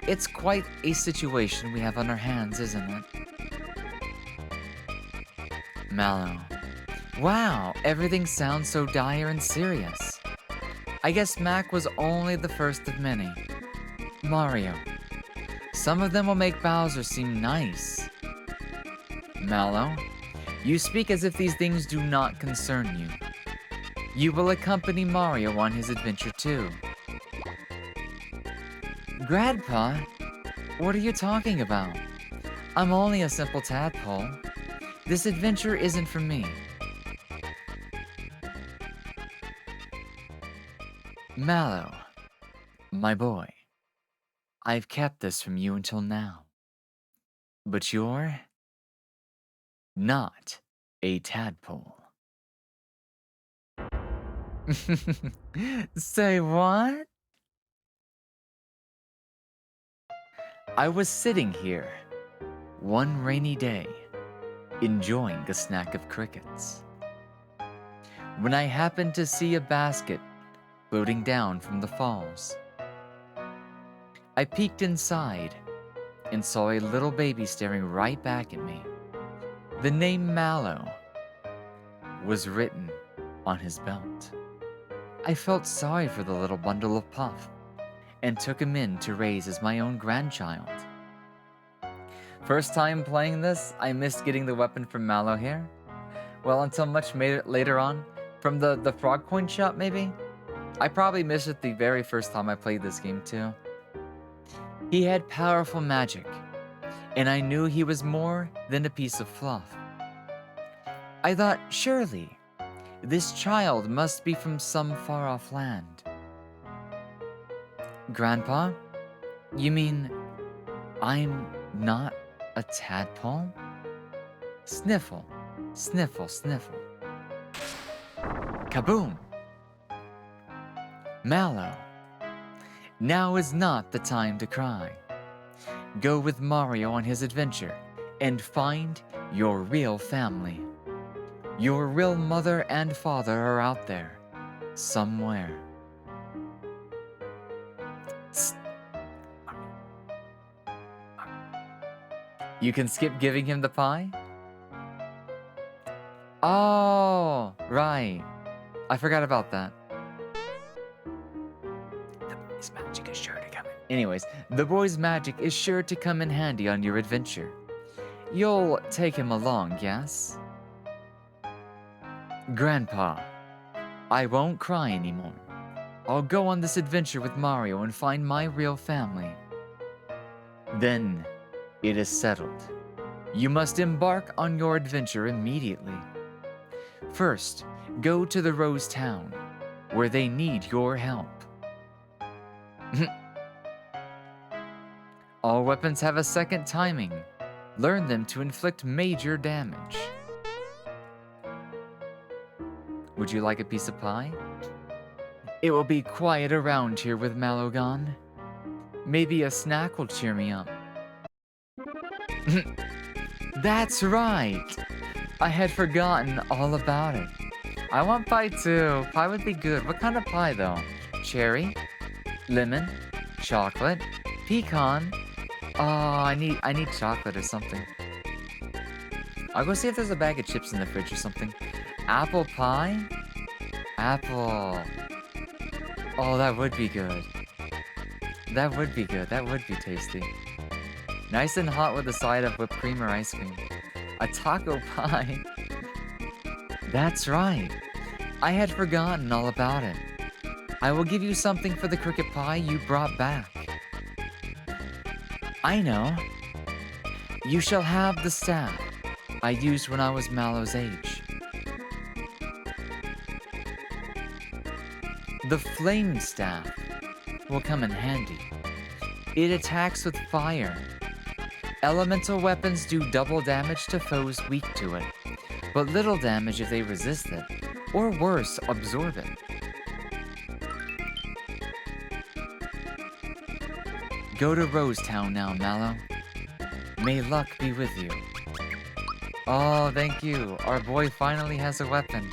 It's quite a situation we have on our hands, isn't it? Mallow. Wow, everything sounds so dire and serious. I guess Mac was only the first of many. Mario. Some of them will make Bowser seem nice. Mallow. You speak as if these things do not concern you. You will accompany Mario on his adventure too. Grandpa, what are you talking about? I'm only a simple tadpole. This adventure isn't for me. Mallow, my boy, I've kept this from you until now. But you're not a tadpole. Say what? I was sitting here one rainy day, enjoying a snack of crickets, when I happened to see a basket floating down from the falls. I peeked inside and saw a little baby staring right back at me. The name Mallow was written on his belt. I felt sorry for the little bundle of puff and took him in to raise as my own grandchild. First time playing this, I missed getting the weapon from Mallow here. Well, until much later on, from the frog coin shop maybe? I probably missed it the very first time I played this game too. He had powerful magic, and I knew he was more than a piece of fluff. I thought, surely, this child must be from some far-off land. Grandpa, you mean I'm not a tadpole? Sniffle, sniffle, sniffle. Kaboom! Mallow, now is not the time to cry. Go with Mario on his adventure and find your real family. Your real mother and father are out there, somewhere. Tsk. You can skip giving him the pie? Oh, right. I forgot about that. The boy's magic is sure to come in. Anyways, the boy's magic is sure to come in handy on your adventure. You'll take him along, yes? Grandpa, I won't cry anymore. I'll go on this adventure with Mario and find my real family. Then, it is settled. You must embark on your adventure immediately. First, go to the Rose Town, where they need your help. All weapons have a second timing. Learn them to inflict major damage. Would you like a piece of pie? It will be quiet around here with Mallow gone. Maybe a snack will cheer me up. That's right! I had forgotten all about it. I want pie too. Pie would be good. What kind of pie though? Cherry? Lemon? Chocolate? Pecan? Oh, I need chocolate or something. I'll go see if there's a bag of chips in the fridge or something. Apple pie? Apple. Oh, that would be good. That would be good. That would be tasty. Nice and hot with a side of whipped cream or ice cream. A taco pie. That's right. I had forgotten all about it. I will give you something for the cricket pie you brought back. I know. You shall have the staff I used when I was Mallow's age. The flame staff will come in handy. It attacks with fire. Elemental weapons do double damage to foes weak to it, but little damage if they resist it, or worse, absorb it. Go to Rose Town now, Mallow. May luck be with you. Oh, thank you. Our boy finally has a weapon.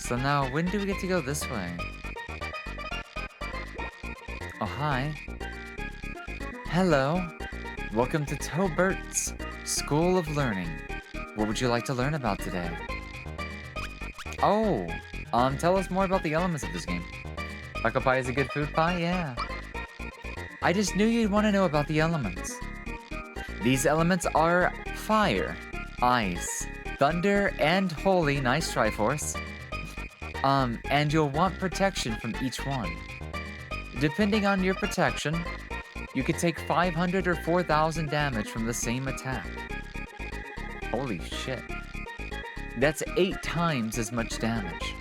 So now, when do we get to go this way? Oh, hi. Hello. Welcome to Tobert's School of Learning. What would you like to learn about today? Oh, tell us more about the elements of this game. Taco pie is a good food pie? Yeah. I just knew you'd want to know about the elements. These elements are fire, ice, thunder, and holy. Nice, Triforce. And you'll want protection from each one. Depending on your protection, you could take 500 or 4,000 damage from the same attack. Holy shit. That's 8 times as much damage.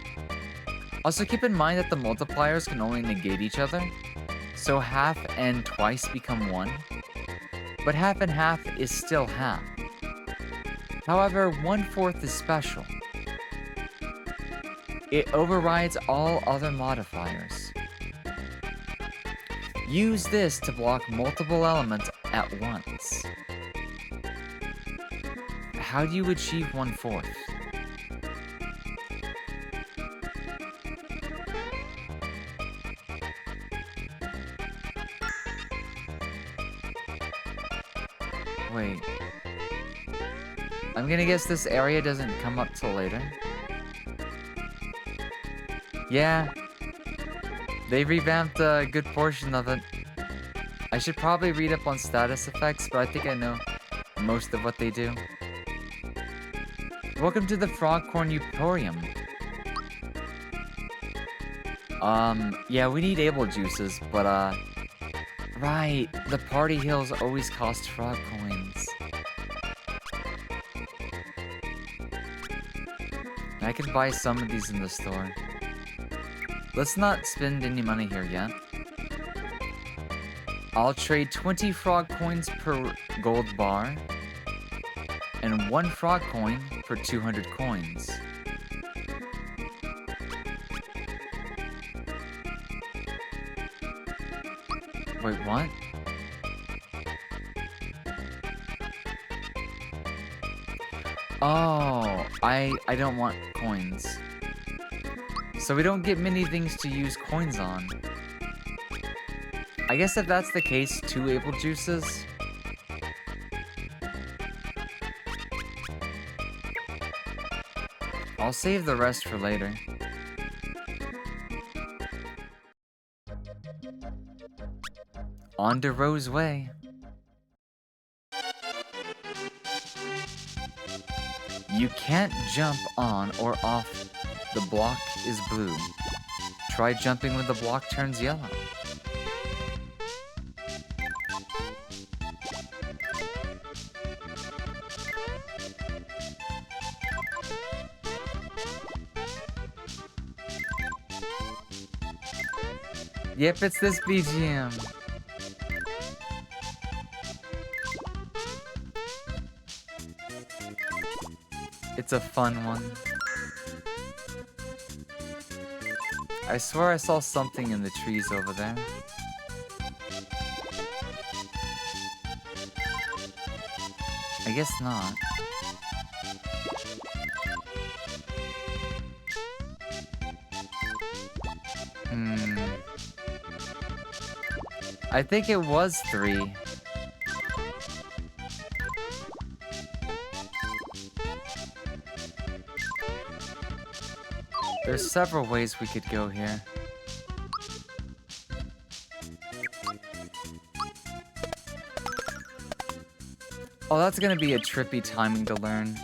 Also keep in mind that the multipliers can only negate each other, so half and twice become 1. But half and half is still half. However, 1/4 is special. It overrides all other modifiers. Use this to block multiple elements at once. How do you achieve 1/4? Wait. I'm gonna guess this area doesn't come up till later. Yeah. They revamped a good portion of it. I should probably read up on status effects, but I think I know most of what they do. Welcome to the Frogcorn Emporium. Yeah, we need able juices, but right, the party hills always cost frog coins. I can buy some of these in the store. Let's not spend any money here yet. I'll trade 20 frog coins per gold bar and 1 frog coin for 200 coins. Wait, what? Oh, I don't want coins. So we don't get many things to use coins on. I guess if that's the case, 2 able juices. I'll save the rest for later. On to Rose Way. You can't jump on or off. The block is blue. Try jumping when the block turns yellow. Yep, it's this BGM. It's a fun one. I swear I saw something in the trees over there. I guess not. I think it was 3. There's several ways we could go here. Oh, that's gonna be a trippy timing to learn.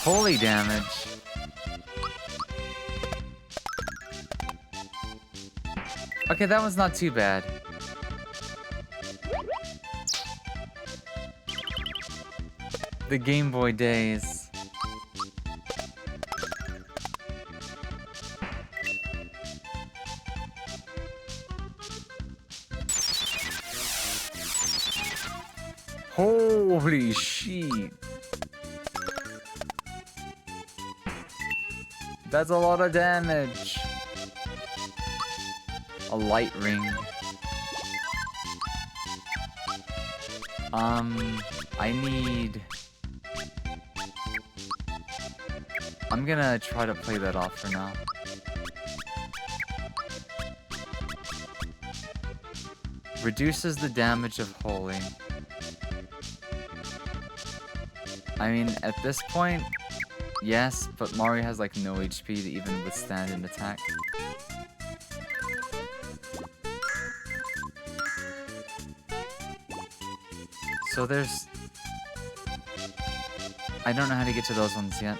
Holy damage. Okay, that one's not too bad. The Game Boy days. Holy shit. That's a lot of damage. A light ring. I need... I'm gonna try to play that off for now. Reduces the damage of Holy. I mean, at this point, yes, but Mario has like no HP to even withstand an attack. So there's... I don't know how to get to those ones yet.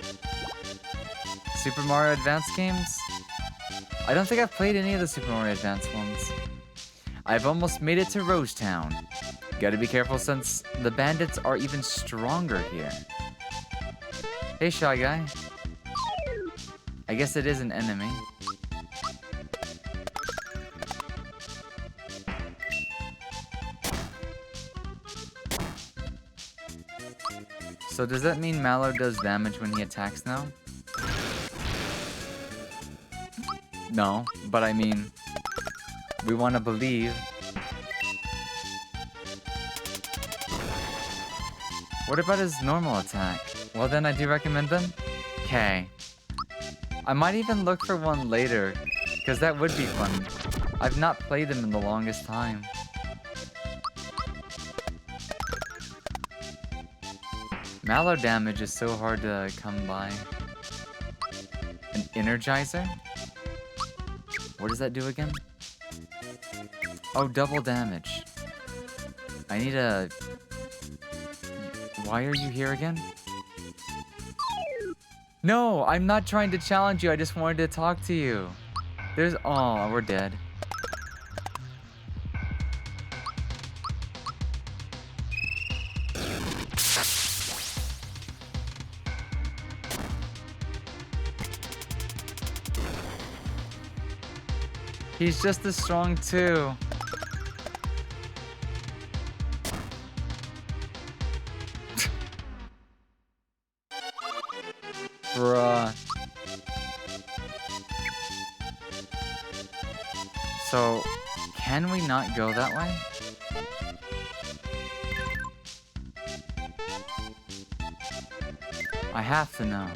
Super Mario Advance games? I don't think I've played any of the Super Mario Advance ones. I've almost made it to Rose Town. Gotta be careful since the bandits are even stronger here. Hey, Shy Guy. I guess it is an enemy. So does that mean Mallow does damage when he attacks now? No, but I mean, we want to believe. What about his normal attack? Well, then I do recommend them. Okay. I might even look for one later, because that would be fun. I've not played them in the longest time. Mallow damage is so hard to come by. An Energizer? What does that do again? Oh, double damage. I need a... Why are you here again? No, I'm not trying to challenge you. I just wanted to talk to you. There's... Oh, we're dead. He's just as strong too. Bruh. So, can we not go that way? I have to know.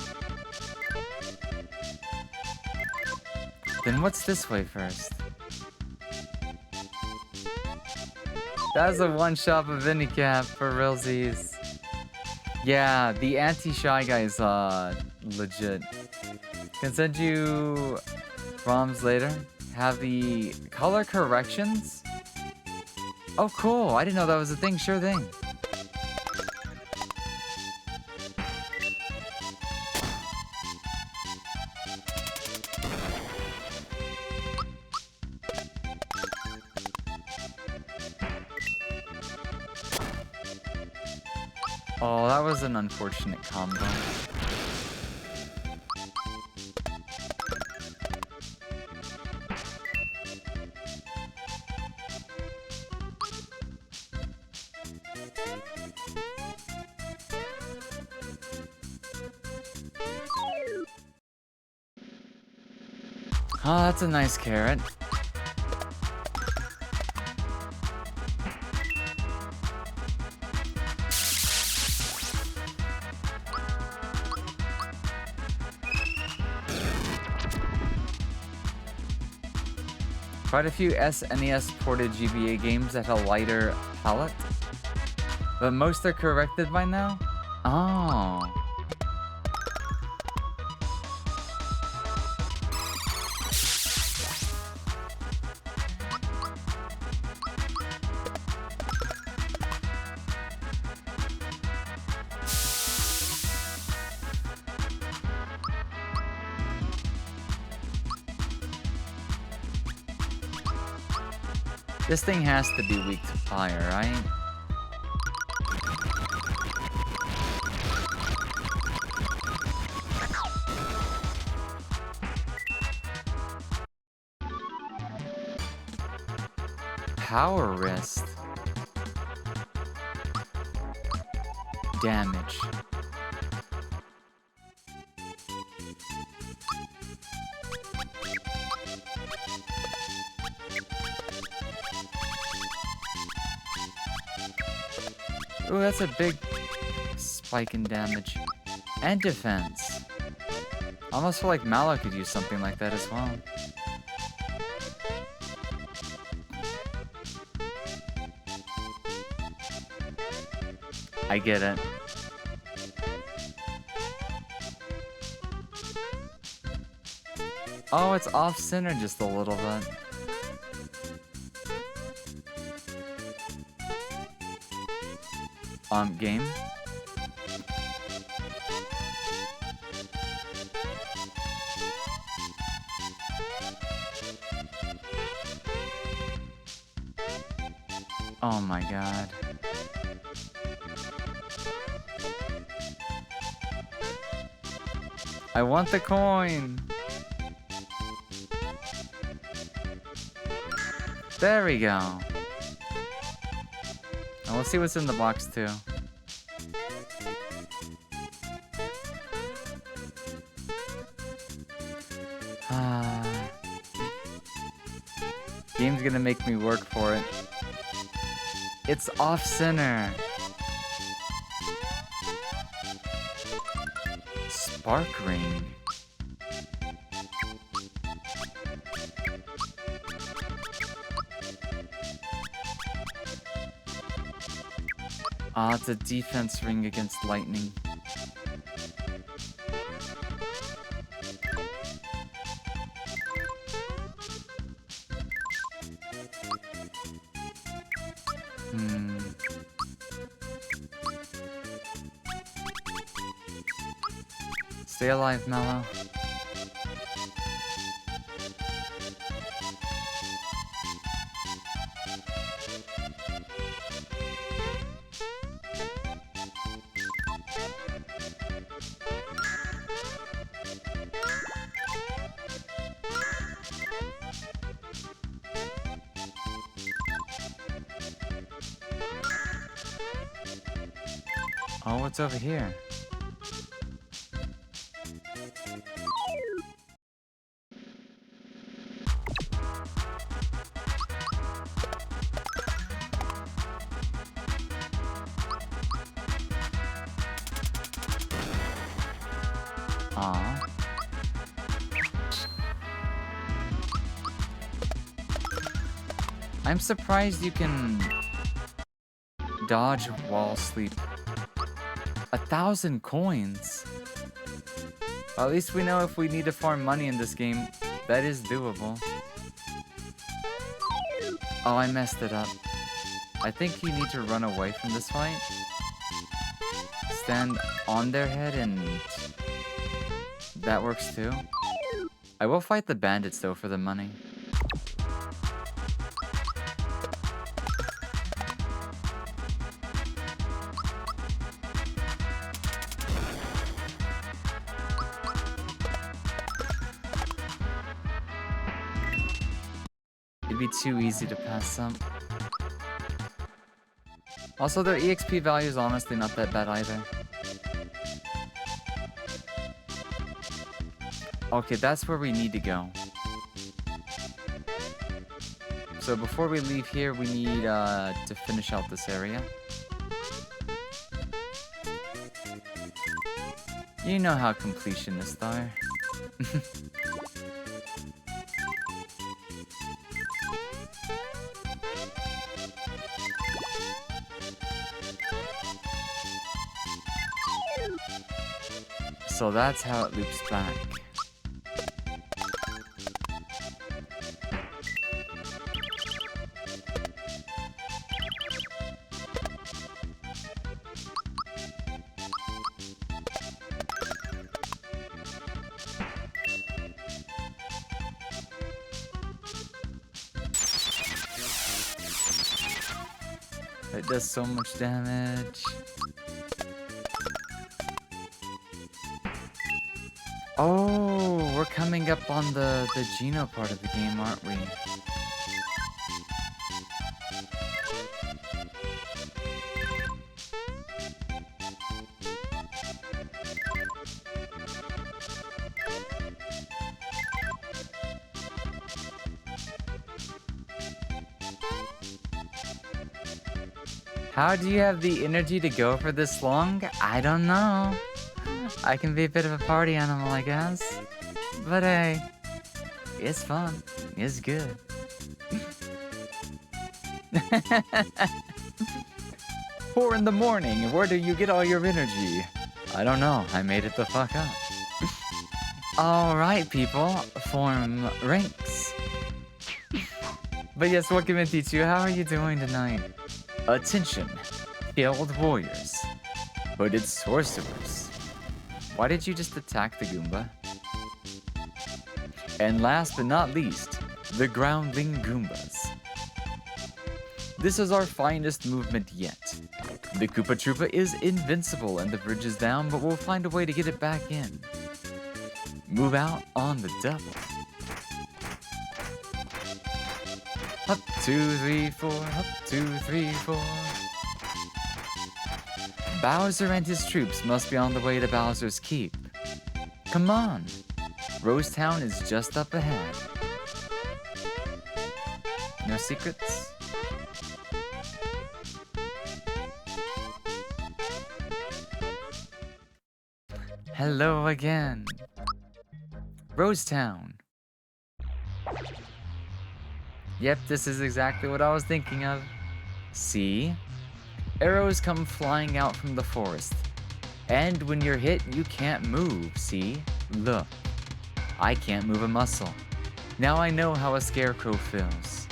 Then what's this way first? That's a one-shot of Vinicap for realsies. Yeah, the anti-Shy Guy is legit. Can send you ROMs later. Have the color corrections? Oh cool, I didn't know that was a thing. Sure thing. Oh, that was an unfortunate combo. Oh, that's a nice carrot. Quite a few SNES ported GBA games that have a lighter palette, but most are corrected by now? Oh. This thing has to be weak to fire, right? Power wrist. Damage. Ooh, that's a big spike in damage. And defense. I almost feel like Mallow could use something like that as well. I get it. Oh, it's off-center just a little bit. Game. Oh my god. I want the coin. There we go. And we'll see what's in the box too. Game's gonna make me work for it. It's off-center. Spark ring. Ah, it's a defense ring against lightning. Stay alive, Mallow. Oh, what's over here? Aw. I'm surprised you can dodge while asleep. 1,000 coins. Well, at least we know if we need to farm money in this game, that is doable. Oh, I messed it up. I think you need to run away from this fight. Stand on their head and that works too. I will fight the bandits though for the money. It'd be too easy to pass up. Also, their EXP value is honestly not that bad either. Okay, that's where we need to go. So before we leave here, we need to finish out this area. You know how completionists are. So that's how it loops back. It does so much damage. Oh, we're coming up on the Geno part of the game, aren't we? How do you have the energy to go for this long? I don't know. I can be a bit of a party animal, I guess. But hey, it's fun. It's good. 4 in the morning. Where do you get all your energy? I don't know. I made it the fuck up. Alright, people. Form ranks. But yes, welcome in, Tichu. How are you doing tonight? Attention. Skilled warriors. Hooded sorcerers. Why did you just attack the Goomba? And last but not least, the groundling Goombas. This is our finest movement yet. The Koopa Troopa is invincible and the bridge is down, but we'll find a way to get it back in. Move out on the double. Up, 2, 3, 4, up, 2, 3, 4. Bowser and his troops must be on the way to Bowser's Keep. Come on, Rose Town is just up ahead. No secrets? Hello again. Rose Town. Yep, this is exactly what I was thinking of. See? Arrows come flying out from the forest. And when you're hit, you can't move, see? Look. I can't move a muscle. Now I know how a scarecrow feels.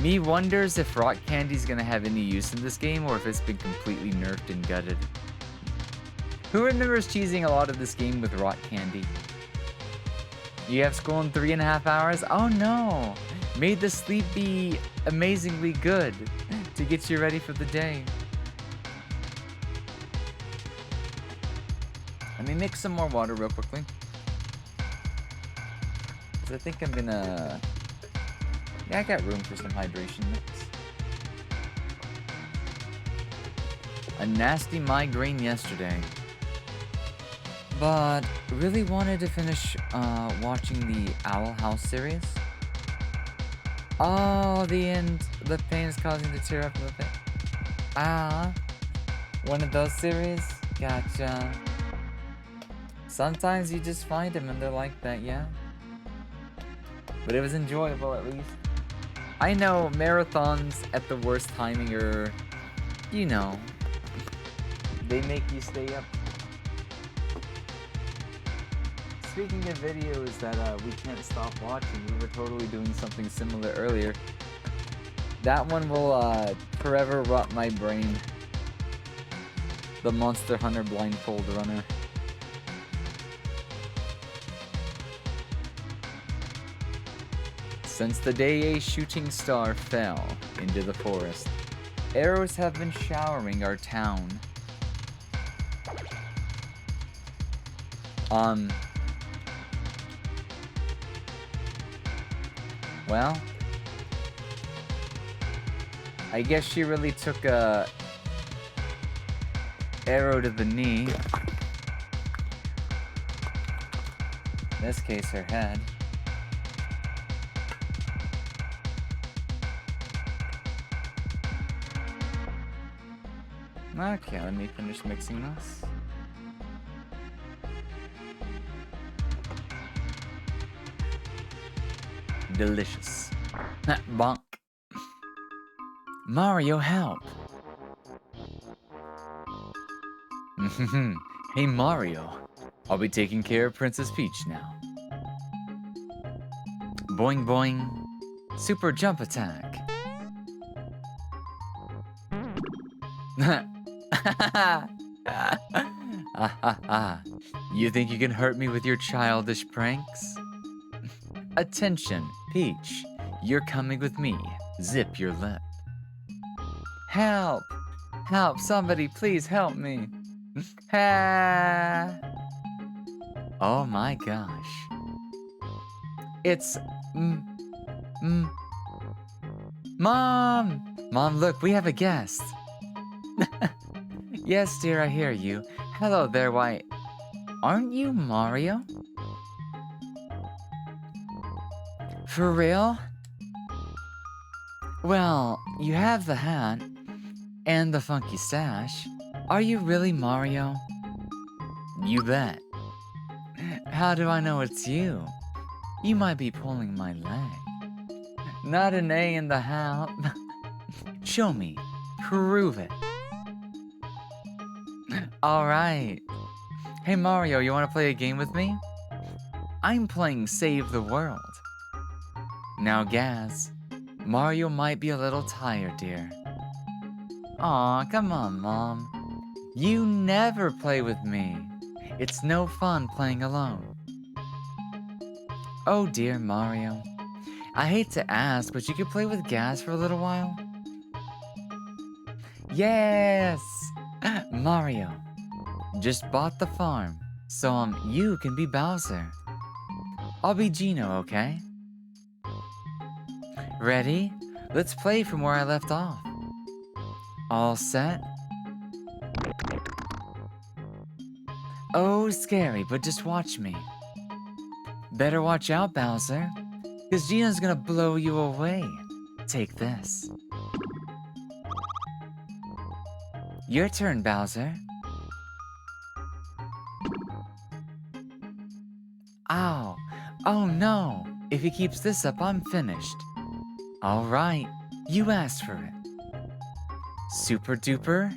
Me wonders if rock candy's gonna have any use in this game or if it's been completely nerfed and gutted. Who remembers cheesing a lot of this game with rock candy? You have school in 3.5 hours? Oh no! Made the sleep be amazingly good to get you ready for the day. Let me mix some more water real quickly. Cause I think I'm gonna... Yeah, I got room for some hydration mix. A nasty migraine yesterday. But really wanted to finish watching the Owl House series. Oh, the end. The pain is causing the tear up in the face. Ah, one of those series? Gotcha. Sometimes you just find them and they're like that, yeah? But it was enjoyable at least. I know marathons at the worst timing are, you know, they make you stay up. Speaking of videos that we can't stop watching, we were totally doing something similar earlier. That one will forever rot my brain. The Monster Hunter Blindfold Runner. Since the day a shooting star fell into the forest, arrows have been showering our town. Well, I guess she really took a arrow to the knee. In this case, her head. Okay, let me finish mixing this. Delicious. Bonk. Mario, help! Hey Mario, I'll be taking care of Princess Peach now. Boing boing. Super jump attack. You think you can hurt me with your childish pranks? Attention, Peach. You're coming with me. Zip your lip. Help! Help! Somebody please help me! Oh my gosh. It's... Mom! Mom, look, we have a guest. Yes, dear, I hear you. Hello there, why... Aren't you Mario? For real? Well, you have the hat. And the funky sash. Are you really Mario? You bet. How do I know it's you? You might be pulling my leg. Not an A in the house. Show me. Prove it. Alright. Hey Mario, you want to play a game with me? I'm playing Save the World. Now Gaz, Mario might be a little tired, dear. Aw, come on, Mom. You never play with me. It's no fun playing alone. Oh dear, Mario. I hate to ask, but you could play with Gaz for a little while? Yes! Mario, just bought the farm, so you can be Bowser. I'll be Gino, okay? Ready? Let's play from where I left off. All set? Oh, scary, but just watch me. Better watch out, Bowser, because Gino's gonna blow you away. Take this. Your turn, Bowser. Ow. Oh no. If he keeps this up, I'm finished. Alright, you asked for it. Super duper,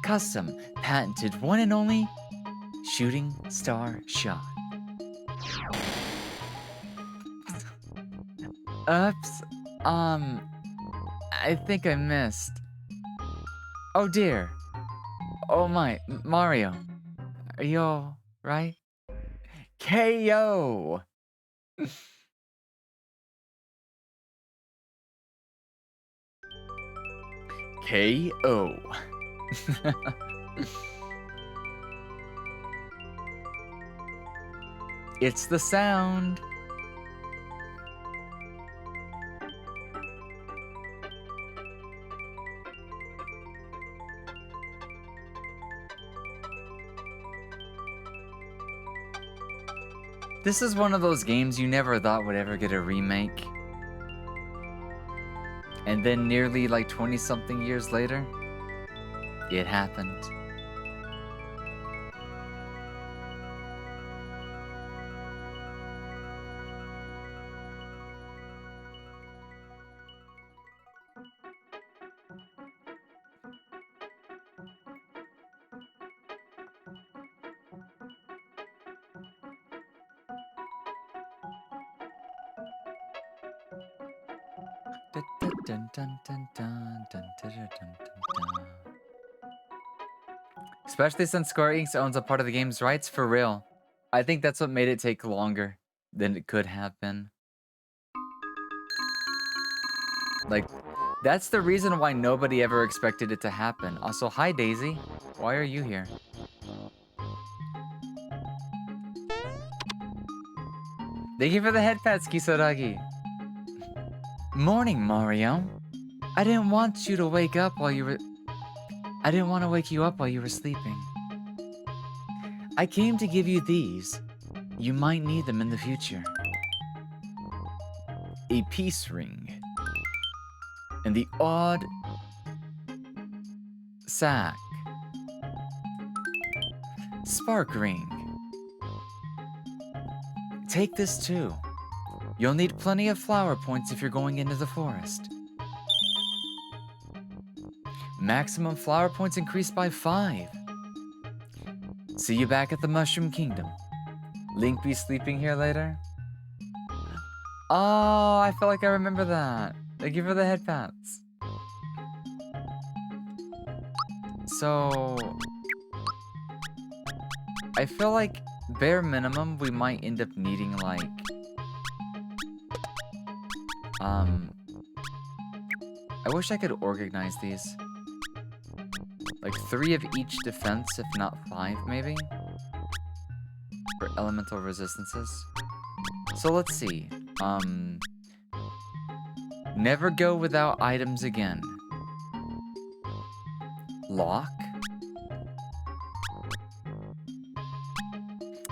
custom, patented, one and only, shooting star shot. Oops, I think I missed. Oh dear. Oh my, Mario. Are you all right? KO! KO. It's the sound. This is one of those games you never thought would ever get a remake. And then nearly like 20-something years later, it happened. Especially since Square Enix owns a part of the game's rights, for real. I think that's what made it take longer than it could have been. Like, that's the reason why nobody ever expected it to happen. Also, hi Daisy. Why are you here? Thank you for the head pats, Kisaragi. Morning, Mario. I didn't want you to wake up while you were... I didn't want to wake you up while you were sleeping. I came to give you these. You might need them in the future. A peace ring. And the odd... sack. Spark ring. Take this too. You'll need plenty of flower points if you're going into the forest. Maximum flower points increased by 5. See you back at the Mushroom Kingdom. Link be sleeping here later? Oh, I feel like I remember that. Thank you for the head pats. So... I feel like, bare minimum, we might end up needing, like... I wish I could organize these. Like 3 of each defense, if not 5, maybe? For elemental resistances. So let's see. Never go without items again. Lock?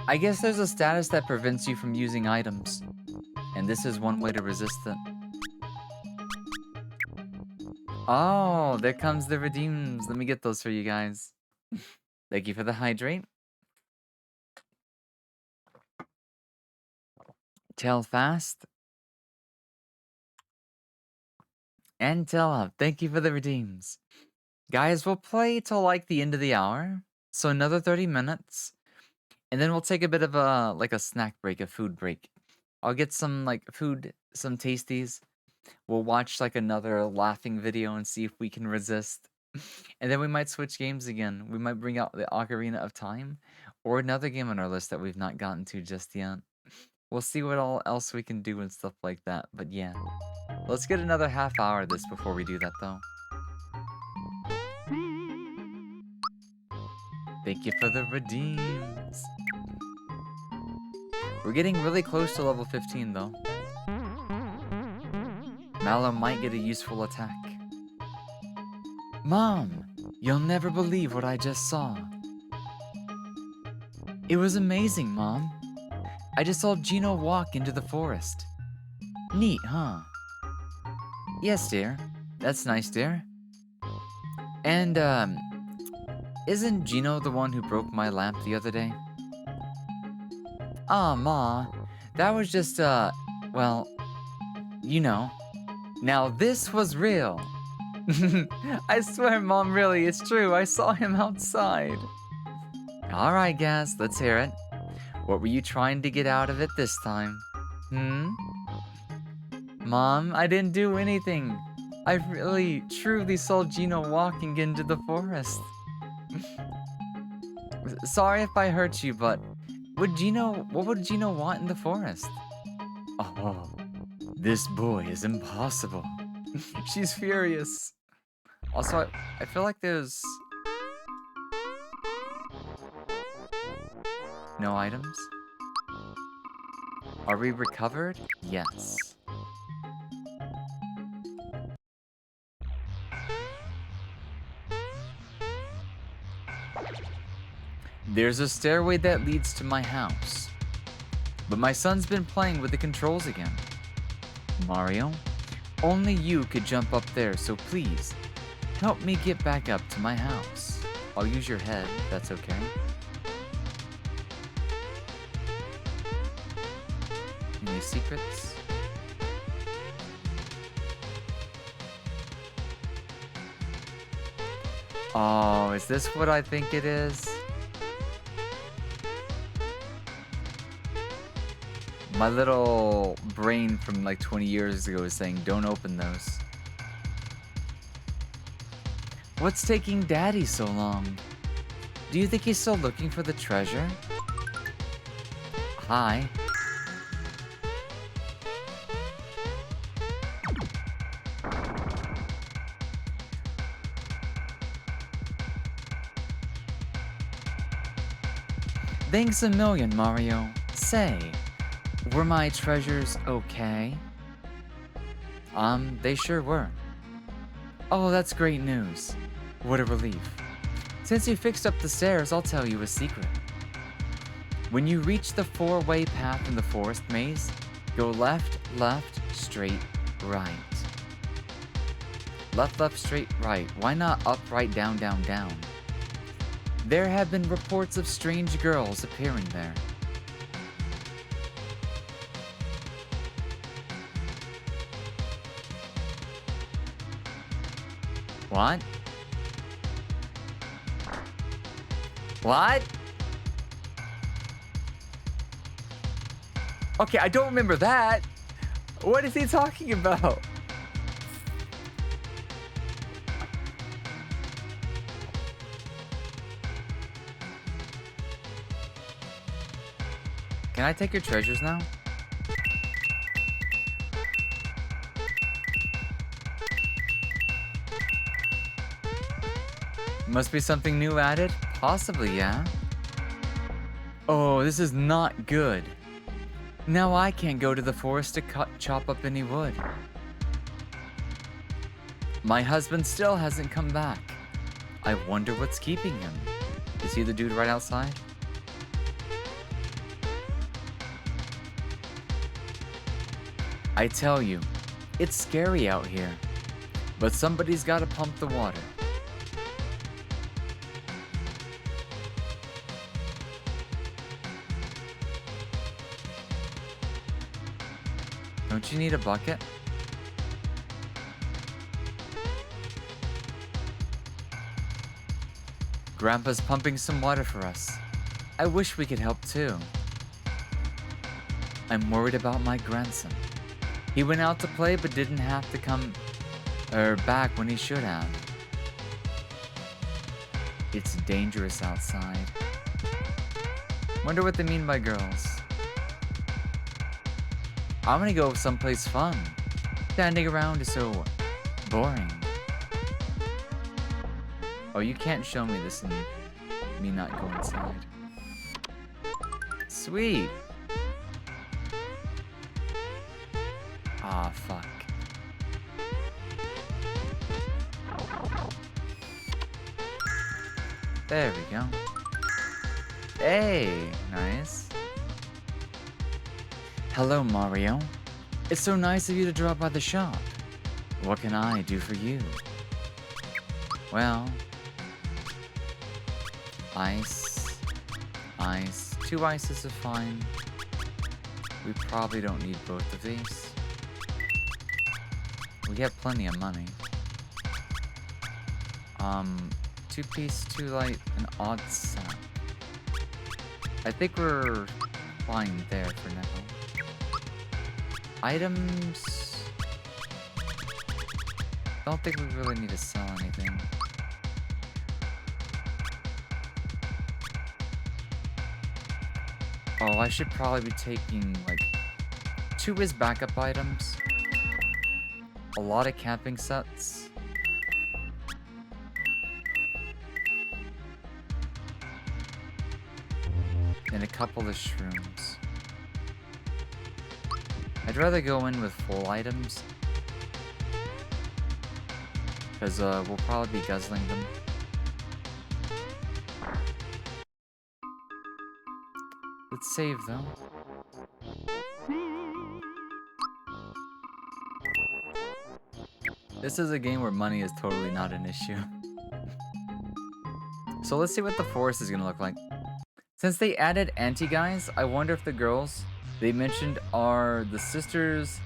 I guess there's a status that prevents you from using items. And this is one way to resist it. Oh, there comes the redeems. Let me get those for you guys. Thank you for the hydrate. Tell fast. And tell up. Thank you for the redeems. Guys, we'll play till like the end of the hour. So another 30 minutes. And then we'll take a bit of a snack break, a food break. I'll get some like food, some tasties. We'll watch like another laughing video and see if we can resist. And then we might switch games again. We might bring out the Ocarina of Time or another game on our list that we've not gotten to just yet. We'll see what all else we can do and stuff like that. But yeah, let's get another half hour of this before we do that though. Thank you for the redeems. We're getting really close to level 15 though. Mallow might get a useful attack. Mom, you'll never believe what I just saw. It was amazing, Mom. I just saw Gino walk into the forest. Neat, huh? Yes, dear. That's nice, dear. And, isn't Gino the one who broke my lamp the other day? Aw, Ma. That was just, well, you know. Now this was real. I swear, Mom, really, it's true. I saw him outside. Alright, Gaz, let's hear it. What were you trying to get out of it this time? Mom, I didn't do anything. I really, truly saw Gino walking into the forest. Sorry if I hurt you, but what would Gino want in the forest? Oh, this boy is impossible. She's furious. Also, I feel like there's no items. Are we recovered? Yes. There's a stairway that leads to my house. But my son's been playing with the controls again. Mario, only you could jump up there, so please, help me get back up to my house. I'll use your head, if that's okay. Any secrets? Oh, is this what I think it is? My little brain from like 20 years ago is saying, don't open those. What's taking Daddy so long? Do you think he's still looking for the treasure? Hi. Thanks a million, Mario. Say, were my treasures okay? They sure were. Oh, that's great news. What a relief. Since you fixed up the stairs, I'll tell you a secret. When you reach the four-way path in the forest maze, go left, left, straight, right. Left, left, straight, right. Why not up, right, down, down, down? There have been reports of strange girls appearing there. What? What? Okay, I don't remember that. What is he talking about? Can I take your treasures now? Must be something new added? Possibly, yeah. Oh, this is not good. Now I can't go to the forest to chop up any wood. My husband still hasn't come back. I wonder what's keeping him. Is he the dude right outside? I tell you, it's scary out here. But somebody's gotta pump the water. Don't you need a bucket? Grandpa's pumping some water for us. I wish we could help too. I'm worried about my grandson. He went out to play but didn't have to come back when he should have. It's dangerous outside. Wonder what they mean by girls. I'm gonna go someplace fun. Standing around is so boring. Oh, you can't show me this and me not go inside. Sweet. Ah, fuck. There we go. Hey, nice. Hello, Mario. It's so nice of you to drop by the shop. What can I do for you? Well, ice, ice. 2 ices are fine. We probably don't need both of these. We have plenty of money. 2-piece, 2 light, an odd sack. I think we're fine there for now. Items. Don't think we really need to sell anything. Oh, I should probably be taking like 2 as backup items. A lot of camping sets. And a couple of shrooms. I'd rather go in with full items. Because we'll probably be guzzling them. Let's save though. This is a game where money is totally not an issue. So let's see what the forest is gonna look like. Since they added anti-guys, I wonder if the girls they mentioned are the sisters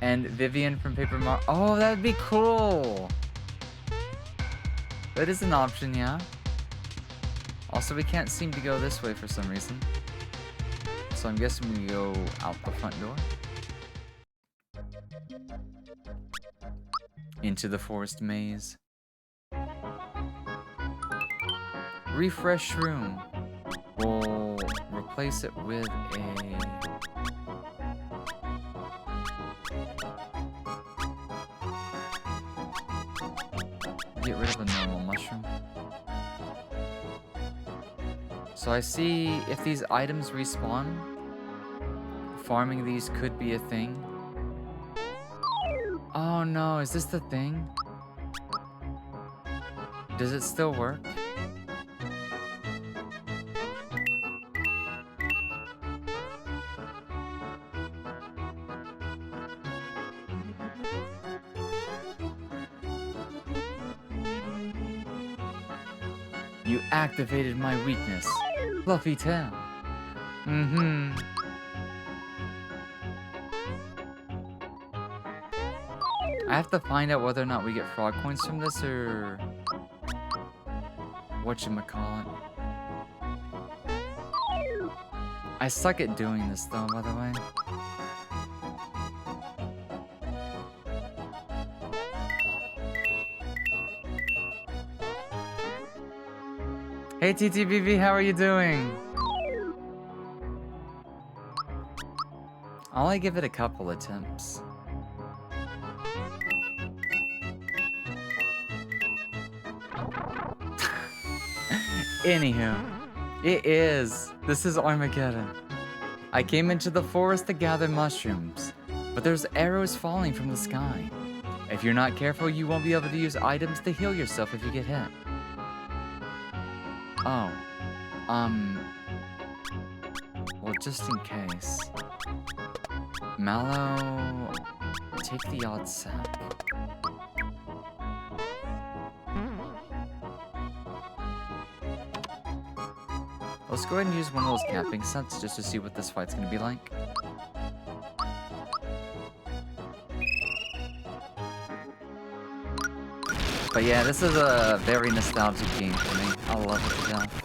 and Vivian from Paper Mario. Oh, that would be cool! That is an option, yeah. Also, we can't seem to go this way for some reason. So I'm guessing we go out the front door. Into the forest maze. Refresh room. We'll replace it with a... Get rid of the normal mushroom. So I see if these items respawn, farming these could be a thing. Oh no, is this the thing? Does it still work? You activated my weakness. Fluffy tail. Mm-hmm. I have to find out whether or not we get frog coins from this or whatchamacallit. I suck at doing this though, by the way. Hey TTBB, how are you doing? I'll only give it a couple attempts. Anywho, it is. This is Armageddon. I came into the forest to gather mushrooms, but there's arrows falling from the sky. If you're not careful, you won't be able to use items to heal yourself if you get hit. Oh, well, just in case. Mallow, take the odd sack. Let's go ahead and use one of those camping sets just to see what this fight's gonna be like. But yeah, this is a very nostalgic game for me. I love it to death.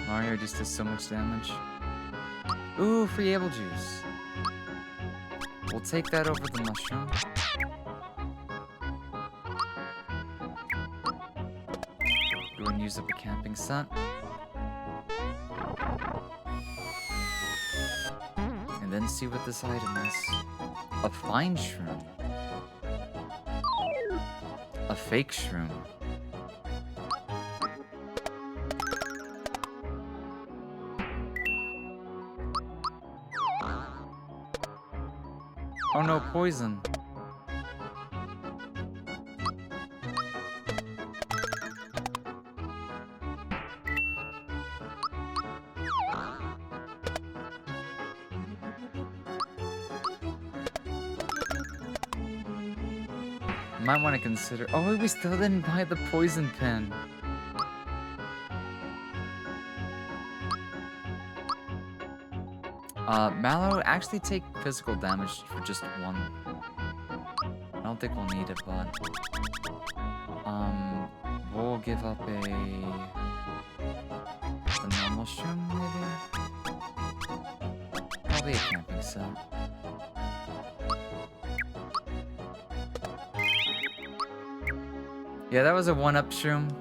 Mario just does so much damage. Ooh, free apple juice. We'll take that over the mushroom. Go and use up a camping set. And then see what this item is. A fine shroom. A fake shroom. Oh no, poison. Might want to consider. Oh, we still didn't buy the poison pin. Mallow, actually take physical damage for just one. I don't think we'll need it, but we'll give up a normal shroom, maybe. Probably a camping set. Yeah, that was a 1-up shroom.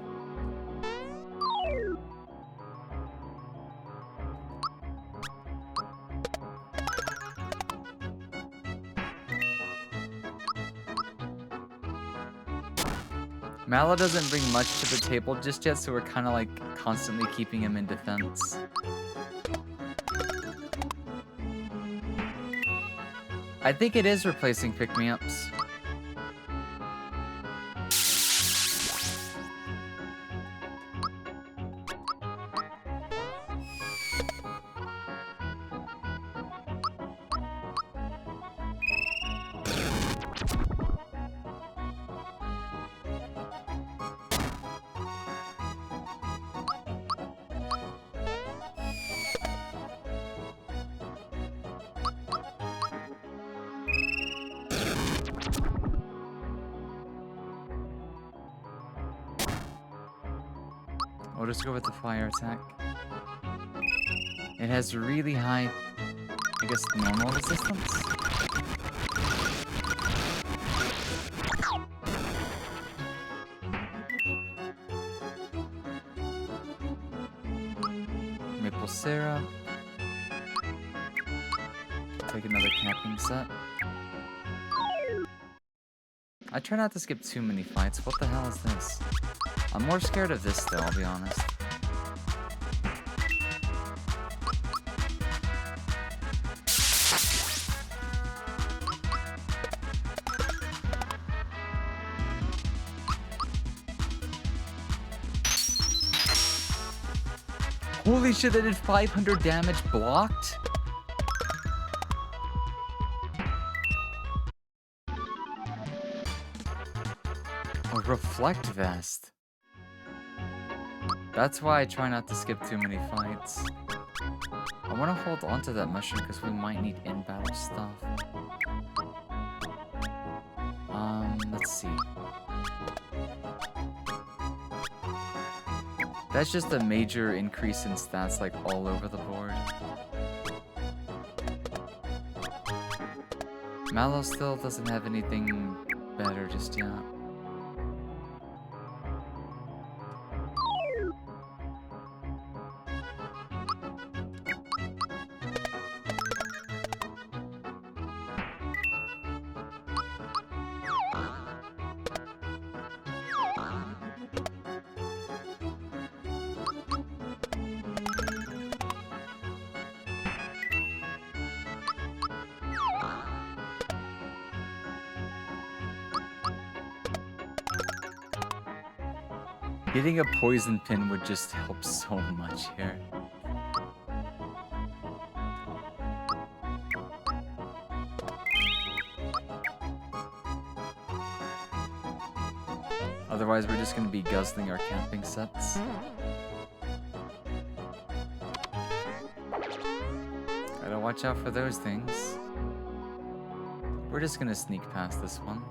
Mallow doesn't bring much to the table just yet, so we're kind of like constantly keeping him in defense. I think it is replacing pick-me-ups. We'll just go with the fire attack. It has really high, I guess, normal resistance. Maple syrup. Take another camping set. I try not to skip too many fights. What the hell is this? I'm more scared of this though, I'll be honest. Holy shit, I did 500 damage blocked? A reflect vest. That's why I try not to skip too many fights. I want to hold on to that mushroom because we might need in-battle stuff. Let's see. That's just a major increase in stats, like, all over the board. Mallow still doesn't have anything better just yet. Hitting a poison pin would just help so much here. Otherwise, we're just gonna be guzzling our camping sets. Gotta watch out for those things. We're just gonna sneak past this one.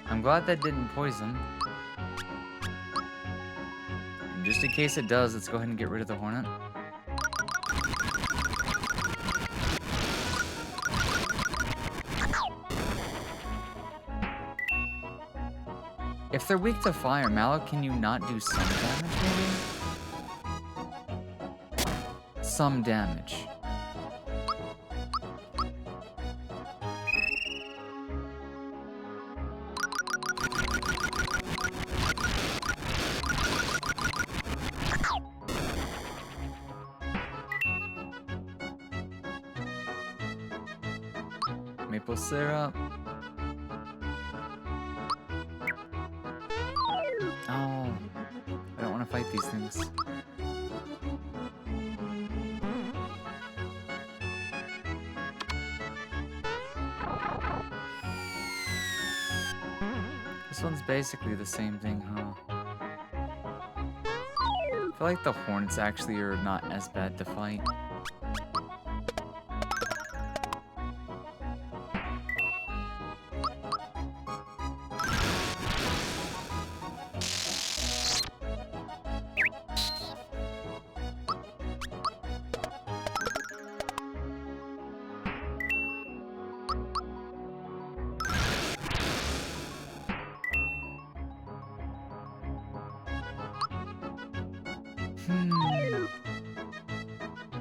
I'm glad that didn't poison. And just in case it does, let's go ahead and get rid of the hornet. If they're weak to fire, Mallow, can you not do some damage, maybe? Some damage. Maple syrup. Oh, I don't want to fight these things. This one's basically the same thing, huh? I feel like the hornets actually are not as bad to fight.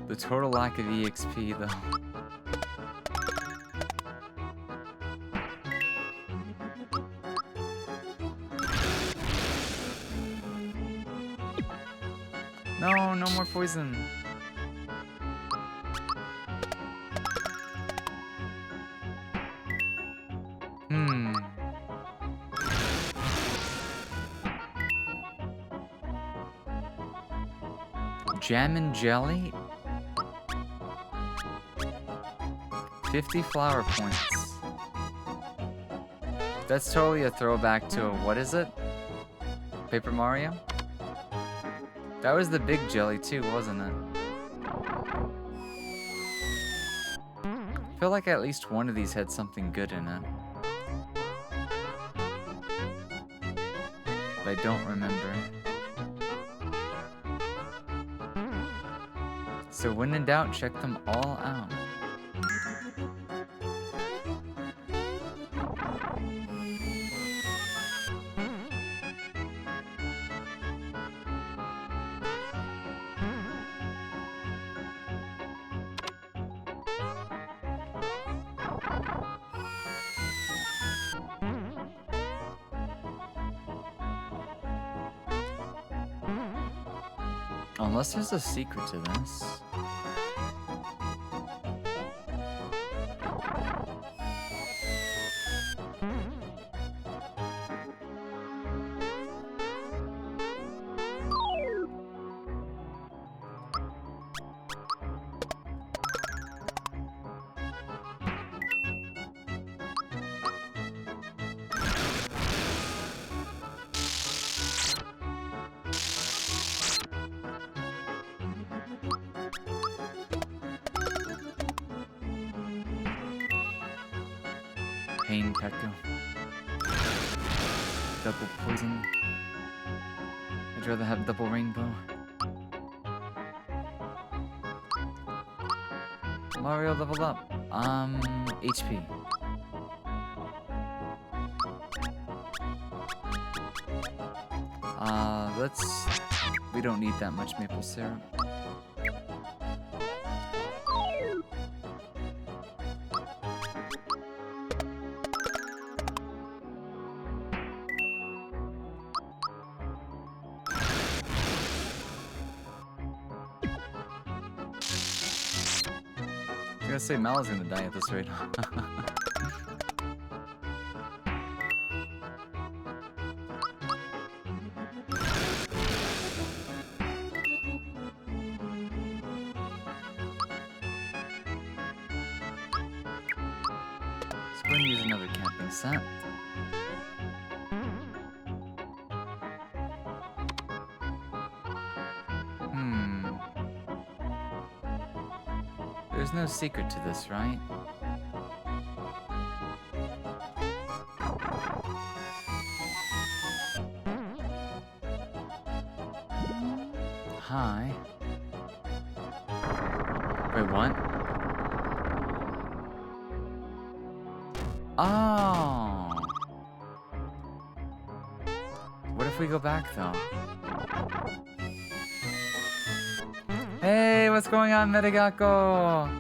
The total lack of EXP, though. No, no more poison. Jam and jelly? 50 flower points. That's totally a throwback to, what is it? Paper Mario? That was the big jelly too, wasn't it? I feel like at least one of these had something good in it. But I don't remember. So when in doubt, check them all out. Unless there's a secret to this. Pain Pekka. Double poison. I'd rather have double rainbow. Mario leveled up. HP. We don't need that much maple syrup. gonna say Mallow's gonna die at this rate. Let's go and use another camping set. There's no secret to this, right? Hi. Wait, what? Oh! What if we go back, though? Hey, what's going on, Metagako?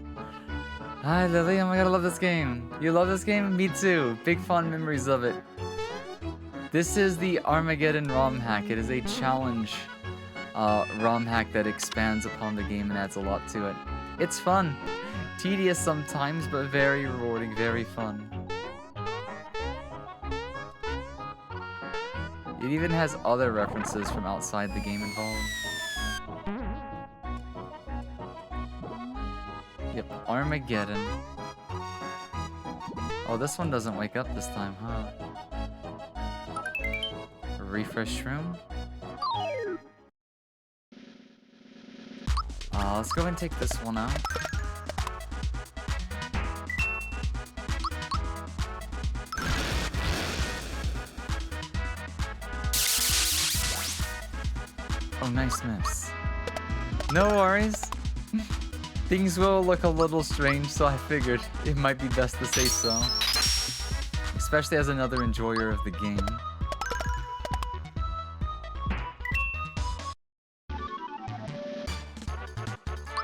Hi, Lily. Oh my god, I love this game. You love this game? Me too. Big fond memories of it. This is the Armageddon ROM hack. It is a challenge ROM hack that expands upon the game and adds a lot to it. It's fun. Tedious sometimes, but very rewarding, very fun. It even has other references from outside the game involved. Yep, Armageddon. Oh, this one doesn't wake up this time, huh? A refresh room. Let's go and take this one out. Oh, nice miss. No worries. Things will look a little strange, so I figured it might be best to say so. Especially as another enjoyer of the game.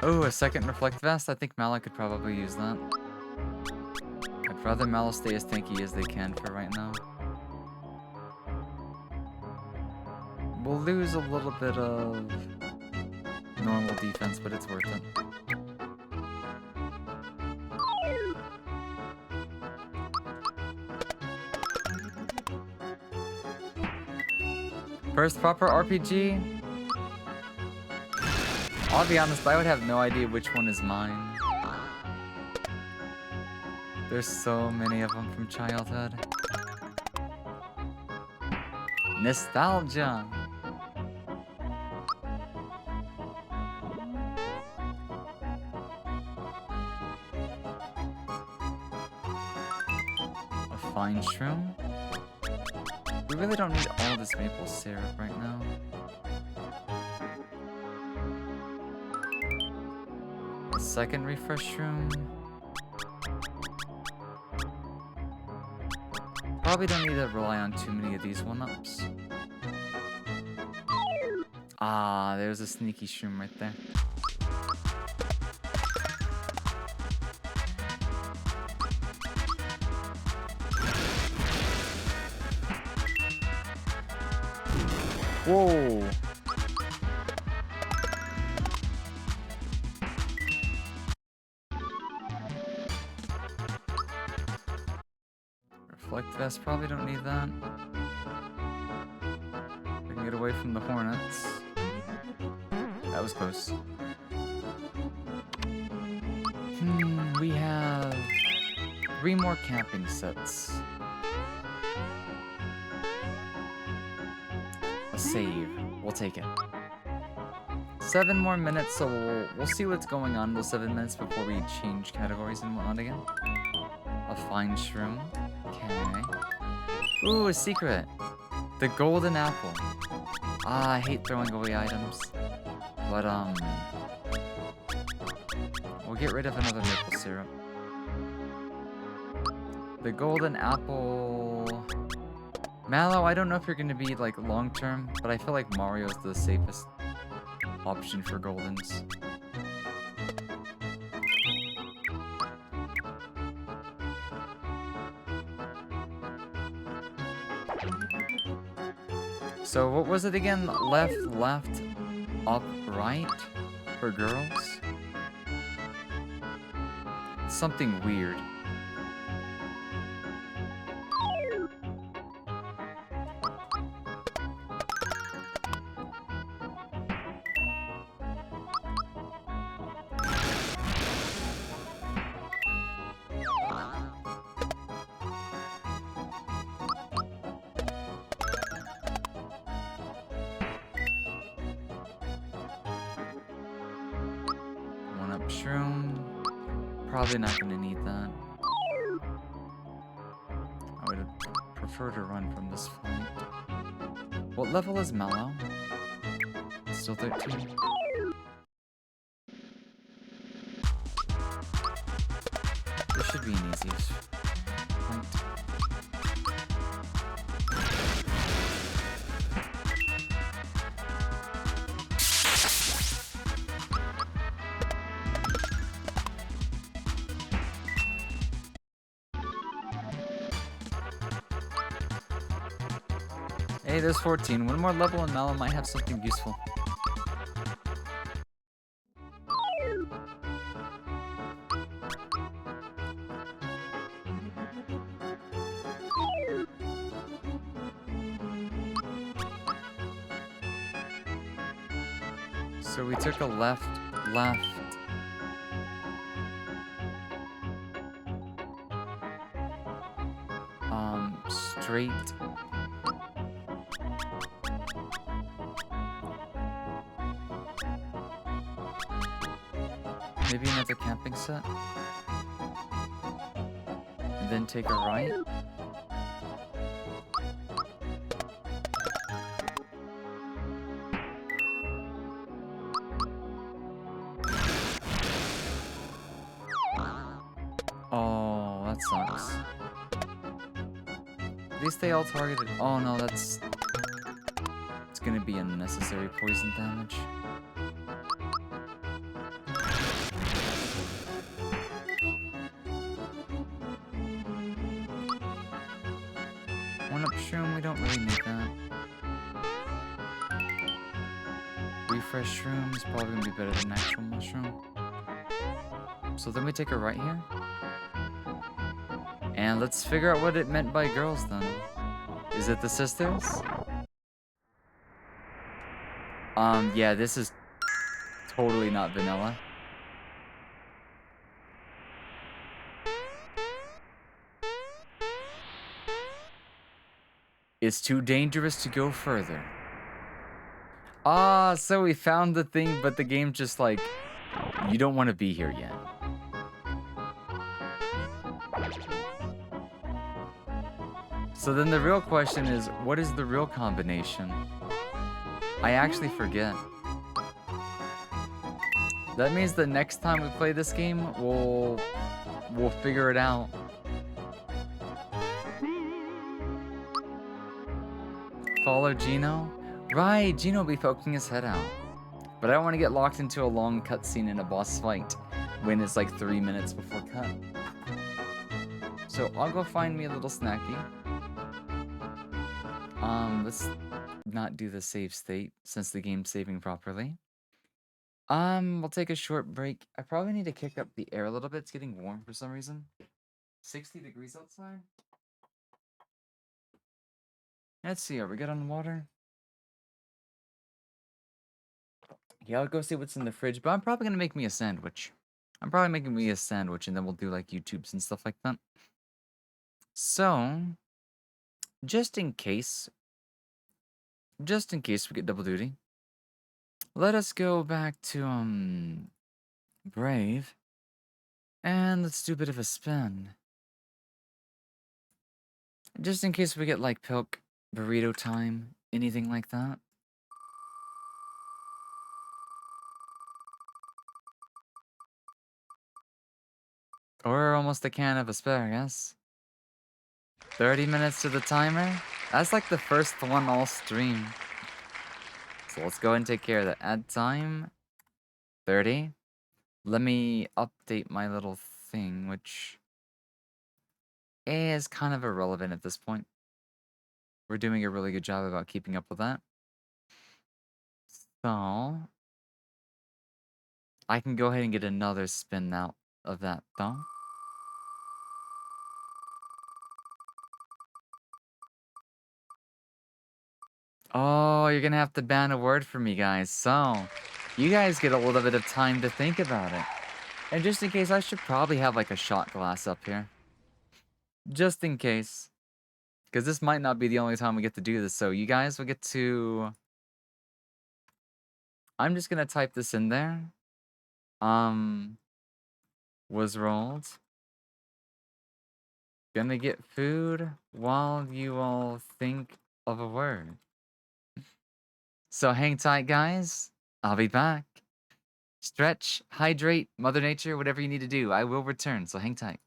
Oh, a second Reflect Vest? I think Mallow could probably use that. I'd rather Mallow stay as tanky as they can for right now. We'll lose a little bit of normal defense, but it's worth it. First proper RPG? I'll be honest, I would have no idea which one is mine. There's so many of them from childhood. Nostalgia! A fine shroom? We really don't need all this maple syrup right now. A second refresh room. Probably don't need to rely on too many of these one-ups. Ah, there's a sneaky shroom right there. Whoa! Reflect Vest, probably don't need that. We can get away from the Hornets. That was close. We have 3 more camping sets. A save. We'll take it. 7 more minutes, so we'll see what's going on in those 7 minutes before we change categories and whatnot again. A fine shroom. Okay. Ooh, a secret. The golden apple. Ah, I hate throwing away items. But, we'll get rid of another maple syrup. The golden apple... Mallow, I don't know if you're going to be, like, long-term, but I feel like Mario's the safest option for goldens. So what was it again? Left, left, up, right for girls? something weird. One up shroom. Probably not gonna need that. I would prefer to run from this fight. What level is Mallow? Still 13. This should be an easy fight. Hey, there's 14. One more level and Mallow might have something useful. So we took a left. Straight. Maybe another camping set. And then take a right. Oh, that sucks. At least they all targeted. Oh no, it's gonna be unnecessary poison damage. One up shroom, we don't really need that. Refresh shrooms, probably gonna be better than actual mushroom. So then we take a right here. And let's figure out what it meant by girls then. Is it the sisters? Yeah, this is totally not vanilla. It's too dangerous to go further. Ah, so we found the thing, but the game just like, you don't want to be here yet. So then the real question is, what is the real combination? I actually forget. That means the next time we play this game, we'll figure it out. Follow Gino? Right, Gino will be poking his head out. But I don't want to get locked into a long cutscene in a boss fight when it's like 3 minutes before cut. So I'll go find me a little snacky. Let's not do the save state since the game's saving properly. We'll take a short break. I probably need to kick up the air a little bit. It's getting warm for some reason. 60 degrees outside. Let's see, are we good on the water? Yeah, I'll go see what's in the fridge, but I'm probably gonna make me a sandwich. I'm probably making me a sandwich and then we'll do like YouTubes and stuff like that. So, just in case we get double duty, let us go back to, Brave. And let's do a bit of a spin. Just in case we get like Pilk, Burrito Time, anything like that. Or almost a can of asparagus. 30 minutes to the timer. That's like the first one all stream. So let's go and take care of that. Add time. 30. Let me update my little thing, which is kind of irrelevant at this point. We're doing a really good job about keeping up with that. So I can go ahead and get another spin out of that though. Oh, you're gonna have to ban a word for me, guys. So, you guys get a little bit of time to think about it. And just in case, I should probably have like a shot glass up here. Just in case. Because this might not be the only time we get to do this. So, you guys will get to. I'm just gonna type this in there. Um, was rolled. Gonna get food while you all think of a word. So hang tight, guys. I'll be back. Stretch, hydrate, Mother Nature, whatever you need to do. I will return, so hang tight.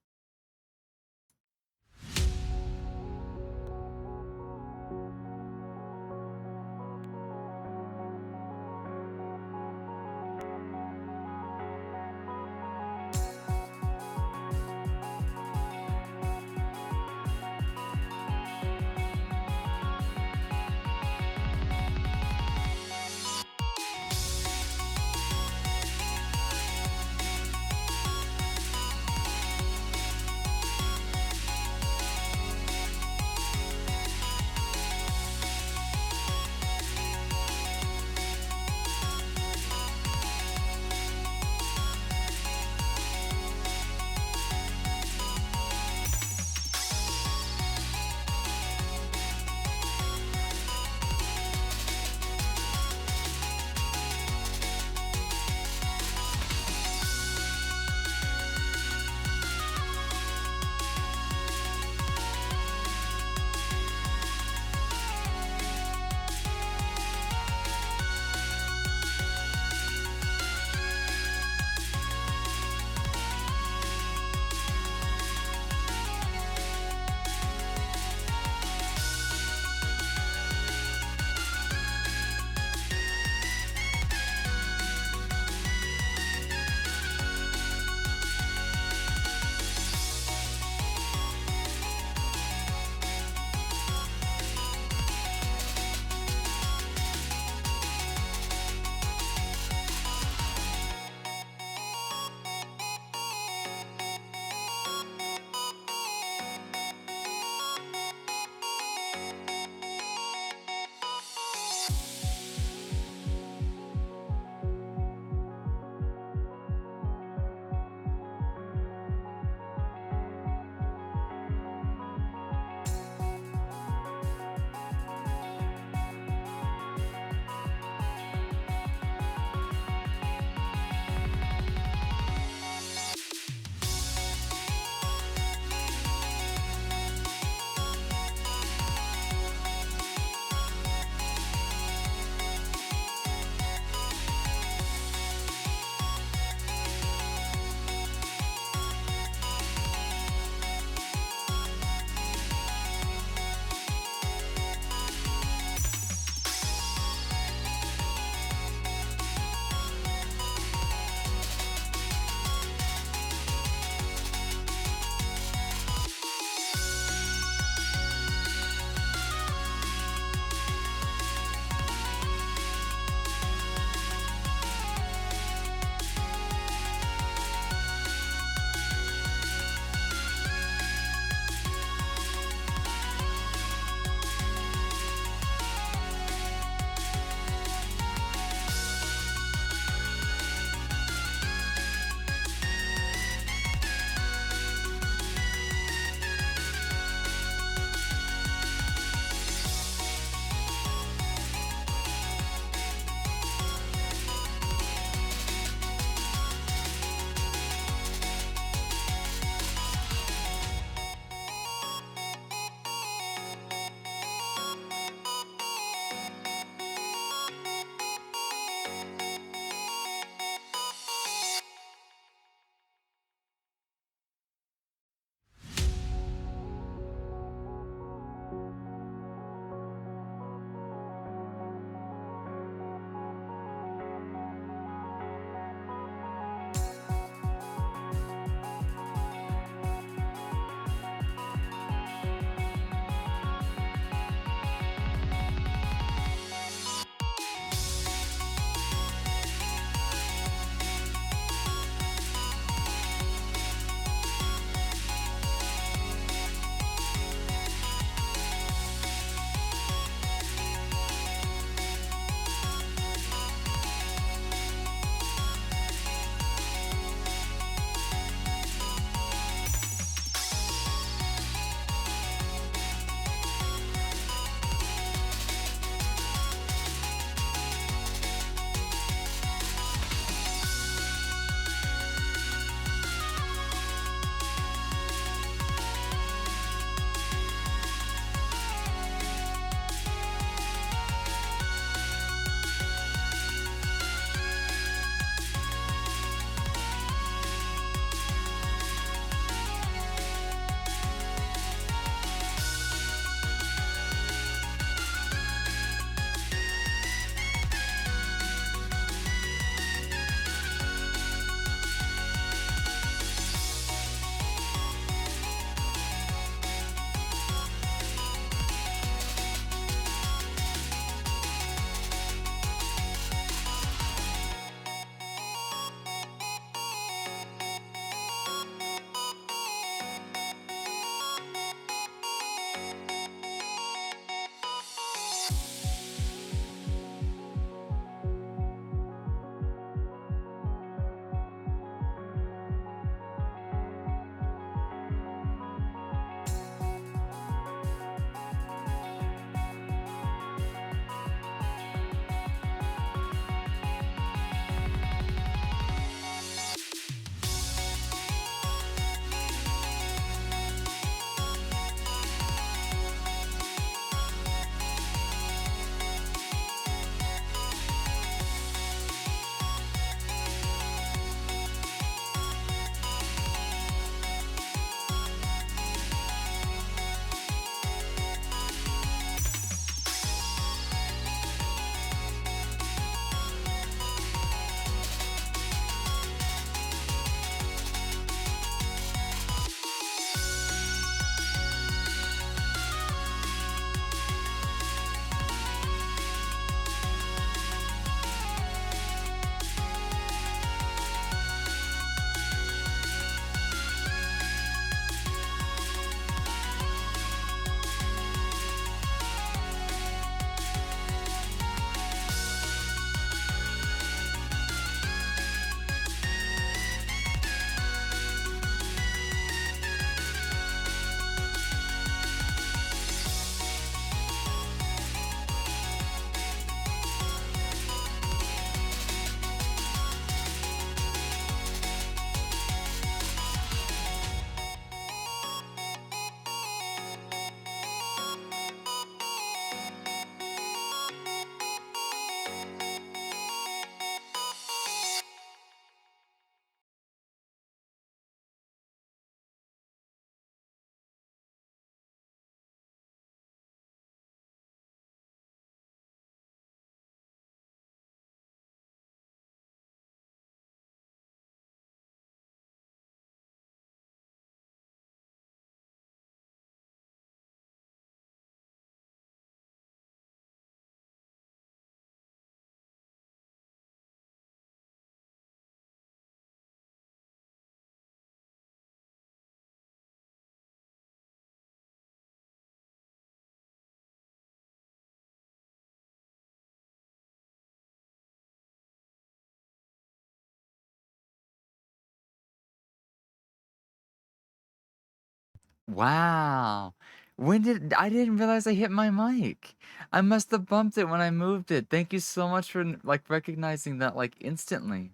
Wow. When did I didn't realize I hit my mic. I must have bumped it when I moved it. Thank you so much for like recognizing that like instantly.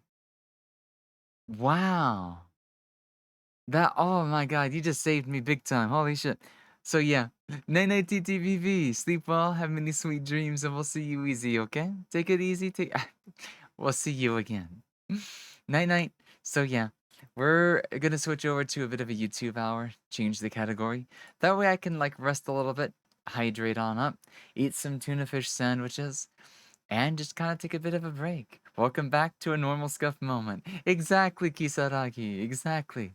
Wow. That oh my god, you just saved me big time. Holy shit. So yeah, night night TTVV. Sleep well, have many sweet dreams, and we'll see you easy, okay? Take it easy. We'll see you again. Night night. So yeah, we're gonna switch over to a bit of a YouTube hour, change the category. That way I can like rest a little bit, hydrate on up, eat some tuna fish sandwiches, and just kind of take a bit of a break. Welcome back to a normal scuff moment. Exactly, Kisaragi. Exactly.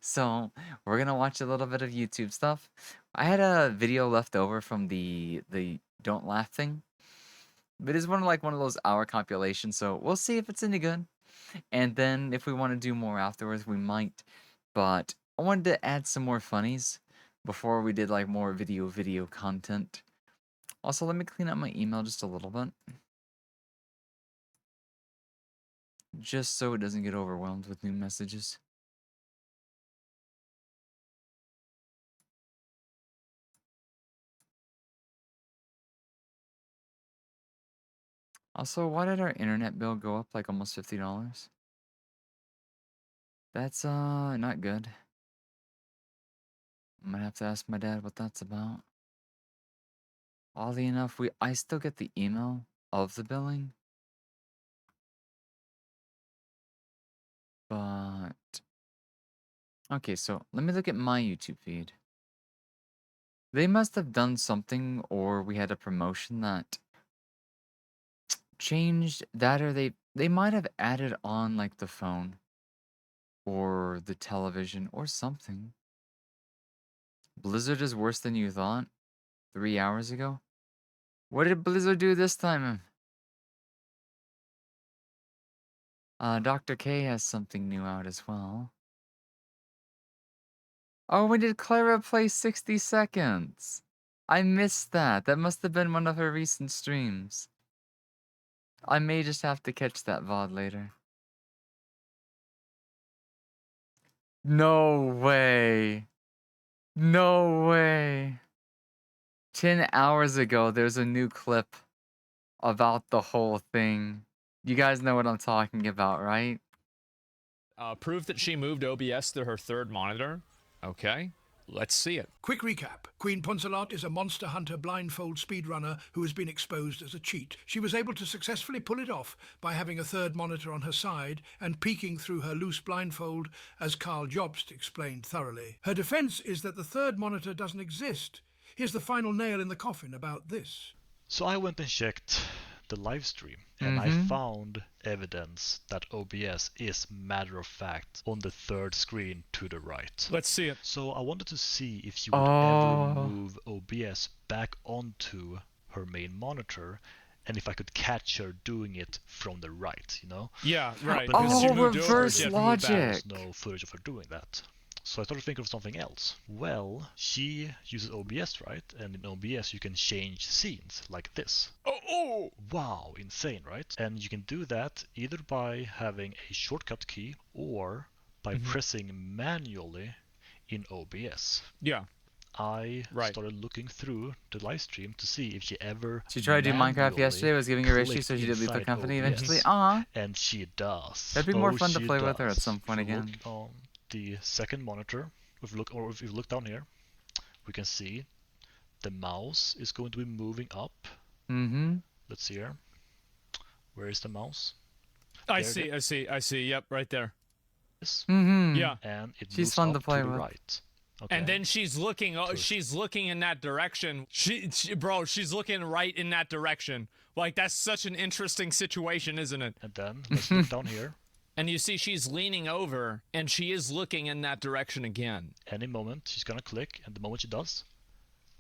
So we're gonna watch a little bit of YouTube stuff. I had a video left over from the Don't Laugh thing. But it's one of those hour compilations, so we'll see if it's any good. And then if we want to do more afterwards, we might. But I wanted to add some more funnies before we did like more video content. Also, let me clean up my email just a little bit. Just so it doesn't get overwhelmed with new messages. Also, why did our internet bill go up like almost $50? That's not good. I'm gonna have to ask my dad what that's about. Oddly enough, I still get the email of the billing, but okay, so let me look at my YouTube feed. They must have done something, or we had a promotion that changed that, or they might have added on like the phone or the television or something. Blizzard is worse than you thought 3 hours ago. What did Blizzard do this time? Dr. K has something new out as well. Oh, when did Clara play 60 seconds? I missed that. That must have been one of her recent streams. I may just have to catch that VOD later. No way. No way. 10 hours ago, there's a new clip about the whole thing. You guys know what I'm talking about, right? Proof that she moved OBS to her third monitor. Okay, let's see it. Quick recap. Queen Poncelat is a monster hunter blindfold speedrunner who has been exposed as a cheat. She was able to successfully pull it off by having a third monitor on her side and peeking through her loose blindfold, as Carl Jobst explained thoroughly. Her defense is that the third monitor doesn't exist. Here's the final nail in the coffin about this. So I went and checked the live stream, and I found evidence that OBS is matter of fact on the third screen to the right. Let's see it. So I wanted to see if you would ever move OBS back onto her main monitor, and if I could catch her doing it from the right, you know? Yeah, right. But because she moved reverse over, logic. there was no footage of her doing that. So I started thinking of something else. Well, she uses OBS, right? And in OBS you can change scenes like this. Oh! Wow, insane, right? And you can do that either by having a shortcut key or by pressing manually in OBS. Yeah. I started looking through the live stream to see if she ever. She tried to do Minecraft yesterday, was giving her issues, so she did leave the company eventually. And she does. That'd be more fun to play with her at some point again. Look on the second monitor, if you look down here, we can see the mouse is going to be moving up. Let's see here. Where is the mouse? I see. Yep, right there. Yes. Yeah. And it She's moves fun up to play the with. right. Okay. And then she's looking. She's looking in that direction. Bro, she's looking right in that direction. Like, that's such an interesting situation, isn't it? And then let's look down here. And you see she's leaning over, and she is looking in that direction again. Any moment she's gonna click, and the moment she does,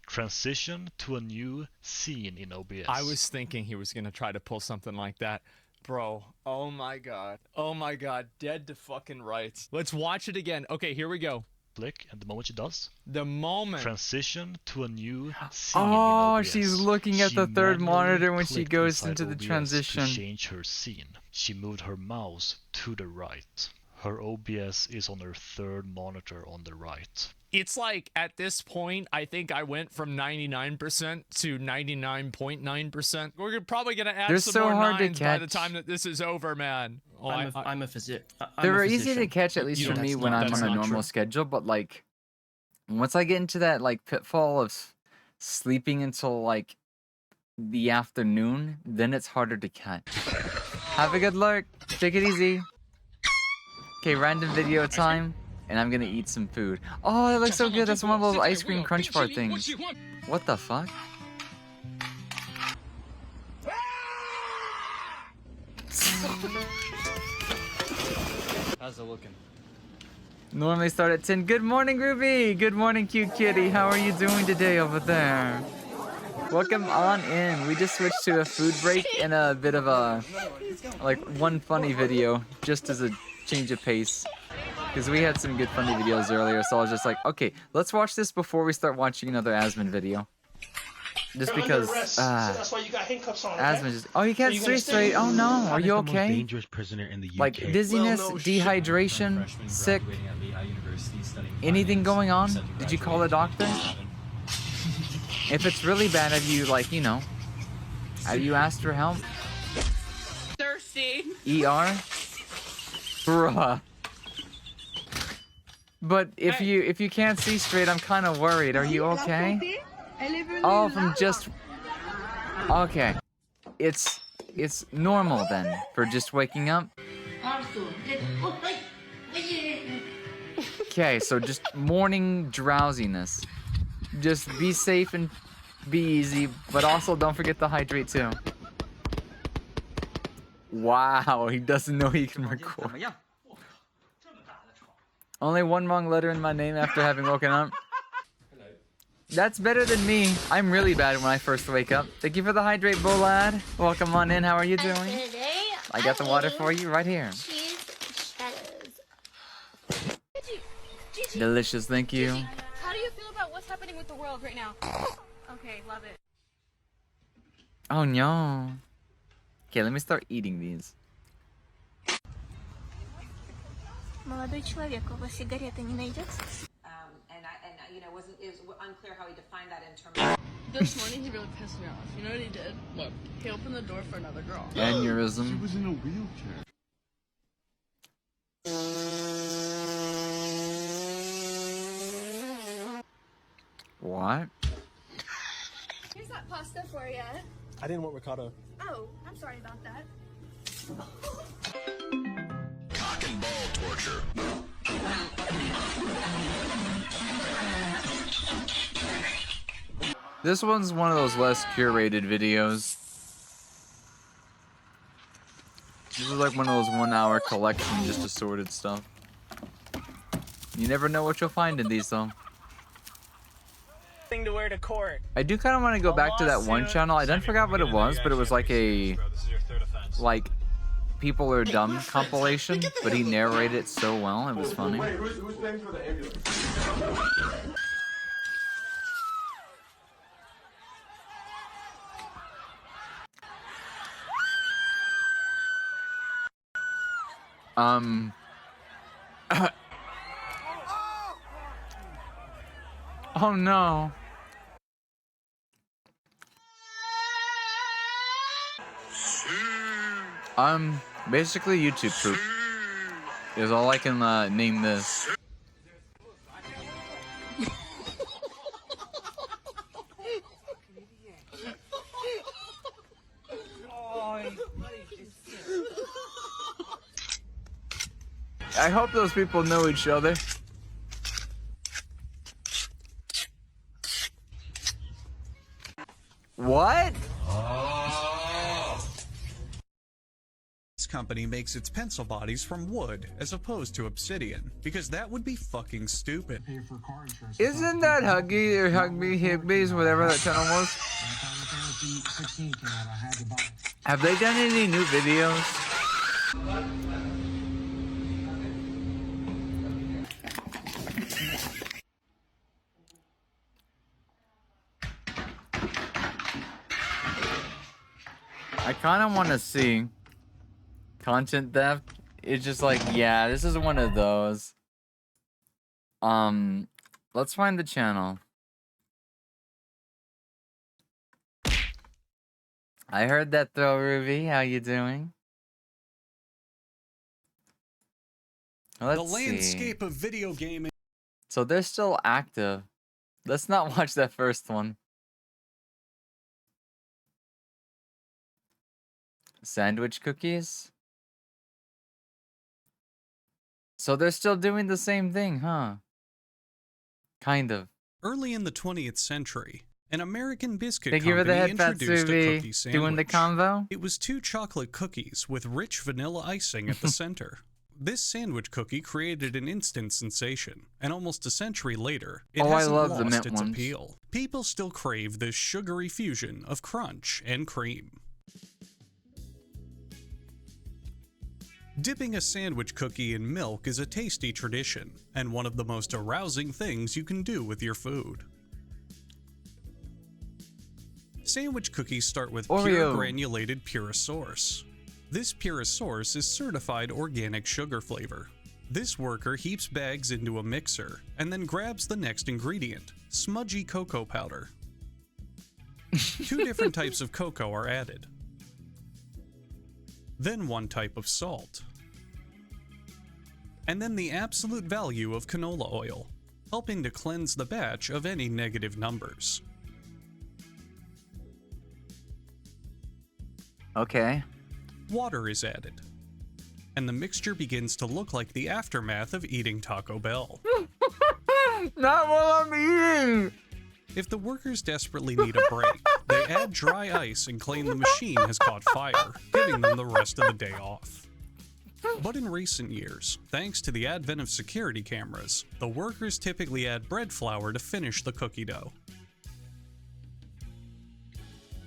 transition to a new scene in OBS. I was thinking he was gonna try to pull something like that. Bro, oh my god. Oh my god, dead to fucking rights. Let's watch it again. Okay, here we go. Click, and the moment she does, the moment transition to a new scene in OBS. She's looking at the third monitor when she goes into the OBS transition. To change her scene. She moved her mouse to the right. Her OBS is on her third monitor on the right. it's like at this point, I think I went from 99% to 99.9%. We're probably gonna add They're some so more hard to nines by the catch. time that this is over, man. Oh, I'm a physician. They were easy to catch, at least You for know, me, that's when not- I'm that's on a not normal true. schedule. But like, once I get into that like pitfall of sleeping until like the afternoon, then it's harder to catch. Have a good lurk. Take it easy. Okay, random video time, and I'm gonna eat some food. Oh, that looks so good. That's one of those ice cream crunch bar things. What the fuck? How's it looking? Normally start at 10. Good morning, Ruby. Good morning, cute kitty. How are you doing today over there? Welcome on in. We just switched to a food break and a bit of a, like, one funny video, just as a change of pace. Because we had some good funny videos earlier, so I was just like, okay, let's watch this before we start watching another Asmon video. Just because, so that's why you got handcuffs on. Okay? Asmon just, oh, you can't Are you gonna stay straight. Oh no, are you the most okay? dangerous prisoner in the UK. Like dizziness, Well, no shit. dehydration, sick, anything going on? Did you call a doctor? If it's really bad, have you, like, you know, have you asked for help? Thirsty. ER? Bruh. But if you can't see straight, I'm kind of worried. Are you okay? Oh, from just... Okay. It's normal then, for just waking up? Okay, so just morning drowsiness. Just be safe and be easy, but also don't forget to hydrate too. Wow, he doesn't know he can record. Only one wrong letter in my name after having woken up. That's better than me. I'm really bad when I first wake up. Thank you for the hydrate, Bolad. Welcome on in. How are you doing? Today, I got the water for you right here. cheese cheddars. Gigi, Delicious, thank you. How do you feel about what's happening with the world right now? Okay, love it. Oh no. Okay, let me start eating these. Молодой человек, у вас сигареты не найдется? And you know, it was unclear how he defined that in terms of... This morning he really pissed me off. You know what he did? Look, he opened the door for another girl. Aneurysm. was in a wheelchair. What? Here's that pasta for you. I didn't want ricotta. Oh, I'm sorry about that. Cock and ball torture. This one's one of those less curated videos. This is like one of those 1 hour collection, just assorted stuff. You never know what you'll find in these though. Thing to wear to court. I do kind of want to go back to that one channel. I didn't forget what it was, but it was like a, like, People Are Dumb compilation, but he narrated it so well, it was funny. Wait, who's paying for the ambulance? Oh no. Basically YouTube poop is all I can name this. I hope those people know each other. What? This company makes its pencil bodies from wood as opposed to obsidian because that would be fucking stupid. Isn't that Huggy or Hugby Higbees, whatever that channel was? Have they done any new videos? I kind of want to see content theft. It's just like, yeah, this is one of those. Let's find the channel. I heard that throw, Ruby. How you doing? Let's The landscape of video gaming. So they're still active. Let's not watch that first one. Sandwich cookies? So they're still doing the same thing, huh? Kind of. Early in the 20th century, an American biscuit Thank you for the company head, introduced a Fatsubi. cookie sandwich. Doing the convo? It was 2 chocolate cookies with rich vanilla icing at the center. This sandwich cookie created an instant sensation, and almost a century later, it I hasn't love the lost mint its ones. appeal. People still crave this sugary fusion of crunch and cream. Dipping a sandwich cookie in milk is a tasty tradition, and one of the most arousing things you can do with your food. Sandwich cookies start with pure Oreo. granulated Purosource. This Purosource is certified organic sugar flavor. This worker heaps bags into a mixer, and then grabs the next ingredient, smudgy cocoa powder. 2 different types of cocoa are added. Then 1 type of salt. And then the absolute value of canola oil, helping to cleanse the batch of any negative numbers. Okay. Water is added. And the mixture begins to look like the aftermath of eating Taco Bell. Not while I'm eating! If the workers desperately need a break, they add dry ice and claim the machine has caught fire, giving them the rest of the day off. But in recent years, thanks to the advent of security cameras, the workers typically add bread flour to finish the cookie dough.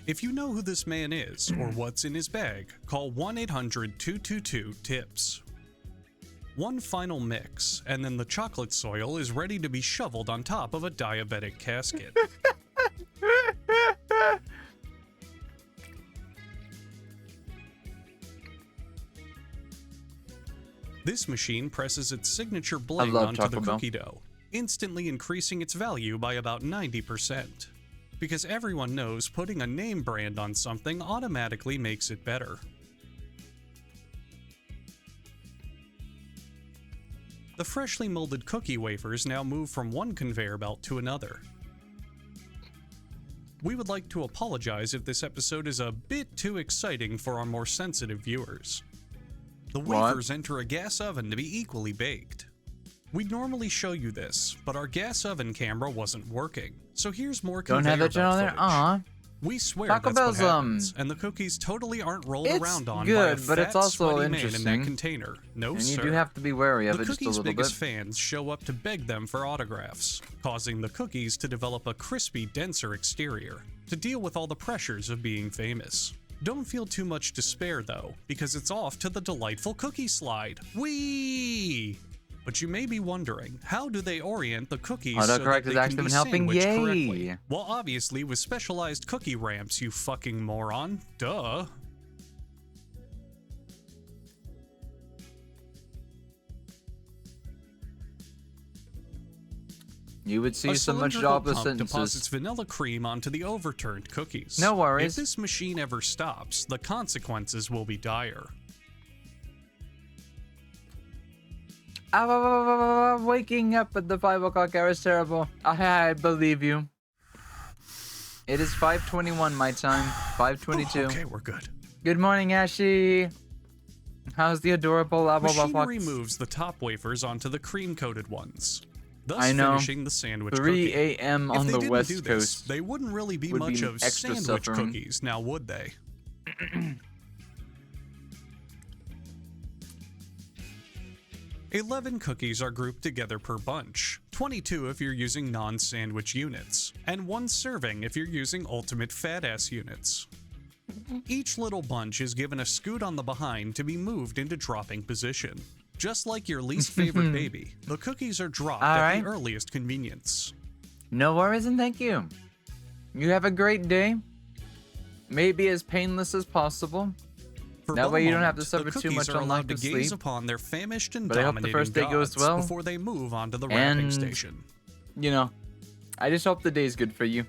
If you know who this man is or what's in his bag, call 1-800-222-TIPS. One final mix, and then the chocolate soil is ready to be shoveled on top of a diabetic casket. This machine presses its signature bling love onto Taco the Bell. cookie dough, instantly increasing its value by about 90%. Because everyone knows putting a name brand on something automatically makes it better. The freshly molded cookie wafers now move from one conveyor belt to another. We would like to apologize if this episode is a bit too exciting for our more sensitive viewers. The wafers enter a gas oven to be equally baked. We'd normally show you this, but our gas oven camera wasn't working, so here's more Don't conveyor have that belt channel there? footage. Aw. We swear Taco that's what Bell's, happens, and the cookies totally aren't rolled it's around on good, by a but fat, it's also sweaty man in that interesting. container. No, And sir. you do have to be wary of The it just a cookies' little bit. biggest fans show up to beg them for autographs, causing the cookies to develop a crispy, denser exterior to deal with all the pressures of being famous. Don't feel too much despair though, because it's off to the delightful cookie slide. Whee! But you may be wondering, how do they orient the cookies so that Autocorrect they is can actually be been helping. sandwiched Yay! correctly? Well, obviously with specialized cookie ramps, you fucking moron. Duh. You would see A so much cylindrical jobless pump deposits sentences. vanilla cream onto the overturned cookies. No worries. If this machine ever stops, the consequences will be dire. Waking up at the 5 o'clock hour is terrible. I believe you. It is 5:21 my time. 5:22. Okay, we're good. Good morning, Ashy. How's the adorable Machinery moves the top wafers onto the cream-coated ones, thus I know. finishing the sandwich 3 cookie. a.m. If on they the didn't West do this, Coast. they wouldn't really be would be much of extra sandwich suffering. cookies, now would they? 11 cookies are grouped together per bunch, 22 if you're using non-sandwich units, and 1 serving if you're using ultimate fat-ass units. Each little bunch is given a scoot on the behind to be moved into dropping position. Just like your least favorite baby, the cookies are dropped All at right. the earliest convenience. No worries and thank you. You have a great day. May it be as painless as possible. For That one way you don't have moment, to suffer the too cookies much are on allowed lack to of gaze sleep. upon their famished and But I hope the dominating first day goes gods well. before they move on to the wrapping And station. you know, I just hope the day's good for you.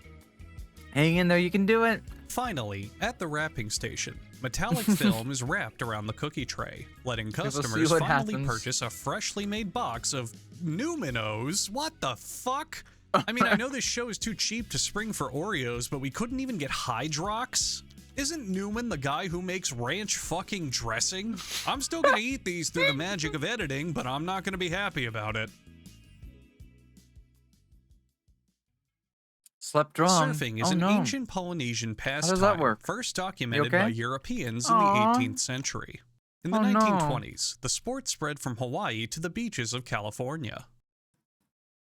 Hang in there, you can do it. Finally, at the wrapping station, metallic film is wrapped around the cookie tray, letting see customers what finally happens. purchase a freshly made box of Numinos. What the fuck? I mean, I know this show is too cheap to spring for Oreos, but we couldn't even get Hydrox? Isn't Newman the guy who makes ranch fucking dressing? I'm still gonna eat these through the magic of editing, but I'm not gonna be happy about it. Slept wrong. Surfing is Oh, an no. ancient Polynesian pastime, does that work? first documented okay? by Europeans in Aw. the 18th century. In the Oh, no. 1920s, the sport spread from Hawaii to the beaches of California.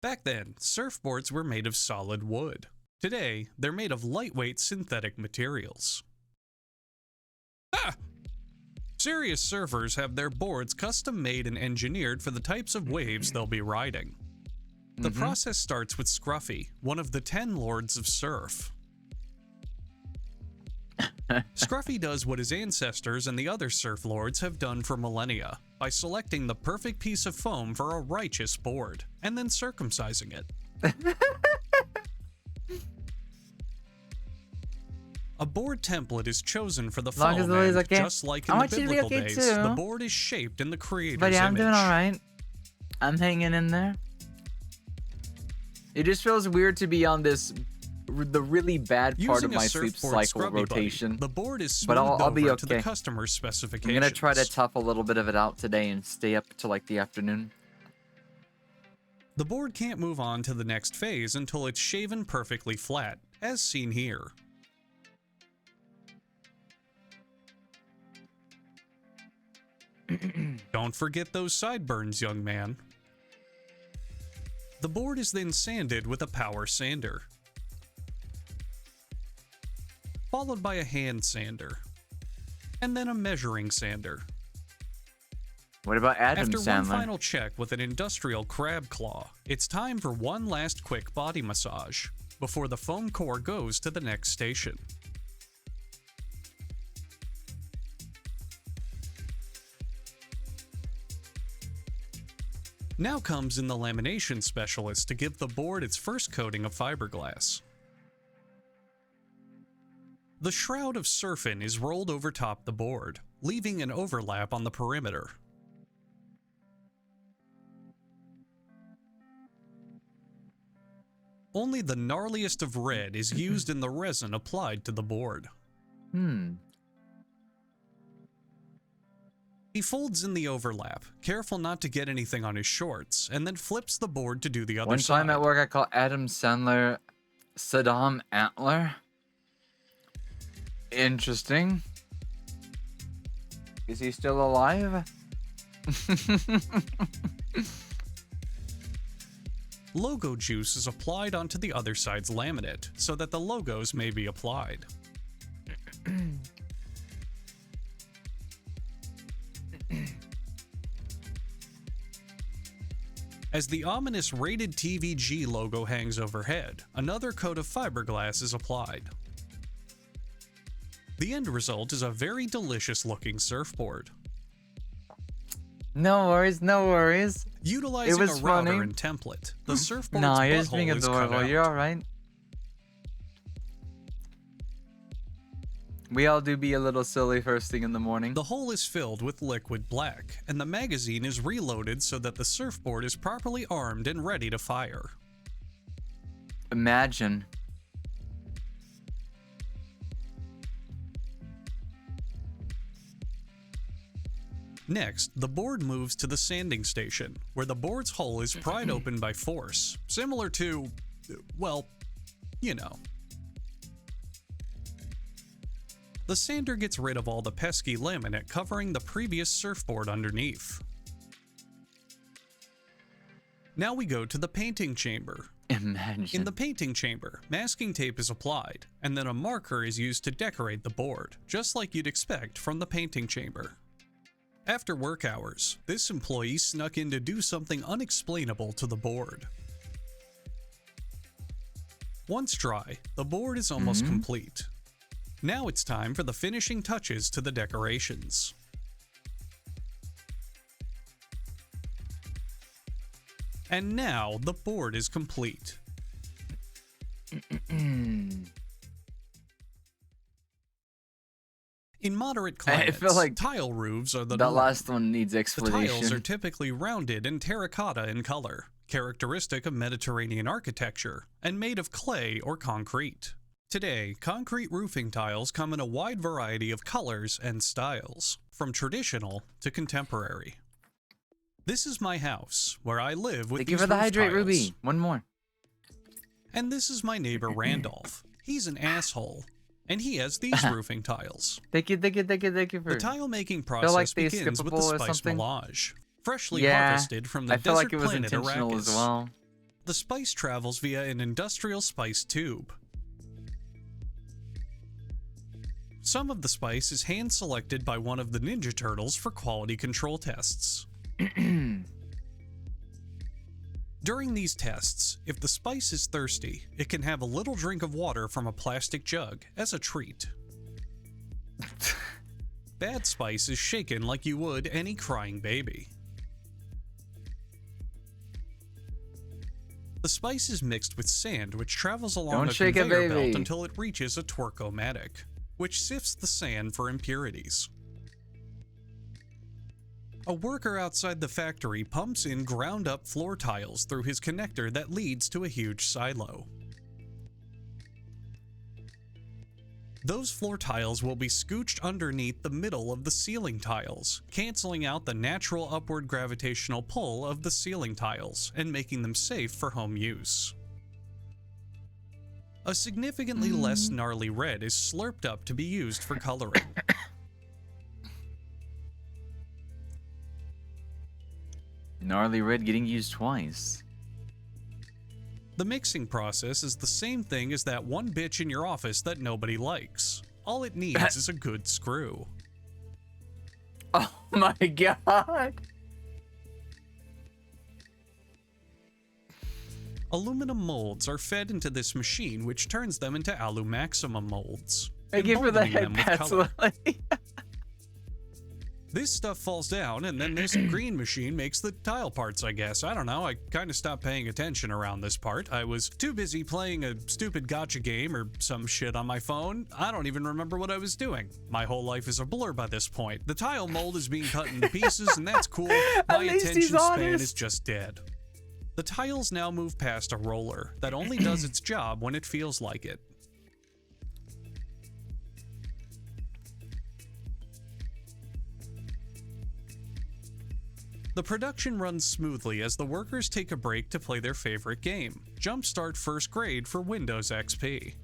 Back then, surfboards were made of solid wood. Today, they're made of lightweight synthetic materials. Ah! Serious surfers have their boards custom made and engineered for the types of waves they'll be riding. The process starts with Scruffy, one of the 10 lords of surf. Scruffy does what his ancestors and the other surf lords have done for millennia, by selecting the perfect piece of foam for a righteous board, and then circumcising it. A board template is chosen for the Long as foam, the lady's and okay. just like I in the want you to be biblical okay days, too. the board is shaped in the creator's Buddy, I'm image. doing alright. I'm hanging in there. It just feels weird to be on this, the really bad part Using of a my sleep surfboard cycle scrubby buddy, rotation. the board is But smoothed I'll be over to the okay. customer's I'm specifications. gonna try to tough a little bit of it out today and stay up till like the afternoon. The board can't move on to the next phase until it's shaven perfectly flat, as seen here. Don't forget those sideburns, young man. The board is then sanded with a power sander, followed by a hand sander, and then a measuring sander. What about Adam After Sandler? one final check with an industrial crab claw, it's time for one last quick body massage before the foam core goes to the next station. Now comes in the lamination specialist to give the board its first coating of fiberglass. The shroud of surfing is rolled over top the board, leaving an overlap on the perimeter. Only the gnarliest of red is used in the resin applied to the board. He folds in the overlap, careful not to get anything on his shorts, and then flips the board to do the other One side. time at work, I called Adam Sandler Saddam Antler. Interesting. Is he still alive? Logo juice is applied onto the other side's laminate, so that the logos may be applied. As the ominous Rated TVG logo hangs overhead, another coat of fiberglass is applied. The end result is a very delicious looking surfboard. No worries, no worries. Utilizing was a router funny. and template, the surfboard's No, you're just being butthole is cut adorable. out. You're alright. We all do be a little silly first thing in the morning. The hole is filled with liquid black, and the magazine is reloaded so that the surfboard is properly armed and ready to fire. Imagine. Next, the board moves to the sanding station, where the board's hull is pried open by force, similar to, well, you know. The sander gets rid of all the pesky laminate covering the previous surfboard underneath. Now we go to the painting chamber. Imagine. In the painting chamber, masking tape is applied, and then a marker is used to decorate the board, just like you'd expect from the painting chamber. After work hours, this employee snuck in to do something unexplainable to the board. Once dry, the board is almost complete. Now it's time for the finishing touches to the decorations. And now the board is complete. In moderate climates, feel like tile roofs are the that norm. last one needs The explanation. tiles are typically rounded and terracotta in color, characteristic of Mediterranean architecture, and made of clay or concrete. Today, concrete roofing tiles come in a wide variety of colors and styles, from traditional to contemporary. This is my house, where I live with Thank you these for the roof hydrate, tiles. Ruby. One more. And this is my neighbor Randolph. He's an asshole, and he has these roofing tiles. Thank you for The tile making feel process like they begins with the skippable or spice something. melange, freshly Yeah, harvested from the I feel desert like it was planet intentional Arrakis. as well. The spice travels via an industrial spice tube. Some of the spice is hand-selected by one of the Ninja Turtles for quality control tests. During these tests, if the spice is thirsty, it can have a little drink of water from a plastic jug as a treat. Bad spice is shaken like you would any crying baby. The spice is mixed with sand, which travels along Don't a shake it, conveyor belt baby. until it reaches a twerk-o-matic, which sifts the sand for impurities. A worker outside the factory pumps in ground-up floor tiles through his connector that leads to a huge silo. Those floor tiles will be scooched underneath the middle of the ceiling tiles, canceling out the natural upward gravitational pull of the ceiling tiles and making them safe for home use. A significantly less gnarly red is slurped up to be used for coloring. Gnarly red getting used twice. The mixing process is the same thing as that one bitch in your office that nobody likes. All it needs is a good screw. Oh my god! Aluminum molds are fed into this machine, which turns them into Alumaximum molds, Thank you for the emboldening them with head color. pats, Lily. This stuff falls down, and then this green machine makes the tile parts, I guess. I don't know, I kind of stopped paying attention around this part. I was too busy playing a stupid gacha game or some shit on my phone. I don't even remember what I was doing. My whole life is a blur by this point. The tile mold is being cut into pieces, and that's cool. My least he's attention span honest. is just dead. The tiles now move past a roller that only does its job when it feels like it. The production runs smoothly as the workers take a break to play their favorite game, Jumpstart First Grade for Windows XP.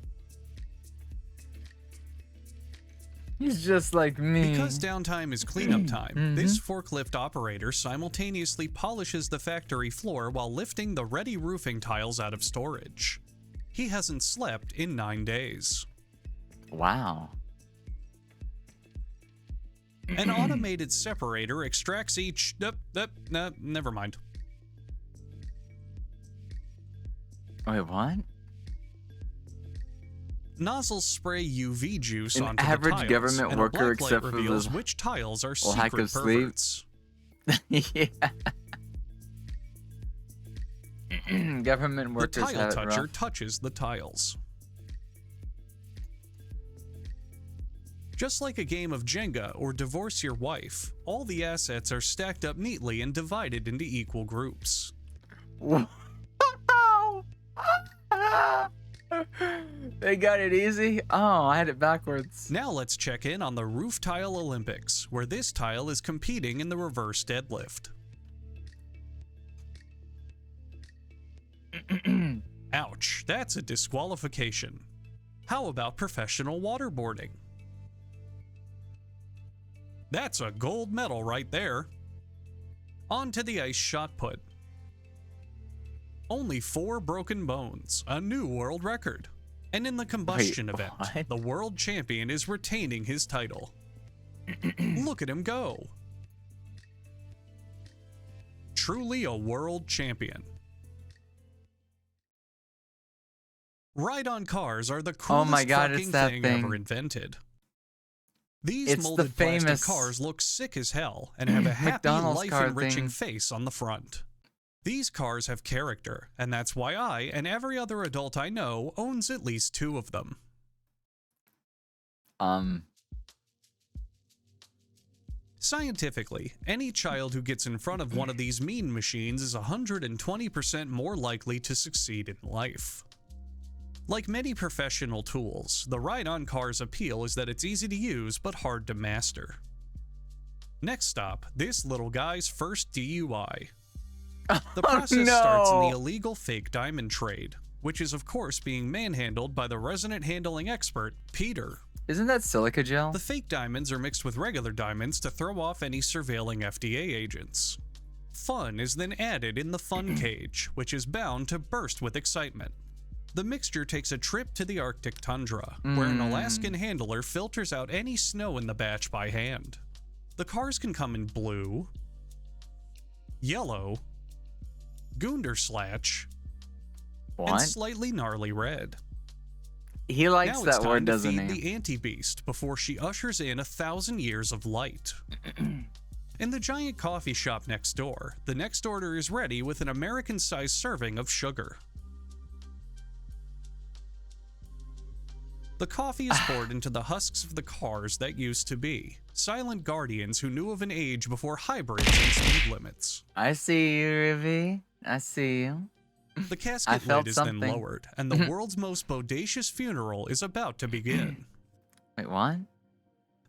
He's just like me. Because downtime is cleanup time, this forklift operator simultaneously polishes the factory floor while lifting the ready roofing tiles out of storage. He hasn't slept in 9 days. Wow. An automated separator extracts each... never mind. Wait, what? Nozzles spray UV juice An onto average the tiles, government and a worker, black light except for reveals the which tiles are lack secret of sleep. perverts. Yeah. Government The workers tile have it toucher rough. touches the tiles. Just like a game of Jenga or Divorce Your Wife, all the assets are stacked up neatly and divided into equal groups. They got it easy? Oh, I had it backwards. Now let's check in on the Roof Tile Olympics, where this tile is competing in the reverse deadlift. Ouch, that's a disqualification. How about professional waterboarding? That's a gold medal right there. On to the ice shot put. Only 4 broken bones, a new world record. And in the combustion Wait, event, what? the world champion is retaining his title. Look at him go. Truly a world champion. Ride-on cars are the coolest Oh my God, it's fucking that thing thing. ever invented. These It's the molded plastic famous cars look sick as hell and have a happy, McDonald's car life-enriching thing. face on the front. These cars have character, and that's why I and every other adult I know owns at least 2 of them. Scientifically, any child who gets in front of one of these mean machines is 120% more likely to succeed in life. Like many professional tools, the Ride-On car's appeal is that it's easy to use but hard to master. Next stop, this little guy's first DUI. The process starts in the illegal fake diamond trade, which is of course being manhandled by the resident handling expert, Peter. Isn't that silica gel? The fake diamonds are mixed with regular diamonds to throw off any surveilling FDA agents. Fun is then added in the fun cage, which is bound to burst with excitement. The mixture takes a trip to the Arctic tundra, where an Alaskan handler filters out any snow in the batch by hand. The cars can come in blue, yellow, Gunderslach, and slightly gnarly red. He likes now that word, it's doesn't time to he? feed the anti-beast before she ushers in 1,000 years of light. In the giant coffee shop next door, the next order is ready with an American-sized serving of sugar. The coffee is poured into the husks of the cars that used to be, silent guardians who knew of an age before hybrids and speed limits. I see you, Ruby. I see you. The casket lid is then lowered, and the world's most bodacious funeral is about to begin. Wait, what?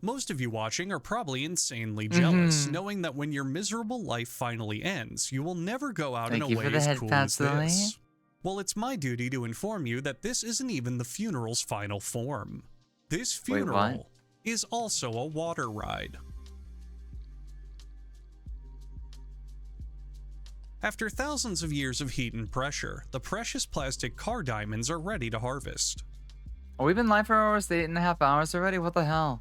Most of you watching are probably insanely jealous, knowing that when your miserable life finally ends, you will never go out in a way as cool as this. Well, it's my duty to inform you that this isn't even the funeral's final form. This funeral is also a water ride. After thousands of years of heat and pressure, the precious plastic car diamonds are ready to harvest. Oh, we've been live for almost 8.5 hours already? What the hell?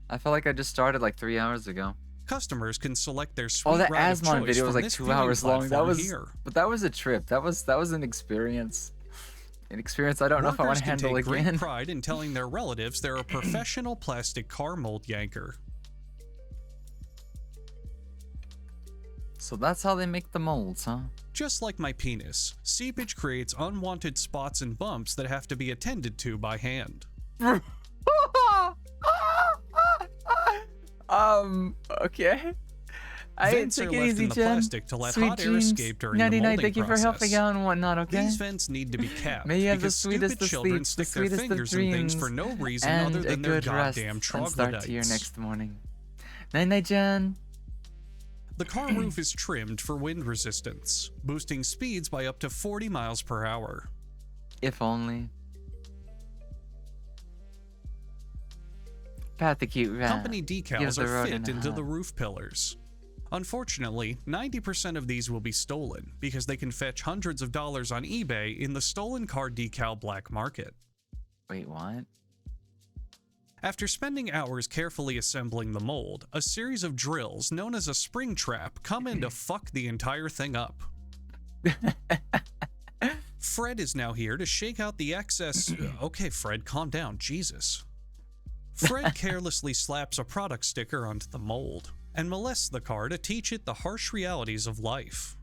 I felt like I just started like 3 hours ago. Customers can select their sweet the ride of Asmon choice video was from like this 2 viewing hours long. That platform was, here. but that was a trip. That was an experience. An experience I don't know if I want to handle Workers can take again. great pride in telling their relatives they're a professional plastic car mold yanker. So that's how they make the molds, huh? Just like my penis, seepage creates unwanted spots and bumps that have to be attended to by hand. Okay. Vents take are it left easy, in the Jen. plastic to let Sweet hot air dreams. escape during Nighty the night. molding Thank you for helping process. out and whatnot, okay? These vents need to be capped May you have the because sweetest stupid of children sleeps, the stick their sweetest of fingers in things dreams, for no reason and other a than their good rest, goddamn and start to your troglodytes. next morning. Night night, Jen. The car roof is trimmed for wind resistance, boosting speeds by up to 40 miles per hour. If only. Pat the cute rat. Company Gives decals the are road fit in a into the hug. roof pillars. Unfortunately, 90% of these will be stolen because they can fetch hundreds of dollars on eBay in the stolen car decal black market. Wait, what? After spending hours carefully assembling the mold, a series of drills known as a spring trap come in to fuck the entire thing up. Fred is now here to shake out the excess. Okay, Fred, calm down, Jesus. Fred carelessly slaps a product sticker onto the mold and molests the car to teach it the harsh realities of life.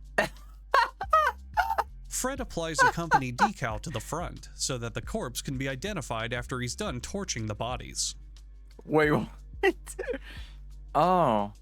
Fred applies a company decal to the front so that the corpse can be identified after he's done torching the bodies. Wait, what? Oh.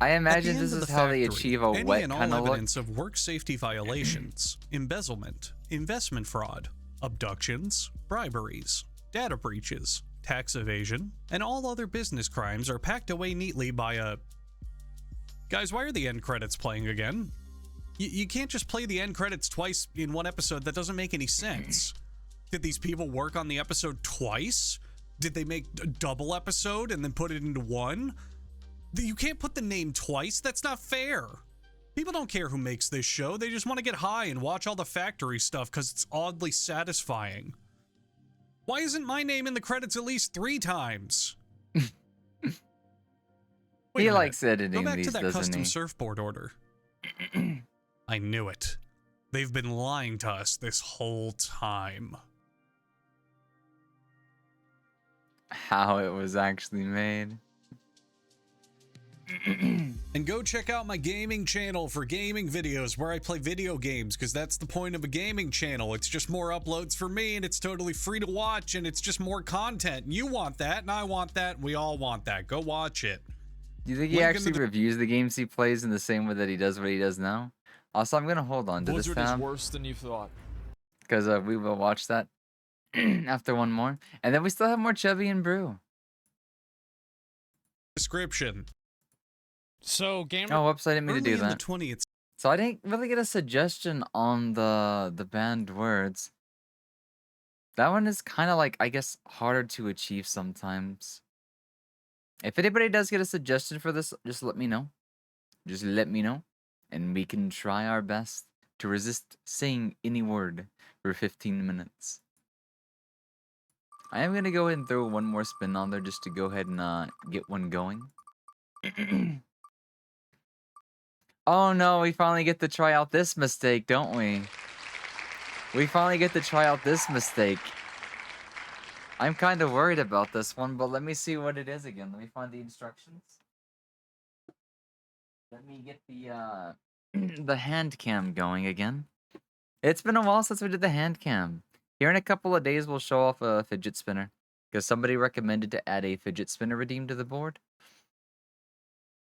I At imagine the this end is of the how they factory, achieve a any wet and all kind of look. evidence of work safety violations, embezzlement, investment fraud, abductions, briberies, data breaches, tax evasion, and all other business crimes are packed away neatly by a... Guys, why are the end credits playing again? You can't just play the end credits twice in one episode. That doesn't make any sense. Did these people work on the episode twice? Did they make a double episode and then put it into one? You can't put the name twice. That's not fair. People don't care who makes this show. They just want to get high and watch all the factory stuff because it's oddly satisfying. Why isn't my name in the credits at least 3 times? He likes editing Go back these, to that doesn't custom he? surfboard order. I knew it. They've been lying to us this whole time. how it was actually made. And go check out my gaming channel for gaming videos where I play video games, because that's the point of a gaming channel. It's just more uploads for me, and it's totally free to watch, and it's just more content. And you want that, and I want that, and we all want that. Go watch it. Do you think he actually reviews the games he plays in the same way that he does what he does now? Also, I'm gonna hold on to this Blizzard is tab worse than you thought. because we will watch that after one more, and then we still have more Chubby and Brew. Description. So, gamer. Oh, whoops! I didn't mean to do Early in the that. 20th So I didn't really get a suggestion on the banned words. That one is kind of like, I guess, harder to achieve sometimes. If anybody does get a suggestion for this, just let me know. Just let me know, and we can try our best to resist saying any word for 15 minutes. I am gonna go ahead and throw one more spin on there just to go ahead and get one going. Oh no, we finally get to try out this mistake, don't we? We finally get to try out this mistake. I'm kind of worried about this one, but let me see what it is again. Let me find the instructions. Let me get the the hand cam going again. It's been a while since we did the hand cam. Here in a couple of days, we'll show off a fidget spinner, because somebody recommended to add a fidget spinner redeem to the board.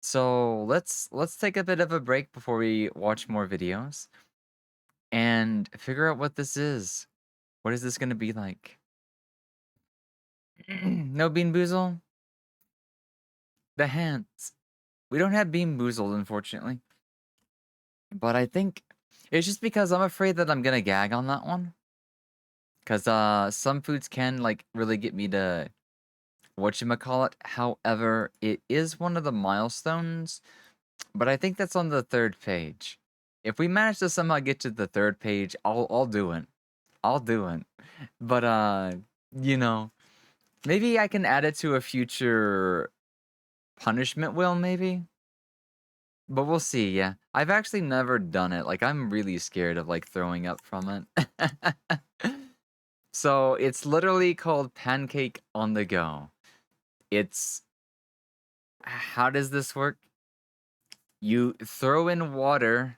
So let's take a bit of a break before we watch more videos and figure out what this is. What is this going to be like? No Bean Boozle? The hands. We don't have Bean Boozled, unfortunately. But I think it's just because I'm afraid that I'm going to gag on that one. Because some foods can like really get me to whatchamacallit. However, it is one of the milestones, but I think that's on the 3rd page. If we manage to somehow get to the 3rd page, I'll do it. I'll do it. But you know, maybe I can add it to a future punishment wheel, maybe. But we'll see, yeah. I've actually never done it. Like, I'm really scared of like throwing up from it. So it's literally called Pancake on the Go. It's, how does this work? You throw in water,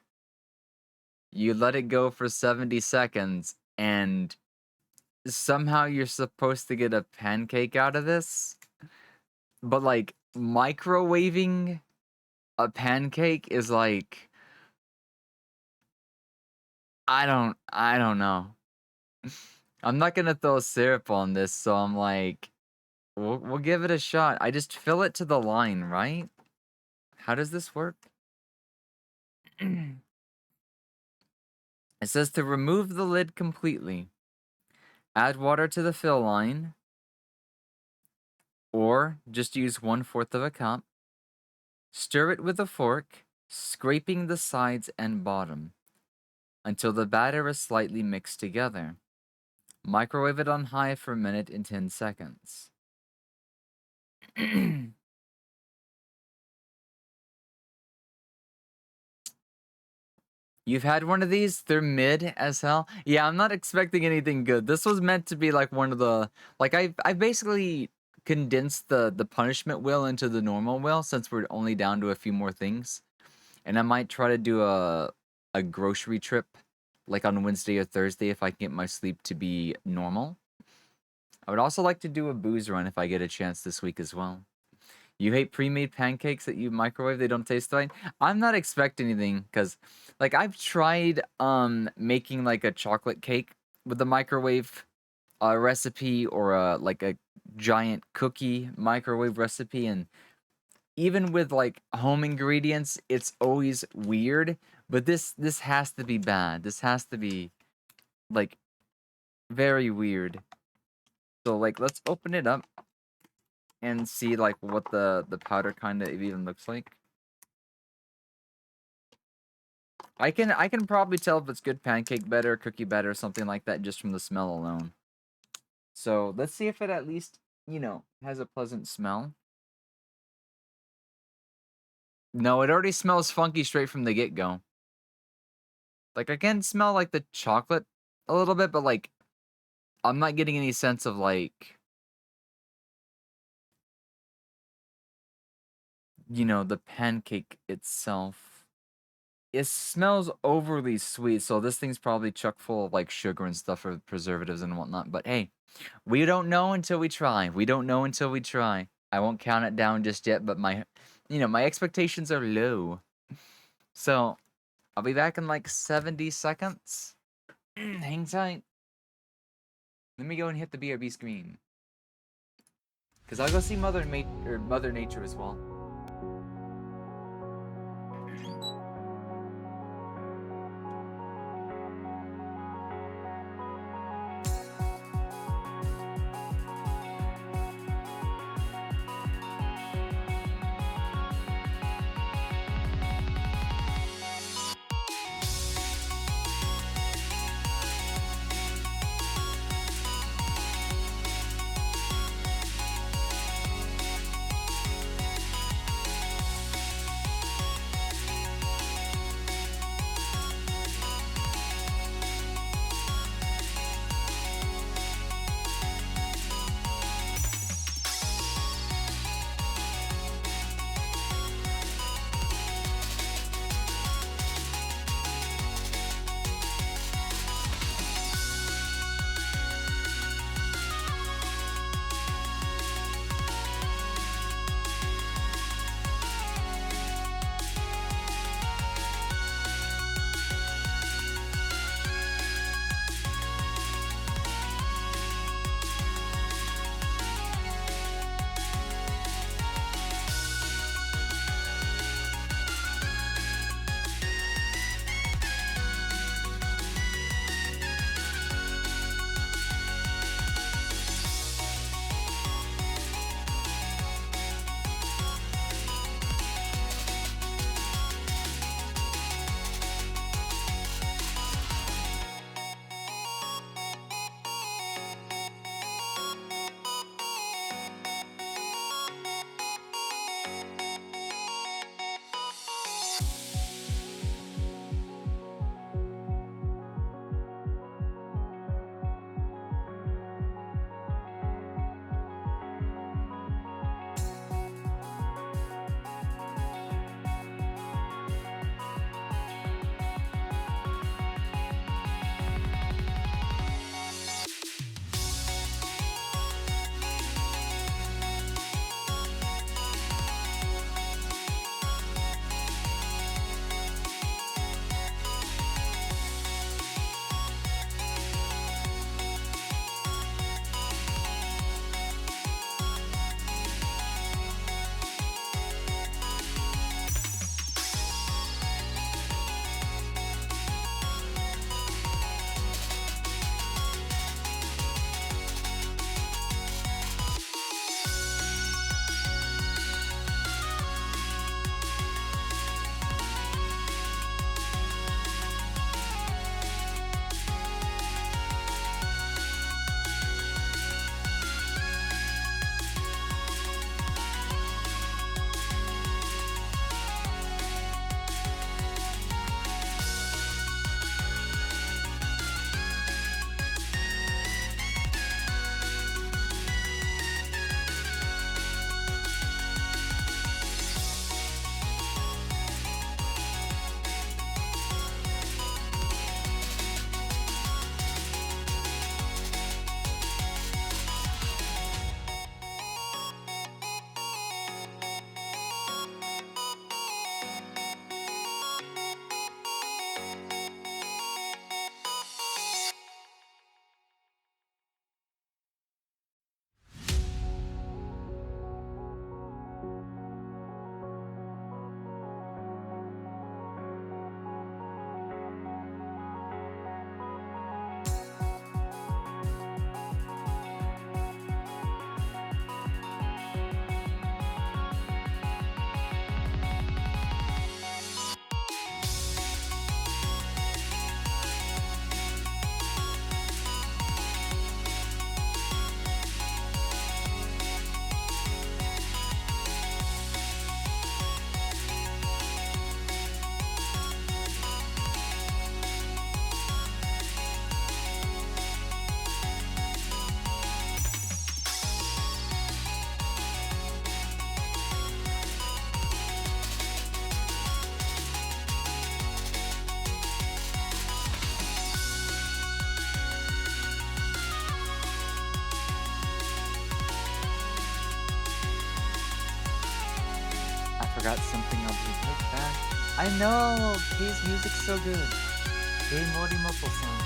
you let it go for 70 seconds, and somehow you're supposed to get a pancake out of this. But like microwaving a pancake is like, I don't know. I'm not gonna throw syrup on this, so I'm like, we'll give it a shot. I just fill it to the line, right? How does this work? It says to remove the lid completely. Add water to the fill line. Or just use 1/4 of a cup. Stir it with a fork, scraping the sides and bottom until the batter is slightly mixed together. Microwave it on high for a minute and 10 seconds. You've had one of these? They're mid as hell. Yeah, I'm not expecting anything good. This was meant to be like one of the, like I basically condensed the punishment wheel into the normal wheel since we're only down to a few more things. And I might try to do a grocery trip like on Wednesday or Thursday if I can get my sleep to be normal. I would also like to do a booze run if I get a chance this week as well. You hate pre-made pancakes that you microwave, they don't taste right? I'm not expecting anything, because like I've tried making like a chocolate cake with the microwave recipe, or like a giant cookie microwave recipe, and even with like home ingredients, it's always weird. But this has to be bad. This has to be like very weird. So like let's open it up and see like what the powder kind of even looks like. I can probably tell if it's good pancake batter, cookie batter, or something like that just from the smell alone. So let's see if it at least, you know, has a pleasant smell. No, it already smells funky straight from the get-go. Like I can smell like the chocolate a little bit, but like I'm not getting any sense of like you know, the pancake itself, it smells overly sweet. So this thing's probably chock full of like sugar and stuff or preservatives and whatnot. But hey, we don't know until we try. We don't know until we try. I won't count it down just yet, but my expectations are low. So I'll be back in like 70 seconds. Hang tight. Let me go and hit the BRB screen. Because I'll go see Mother Nature as well. forgot something. I'll be right back. I know! Kei's music's so good. Kei Morimoto-san.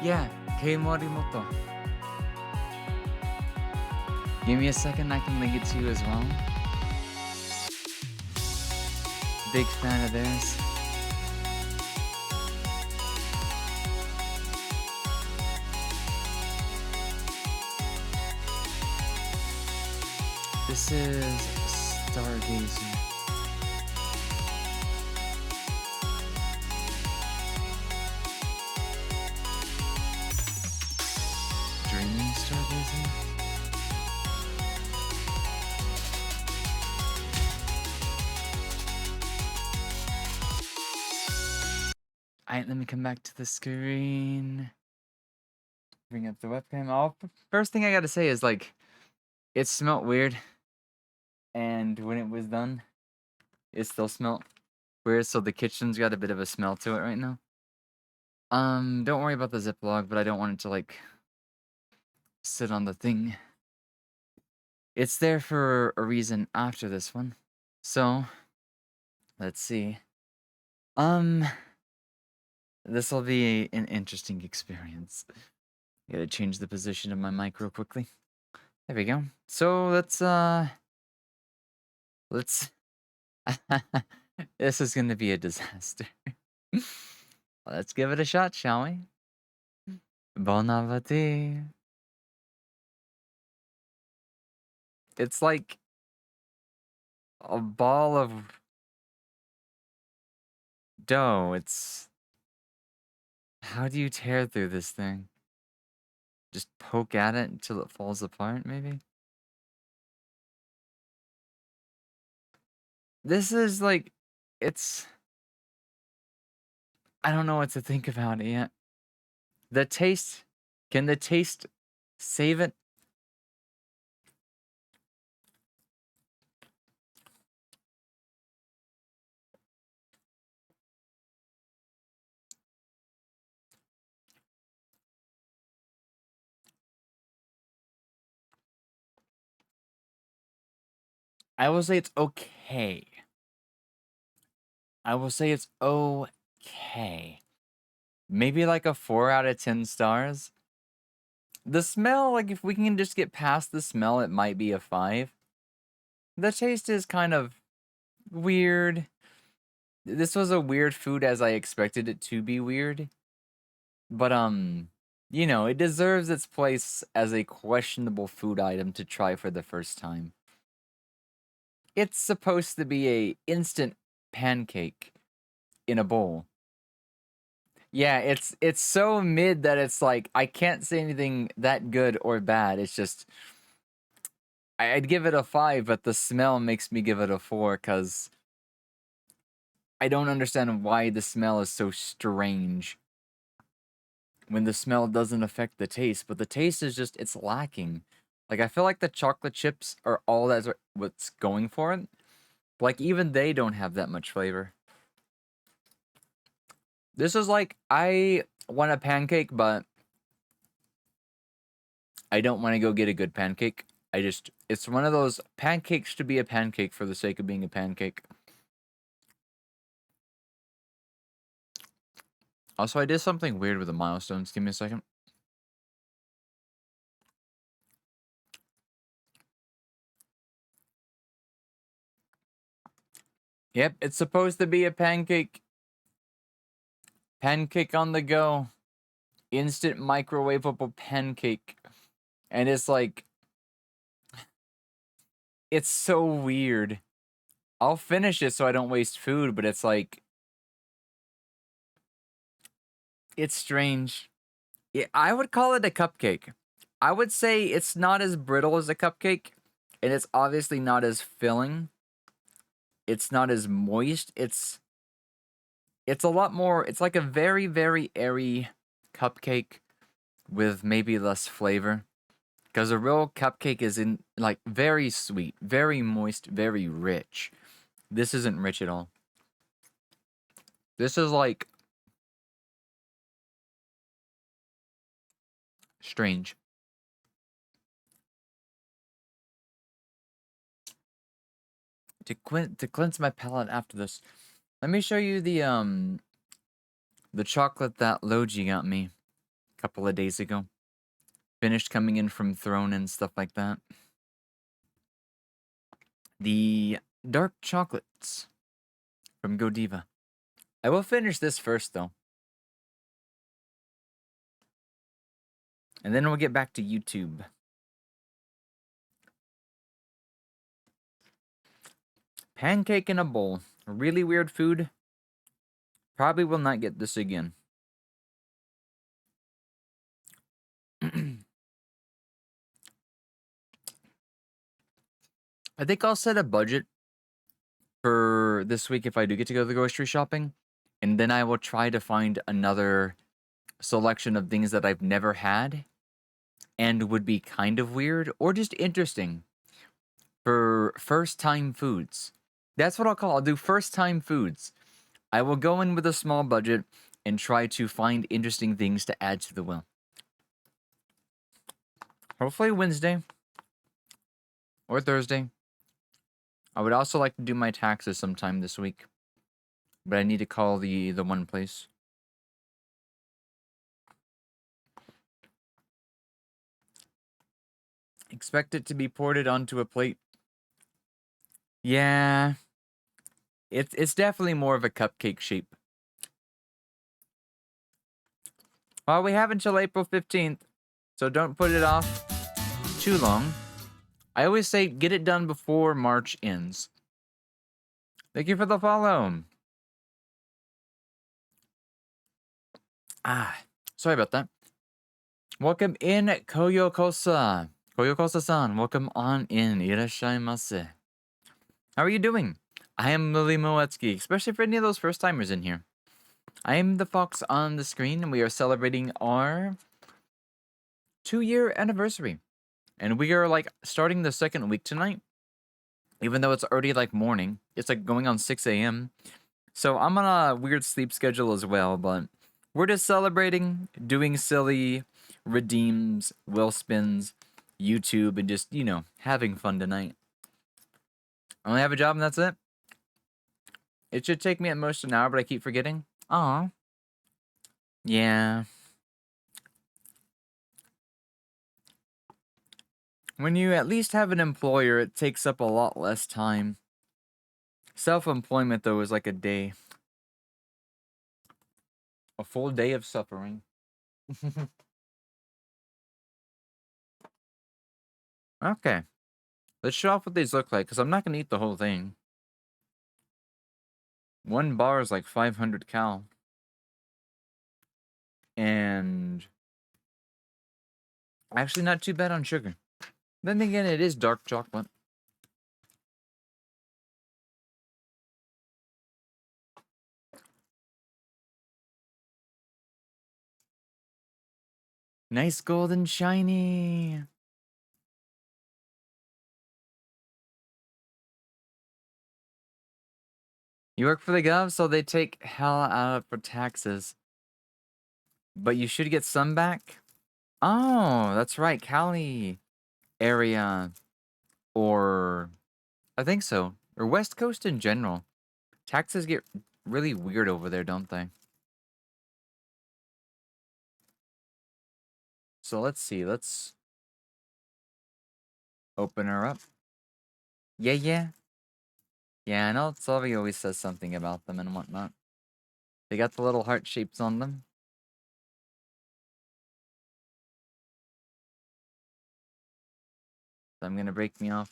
Yeah, Kei Morimoto. Give me a second, I can link it to you as well. Big fan of theirs. This is Stargazer. Dreaming Stargazer? Alright, let me come back to the screen. Bring up the webcam. First thing I gotta say is, like, it smelled weird. And when it was done, it still smelled weird, so the kitchen's got a bit of a smell to it right now. Don't worry about the Ziploc, but I don't want it to, like, sit on the thing. It's there for a reason after this one. So, let's see. This will be an interesting experience. Gotta change the position of my mic real quickly. There we go. So, let's this is gonna be a disaster. Let's give it a shot, shall we? Bon appetit. It's like a ball of dough. It's... How do you tear through this thing? Just poke at it until it falls apart, maybe? This is like... It's... I don't know what to think about it yet. The taste... Can the taste save it? I will say it's okay. I will say it's okay. Maybe like a 4 out of 10 stars. The smell, like if we can just get past the smell, it might be a 5. The taste is kind of weird. This was a weird food as I expected it to be weird. But, you know, it deserves its place as a questionable food item to try for the first time. It's supposed to be a instant pancake in a bowl. Yeah, it's so mid that it's like, I can't say anything that good or bad. It's just, I'd give it a 5, but the smell makes me give it a 4, because I don't understand why the smell is so strange when the smell doesn't affect the taste, but the taste is just, it's lacking. Like, I feel like the chocolate chips are all that's what's going for it. Like, even they don't have that much flavor. This is like, I want a pancake, but I don't want to go get a good pancake. It's one of those pancakes to be a pancake for the sake of being a pancake. Also, I did something weird with the milestones. Give me a second. Yep, it's supposed to be a pancake. Pancake on the go. instant microwavable pancake. And it's like, it's so weird. I'll finish it so I don't waste food, but it's like, it's strange. Yeah, I would call it a cupcake. I would say it's not as brittle as a cupcake, and it's obviously not as filling. It's not as moist. It's a lot more, it's like a very, very airy cupcake with maybe less flavor. Because a real cupcake is in like very sweet, very moist, very rich. This isn't rich at all. This is like strange. To cleanse my palate after this, let me show you the chocolate that Logi got me a couple of days ago. Finished coming in from Throne and stuff like that. The dark chocolates from Godiva. I will finish this first though. And then we'll get back to YouTube. Pancake in a bowl. Really weird food. Probably will not get this again. I think I'll set a budget for this week if I do get to go to the grocery shopping. And then I will try to find another selection of things that I've never had and would be kind of weird or just interesting for first-time foods. That's what I'll call. I'll do first-time foods. I will go in with a small budget and try to find interesting things to add to the wheel. Hopefully Wednesday or Thursday. I would also like to do my taxes sometime this week, but I need to call the one place. Expect it to be ported onto a plate. Yeah. It's definitely more of a cupcake shape. Well, we have until April 15th, so don't put it off too long. I always say get it done before March ends. Thank you for the follow. Sorry about that. Welcome in, Koyokosa. Koyokosa-san, welcome on in. Irashaimase. How are you doing? I am Lily Moetsky, especially for any of those first-timers in here. I am the fox on the screen, and we are celebrating our 2-year anniversary. And we are, like, starting the second week tonight. Even though it's already, like, morning. It's, like, going on 6 a.m. So I'm on a weird sleep schedule as well, but we're just celebrating, doing silly redeems, will spins, YouTube, and just, you know, having fun tonight. I only have a job and that's it. It should take me at most an hour, but I keep forgetting. Aw. Yeah. When you at least have an employer, it takes up a lot less time. Self-employment, though, is like a day. A full day of suffering. Okay. Let's show off what these look like, because I'm not going to eat the whole thing. One bar is like 500 cal. And actually not too bad on sugar. Then again, it is dark chocolate. Nice golden shiny. You work for the gov, so they take hell out for taxes. But you should get some back? Oh, that's right. Cali area. Or I think so. Or West Coast in general. Taxes get really weird over there, don't they? So let's see. Let's open her up. Yeah. Yeah, I know Sylvie always says something about them and whatnot. They got the little heart shapes on them. So I'm gonna break me off.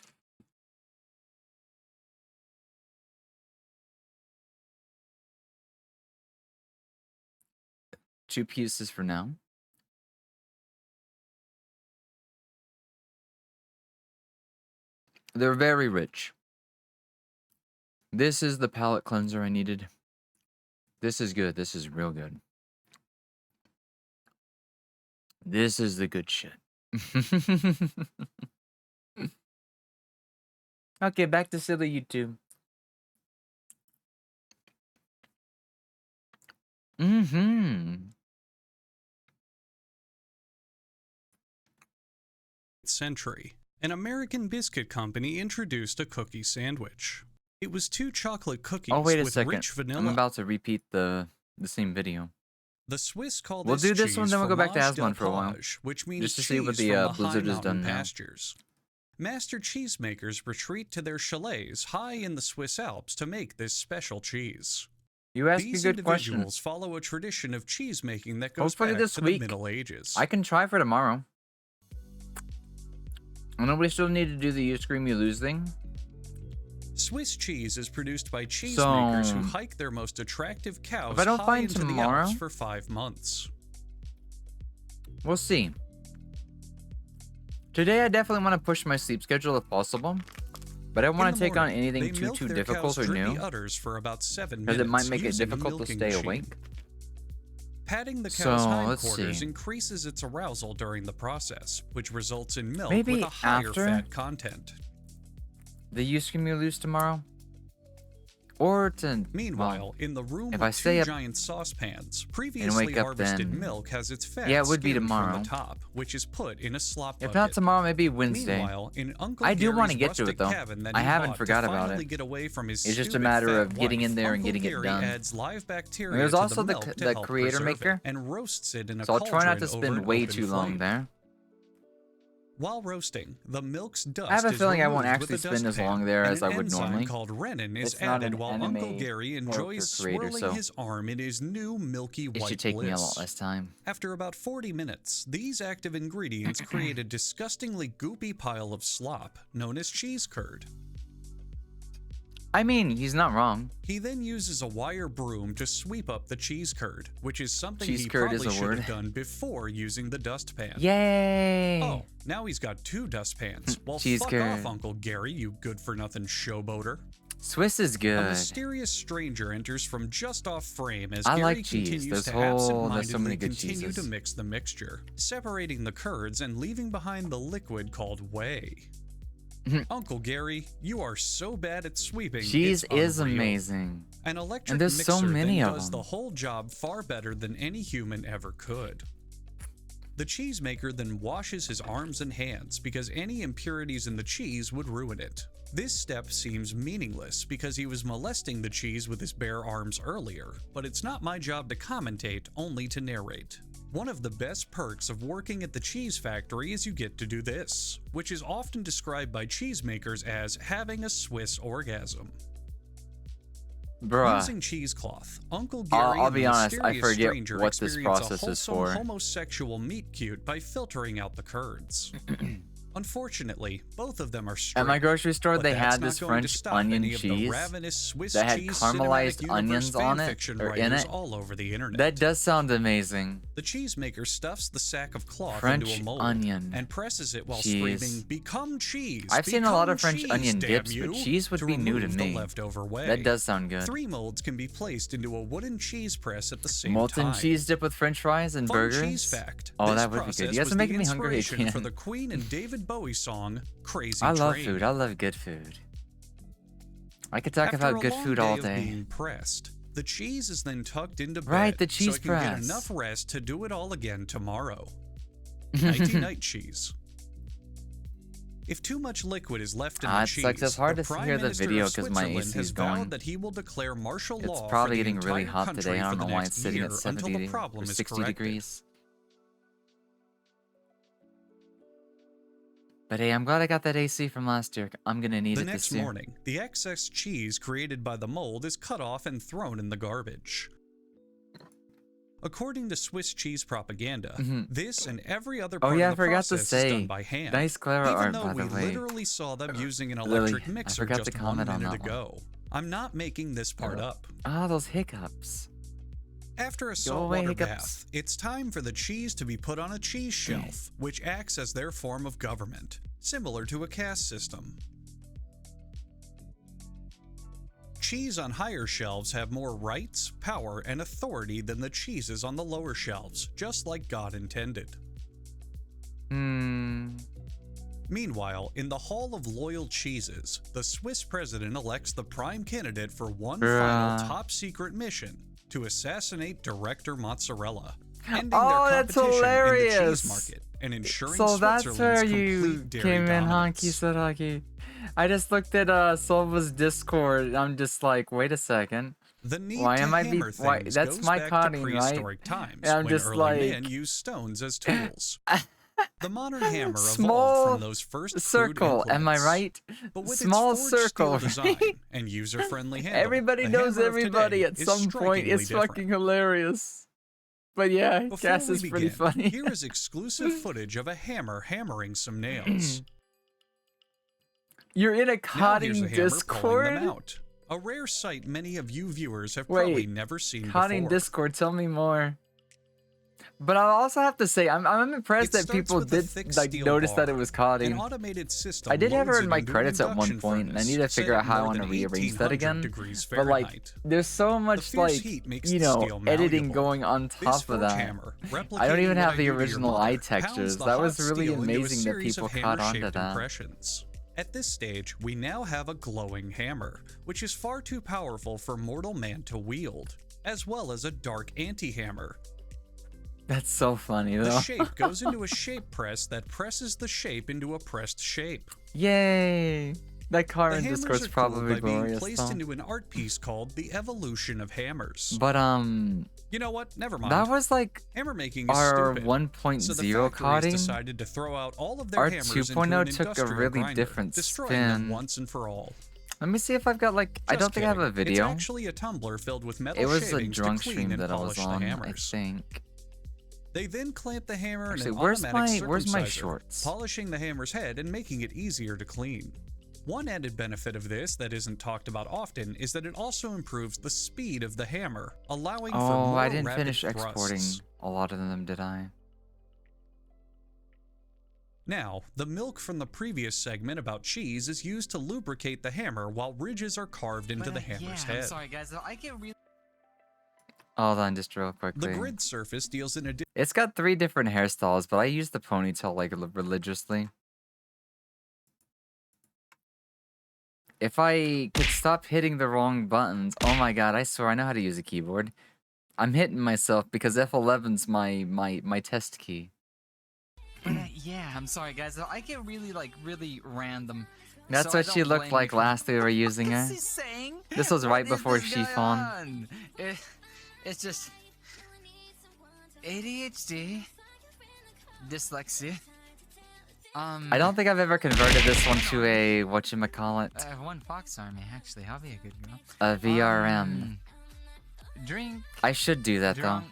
Two pieces for now. They're very rich. This is the palate cleanser I needed. This is good. This is real good. This is the good shit. Okay, back to silly YouTube. Century, an American biscuit company introduced a cookie sandwich. It was 2 chocolate cookies Oh, wait a with second. rich vanilla. I'm about to repeat the same video. The Swiss call We'll this do this cheese one, then we'll go back to fromage Aslan del for a while. Page, which means Just to see what cheese the from Blizzard high has done mountain now. pastures. Master cheesemakers retreat to their chalets high in the Swiss Alps to make this special cheese. You ask These a good individuals question. follow a tradition of cheese making that goes Hopefully back this to week, the Middle Ages. I can try for tomorrow. I know we still need to do the You Scream You Lose thing. Swiss cheese is produced by cheesemakers who So, hike their most attractive cows if I don't high find into the tomorrow, Alps for 5 months. We'll see. Today I definitely want to push my sleep schedule if possible. But I don't want to take on anything too difficult or new. Udders for about 7 Because it might minutes make it using a difficult to milking stay machine. awake. Patting the So, cow's let's hindquarters see. increases its arousal during the process, which results in milk Maybe with a higher after fat content. The You Scream You Lose tomorrow? Or to... Meanwhile, well, in the room if with I stay 2 up giant saucepans, and previously wake up harvested then... milk has its fat Yeah, it would be skimmed tomorrow. from the top, which is put in a slop If bucket. not tomorrow, maybe Wednesday. Meanwhile, in Uncle I do want to Gary's get to it, rustic though. cabin that I he haven't bought to forgot about finally it. get away from his It's just a stupid matter fat of getting in wife, there and Uncle getting it Gary done. adds live bacteria There's to also the the milk to the help creator preserve maker. it, and roasts it in a So I'll try not to cauldron over spend an way open too long flame. there. While roasting, the milk's dust I have a is feeling I won't removed with actually a spend as dustpan, long there and as an I would enzyme normally. called renin is It's not added an while Uncle anime Gary character enjoys creator, swirling so his arm in his new milky it white should take me a lot bliss. less time. After about 40 minutes, these active ingredients create a disgustingly goopy pile of slop known as cheese curd. I mean, he's not wrong. He then uses a wire broom to sweep up the cheese curd, which is something Cheese he curd is probably a should word. have done before using the dustpan. Yay! Oh, now he's got 2 dustpans. Well, Cheese fuck curd. off, Uncle Gary, you good-for-nothing showboater. Swiss is A good. mysterious stranger enters from just off frame as I Gary like cheese. continues There's to there's so absent-mindedly many good continue cheeses. to mix the mixture, separating the curds and leaving behind the liquid called whey. Uncle Gary, you are so bad at sweeping. Cheese it's is unreal. amazing. An electric And there's mixer so many then of does them. the whole job far better than any human ever could. The cheesemaker then washes his arms and hands because any impurities in the cheese would ruin it. This step seems meaningless because he was molesting the cheese with his bare arms earlier, but it's not my job to commentate, only to narrate. One of the best perks of working at the cheese factory is you get to do this, which is often described by cheesemakers as having a Swiss orgasm. Bruh. Using cheesecloth, Uncle Gary I'll and be the honest, I mysterious forget stranger what this experience process a is wholesome for. homosexual meet cute by filtering out the curds. Unfortunately, both of them are straight. At my grocery store, but they that's had not this going to French stop onion any of the cheese ravenous Swiss that had cheese caramelized cinematic onions universe on it, fanfiction or in writers it. all over the internet. That does sound amazing. The cheesemaker stuffs the sack of cloth French into a mold onion and presses it while cheese. screaming, "Become cheese!" I've seen a lot of Become French cheese, onion damn dips, you," but cheese would be new to remove me. The leftover whey. That does sound good. 3 molds can be placed into a wooden cheese press at the same Molten time. cheese dip with French fries and Fun burgers. cheese fact. Oh, This that would be good. process You guys was are the making me hungry inspiration again. for the Queen and David Bowie song "Crazy I love Train." food. I love good food. I could talk After about a good long day all of day. being pressed, the cheese is then tucked into bed Right, the cheese so it can get press. enough rest to do it all again tomorrow. Nighty night cheese. If too much liquid is left in the It's cheese, like it's hard the to Prime hear the Minister video of 'cause my Switzerland AC has is vowed going. that he will declare martial It's law probably for the getting really entire hot country today. I for don't the know why next it's sitting year at until 70 the problem or is 60 corrected. degrees. But hey, I'm glad I got that AC from last year. I'm gonna need The it next this year. morning, the excess cheese created by the mold is cut off and thrown in the garbage. According to Swiss cheese propaganda, this and every other Oh part yeah, I of the forgot to process is say. done by hand. Nice Clara even art, though by we the way. literally saw them using an Lily, electric I mixer forgot to just 1 comment on minute that one. ago. I'm not making this part up. Ah, those hiccups. After a away, saltwater hiccups. bath, it's time for the cheese to be put on a cheese shelf, which acts as their form of government, similar to a caste system. Cheese on higher shelves have more rights, power, and authority than the cheeses on the lower shelves, just like God intended. Meanwhile, in the Hall of Loyal Cheeses, the Swiss president elects the prime candidate for one final top-secret mission to assassinate Director Mozzarella, ending their that's competition in the hilarious. cheese market and ensuring So that's Switzerland's where you complete dairy came in, dominance. Honky Saraki. I just looked at Silva's Discord, and I'm just like, wait a second. The need Why to am I hammer why things that's goes my back cotting, to right? prehistoric times And I'm when just early like man used stones as tools. The modern hammer evolved small from those first crude circle, am I implements. right? But with Small its forged circle. steel design and user-friendly handle, Everybody the knows hammer of everybody today at is some point. It's strikingly fucking different. hilarious. But yeah, Before Cass we is pretty begin, funny. here is exclusive footage of a hammer hammering some nails. You're in a Now here's cotting a hammer pulling Discord? them out. A rare sight many of you viewers have probably Wait, never seen cotting before. Discord, tell me more. But I also have to say, I'm impressed It that starts people with a did thick like steel notice that bar. it was An cotting. automated system I did have her loads in it my into an credits at one induction point, and I furnace need to set figure out at how I more want to than rearrange that 1800 again. degrees But like, Fahrenheit. there's so much fierce like, heat makes you the know, steel editing malleable. going on This top of forge that. hammer, I don't replicating even what have I the do to your original mother, eye pounds textures. the That hot was really steel into a amazing that series people of caught on to hammer-shaped that. impressions. At this stage, we now have a glowing hammer, which is far too powerful for mortal man to wield, as well as a dark anti-hammer. That's so funny The though. shape goes into a shape press that presses the shape into a pressed shape. Yay! That car The in hammers Discord's are cool probably by being glorious placed though. into an art piece called The Evolution of Hammers. But You know what? Never mind. that was like Hammer making is our stupid. 1.0 So the factories cotting. decided to throw out all of their Our hammers into 2.0 an took a industrial really grinder, different destroying them spin. once and for all. Let me see if I've got like. I Just don't think I have a kidding. video. It's actually a tumbler filled with metal It was a shavings drunk to clean stream and that I was polish the on, I hammers. think. They then clamp the hammer Actually, in an where's automatic where's my circumciser, shorts? polishing the hammer's head and making it easier to clean. One added benefit of this that isn't talked about often is that it also improves the speed of the hammer, allowing for Oh, more I didn't rapid finish exporting thrusts. a lot of them, did I? Now, the milk from the previous segment about cheese is used to lubricate the hammer while ridges are carved into the hammer's head. I'm sorry, guys. I get really. Hold on, just real quickly. The grid surface deals in It's got 3 different hairstyles, but I use the ponytail like religiously. If I could stop hitting the wrong buttons, oh my god! I swear I know how to use a keyboard. I'm hitting myself because F11's my test key. Yeah, I'm sorry, guys. I get really random. That's so I what she don't looked blame like you. last we were using her. What's he saying? This was right What is before this she going phoned. on? It's just ADHD, dyslexia. I don't think I've ever converted this one to a whatchamacallit, One Fox Army, actually. I'll be a good girl. a VRM. Drink. I should do that though. Drunk.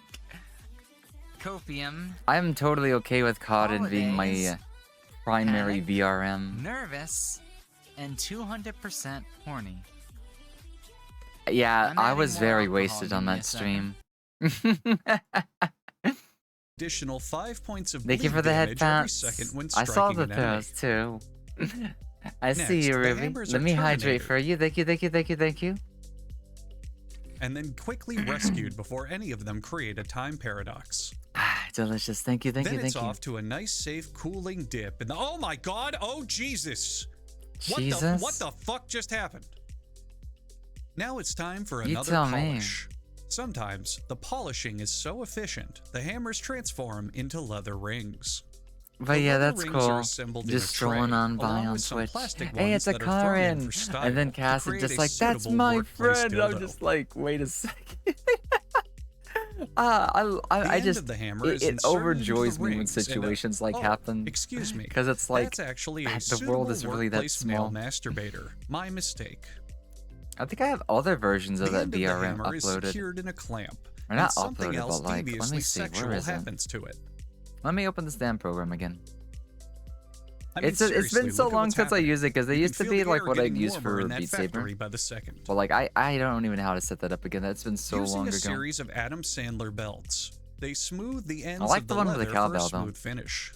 Copium. I'm totally okay with Cotton being my Holidays. primary Panic. VRM. Nervous. And 200% horny. Yeah, I'm I adding was more very alcohol, wasted give on me a that second. stream. additional 5 points of Thank you bleed for the head damage every pats. second when I saw striking the an enemy. those too. I see Next, you, the Ruby. hammers Let are me hydrate terminated. for you. Thank you, thank you, thank you, thank you. And then quickly rescued before any of them create a time paradox. Delicious. Thank you, thank then you, thank it's you. off to a nice, safe, cooling dip. And oh my God! Oh Jesus! Jesus? What the fuck just happened? Now it's time for You another tell me. polish. Sometimes the polishing is so efficient, the hammers transform into leather rings. But The yeah, leather that's rings cool. are assembled in Just a tray, strolling on by along on with some Twitch. plastic Hey, ones it's a that are thrown in Karin. for style And then to Cass is create just a like, that's suitable my workplace friend. I'm dildo. just like, wait a second. The I end just of the hammer is it inserted into the overjoys me when rings and situations like oh, happen. Excuse me. Because it's like that's actually a the world is suitable really that workplace male small. masturbator. My mistake. I think I have other versions of The that end of the BRM hammer is uploaded. secured in a clamp, Or and not something uploaded, else but like, let deviously me see, where sexual is it? happens to it. Let me open this damn program again. I mean, It's seriously, been so look at long what's since I happening. used it because they You used can to feel be the like air what I'd getting use warmer for in that Beat factory Saber. by the second. But like I don't even know how to set that up again. That's been so Using long a ago. series of Adam Sandler belts, they smooth the ends like of the the one with the leather cowbell, for a though. smooth finish.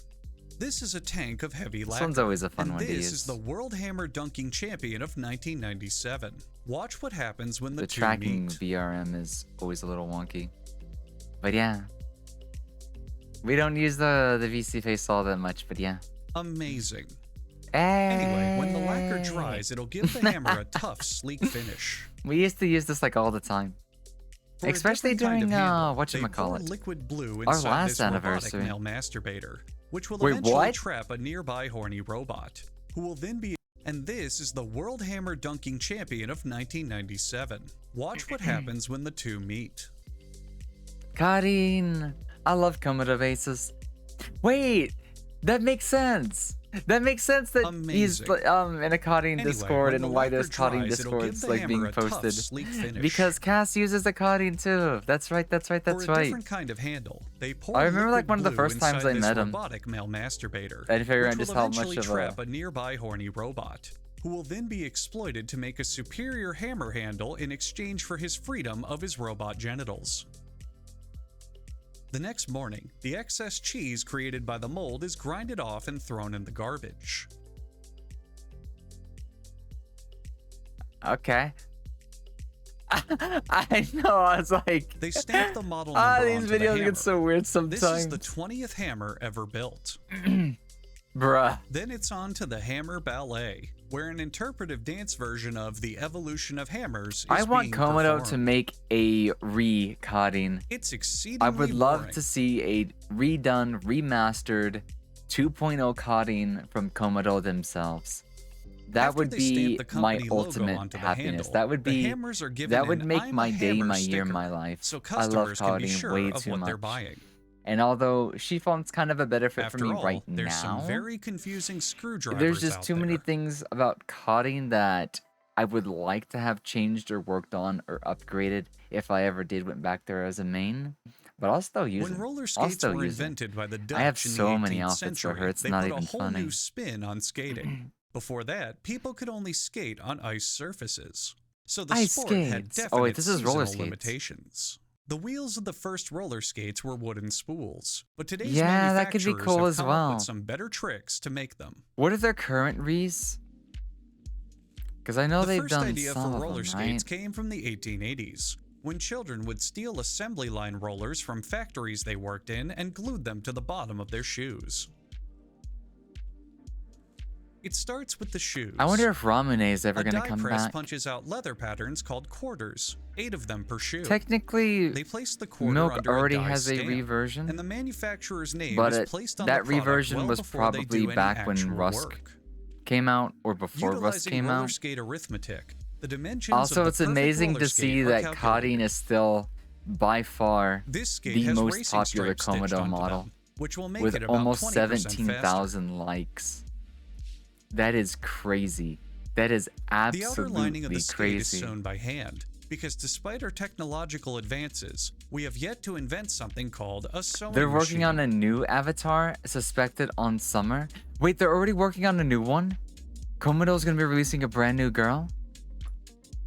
This is a tank of heavy This lacquer. one's always a fun and one to this use. is the World Hammer Dunking Champion of 1997. Watch what happens when the, The two tracking meet. VRM is always a little wonky. But yeah. We don't use the VC face all that much, but yeah. Amazing. Hey. Anyway, when the lacquer dries, it'll give the hammer a tough, sleek finish. We used to use this like all the time. For a Especially different kind during of handle, they pour whatchamacallit. liquid blue Our inside last this robotic anniversary. male masturbator, which will Wait, eventually what? trap a nearby horny robot, who will then be. And this is the World Hammer Dunking Champion of 1997. Watch what happens when the two meet. Karin. I love Komodo bases. Wait, that makes sense. That makes sense that he's Amazing. in a Karin Anyway, Discord when and the why lacquer there's Karin dries, it'll give Discords the like hammer being a tough, posted. sleek finish. Because Cass uses a Karin too. That's right. That's right. That's For a right. different kind of handle, they pour I remember like liquid one of the blue first times inside I this met him. robotic male masturbator, I figured out which just will how much eventually of trap a nearby horny robot, who will then be exploited to make a superior hammer handle in exchange for his freedom of his robot genitals. The next morning, the excess cheese created by the mold is grinded off and thrown in the garbage. Okay. I know. I was like, They stamp the model number these onto the videos hammer. get so weird This sometimes. is the 20th hammer ever built. Bruh. Then it's on to the Hammer Ballet, where an interpretive dance version of The Evolution of Hammers is I want being Komodo to performed. make a re-coding. It's exceedingly I would love boring. to see a redone, remastered 2.0 coding from Komodo themselves. That After would they be stamp the my company logo ultimate onto the happiness. handle, That would the be hammers are given that would an make I'm a my day, Hammer my year, sticker, my life. so I love customers can be coding sure way of too what they're much. buying. And although Chiffon's kind of a better fit After for me all, right there's now, some very confusing screwdrivers there's just out too many there. things about coding that I would like to have changed or worked on or upgraded if I ever did went back there as a main. But I'll still use When it. roller I'll skates still were use it. invented by the Dutch I have in the so many 18th outfits for her, century, it's they not put even a whole funny. new spin on skating. Before that, people could only skate on ice surfaces. So the Ice sport had skates. definite Oh, wait, this is roller seasonal skates. limitations. The wheels of the first roller skates were wooden spools, but today's Yeah, that could be manufacturers cool have as come up well. with some better tricks to make them. What are their current Rees? Because I know The they've first done idea some for of roller them, skates right? came from the 1880s, when children would steal assembly line rollers from factories they worked in and glued them to the bottom of their shoes. It starts with the shoes. I wonder if Ramune is ever A going to die come press back. punches out leather patterns called quarters, 8 of them per shoe. Technically, They place the quarter Milk under already a die has a stamp, reversion, and the manufacturer's name but is placed on that the product reversion well was before they probably do any back when actual Rusk work. came out or before Rusk Utilizing came roller out. skate arithmetic, the dimensions Also, of the it's perfect amazing roller to skate see are that calculated. coding is still by far This skate the has most racing popular stripes stitched Komodo onto model, them, which will make with it about almost 20% faster. 17,000 likes. That is crazy. That is The outer lining of absolutely the skate crazy. is sewn by hand, because despite our technological advances, we have yet to invent something called a sewing They're working machine. on a new avatar, suspected on summer. Wait, they're already working on a new one? Komodo's gonna be releasing a brand new girl?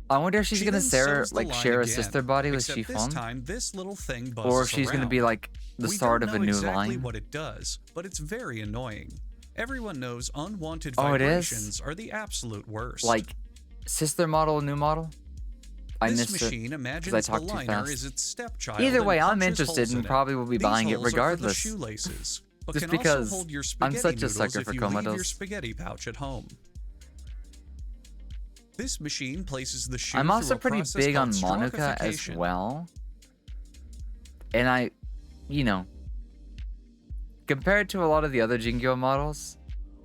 I wonder if she's She gonna then share sews the like line share a again, sister body with except this Chiffon, time this little thing buzzes or if she's gonna be around. like the We start don't of a know new exactly line. what it does, but it's very annoying. Everyone knows unwanted Oh, it is? vibrations are the absolute worst. Like sister model, new model. I this missed it machine 'cause I imagines the talked too liner fast. is its stepchild. Either and way, I'm punches interested holes and in it. probably will be These buying it holes are for the regardless. shoelaces, but Just can because also hold your I'm spaghetti such a noodles sucker if for you leave your Komodos. spaghetti pouch at home. This machine places the shoe I'm through also a pretty process big on called Monica as strophification. well. And I, you know, compared to a lot of the other Jingyo models,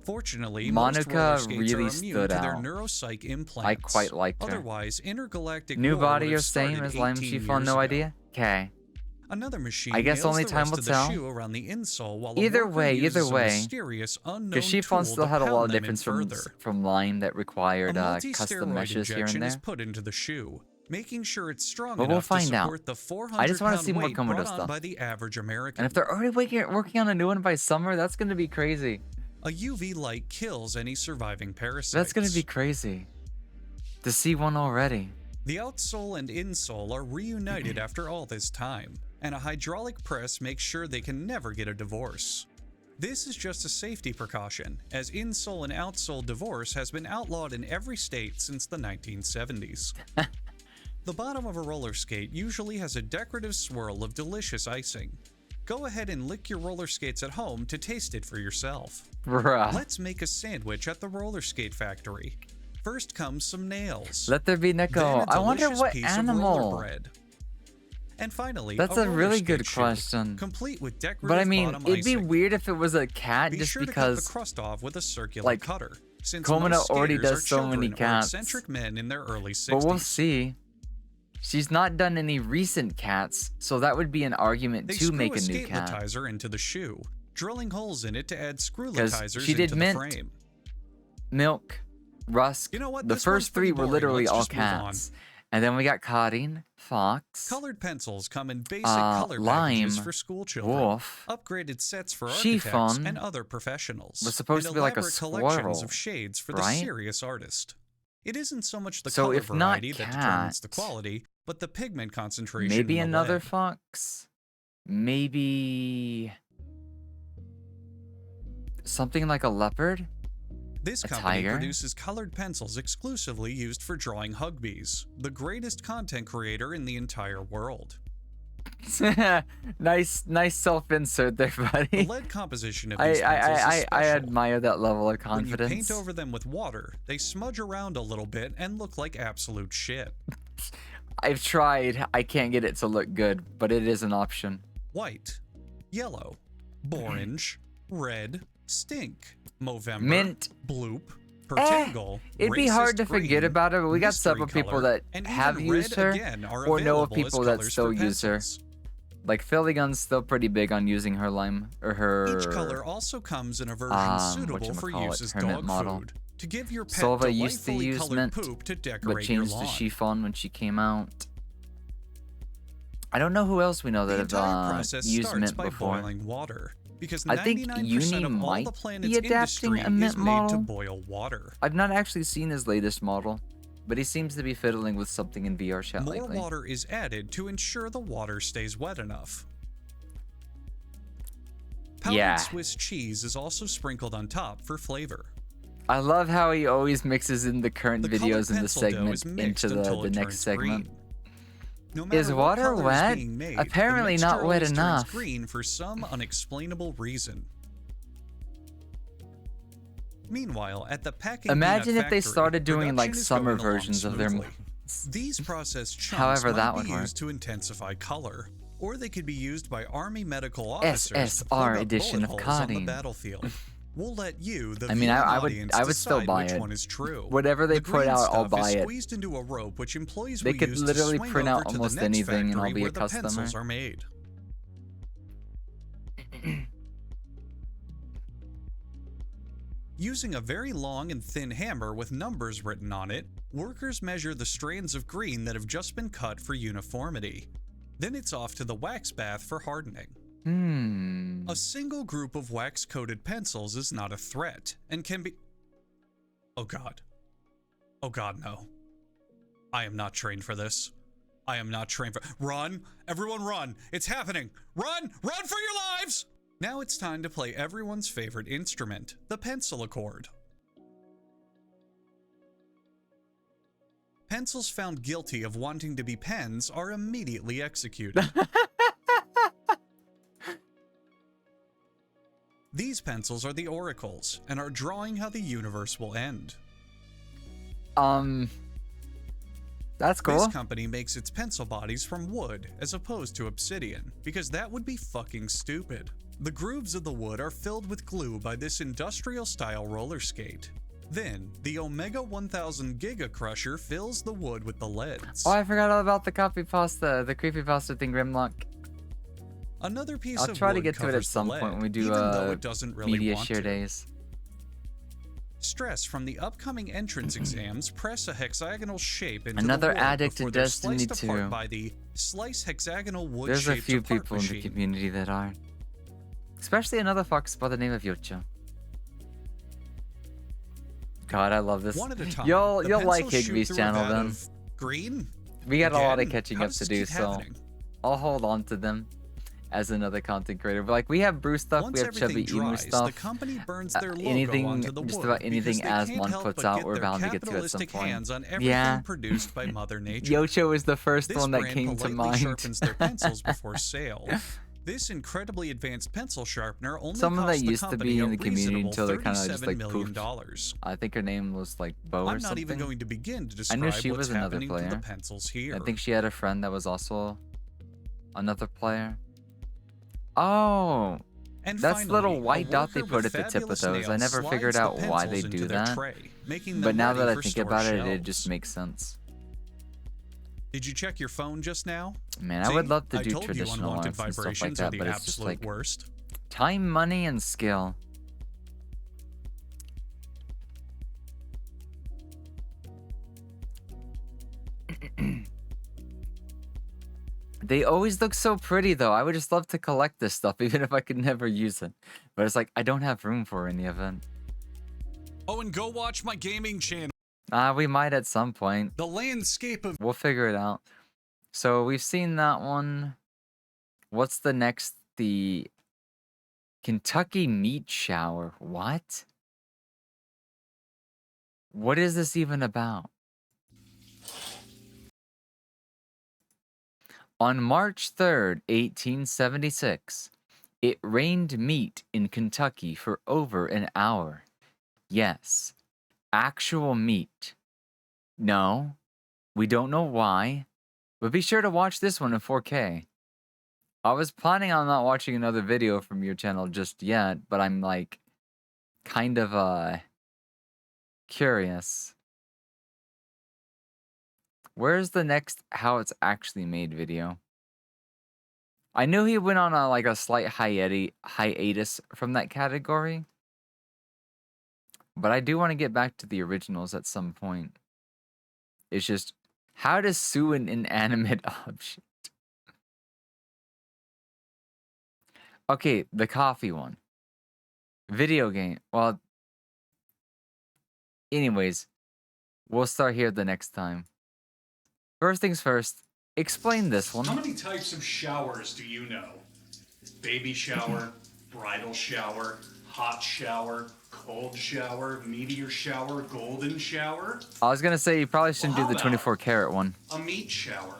Fortunately, Monica most roller skates really are immune stood to their out. neuropsych implants. I quite liked her. Otherwise, intergalactic New war body would or have same started as Lime 18 Chiffon, years no ago. idea? Okay. Another machine I guess nails only the time rest will of the tell. shoe around the insole while a Either worker way, uses a way, mysterious unknown because Chiffon tool still to had a lot pound of them in difference further. from Lime that A required custom multi-steroid meshes here and injection is there. put into the shoe, making sure it's strong But we'll enough to find out. support the 400 I just want to pound see more weight Komodo brought on stuff. by the average American. And if they're already working on a new one by summer, that's gonna be crazy. A UV light kills any surviving parasites. That's gonna be crazy. To see one already. The outsole and insole are reunited after all this time, and a hydraulic press makes sure they can never get a divorce. This is just a safety precaution, as insole and outsole divorce has been outlawed in every state since the 1970s. The bottom of a roller skate usually has a decorative swirl of delicious icing. Go ahead and lick your roller skates at home to taste it for yourself. Bruh. Let's make a sandwich at the roller skate factory. First comes some nails. Let there be Then Neko. a I wonder delicious what piece of animal. roller bread. And finally, That's a roller really skate good shoe, question. complete with decorative But I mean, bottom it'd be icing. weird if it was a cat Be just sure to cut because the crust off with a circular like, cutter, since Komodo most already skaters does are so many children or cats. eccentric men in their early 60s. But we'll see. She's not done any recent cats, so that would be an argument They to screw make a a new skate cat. latizer into the shoe, drilling holes in it to add screw 'Cause latizers she did into the mint. frame. Milk, Rusk. You know what? The This one's first three pretty were boring. literally Let's all just move on. cats. And then we got Cotting, Fox, Colored pencils come in basic color Lime, packages for school children, Wolf, upgraded sets for Chiffon architects and other professionals, was supposed and to be like a elaborate collections squirrel, of shades for right? the serious artist. It isn't so much the So color if not variety that determines the cat, quality, but the pigment concentration. maybe in the another lead. fox, maybe something like a leopard. This A company tiger? produces colored pencils exclusively used for drawing Hugbees, the greatest content creator in the entire world. nice self-insert there, The buddy. lead composition of these pencils is I special. admire that level of When you confidence. paint over them with water, they smudge around a little bit and look like absolute shit. I've tried. I can't get it to look good, but it is an option. White, yellow, orange, red, stink, Movember, Mint. bloop, pertingle, It'd be hard to racist forget green, about her, but we got mystery several people color, that and have even used red her again are or know of available as people that colors still for use her. pencils. Like Phillygun's still pretty big on using her lime or her. Each color also comes in a version suitable for whatchamacallit, use as her dog mint model. food, to give your pet Silva used to delightfully use colored mint, poop to but decorate your changed to lawn. chiffon when she came out. I don't know who else we know The that entire have process used starts mint by before. boiling water, because I think 99% Uni of all might the be planet's adapting industry a mint is made model. to boil water. I've not actually seen his latest model, but he seems to be fiddling with something in VR chat More lately. water is added to ensure the water stays wet enough. Powdered Yeah. Swiss cheese is also sprinkled on top for flavor. I love how he always mixes in the current The colored videos in the pencil dough segment is mixed into until the it next turns segment. green. No Is matter what water color is wet? being made, the Apparently mixture not wet always turns enough. green for some unexplainable reason. Meanwhile, at the packing Imagine peanut if they factory, started doing like production is summer going along versions of their. smoothly. These processed chunks However might that be would work. used to intensify color, or they could be used by Army medical officers to SSR plug up edition bullet of holes on the Cotting. battlefield. We'll let you, the I mean, viewing I audience, would still decide buy which it. one is true. Whatever they The put green out, I'll stuff buy is it. squeezed into a rope, which employees They will could use to literally swing print over out to the almost next anything and I'll factory be a where the pencils customer. are made. Using a very long and thin hammer with numbers written on it, workers measure the strands of green that have just been cut for uniformity. Then it's off to the wax bath for hardening. A single group of wax-coated pencils is not a threat and can be... Oh god. Oh god, no. I am not trained for this. I am not trained for... Run! Everyone run! It's happening! Run! Run for your lives! Now it's time to play everyone's favorite instrument, the pencil accord. Pencils found guilty of wanting to be pens are immediately executed. These pencils are the oracles and are drawing how the universe will end. That's cool. This company makes its pencil bodies from wood as opposed to obsidian, because that would be fucking stupid. The grooves of the wood are filled with glue by this industrial-style roller skate. Then, the Omega 1000 Giga Crusher fills the wood with the leads. Oh, I forgot all about the creepypasta thing, Grimlock. Another piece I'll of try to wood get to it at covers the some lead, point when we do even though it doesn't really media want share to. days. Stress from the upcoming entrance exams press a hexagonal shape into Another the wood addict to before they're Destiny sliced apart 2. by the slice hexagonal wood There's a shaped few apart people in the machine. community that are. Especially another fox by the name of Yocha. God, I love this. One at a time. You'll The like pencils shoot Higby's through a channel vat then. of green. We got a lot of Again? catching How up does to this do, keep so happening? I'll hold on to them as another content creator. But like, we have Bruce stuff, Once we have everything Chubby Emu dries, stuff. the company burns their logo anything, onto the just wood about anything because they can't Asmon help puts but out, get we're their bound to get to at some capitalistic point. hands on everything Yeah. produced by Mother Nature. Yocho is the first This one that brand came to politely mind. sharpens their pencils before sale. This incredibly advanced pencil sharpener only Someone that cost the used to company be a in the community reasonable until they kind of just $37 like million. poofed. I think her name was like Bo or I'm something. not even going to begin to I describe knew she what's was another happening to player. the pencils here. I think she had a friend that was also another player. Oh, And that's the little finally, a white dot they worker put with at the tip of fabulous those. I nails never figured slides out the why they pencils do into their that. tray, making But them now ready that I for think store about it, it shelves. just makes sense. Did you check your phone just now? Man, I would See? love to I do told you traditional unwanted arts and stuff like vibrations are that, the but it's just absolute like worst. time, money, and skill. They always look so pretty, though. I would just love to collect this stuff, even if I could never use it. But it's like, I don't have room for it in the event. Oh, and go watch my gaming channel. We might at some point. The landscape of... We'll figure it out. So we've seen that one. What's the next? The Kentucky meat shower. What? What is this even about? On March 3rd, 1876, it rained meat in Kentucky for over an hour. Yes, actual meat. No, we don't know why, but be sure to watch this one in 4K. I was planning on not watching another video from your channel just yet, but I'm like kind of curious. Where's the next how it's actually made video? I knew he went on a slight hiatus from that category, but I do want to get back to the originals at some point. It's just, how to sue an inanimate object? Okay, the coffee one. Video game. Well, anyways, we'll start here the next time. First things first, explain this one. How many types of showers do you know? Baby shower, bridal shower, hot shower, cold shower, meteor shower, golden shower? I was gonna say you probably shouldn't do the 24 karat one. A meat shower.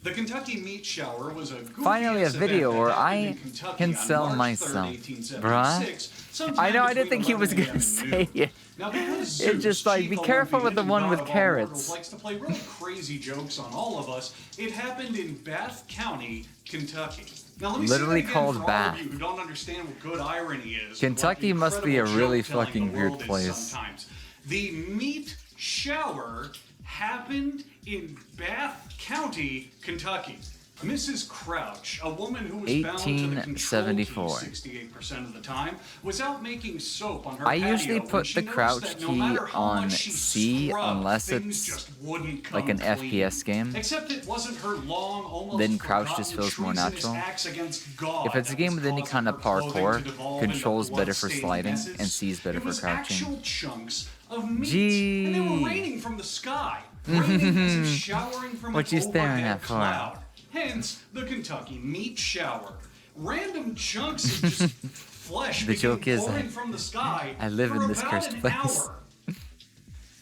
The Kentucky meat shower was a Finally a video where I can sell myself. Bruh. I know, I didn't think he was gonna say it. It's just like, be careful with the one with carrots. Likes to play really crazy jokes on all of us. It happened in Bath County, Kentucky. Now, let me Literally say that again called for all Bath. of you who don't understand what good irony is. Kentucky what must be a incredible really joke-telling fucking the world weird is place. sometimes. The meat shower happened in Bath County, Kentucky. Mrs. Crouch, a woman who was bound to the control key 1874. 68% of the time, was out making soap on her I patio usually when put she the noticed crouch that no key matter how on much she C scrubbed, unless things it's just wouldn't come like an clean. FPS game. Except it wasn't her long, almost Then crouch just forgotten feels more treasonous natural. acts against God If it's a that game was with any causing kind of her clothing to parkour, devolve into controls better for blood-stained sliding messes. and C is better It for was crouching. actual chunks of meat, and they were Gee. raining from the sky, raining as if showering from What an you staring overhead at for? cloud. Hence the Kentucky meat shower. Random chunks of just flesh The began joke is pouring that from the sky I live for in this about cursed an place. hour.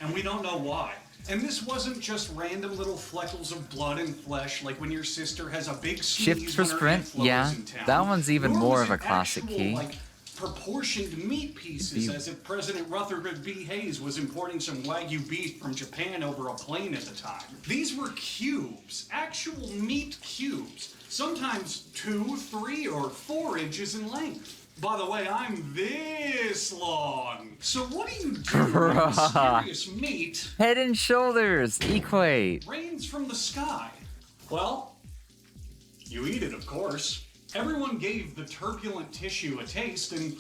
And we don't know why. And this wasn't just random little fleckles of blood and flesh, like when your sister has a big sneeze Shift for when her sprint, Aunt Flo yeah. is in town. That one's even Nor more was of a it classic actual, key. like, proportioned meat pieces, as if President Rutherford B. Hayes was importing some Wagyu beef from Japan over a plane at the time. These were cubes, actual meat cubes, sometimes 2, 3, or 4 inches in length. By the way, I'm this long. So what do you do when Bruh. mysterious meat Head and shoulders, equate. rains from the sky? Well, you eat it, of course. Everyone gave the turbulent tissue a taste, and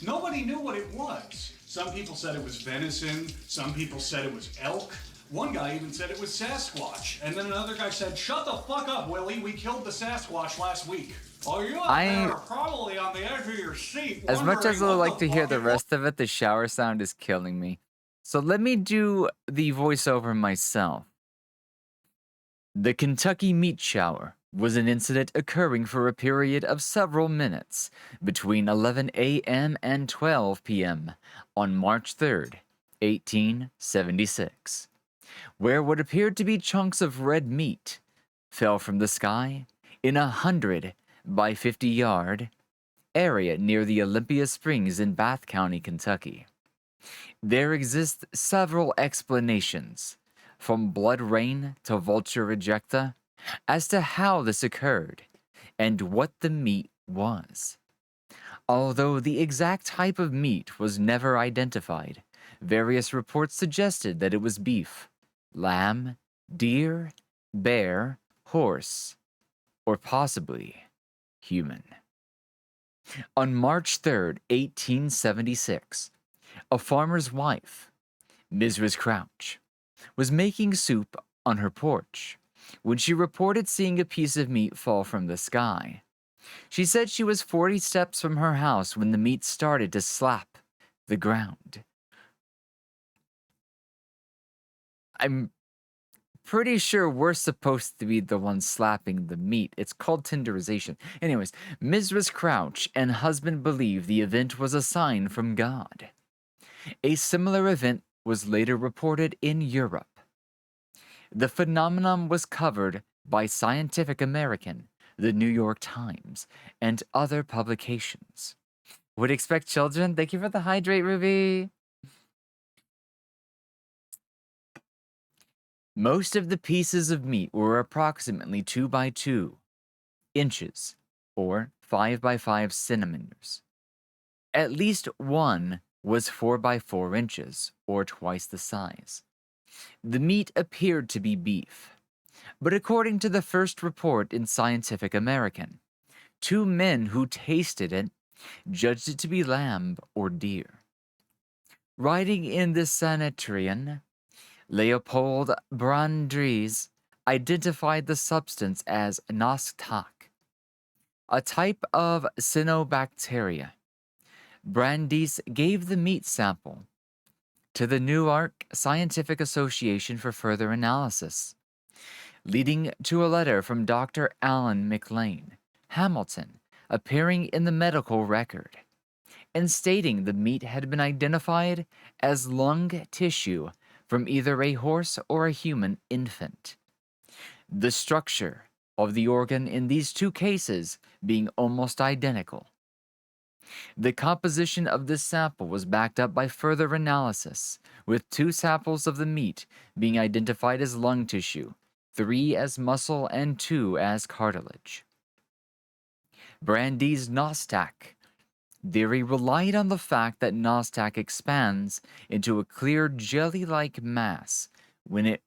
nobody knew what it was. Some people said it was venison. Some people said it was elk. One guy even said it was Sasquatch. And then another guy said, "Shut the fuck up, Willie. We killed the Sasquatch last week." Oh, you up there are probably on the edge of your seat. As much as I would like to hear the rest of it, the shower sound is killing me. So let me do the voiceover myself. The Kentucky meat shower was an incident occurring for a period of several minutes between 11 a.m. and 12 p.m. on March 3rd, 1876, where what appeared to be chunks of red meat fell from the sky in 100 by 50 yard area near the Olympia Springs in Bath County, Kentucky. There exist several explanations, from blood rain to vulture ejecta, as to how this occurred and what the meat was. Although the exact type of meat was never identified, various reports suggested that it was beef, lamb, deer, bear, horse, or possibly human. On March 3rd, 1876, a farmer's wife, Mrs. Crouch, was making soup on her porch when she reported seeing a piece of meat fall from the sky. She said she was 40 steps from her house when the meat started to slap the ground. I'm pretty sure we're supposed to be the ones slapping the meat. It's called tenderization. Anyways, Mrs. Crouch and husband believe the event was a sign from God. A similar event was later reported in Europe. The phenomenon was covered by Scientific American, the New York Times, and other publications. Would expect children. Thank you for the hydrate, Ruby. Most of the pieces of meat were approximately 2 by 2 inches, or 5 by 5 centimeters. At least one was 4 by 4 inches, or twice the size. The meat appeared to be beef, but according to the first report in Scientific American, 2 men who tasted it judged it to be lamb or deer. Writing in the Sanitarian, Leopold Brandries identified the substance as nostoc, a type of cyanobacteria. Brandis gave the meat sample to the Newark Scientific Association for further analysis, leading to a letter from Dr. Alan McLean Hamilton appearing in the medical record and stating the meat had been identified as lung tissue from either a horse or a human infant. The structure of the organ in these 2 cases being almost identical. The composition of this sample was backed up by further analysis, with 2 samples of the meat being identified as lung tissue, 3 as muscle, and 2 as cartilage. Brandy's nostoc theory relied on the fact that nostoc expands into a clear jelly-like mass when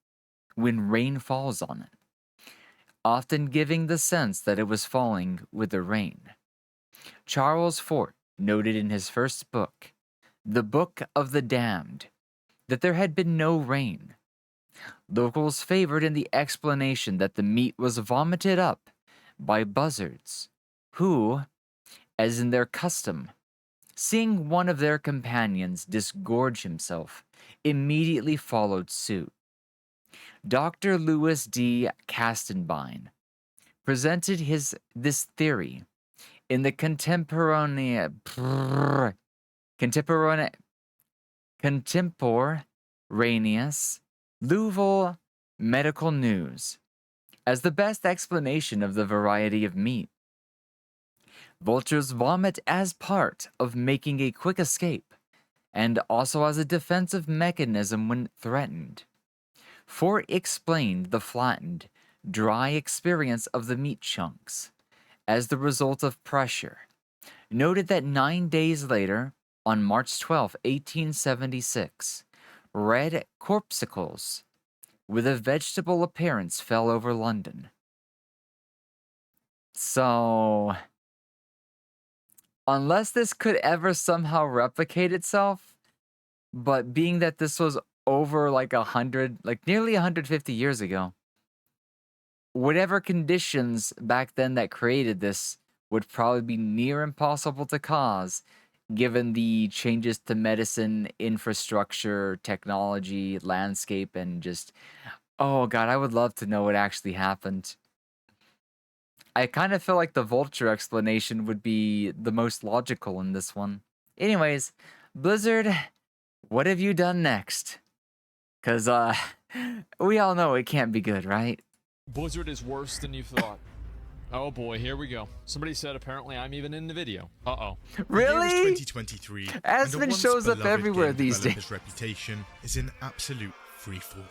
rain falls on it, often giving the sense that it was falling with the rain. Charles Fort noted in his first book, The Book of the Damned, that there had been no rain. Locals favored in the explanation that the meat was vomited up by buzzards, who, as in their custom, seeing one of their companions disgorge himself, immediately followed suit. Dr. Louis D. Castenbein presented this theory in the contemporaneous Louisville Medical News as the best explanation of the variety of meat. Vultures vomit as part of making a quick escape, and also as a defensive mechanism when threatened. Fort explained the flattened, dry experience of the meat chunks as the result of pressure, noted that 9 days later, on March 12, 1876, red corpuscles with a vegetable appearance fell over London. So, unless this could ever somehow replicate itself, But being that this was over like nearly 150 years ago, whatever conditions back then that created this would probably be near impossible to cause, given the changes to medicine, infrastructure, technology, landscape, and just, oh god, I would love to know what actually happened. I kind of feel like the vulture explanation would be the most logical in this one. Anyways, Blizzard, what have you done next? Because, we all know it can't be good, right? Blizzard is worse than you thought. Oh boy, here we go. Somebody said apparently I'm even in the video. Uh-oh. Really? The year is 2023. Aspen and the shows up once-beloved everywhere game these developer's days. reputation is in absolute freefall.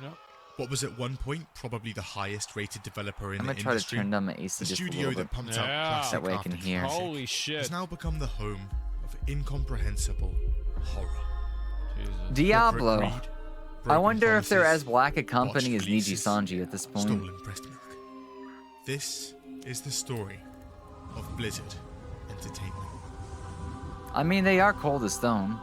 Yep. What was at one point probably the highest-rated developer in I'm the gonna try to industry, turn down my AC the just a studio little that bit. pumped out Yeah. classic That way I can after hear. classic, Holy shit. has now become the home of incomprehensible horror. Jesus. Diablo. Corporate greed, I broken wonder if they're promises, as black a company botched as Niji releases, Sanji at this point. stolen breast milk. This is the story of Blizzard Entertainment. I mean, they are cold as stone.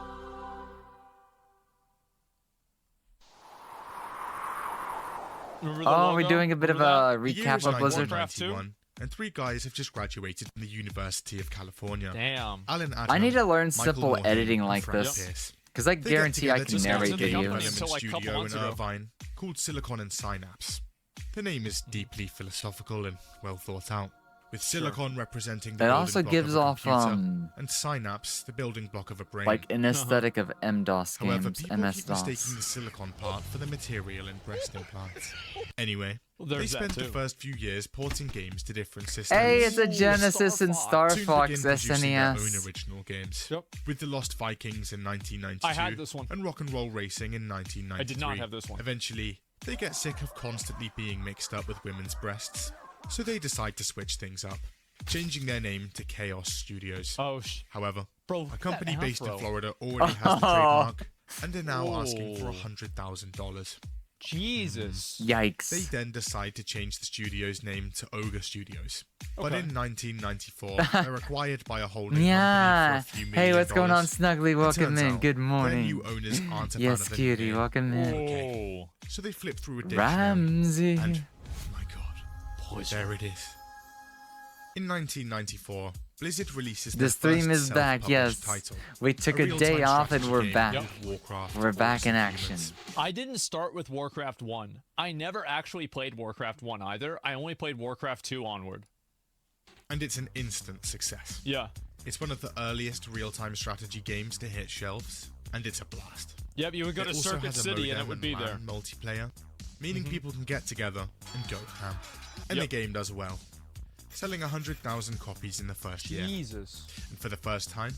Remember the Oh, we're logo? doing a bit of Remember a The year recap is of Blizzard. Warcraft 2? 1991, and three guys have just graduated from the University of California. that? Damn. Alan I Adler, need to learn Michael simple Moorhead, editing and like Frank this. Pierce. Because I They get guarantee I together can to narrate start a videos. development until, like, couple studio months in ago. Irvine called Silicon and Synapse. The name is deeply philosophical and well thought out, with Silicon representing the It building also block gives of a off, computer, and Synapse the building block of a brain. like an aesthetic of MS-DOS However, games, people keep mistaking MS-DOS. the silicon part for the material in breast implants. Anyway, Well, they there's that spent the too. first few years porting games to different systems. Hey, it's a Ooh, Genesis and Star Star Soon Fox begin producing their own SNES. original games. Yep. With The Lost Vikings in 1992 I had this one. and Rock and Roll Racing in 1993. I did not have this one. Eventually, they get sick of constantly being mixed up with women's breasts, so they decide to switch things up, changing their name to Chaos Studios. Oh, However, bro, a company that based in afro. Florida already has the trademark, and are now Whoa. asking for $100,000. Jesus. They Yikes. then decide to change the studio's name to Ogre Studios. But Okay. in 1994, they're acquired by a holding Yeah. company for a few Hey, million what's going on, dollars. Snuggly? It Welcome turns in. out Good their morning. new owners aren't a Yes, fan of the cutie. name. Welcome in. Whoa. So they flip through a dictionary, Ramsey. and oh my god, there it is. In 1994, Blizzard releases The their stream first is back, self-published yes. title, We took a real-time day off and strategy we're game back. with Warcraft We're back in War's action. Humans. I didn't start with Warcraft 1. I never actually played Warcraft 1 either. I only played Warcraft 2 onward. And it's an instant success. Yeah. It's one of the earliest real-time strategy games to hit shelves, and it's a blast. Yep, you would go It to also Circuit has a City and it modem would be LAN there. multiplayer, meaning people can get together and go ham. And the Yep. game does well, selling 100,000 copies in the first year. Jesus. And for the first time,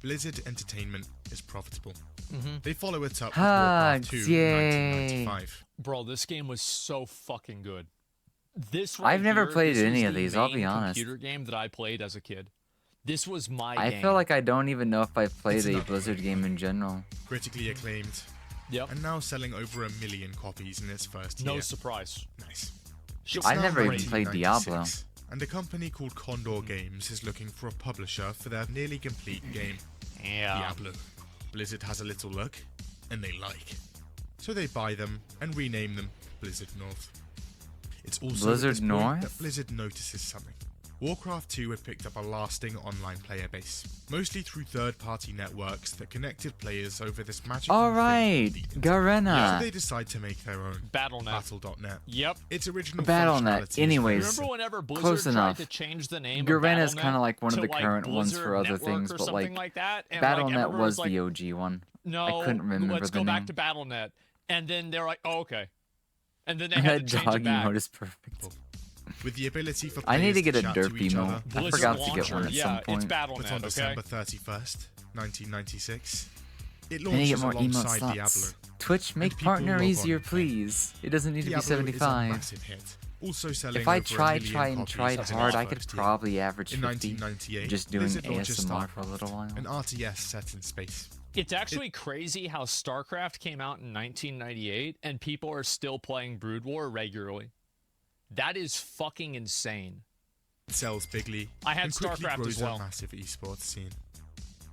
Blizzard Entertainment is profitable. Mhm. They follow it up with Hugs, Warcraft 2 in yay. 1995. Bro, this game was so fucking good. This I've never here, played this any was of the these, I'll be main honest. Computer game that I played as a kid. This was my I game. feel like I don't even know if I've played It's a not Blizzard game in general. Critically acclaimed, Yep. and now selling over 1 million copies in its first year. No surprise. Nice. Shit, I It's never now even played Diablo. 1996, and a company called Condor Games is looking for a publisher for their nearly complete game, Yeah. Diablo. Blizzard has a little look, and they like. So they buy them and rename them Blizzard North. It's also Blizzard at this point North? that Blizzard notices something. Warcraft 2 had picked up a lasting online player base, mostly through third-party networks that connected players over this magical All thing right, called the internet. Garena. So they decide to make their own Battle.net. Battle.net. Yep. Its original Battle.net. functionality is Anyways, Remember whenever Blizzard close tried enough. to change the name Garena's of kind of like one of to, the like, current ones Blizzard for other Network things, or but something like that, and Battle.net everyone was like, the OG one. No, I couldn't remember let's the go name. back to Battle.net. And then they're like, oh, okay. And then they And had that to change it dog back. emote is perfect. With the ability for I need players to get a chat derp each emote. other. I Blizzard forgot to get Launcher, one at yeah, some it's point. Battle.net, But on okay? December 31st, 1996, it I need to launches get more emote alongside slots. Diablo. Twitch, make people partner log on easier, and play. please. It doesn't need to be Diablo is a 75. massive hit, also selling If I over 1 tried million and copies tried in its hard, I could first year. probably average In 50. 1998, Just doing Blizzard launches ASMR for a StarCraft, little while. an RTS set in space. It's actually crazy how StarCraft came out in 1998 and people are still playing Brood War regularly. That is fucking insane. It sells bigly I had and quickly StarCraft grows as well. a massive esports scene.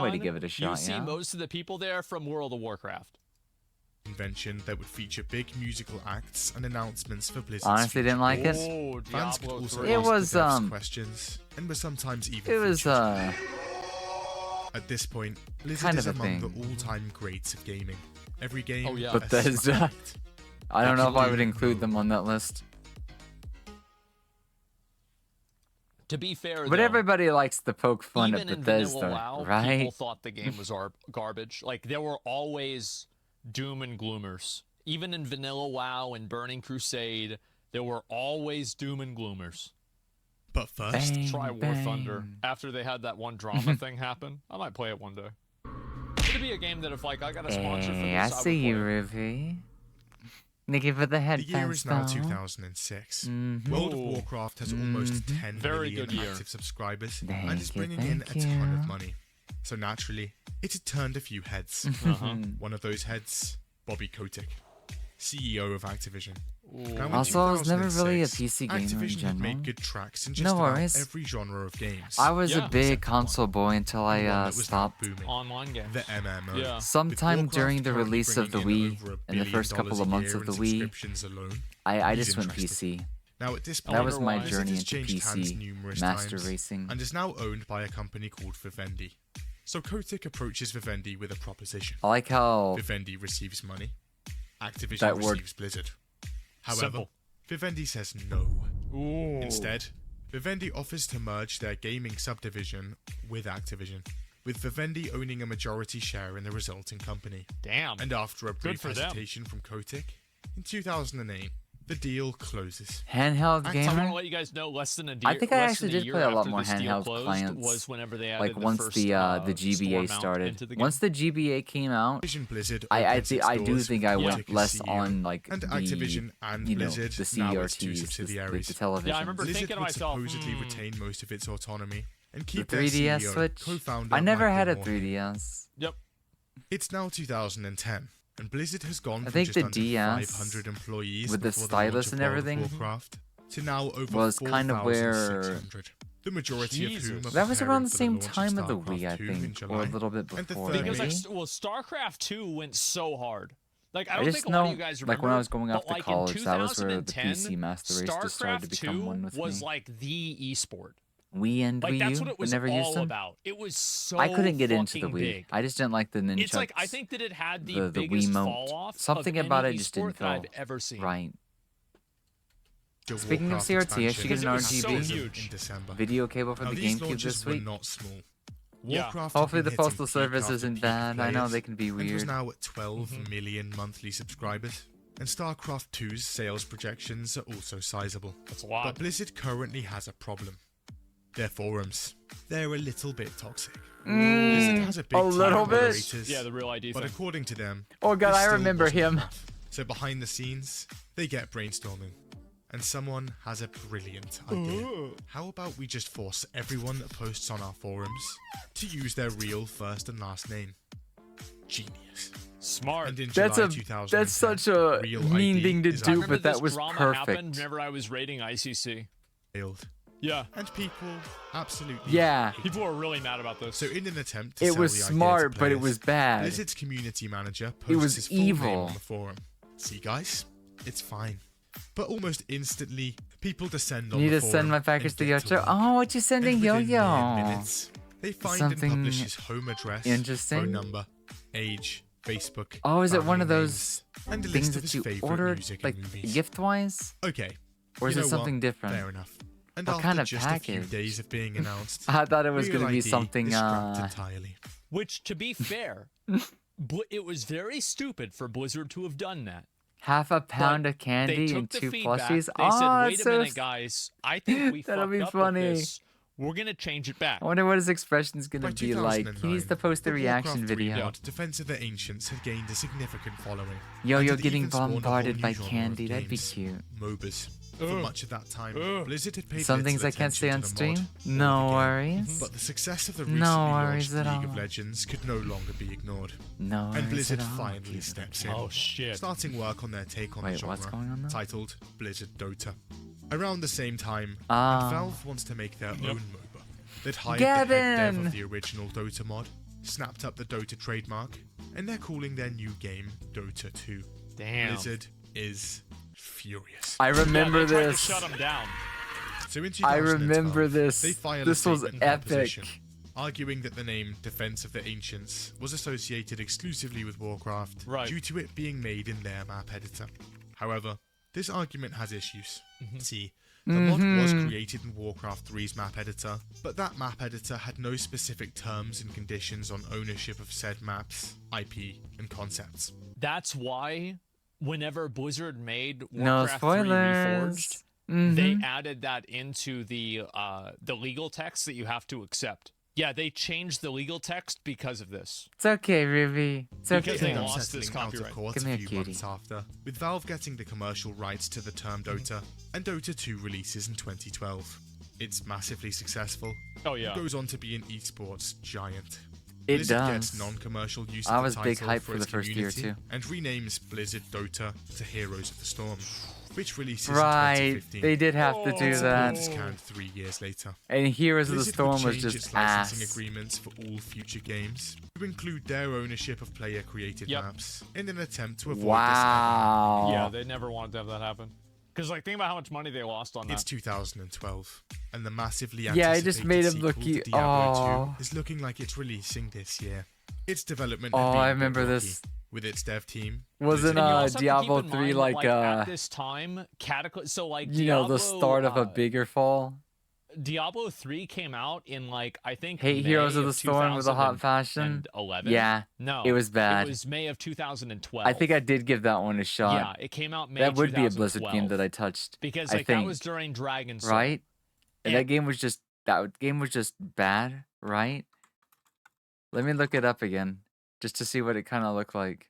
one way to give it a you shot, see yeah. most of the people there from World of Warcraft. convention that would feature big musical acts and announcements for Blizzard's Honestly, didn't like it. Oh, Fans could Diablo also 3. It ask was, the devs questions and were sometimes even It was featured. uh At this point, Blizzard kind is of a among thing. the all-time greats of gaming. Every game. Oh, yeah. has Bethesda. some- I don't know if I would Absolutely include no. them on that list. To be fair, But though, everybody likes to poke fun even at in Bethesda, Vanilla WoW, right? people thought the game was garbage. Like, there were always doom and gloomers. Even in Vanilla WoW and Burning Crusade, there were always doom and gloomers. But first, Bang, Try War bang. Thunder. After they had that one drama thing happen, I might play it one day. It'd be a game that if like I got a sponsor for Hey, this, I would see you, play it. Ruby. Thank you for the the headphones. year is now though. 2006. Mhm. World of Ooh. Warcraft has almost 10 Very million good year. active subscribers Thank and is you, bringing in a thank ton of you. money. So naturally, it had turned a few heads. Uh-huh. One of those heads, Bobby Kotick, CEO of Activision. Now, in Also, I was never really a 2006, PC gamer in Activision had general. made good tracks in just No about worries. every genre of games. I was Yeah. a big Except one. console boy until One I that was now stopped. booming. Online games. The MMO. Yeah. With Sometime Warcraft during the currently release of the bringing in Wii over $1 and the billion first couple of a months year of the in Wii, subscriptions alone, I he's just went interested. PC. Now at this I That point, was my wonder why. Blizzard journey has into changed hands PC, numerous master times racing. and is now owned by a company called Vivendi. So Kotick approaches Vivendi with a proposition. I like how Vivendi receives money. Activision That word- receives Blizzard. However, Simple. Vivendi says no. Ooh. Instead, Vivendi offers to merge their gaming subdivision with Activision, with Vivendi owning a majority share in the resulting company. Damn. And after a brief for them. hesitation from Kotick, in 2008, the deal closes. handheld I want gamer. to let you guys know, less than a year. I think I less actually than a did year play a lot after more this deal handheld closed clients. Was whenever they added Like the once first, the store GBA mount started. into the game. Once the GBA came out, Activision Blizzard I opens its do doors think for I Kotick went as less CEO, on like and the Activision and you know Blizzard, the now its two CRTs, subsidiaries. the television. Yeah, I remember Blizzard thinking to would myself, supposedly retain most of its autonomy and The keep their 3DS CEO, Switch. co-founder I never Michael had a Moore. 3DS. Yep. It's now 2010, and Blizzard has gone I from think just the under DS 500 employees with the before stylus launch of and World of everything Warcraft to now over was kind of where 4,600. The majority of whom are that was around the preparing same for launch time of the StarCraft Wii, I 2 in think, July, or a little bit and the before. third Because Maybe. StarCraft 2 went so hard. Like I I don't just think a lot know, of you guys like remember. when I was going off but, to like, college, in that was where the 2010, PC Master Race just started to StarCraft become 2 one with was me. like the esport. Wii and Like Wii that's U, what it I was never used all them. about. It was so I couldn't get into the fucking Wii. big. I just didn't like the nunchucks. It's like I think that it had the, the biggest Wiimote. fall off. Something of about any it just didn't esport that I've feel ever seen. right. The Speaking of Warcraft CRT, I should get an expansion so RGB huge. in December. video cable for Now, the these GameCube launches this were week. not small. Yeah. Warcraft Hopefully had the been postal hitting peak service after isn't peak bad. I know players they can be and was weird. now at 12 million monthly subscribers. And StarCraft 2's sales projections are also sizable. That's a lot. But Blizzard currently has a problem. Their forums. They're a little bit toxic. Blizzard has a big a team little of bit? moderators, Yeah, the real ID but thing. according to them, Oh god, this I still remember wasn't him. enough. So behind the scenes, they get brainstorming. And someone has a brilliant idea. How about we just force everyone that posts on our forums to use their real first and last name? Genius. Smart. And in That's July a 2010, that's such a Real mean ID thing to is I do, remember but that this was drama perfect. happened whenever I was rating ICC. unveiled. Yeah. And people absolutely Yeah. hate People were really mad about this. So in an attempt to It sell was the idea smart, to but it players, was bad. Blizzard's community manager posts It was his full name evil. on the forum. See guys, it's fine. But almost instantly, people descend on Need the to forum send my package and to get Yocho. work. Oh, what you And sending, within mere Yo-Yo? minutes, they find Something and publish his home address, interesting? phone number, age, Facebook. Oh, is it one family of those names, and a things list of that his you favorite ordered, music like and movies. gift-wise? Okay. Or is you it know something what? different? Fair enough. And What after kind of just a few package? days of being announced, I thought it was Real gonna be ID something, is scrapped entirely. Which, to be fair, it was very stupid for Blizzard to have done that. Half a pound But of candy they took and the 2 feedback, plushies. They Oh, said, wait it's a so minute, guys. I think we That'll fucked be up funny. with this. We're going to change it back. I wonder what his expression's gonna By be like. He needs to 2009, post a the reaction Warcraft 3 video. mod, Defense of the Ancients had gained a significant following. Yo-Yo and had getting even spawned a whole bombarded new by genre of candy. That'd be games, cute. MOBAs. For much of that time, Blizzard had paid Some little things I can't say on attention to the stream. mod or No the game. worries. But the success of the No recently worries launched at League of all. Legends could no longer be ignored. No And worries Blizzard at all. finally Keep it steps okay. in, Oh, shit. starting work on their take on the Wait, genre, what's going on now? titled Blizzard Dota. Around the same time, Ah. Valve wants to make their own MOBA that hired the head dev Gavin! of the original Dota mod, snapped up the Dota trademark, and they're calling their new game Dota 2. Damn. Blizzard is furious. I remember they tried to this. shut him down. So in I 2012, remember this. they filed This a was statement in epic. opposition, arguing that the name Defense of the Ancients was associated exclusively with Warcraft due to it being made in their map editor. However, this argument has issues. See, the mod was created in Warcraft 3's map editor, but that map editor had no specific terms and conditions on ownership of said maps, IP, and concepts. That's why whenever Blizzard made No Warcraft 3 spoilers. Reforged, they added that into the legal text that you have to accept. Yeah, they changed the legal text because of this. It's okay, Ruby. It's Because okay. they lost this Settling out of copyright. court Come a here, few cutie. months after, with Valve getting the commercial rights to the term Dota, and Dota 2 releases in 2012. It's massively successful. Oh yeah. It goes on to be an esports giant. It Blizzard does. gets non-commercial use I of was the big title hype for for its the first year, community, too. and renames Blizzard Dota to Heroes of the Storm, which releases in Right. 2015. They did have to do that. Discount 3 years later. And Heroes of the Blizzard Storm would was change just its licensing ass. agreements for all future games to include their ownership of player-created maps in an attempt to avoid Wow. Yeah, they never wanted to have that happen. Because think about how much money they lost on It's that. 2012, and the massively Yeah, it just anticipated made him sequel look to cute. Diablo Aw. 2 is looking like it's releasing this year. Its development Oh, had been I a bit remember rocky, this. with its dev team. Wasn't And you also have to Diablo keep in 3 mind like that, at this time, so like you know, the Diablo, start of a bigger fall? Diablo 3 came out in like I think Hate May Heroes of the Storm with a hot fashion? 2011. Yeah. No, It was bad. It was May of 2012. I think I did give that one a shot. Yeah, it came out May. That would be a Blizzard 2012. game that I touched. Because I like think. that was during Dragon Soul. Right? And that And- game was just bad, right? Let me look it up again, just to see what it kind of looked like.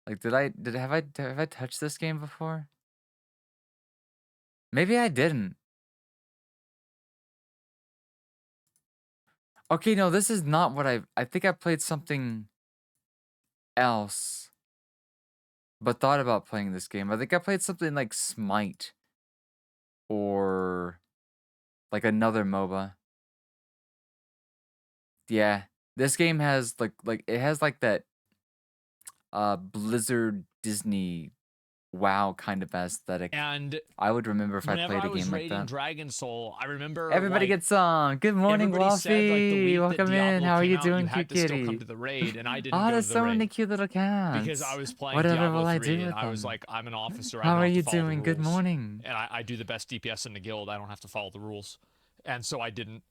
Like, have I touched this game before? Maybe I didn't. Okay, no, this is not what I think I played something else, but thought about playing this game. I think I played something like Smite or like another MOBA. Yeah, this game has like it has like that Blizzard Disney WoW kind of aesthetic. And I would remember if I whenever played I a was game like raiding that. Dragon Soul, I remember Everybody like, gets on. Good morning, everybody said, like, the Wolfie. week that Welcome in. Diablo How are came you out, doing, had cute to still kitty? come to the raid, and I didn't Oh, go there's to the so raid many cute little cats. because I was playing Whatever Diablo will I 3, do and with I was them? like, I'm an officer. I How don't are have you to follow the doing? Good rules. morning. And I do the best DPS in the guild. I don't have to follow the rules, and so I didn't.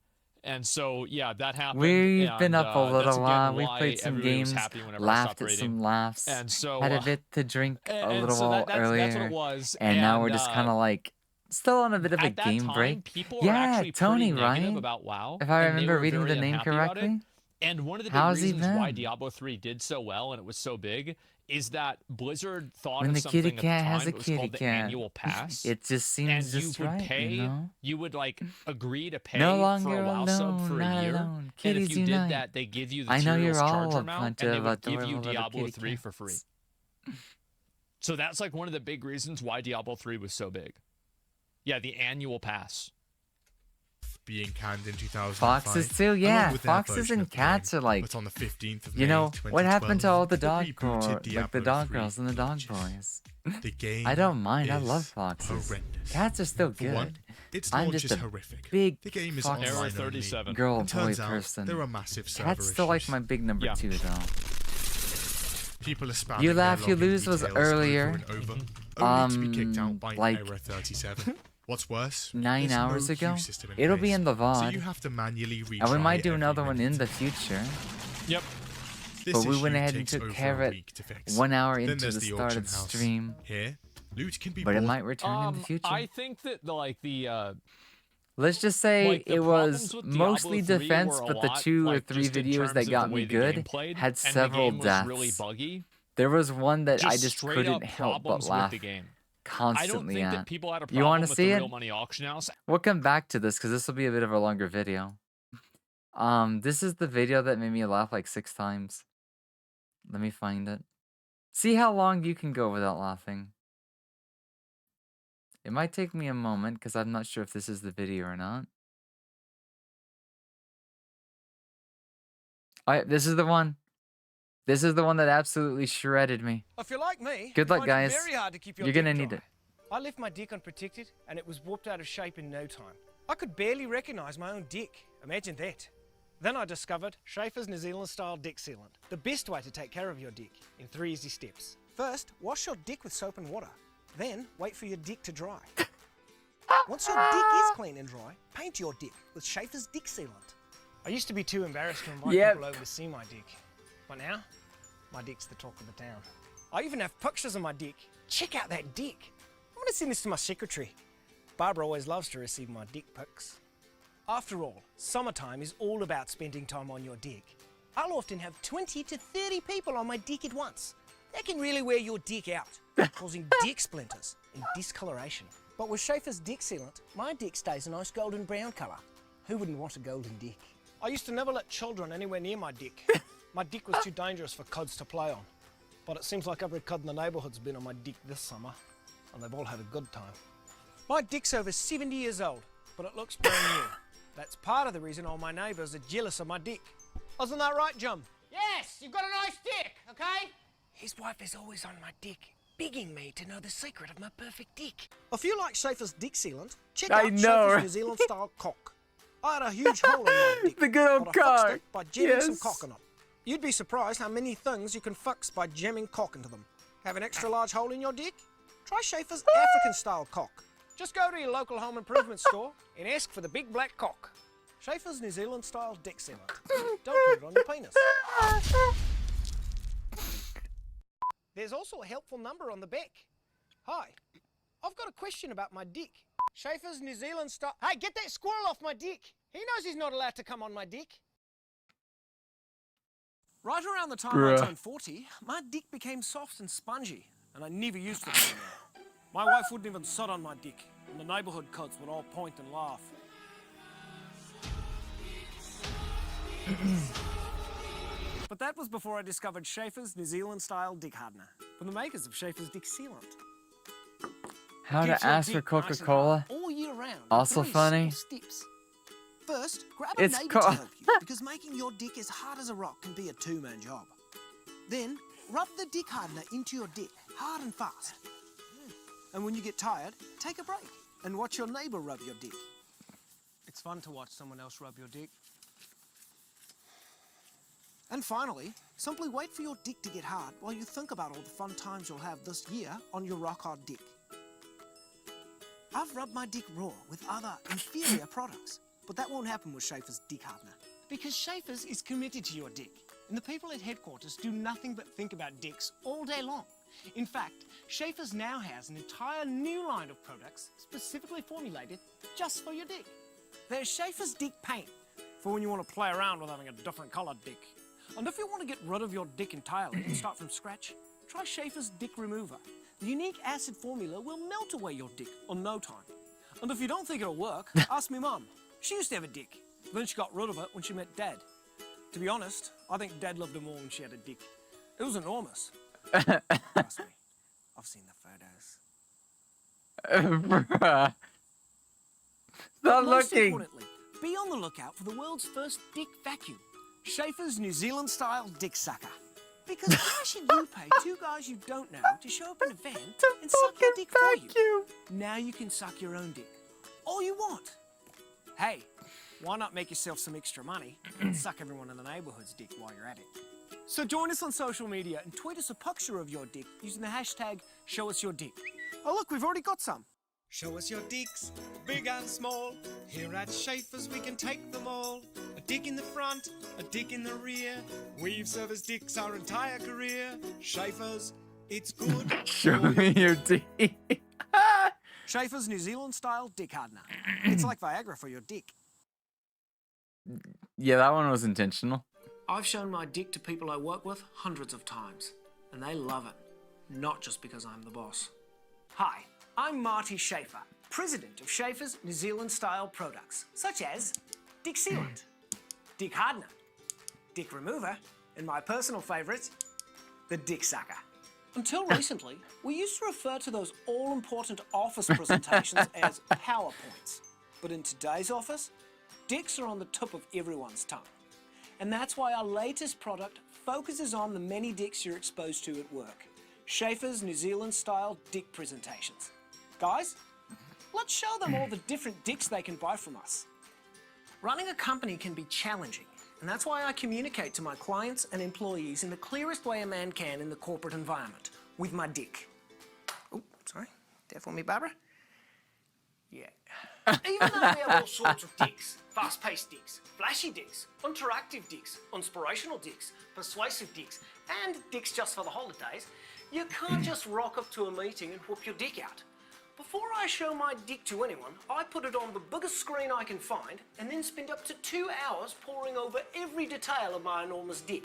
And so yeah, that happened. We've and, been up a that's little again while. We why played some everybody was games, happy whenever I laughed stopped at raiding. some laughs, And so had a bit to drink a and little so while that's earlier, what it was. and now we're just kind of like still on a bit of a at that game time, break. people were Yeah, actually Tony, pretty negative right? about WoW. If I and they remember were reading very the name unhappy about it. correctly. And one of the big How's he reasons why been? Diablo 3 did so well and it was so big is that Blizzard thought When of the something kitty at cat the time has a that was kitty called the cat, annual pass. it just and seems you just would right, pay, you know. you would like agree to pay No for longer a WoW sub for alone, a not year. alone. And Kitties if you unite. did that, they give you the I know Tyrell's you're all charger a amount, bunch and they of would give you adorable little Diablo kitty 3 for free. cats. So that's like one of the big reasons why Diablo 3 was so big. Yeah, the annual pass. Being canned in 2005. Foxes too, along yeah. with their Foxes version and of the cats game. are like, But on the 15th of you May, know, what happened to all the they dog rebooted like the Diablo dog 3 girls and the dog boys? The game I don't mind. I is love foxes. horrendous. Cats are still For good. one, its I'm launch just is a horrific. big The game is fox Error online 37. only. girl And boy turns out person. there are massive server Cats still like issues. my big number Yeah. 2 though. People are spamming You their Laugh, You login Lose was details over earlier. and over, only to be kicked out by like error 37. What's worse, 9 there's hours no ago. queue system It'll place, be in the so VOD. you have to manually retry And we might do every another one in minute. the future. Yep. This But we issue went ahead and takes took over care a of it week to fix. 1 hour Then into there's the start auction of the house. stream. Here, loot can be But it bought. might return in the future. I think that Let's just say like, the it was problems with mostly Diablo 3 defense, were a but the lot, 2 or like, 3 just in videos terms that of got the me way the good game played, had and the several game was deaths. really buggy. There was one that I just straight couldn't up help but problems laugh with the game. I don't constantly think at. that people had a You want problem to with see the it? real money auction house. We'll come back to this because this will be a bit of a longer video. This is the video that made me laugh like 6 times. Let me find it. See how long you can go without laughing. It might take me a moment because I'm not sure if this is the video or not. This is the one. This is the one that absolutely shredded me. If you're like me, Good you luck, find guys. it very hard to keep your You're gonna dick need dry. it. I left my dick unprotected, and it was warped out of shape in no time. I could barely recognise my own dick. Imagine that. Then I discovered Schaefer's New Zealand style dick sealant. The best way to take care of your dick in 3 easy steps. First, wash your dick with soap and water. Then, wait for your dick to dry. Once your dick is clean and dry, paint your dick with Schaefer's dick sealant. I used to be too embarrassed to invite people over to see my dick. But now, my dick's the talk of the town. I even have pictures of my dick. Check out that dick. I'm gonna send this to my secretary. Barbara always loves to receive my dick pics. After all, summertime is all about spending time on your dick. I'll often have 20 to 30 people on my dick at once. That can really wear your dick out, causing dick splinters and discoloration. But with Schaefer's dick sealant, my dick stays a nice golden brown colour. Who wouldn't want a golden dick? I used to never let children anywhere near my dick. My dick was too dangerous for kids to play on. But it seems like every kid in the neighbourhood's been on my dick this summer, and they've all had a good time. My dick's over 70 years old, but it looks brand new. That's part of the reason all my neighbours are jealous of my dick. Isn't that right, Jim? Yes, you've got a nice dick, okay? His wife is always on my dick, begging me to know the secret of my perfect dick. If you like Schaefer's dick sealant, check out Schaefer's New Zealand style cock. I had a huge hole in my dick. The good old but I fixed cock. it by jamming some cock in it. You'd be surprised how many things you can fix by jamming cock into them. Have an extra large hole in your dick? Try Schaefer's African style cock. Just go to your local home improvement store and ask for the big black cock. Schaefer's New Zealand style dick sealant. Don't put it on your penis. There's also a helpful number on the back. Hi, I've got a question about my dick. Schaefer's New Zealand style. Hey, get that squirrel off my dick. He knows he's not allowed to come on my dick. Right around the time I turned 40, my dick became soft and spongy, and I never used it anymore. My wife wouldn't even sit on my dick, and the neighbourhood kids would all point and laugh. But that was before I discovered Schaefer's New Zealand style dick hardener from the makers of Schaefer's dick sealant. How to ask for Coca-Cola? All year round. Also 3 funny. simple steps. First, grab a neighbour to help you, because making your dick as hard as a rock can be a two-man job. Then, rub the dick hardener into your dick, hard and fast. And when you get tired, take a break and watch your neighbour rub your dick. It's fun to watch someone else rub your dick. And finally, simply wait for your dick to get hard while you think about all the fun times you'll have this year on your rock-hard dick. I've rubbed my dick raw with other inferior products, but that won't happen with Schaefer's dick hardener. Because Schaefer's is committed to your dick, and the people at headquarters do nothing but think about dicks all day long. In fact, Schaefer's now has an entire new line of products specifically formulated just for your dick. There's Schaefer's Dick Paint, for when you want to play around with having a different coloured dick. And if you want to get rid of your dick entirely and start from scratch, try Schaefer's Dick Remover. The unique acid formula will melt away your dick in no time. And if you don't think it'll work, ask me mum. She used to have a dick. Then she got rid of it when she met Dad. To be honest, I think Dad loved her more when she had a dick. It was enormous. Trust me, I've seen the photos. Stop Most looking. importantly, be on the lookout for the world's first dick vacuum. Schaefer's New Zealand style dick sucker. Because why should you pay 2 guys you don't know to show up in a van and suck your dick for you? Now you can suck your own dick. All you want. Hey, why not make yourself some extra money and suck everyone in the neighbourhood's dick while you're at it? So join us on social media and tweet us a picture of your dick using the hashtag #ShowUsYourDick. Oh look, we've already got some. Show us your dicks, big and small. Here at Schaefer's we can take them all. A dick in the front, a dick in the rear. We've serviced dicks our entire career. Schaefer's, it's good. Show me your dick. Schaefer's New Zealand style dick hardener. It's like Viagra for your dick. Yeah, that one was intentional. I've shown my dick to people I work with hundreds of times, and they love it. Not just because I'm the boss. Hi, I'm Marty Schaefer, president of Schaefer's New Zealand style products, such as Dick Sealant, Dick Hardener, Dick Remover, and my personal favourite, the Dick Sucker. Until recently, we used to refer to those all-important office presentations as PowerPoints. But in today's office, dicks are on the tip of everyone's tongue. And that's why our latest product focuses on the many dicks you're exposed to at work. Schaefer's New Zealand-style dick presentations. Guys, let's show them all the different dicks they can buy from us. Running a company can be challenging, and that's why I communicate to my clients and employees in the clearest way a man can in the corporate environment, with my dick. Oh, sorry. Careful me, Barbara. Yeah. Even though we have all sorts of dicks, fast-paced dicks, flashy dicks, interactive dicks, inspirational dicks, persuasive dicks, and dicks just for the holidays, you can't just rock up to a meeting and whoop your dick out. Before I show my dick to anyone, I put it on the biggest screen I can find and then spend up to 2 hours poring over every detail of my enormous dick.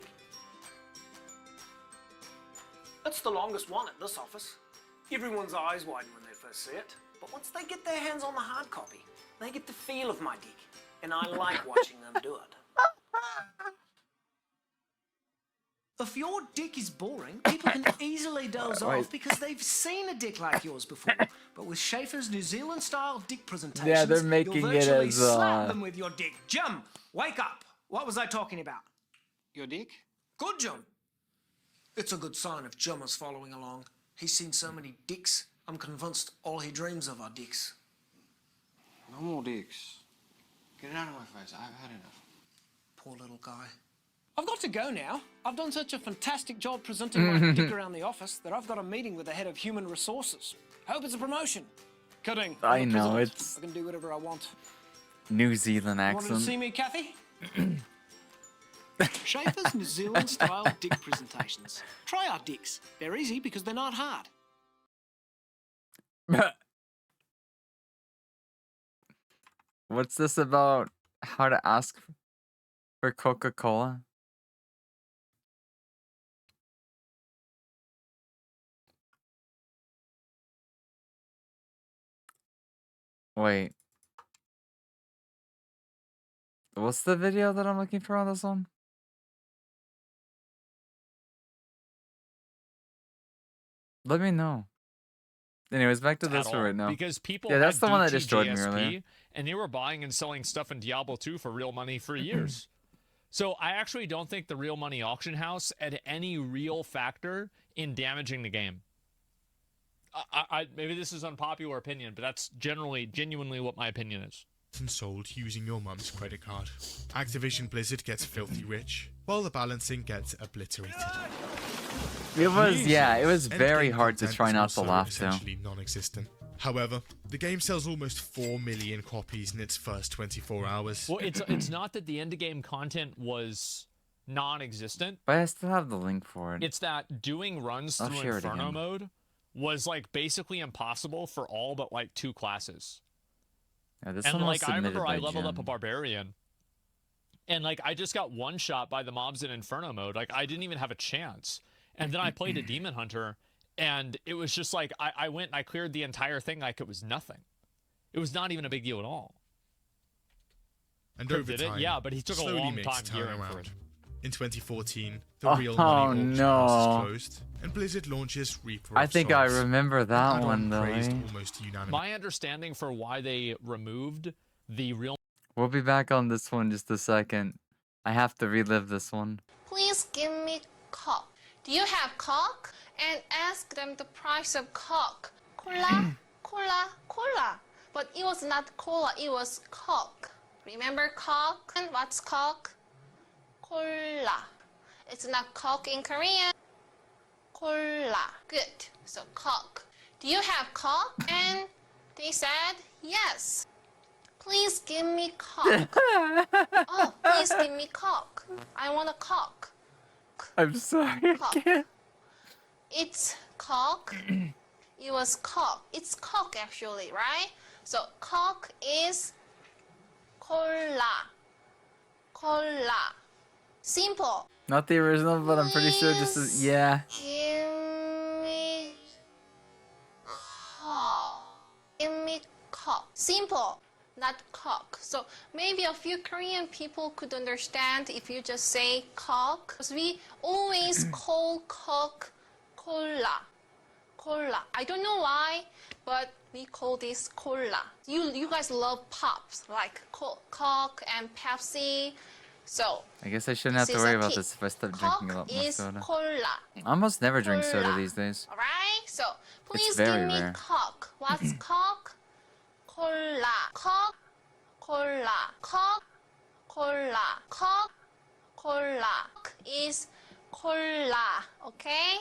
It's the longest one at this office. Everyone's eyes widen when they first see it. But once they get their hands on the hard copy, they get the feel of my dick, and I like watching them do it. If your dick is boring, people can easily doze off because they've seen a dick like yours before. But with Schaefer's New Zealand-style dick presentations, Yeah, they're making you'll it virtually as, slap them with your dick. Jim, wake up! What was I talking about? Your dick? Good, Jim. It's a good sign if Jim is following along. He's seen so many dicks, I'm convinced all he dreams of are dicks. No more dicks. Get it out of my face. I've had enough. Poor little guy. I've got to go now. I've done such a fantastic job presenting my dick around the office that I've got a meeting with the head of human resources. Hope it's a promotion. Kidding. I I'm the know, president. it's I can do whatever I want. New Zealand Wanted to accent. see me, Kathy? Schaefer's New Zealand-style dick presentations. Try our dicks. They're easy because they're not hard. What's this about how to ask for Coca-Cola? Wait. What's the video that I'm looking for on this one? Let me know. Anyways, back to this At one all, right now. because people Yeah, that's had the one that DT just showed me JSP, earlier. and they were buying and selling stuff in Diablo 2 for real money for years. So I actually don't think the real money auction house had any real factor in damaging the game. I maybe this is unpopular opinion, but that's genuinely what my opinion is. And sold using your mum's credit card. Activision Blizzard gets filthy rich, while the balancing gets obliterated. It was, yeah, it was Endgame very hard to content try is not to also laugh though. essentially non-existent. However, the game sells almost 4 million copies in its first 24 hours. Well, it's not that the end of game content was non-existent. But I still have the link for it. It's that doing runs I'll through share it Inferno again. mode was like basically impossible for all but like 2 classes. Yeah, this And one was like I submitted remember I by leveled up a Jim. barbarian, and like I just got one shot by the mobs in Inferno mode. Like I didn't even have a chance. And then I played a demon hunter, and it was just like I went and I cleared the entire thing like it was nothing. It was not even a big deal at all. And Crit over did it? time, Yeah, but he took a slowly long makes time turn gearing for around. it. In 2014, the Oh, real money auction no. house is closed, and Blizzard launches Reaper I of think I Souls. remember that Add-on one though. praised eh? almost unanimously. My understanding for why they removed the real We'll be back on this one in just a second. I have to relive this one. Please give me Coke. Do you have Coke? And ask them the price of Coke. Cola, cola, cola. But it was not cola, it was Coke. Remember Coke? And what's Coke? Cola. It's not Coke in Korean. Cola. Good. So Coke. Do you have Coke? And they said yes. Please give me Coke. Oh, please give me Coke. I want a Coke. I'm sorry, I Coke. can't. It's Coke. It was Coke. It's Coke actually, right? So Coke is cola. Cola. Simple. Not the original, but I'm pretty sure this is, yeah. Give me Coke. Give me Coke. Simple, not Coke. So maybe a few Korean people could understand if you just say Coke. Because we always call Coke cola. Cola. I don't know why, but we call this cola. You guys love pops, like Coke and Pepsi. So I guess I shouldn't have to this is worry a about tip. this if I stop Coke drinking a lot more is soda. cola. I almost never drink soda Cola. these days. All right. So please very give me rare. Coke. What's Coke? Cola. Coke. Cola. Coke. Cola. Coke. Cola. Coke is cola. Okay.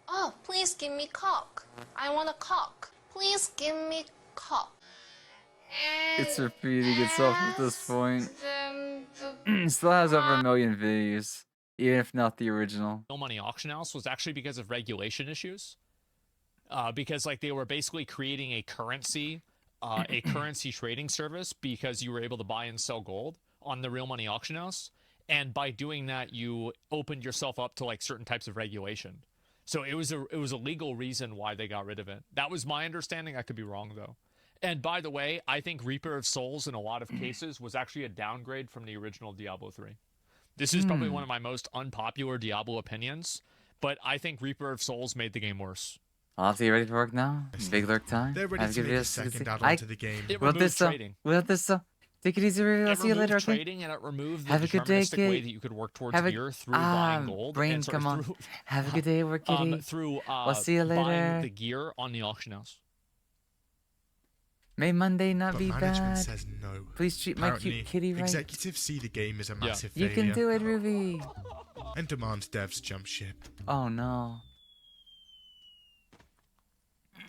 Oh, please give me Coke. I want a Coke. Please give me Coke. And It's repeating itself at this point. the It still has over 1 million views, even if not the original. Real Money Auction House was actually because of regulation issues. Because like they were basically creating a currency trading service because you were able to buy and sell gold on the Real Money Auction House. And by doing that, you opened yourself up to like certain types of regulation. So it was a legal reason why they got rid of it. That was my understanding. I could be wrong though. And by the way, I think Reaper of Souls in a lot of cases was actually a downgrade from the original Diablo 3. This is probably one of my most unpopular Diablo opinions, but I think Reaper of Souls made the game worse. Off, you ready for work now? Big lurk time? They're ready to make a second add-on to the game. It Will removed this trading. Will this Take it easy, Riri. I'll It see you later, removed okay? trading and it removed the Have a good day, deterministic way kid. that you could work towards Have a gear through buying gold. brain, and sort of come on. through, Have a good day, work kitty. through I'll see you later. buying the gear on the auction house. May Monday not But be management bad. says no. Please treat my Apparently, cute kitty right. Executives see the game as a massive You failure can do it, Ruby. and demand devs jump ship. Oh no.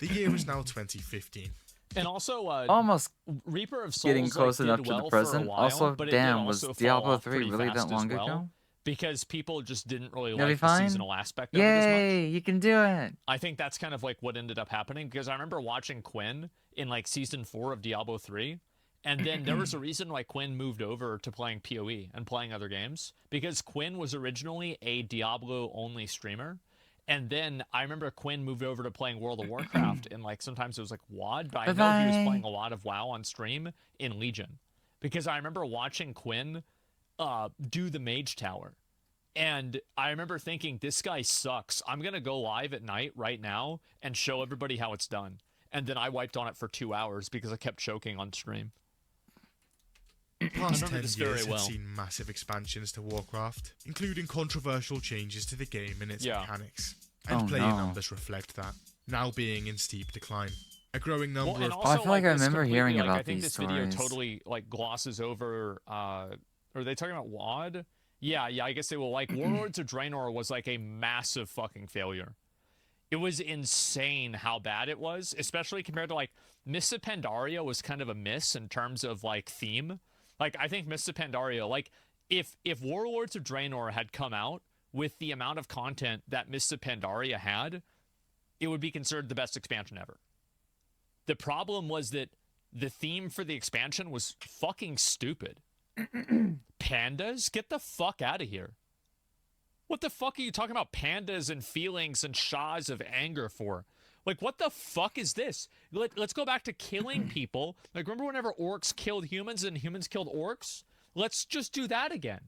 The year is now 2015. And also, Almost Reaper of Souls getting close like, enough did to the well present. For a while, Also, but it damn, did was also fall Diablo off 3 pretty really fast that long as well, ago? Because people just didn't really You'll be like the fine? seasonal aspect of it as much. Yay, you can do it. I think that's kind of like what ended up happening because I remember watching Quinn in like season 4 of Diablo 3. And then there was a reason why Quinn moved over to playing PoE and playing other games because Quinn was originally a Diablo only streamer. And then I remember Quinn moved over to playing World of Warcraft and like sometimes it was like WoD, but I know he was playing a lot of WoW on stream in Legion because I remember watching Quinn do the Mage Tower. And I remember thinking, this guy sucks. I'm going to go live at night right now and show everybody how it's done. And then I wiped on it for 2 hours because I kept choking on stream. The past I remember 10 this years very have well. seen massive expansions to Warcraft, including controversial changes to the game and its mechanics. And Oh, player no. numbers reflect that, now being in steep decline. A growing number Well, and of... also, I feel like I this remember completely, hearing like, about I think these this video stories. totally like glosses over. Are they talking about WoD? Yeah. I guess they will. Like Warlords of Draenor was like a massive fucking failure. It was insane how bad it was, especially compared to like Mists of Pandaria was kind of a miss in terms of like theme. Like I think Mists of Pandaria, like if Warlords of Draenor had come out with the amount of content that Mists of Pandaria had, it would be considered the best expansion ever. The problem was that the theme for the expansion was fucking stupid. Pandas? Get the fuck out of here. What the fuck are you talking about pandas and feelings and shahs of anger for? Like, what the fuck is this? Let's go back to killing people. Like, remember whenever orcs killed humans and humans killed orcs? Let's just do that again.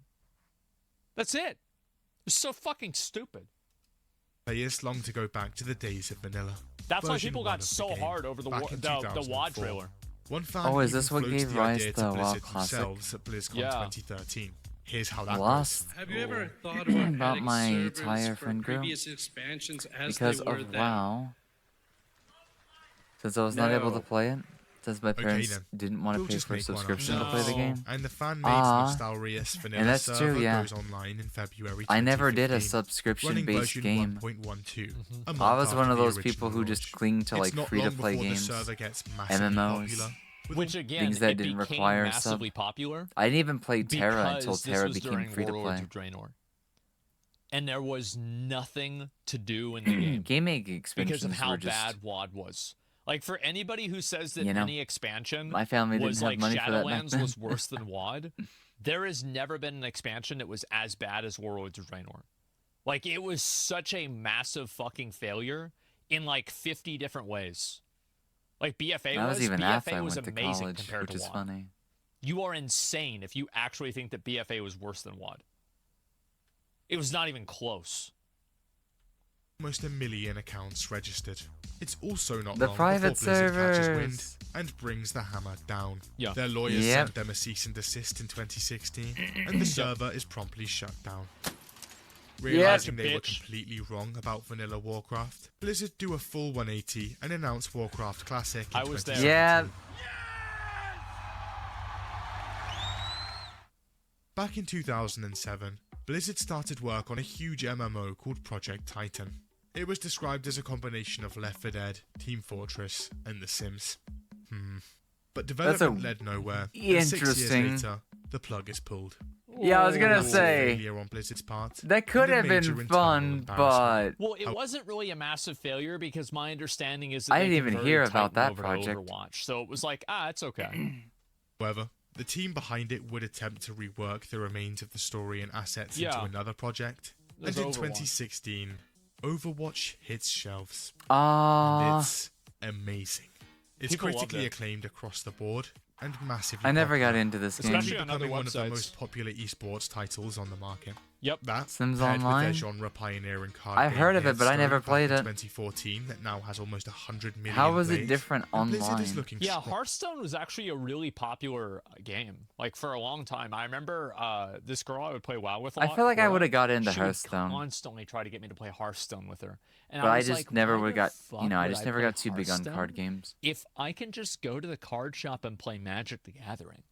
That's it. It's so fucking stupid. Players long to go back to the days of vanilla. That's why Version people 1 got of the so game, hard over the back in WoD 2004. trailer. One fan Oh, is even this what floated gave the rise idea to WoW Blizzard Classic? themselves at BlizzCon Yeah. 2013. Here's how that Lost. goes. Have you ever thought about, About adding my servers entire for friend group previous expansions as because they were of then? WoW. Since I was not able to No. play it, since my parents then. didn't want to We'll pay just for a make one up. subscription to play the No. game. And the fan made Ah, Nostalrius vanilla and that's server true, yeah. goes online in February 2015. I never did a running subscription-based version game. 1.12, a I month was one after of the those people original who just launch. cling to It's like not free-to-play long before games, the server gets massively MMOs, popular, with Which again, things that it didn't became require a massively sub. popular. I didn't even play Terra until because this Terra was became during free to Warlords play. of Draenor. And there was nothing to do in the game Gaming because expansions of how were just. bad WoD was. Like for anybody who says that You know, any expansion my family didn't was have like money for that back Shadowlands then. was worse than WoD, there has never been an expansion that was as bad as Warlords of Draenor. Like it was such a massive fucking failure in like 50 different ways. Like BFA That was even BFA after I was went to amazing college, compared which to is WoD. funny. You are insane if you actually think that BFA was worse than WoD. It was not even close. almost 1 million accounts registered. It's also not The long private before Blizzard catches wind servers. and brings the hammer down. Yeah. Their lawyers Yep. sent them a cease and desist in 2016, and the server is promptly shut down. Realizing they were completely wrong about vanilla Warcraft, Blizzard do a full 180 and announce Warcraft Classic in I was there. 2017. Yeah. Back in 2007, Blizzard started work on a huge MMO called Project Titan. It was described as a combination of Left 4 Dead, Team Fortress, and The Sims. But development led nowhere, and 6 years interesting. later, the plug is pulled. Yeah, I was gonna Massive say failure on Blizzard's part, that could and a have major been internal fun, embarrassment. but Well, it wasn't really a massive failure because my understanding is that I they didn't even converted hear about Titan that over to project. Overwatch, so it was like, it's okay. However, the team behind it would attempt to rework the remains of the story and assets into Yeah. another project, There's and in Overwatch. 2016, Overwatch hits shelves. Ah. And it's amazing. It's People loved critically it. acclaimed across the board and massively I never got popular, into this game. Especially on other becoming one of the websites. most popular esports titles on the market. Yep. That, Sims paired with Online? their genre pioneering card I've game heard of Hit it, but I Story never back played in it. 2014 that now has almost 100 million How was it plays, different and Blizzard is online? looking Yeah, strong. Hearthstone was actually a really popular game, like for a long time. I remember this girl I would play WoW with a I lot. feel like I Laura, would have got into she would Hearthstone, constantly try to get me to play Hearthstone with her, and but I was just like, never why would the got. fuck You know, I would just never play got too big on card Hearthstone games. if I can just go to the card shop and play Magic the Gathering.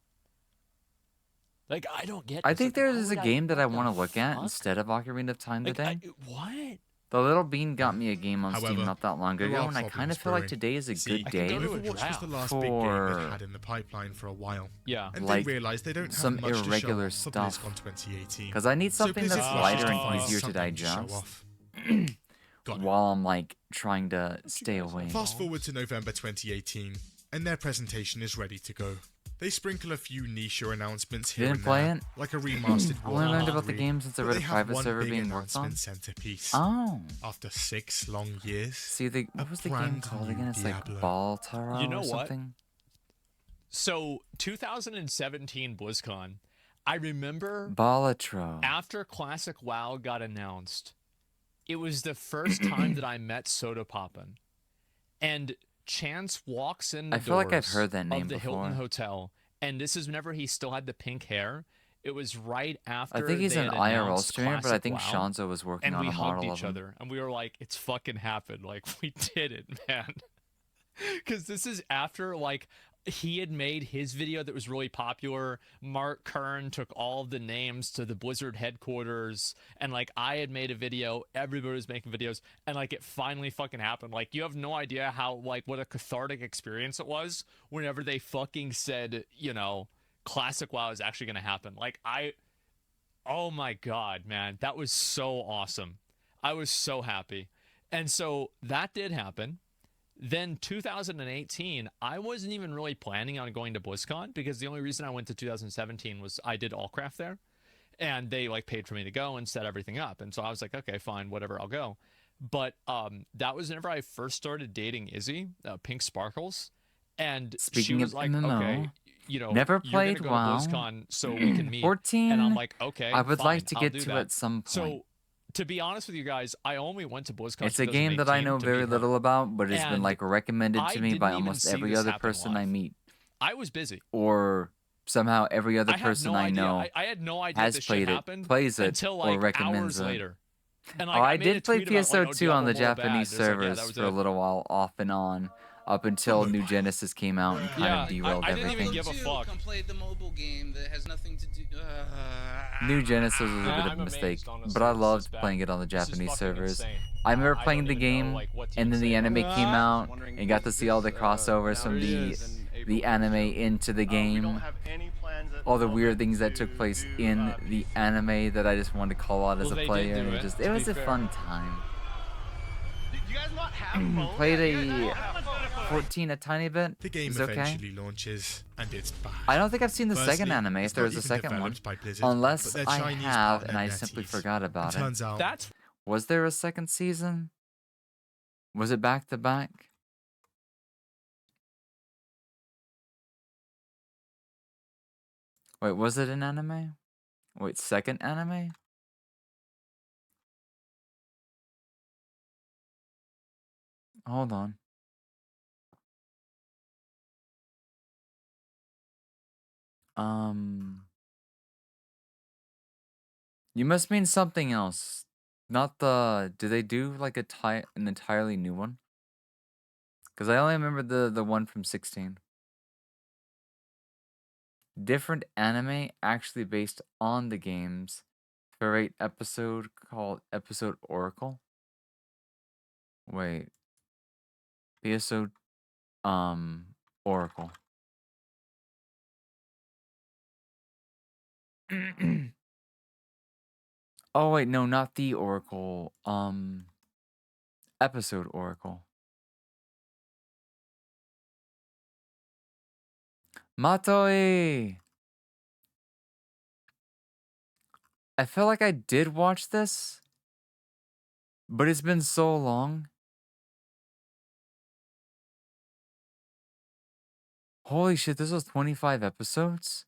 Like, I don't get. I this. think Like, why there's a would game that I what want to the look at fuck? instead of Ocarina of Time Like, today. What? The Little Bean got me a game on Steam However, not that long there ago, are and I kind problems of feel like brewing. today is a See, good day Overwatch was the last big game for they had in the pipeline for a while. Yeah. And like they realized they don't have some much to irregular show off stuff. for BlizzCon 2018. Because I need So something Blizzard that's flashed lighter to and find easier to something show digest off. while I'm like trying to stay away. Fast forward to November 2018, and their presentation is ready to go. They sprinkle a few niche announcements here Didn't and play there, it? like a remastered I only learned Warcraft about the 3, game since I but read they a have private one server big being worked on. announcement centerpiece. Oh. After 6 long years, See, what was the game brand called new again? It's like Diablo. Baltara You know or what? something? So 2017 BlizzCon, I remember Balatro. after Classic WoW got announced, it was the first time that I met Soda Poppin'. And Chance walks in the I feel like I've doors heard that name of the Hilton before. Hotel, and this is whenever he still had the pink hair. It was right after I think he's they an had IRL announced streamer, but I Classic think WoW, Shanzo was working and on we a hugged model of each him. other, and we were like, "It's fucking happened! Like we did it, man!" Because this is after like he had made his video that was really popular. Mark Kern took all of the names to the Blizzard headquarters, and like I had made a video. Everybody was making videos, and like it finally fucking happened. Like you have no idea how like what a cathartic experience it was whenever they fucking said, you know, Classic WoW is actually going to happen. Like oh my god, man, that was so awesome. I was so happy, and so that did happen. Then 2018, I wasn't even really planning on going to BlizzCon because the only reason I went to 2017 was I did Allcraft there, and they like paid for me to go and set everything up. And so I was like, okay, fine, whatever, I'll go. But that was whenever I first started dating Izzy, Pink Sparkles, and she Speaking was of like, MMO, okay, you know, never you're played gonna go WoW. to BlizzCon so we can meet. 14. And I'm like, okay, I would like fine, to I'll get do to that. at some point. So to be honest with you guys, I only went to BlizzCon. It's a game that I 2018 know to very meet her. little about, but it's been And like recommended I to me didn't by even almost see every this other happen person I live. meet, I was busy. or somehow every other I had person no I idea. know I had no idea has this played shit it, happened plays it, until or like recommends hours it. later. And Oh, like, I made did a play tweet about, like, PSO2 on the Diablo bad. Japanese It was like, yeah, servers that was for a it. little while, off and on, up until New Genesis came out and kind Yeah, of derailed I didn't everything. even give a fuck. Come play the mobile game that has nothing to do. New Genesis was a bit I'm of a mistake, amazed, honestly. but I This is loved bad. playing it on the This is Japanese fucking servers. insane. I remember I playing don't the even know, game, like, what to and then the say. anime came out, wondering and got to if see all the this, crossovers now from it the is in April, the anime into the we game. don't have any plans at All the the weird moment things that to took place do, in the anime that I just wanted to call out as Well, a they did player, do and it, it to was be a fair. fun time. Do you guys not have phones? Played You guys don't have a phones? 14 a tiny bit. The game It's okay. eventually launches, and it's bad. I don't think I've seen the Firstly, second anime, if it's there not was a even second one. developed by Blizzard, Unless but their I Chinese have partner and I simply NetEase. forgot about It turns it. out That's Was there a second season? Was it back to back? Wait, was it an anime? Wait, second anime? Hold on. You must mean something else. Not the... Do they do like an entirely new one? Because I only remember the one from 16. Different anime actually based on the games. Fate episode called Episode Oracle. Wait. Episode Oracle. Oh wait, no, not the Oracle. Episode Oracle. Matoi! I feel like I did watch this, but it's been so long. Holy shit, this was 25 episodes?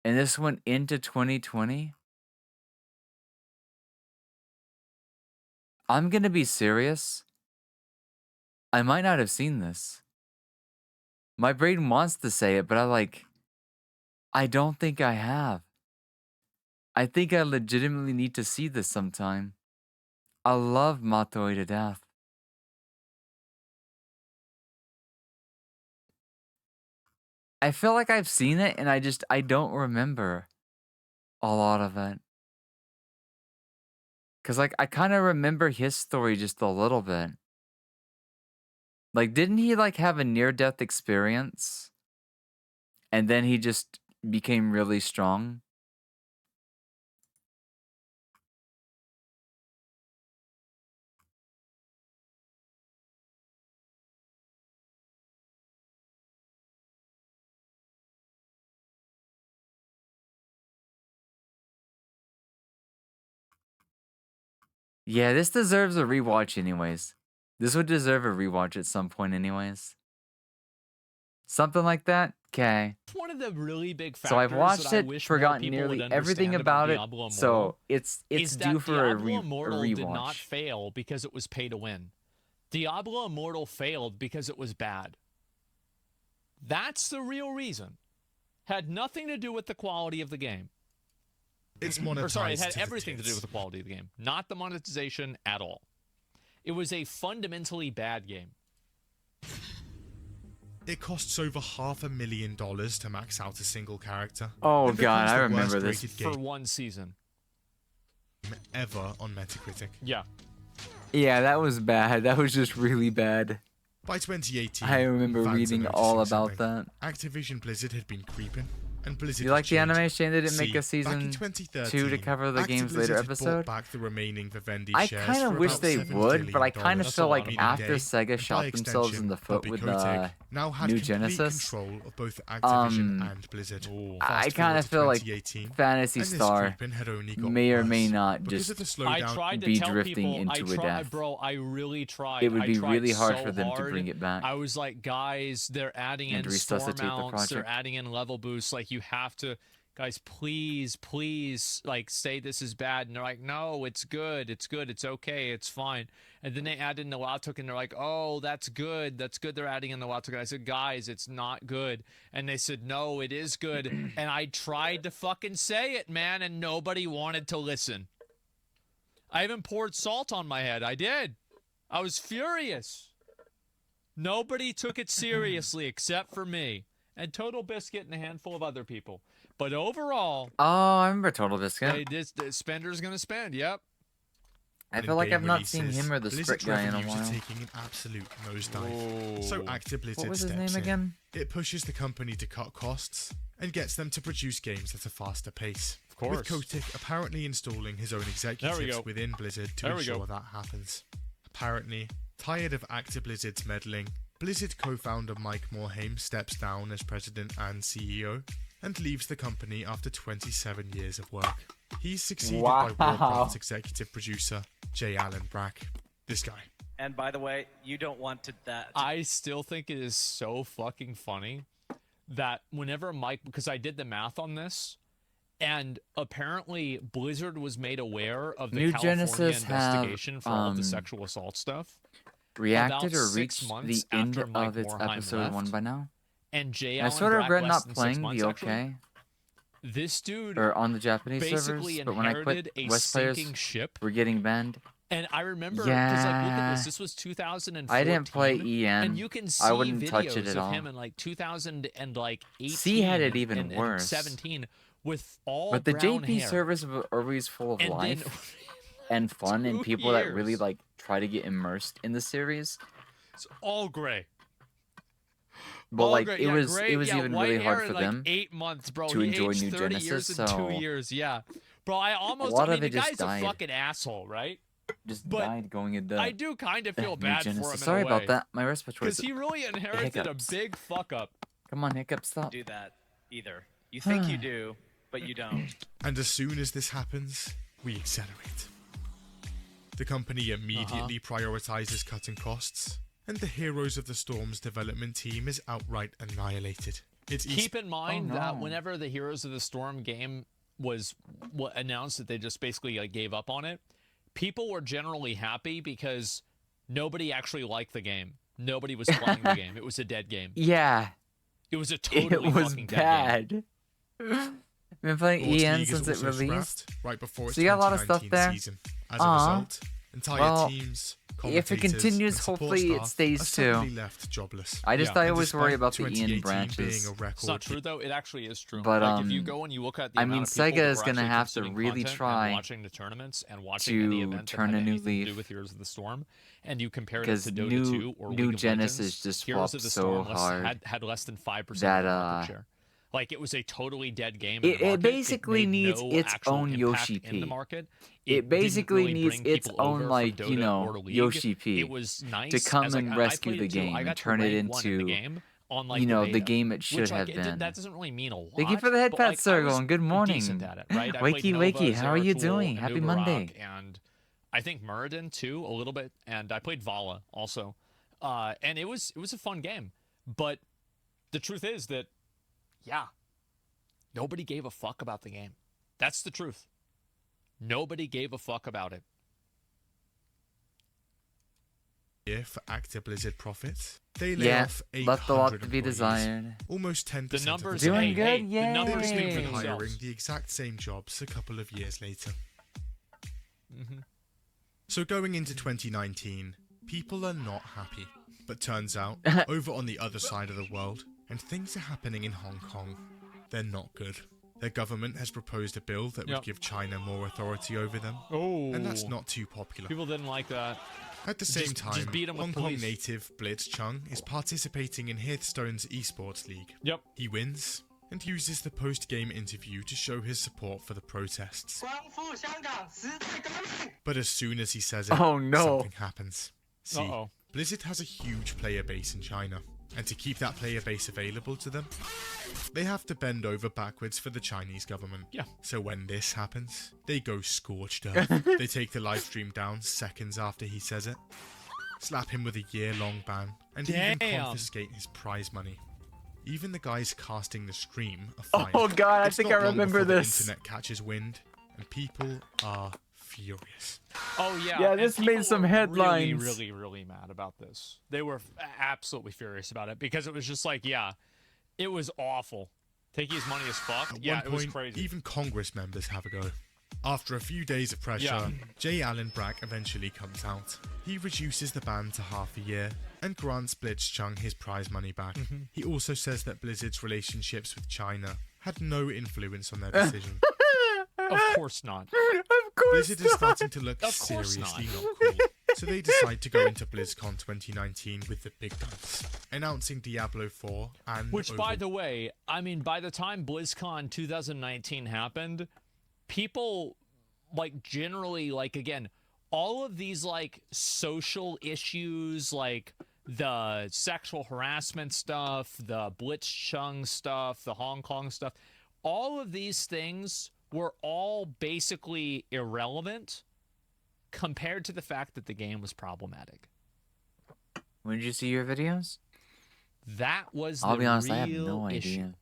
And this went into 2020? I'm gonna be serious. I might not have seen this. My brain wants to say it, but I don't think I have. I think I legitimately need to see this sometime. I love Matoi to death. I feel like I've seen it and I don't remember a lot of it. Cause I kind of remember his story just a little bit. Didn't he have a near-death experience? And then he just became really strong? Yeah, this deserves a rewatch anyways. This would deserve a rewatch at some point anyways. Something like that? Okay. One of the really big factors So I've watched that I it, wish forgotten more people nearly would everything understand about it. Diablo So Immortal it's is due that for a Diablo Immortal did not rewatch. fail because it was pay to win. Diablo Immortal failed because it was bad. That's the real reason. Had nothing to do with the quality of the game. It's monetized. Or sorry, it had to the everything to do tits. with the quality of the game, not the monetization at all. It was a fundamentally bad game. It costs over $500,000 to max out a single character. Oh and god, becomes I the remember worst this. rated For one season. game ever on Metacritic. Yeah. Yeah, that was bad. That was just really bad. By 2018, I remember fans are reading all noticing about something. that. Activision Blizzard had been creeping, and Blizzard You like the had changed. animation? They didn't make See, a season back in 2013, 2 to cover the game's Activision later had bought episode? back the remaining Vivendi I shares kind of for wish about they $7 would, but I kind of billion. feel like Meaning after they, Sega and by shot themselves in the foot Bobby with Kotick, now had New complete Genesis, control of both Activision and Blizzard. I Fast kind forward of to feel like 2018, Fantasy and this Star creeping had only got may or may worse. not Because just of the I slowdown tried to be tell drifting people, into a death. Bro, I really tried. It would be I tried really hard so for them to hard. bring it back. I was like, guys, they're adding And in resuscitate store the mounts, they're project. adding in level boosts. Like, you have to, guys, please, like, say this is bad. And they're like, no, it's good, it's okay, it's fine. And then they add in the WoW token, and they're like, oh, that's good, they're adding in the WoW token. I said, guys, it's not good. And they said, no, it is good. And I tried to fucking say it, man, and nobody wanted to listen. I even poured salt on my head. I did. I was furious. Nobody took it seriously except for me and Total Biscuit and a handful of other people. But overall, Oh, I remember Total Biscuit. the spender's going to spend. Yep. I And feel like in-game I've not seen releases, him or the Blizzard Sprit guy in a revenues are while. taking an absolute nosedive. So Actiblizzard What was his steps name in. again? It pushes the company to cut costs and gets them to produce games at a faster pace. Of course. With Kotick apparently installing his own There we executives go. within Blizzard to There we ensure go. that happens. Apparently, tired of Actiblizzard's meddling, Blizzard co-founder Mike Morhaime steps down as president and CEO and leaves the company after 27 years of work. He's succeeded by Warcraft's executive producer, J. Allen Brack. This guy. And by the way, you don't want that. I still think it is so fucking funny that whenever Mike, because I did the math on this, and apparently Blizzard was made aware of the New California Genesis have, investigation for all of the sexual assault stuff. reacted or 6 reached months the end after Mike of its Morhaime episode 1 left. by now? And Jay I Allen sort of Brack regret less not than 6 playing months, the actually. OK This dude or on the Japanese servers, basically but when I inherited quit, a West players sinking ship. were getting banned. And I remember, because like, look at Yeah. this was 2014. I didn't play EN. And you can see I wouldn't videos touch it at of all. him in like 2018. C had it even and worse. 17 with all But the brown JP hair. servers were always full of And then- life and fun and 2 people that really years. like try to get immersed in the series. It's all gray. But All like gray. it Yeah, was gray, even white really hair hard in, for like, them 8 months, bro. to He enjoy aged New 30 Genesis. years So in 2 years, yeah. Bro, I almost. lot I of mean, it the just guy's died. a fucking asshole, right? just but died going into I do kind of feel New bad for him. Genesis. In Sorry a about way. that. My respiratory. Because he really inherited hiccups. a big fuck up. Come on, hiccup, stop. Do that either. You think you do, but you don't. And as soon as this happens, we accelerate. The company immediately prioritizes cutting costs, and the Heroes of the Storm's development team is outright annihilated. It's Keep in mind that no. whenever the Heroes of the Storm game was announced that they just basically like gave up on it, people were generally happy because nobody actually liked the game. Nobody was playing the game. It was a dead game. Yeah, It was a totally it was fucking dead game. bad. I've been playing Sports EN League is since it also released. scrapped right before its So you got a lot of stuff 2019 there. season. As a Aw. result, entire Well, teams, if it commentators, continues, and support hopefully it staff stays are too. suddenly left jobless. I just Yeah. thought I And always worry despite about the 2018 EN branches. being a It's record not true though. It actually is true. But, like if you go and you look at the I amount mean, of people Sega that is were gonna actually have to consuming really content try and watching the tournaments and watching any to event turn that a had new anything to leaf. do with Heroes of the Storm, and you compare it Because to Dota new 2 or new League of Genesis Legends, just Heroes flopped of the so Storm hard had less than 5% that of the market share. Like it was a totally dead game. it in the market. basically made needs no its actual own impact Yoshi in the P. market. It didn't basically really needs bring its people own over from like Dota you or know the League. Yoshi P It was nice to come as, like, and I rescue played the it too. game I got and to turn it rank 1 in the into game on like you know the the beta, game it should which, have like, been. that doesn't really mean a lot. Thank you for the head but, pat, like, I sir. was Going good morning. decent at it, right? I played Wakey, Nova, wakey. How are you Zeratul, doing? and Happy Nubarok, Monday. And I think Muradin too, a little bit, and I played Vala also, and it was a fun game. But the truth is that, yeah, nobody gave a fuck about the game. That's the truth. Nobody gave a fuck about it. For Active Blizzard profits, they lay Yeah, off 800 left a lot to be employees. desired. Almost 10% The numbers of Doing the good, the numbers yay. speak for been hiring themselves. the exact same jobs a couple of years later. Mm-hmm. So going into 2019, people are not happy. But turns out, over on the other side of the world, and things are happening in Hong Kong, they're not good. Their government has proposed a bill that would Yep. give China more authority over them, Oh, and that's not too popular. People didn't like that. At the same Just time, beat 'em with Hong Kong police. native Blitz Chung is participating in Hearthstone's esports league. Yep. He wins and uses the post-game interview to show his support for the protests. But as soon as he says it, Oh, no. something happens. See, Uh-oh. Blizzard has a huge player base in China, and to keep that player base available to them, they have to bend over backwards for the Chinese government. Yeah. So when this happens, they go scorched earth. They take the live stream down seconds after he says it, slap him with a year-long ban, and even Damn. confiscate his prize money. Even the guys casting the stream are fined. Oh god, I It's think not I long remember before this. The internet catches wind, and people are furious. Oh yeah. Yeah, and this made people some were headlines. Really, really mad about this. They were absolutely furious about it because it was just like, yeah, it was awful. Taking his money as fuck. At Yeah, one it was point, crazy. even Congress members have a go. After a few days of pressure, Yeah. Jay Allen Brack eventually comes out. He reduces the ban to half a year and grants Blitzchung his prize money back. Mm-hmm. He also says that Blizzard's relationships with China had no influence on their decision. Of course not. Of course Blizzard is starting to look Of course seriously not. not cool. So they decide to go into BlizzCon 2019 with the big guns, announcing Diablo 4 and Which, by Overwatch. the way, I mean, by the time BlizzCon 2019 happened, people, like, generally, like, again, all of these, like, social issues, like the sexual harassment stuff, the Blitzchung stuff, the Hong Kong stuff, all of these things were all basically irrelevant compared to the fact that the game was problematic. When did you see your videos? That was I'll the be honest, real I have no issue. idea.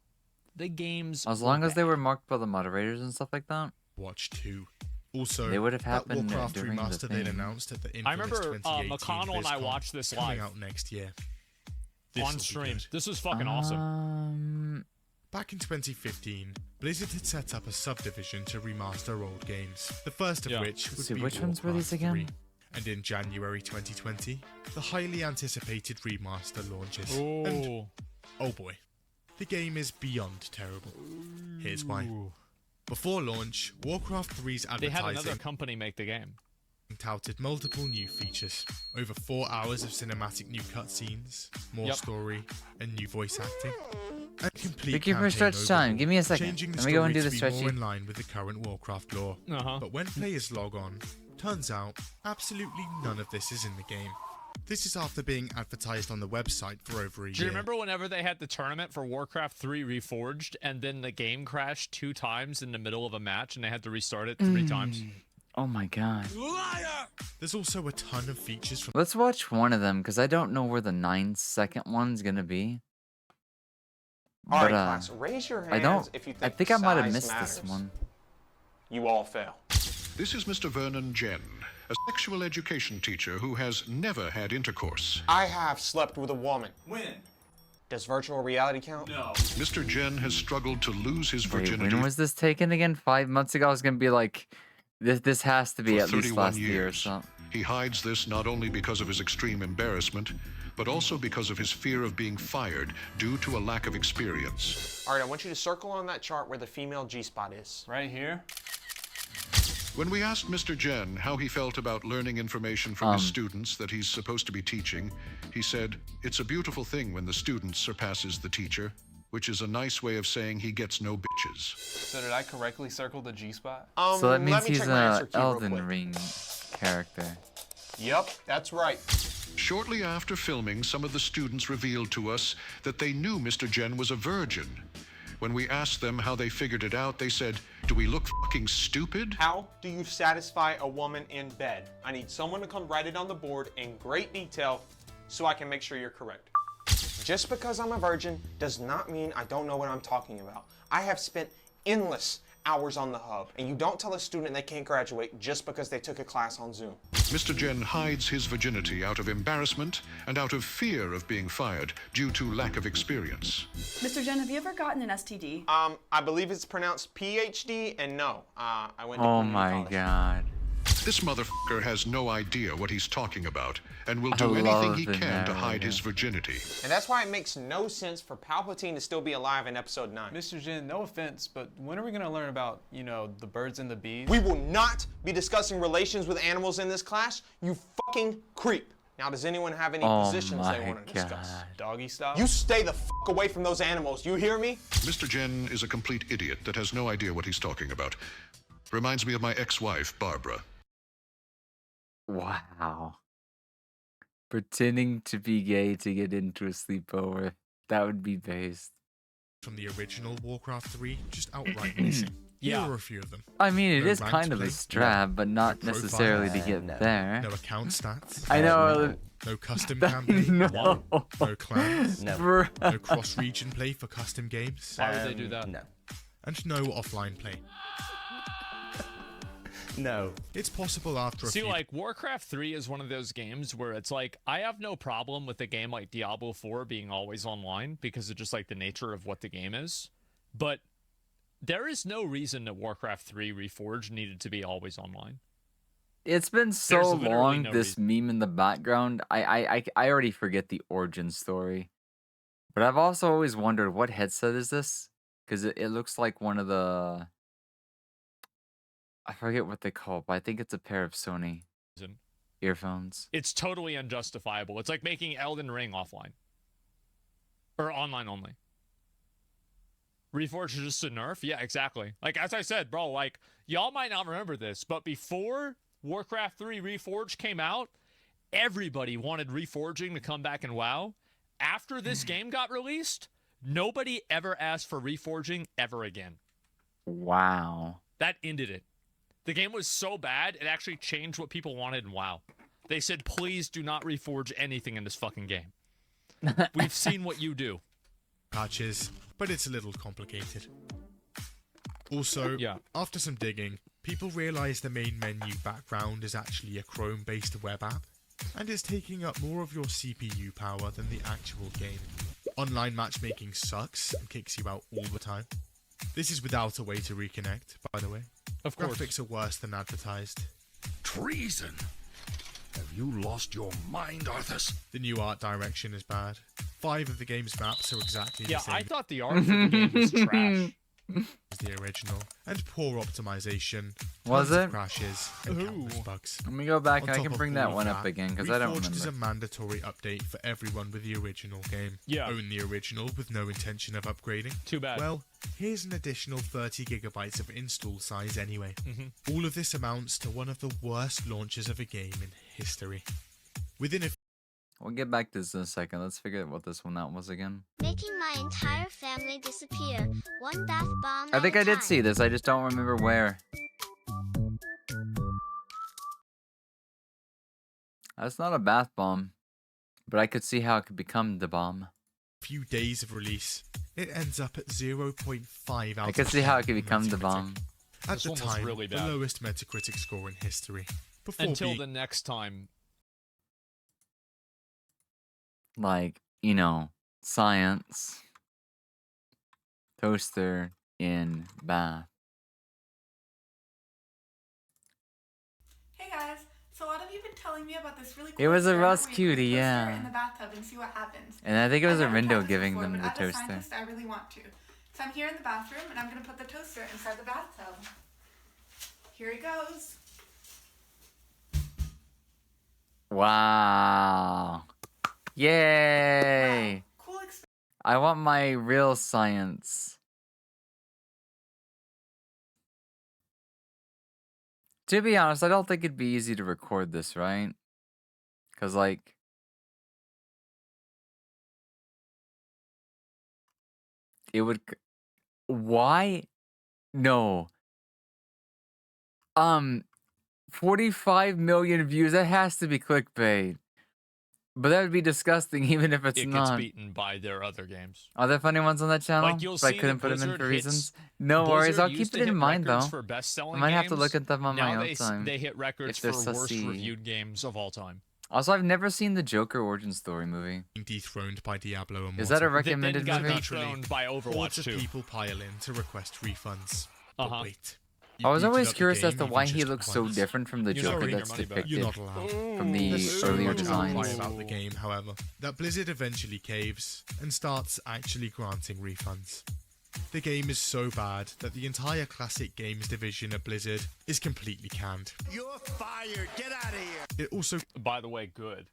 The games As were long as they bad. were marked by the moderators and stuff like that. Watch 2. Also, They would have that happened Warcraft during the remaster they'd thing. announced at the infamous I remember 2018 McConnell and I BlizzCon watched this coming live out next year. on This'll be stream. good. This was fucking awesome. Back in 2015, Blizzard had set up a subdivision to remaster old games, the first of which would See, be which ones were these Warcraft again? 3. And in January 2020, the highly anticipated remaster launches. Oh. And, oh boy, the game is beyond terrible. Here's why. Before launch, Warcraft 3's They had another advertising company make the game. touted multiple new features, over 4 hours of cinematic new cutscenes, more story, and new voice acting. And complete Vicky for campaign stretch time. overhaul, Give me a second. changing the Let me go and story do to the be more stretchy. in line with the current Warcraft lore. But when players log on, turns out absolutely none of this is in the game. This is after being advertised on the website for over a year. Do you remember whenever they had the tournament for Warcraft 3 Reforged and then the game crashed 2 times in the middle of a match and they had to restart it 3 times? Oh my god. There's also a ton of features from Let's watch one of them because I don't know where the 9-second one's gonna be. All But, right, class, raise your hands I don't. if you I think think I might have size missed matters. this one. You all fail. This is Mr. Vernon Jen, a sexual education teacher who has never had intercourse. I have slept with a woman. When? Does virtual reality count? No. Mr. Jen has struggled to lose his Wait, virginity when was this taken again? 5 months ago? I was gonna be like, this has to be for at least 31 last year or years. something. He hides this not only because of his extreme embarrassment, but also because of his fear of being fired due to a lack of experience. All right, I want you to circle on that chart where the female G-spot is. Right here? When we asked Mr. Jen how he felt about learning information from his students that he's supposed to be teaching, he said, "It's a beautiful thing when the student surpasses the teacher, which is a nice way of saying he gets no bitches." So did I correctly circle the G-spot? So that means let me he's check my answer a key real Elden quick. Ring character. Yep, that's right. Shortly after filming, some of the students revealed to us that they knew Mr. Jen was a virgin. When we asked them how they figured it out, they said, "Do we look fucking stupid?" How do you satisfy a woman in bed? I need someone to come write it on the board in great detail so I can make sure you're correct. Just because I'm a virgin does not mean I don't know what I'm talking about. I have spent endless hours on the hub, and you don't tell a student they can't graduate just because they took a class on Zoom. Mr. Jen hides his virginity out of embarrassment and out of fear of being fired due to lack of experience. Mr. Jen, have you ever gotten an STD? I believe it's pronounced PhD, and no, I went to Oh community my college. god. This motherfucker has no idea what he's talking about and will I do anything love he the can to hide narrator. his virginity. And that's why it makes no sense for Palpatine to still be alive in Episode 9. Mr. Jin, no offense, but when are we going to learn about, you know, the birds and the bees? We will not be discussing relations with animals in this class, you fucking creep. Now, does anyone have any Oh positions they my want to discuss? God. Doggy style? You stay the fuck away from those animals, you hear me? Mr. Jen is a complete idiot that has no idea what he's talking about. Reminds me of my ex-wife, Barbara. Wow. Pretending to be gay to get into a sleepover. That would be based. from the original Warcraft 3, just outright missing. Yeah. Here are a few of them. I mean, it No is ranked kind of play, a strab, but not no necessarily to profile, get there. No account stats. I know. No custom campaign. No. No clans. No. No cross-region play for custom games. Why would they do that? No. And no offline play. No. It's possible after a See, few... like, Warcraft 3 is one of those games where it's like, I have no problem with a game like Diablo 4 being always online because of just, like, the nature of what the game is. But there is no reason that Warcraft 3 Reforged needed to be always online. It's been so There's literally long, no this meme in the background. I already forget the origin story. But I've also always wondered, what headset is this? Because it looks like one of the... I forget what they call it, but I think it's a pair of Sony earphones. It's totally unjustifiable. It's like making Elden Ring offline. Or online only. Reforged is just a nerf? Yeah, exactly. Like, as I said, bro, like, y'all might not remember this, but before Warcraft 3 Reforged came out, everybody wanted Reforging to come back in WoW. After this game got released, nobody ever asked for Reforging ever again. Wow. That ended it. The game was so bad, it actually changed what people wanted in WoW. They said, please do not reforge anything in this fucking game. We've seen what you do. patches, but it's a little complicated. Also, after some digging, People realize the main menu background is actually a Chrome-based web app, and is taking up more of your CPU power than the actual game. Online matchmaking sucks and kicks you out all the time. This is without a way to reconnect, by the way. Of course. Graphics are worse than advertised. Treason! Have you lost your mind, Arthas? The new art direction is bad. 5 of the game's maps are exactly the same. Yeah, I thought the art for the game was trash. As the original, and poor optimization, Was tons of it? crashes, and countless bugs. Let me go back On and I top can of bring all that of one up again because I don't Reforged is a remember. mandatory update for everyone with the original game. Yeah. Own the original with no intention of upgrading. Too bad. Well, here's an additional 30 gigabytes of install size anyway. Mhm. All of this amounts to one of the worst launches of a game in history. Within a We'll get back to this in a second. Let's figure out what this one out was again. Making my entire family disappear. One bath bomb I think at I a did time. see this. I just don't remember where. That's not a bath bomb, but I could see how it could become the bomb. few days of release, it ends up at 0.5 out I could of see how 10 it could on become the Metacritic. bomb. At This the one was time, really the bad. lowest Metacritic score in history. Before Until being the next time. Like, you know, science. Toaster in bath. Hey guys, so a lot of you have been telling me about this really It cool was a experiment Russ where you put a cutie, toaster yeah. in the bathtub and see what happens. And I think it was I've never Arindo tried this giving before, them but the as a toaster. scientist, I really want to. So I'm here in the bathroom and I'm gonna put the toaster inside the bathtub. Here he goes. Wow. Yay. Cool experiment. I want my real science. To be honest, I don't think it'd be easy to record this, right? Because, like... It would... Why? No. 45 million views. That has to be clickbait. But that would be disgusting even if it's It not. gets beaten by their other games. Are there funny ones on that channel? Like you'll but I see couldn't that put them in Blizzard for hits- reasons. No worries, Blizzard I'll used keep to it in hit mind though. records for I best-selling might have to games. look at them on Now my own they time. they hit records if they're for worst sussy. reviewed games of all time. Also, I've never seen the Joker origin story movie. Dethroned by Diablo Immortal. Is that a That then recommended got movie? dethroned by Overwatch Hordes of 2. people pile in to request refunds. But wait. I was You always booted up the curious as game to even why he just looks so once. different from the You're not Joker getting that's your money back. depicted You're not allowed. from the There's so earlier much designs. outcry about the game, however, that Blizzard eventually caves and starts actually granting refunds. The game is so bad that the entire classic games division at Blizzard is completely canned. You're fired. Get out of here. It also By the way, good.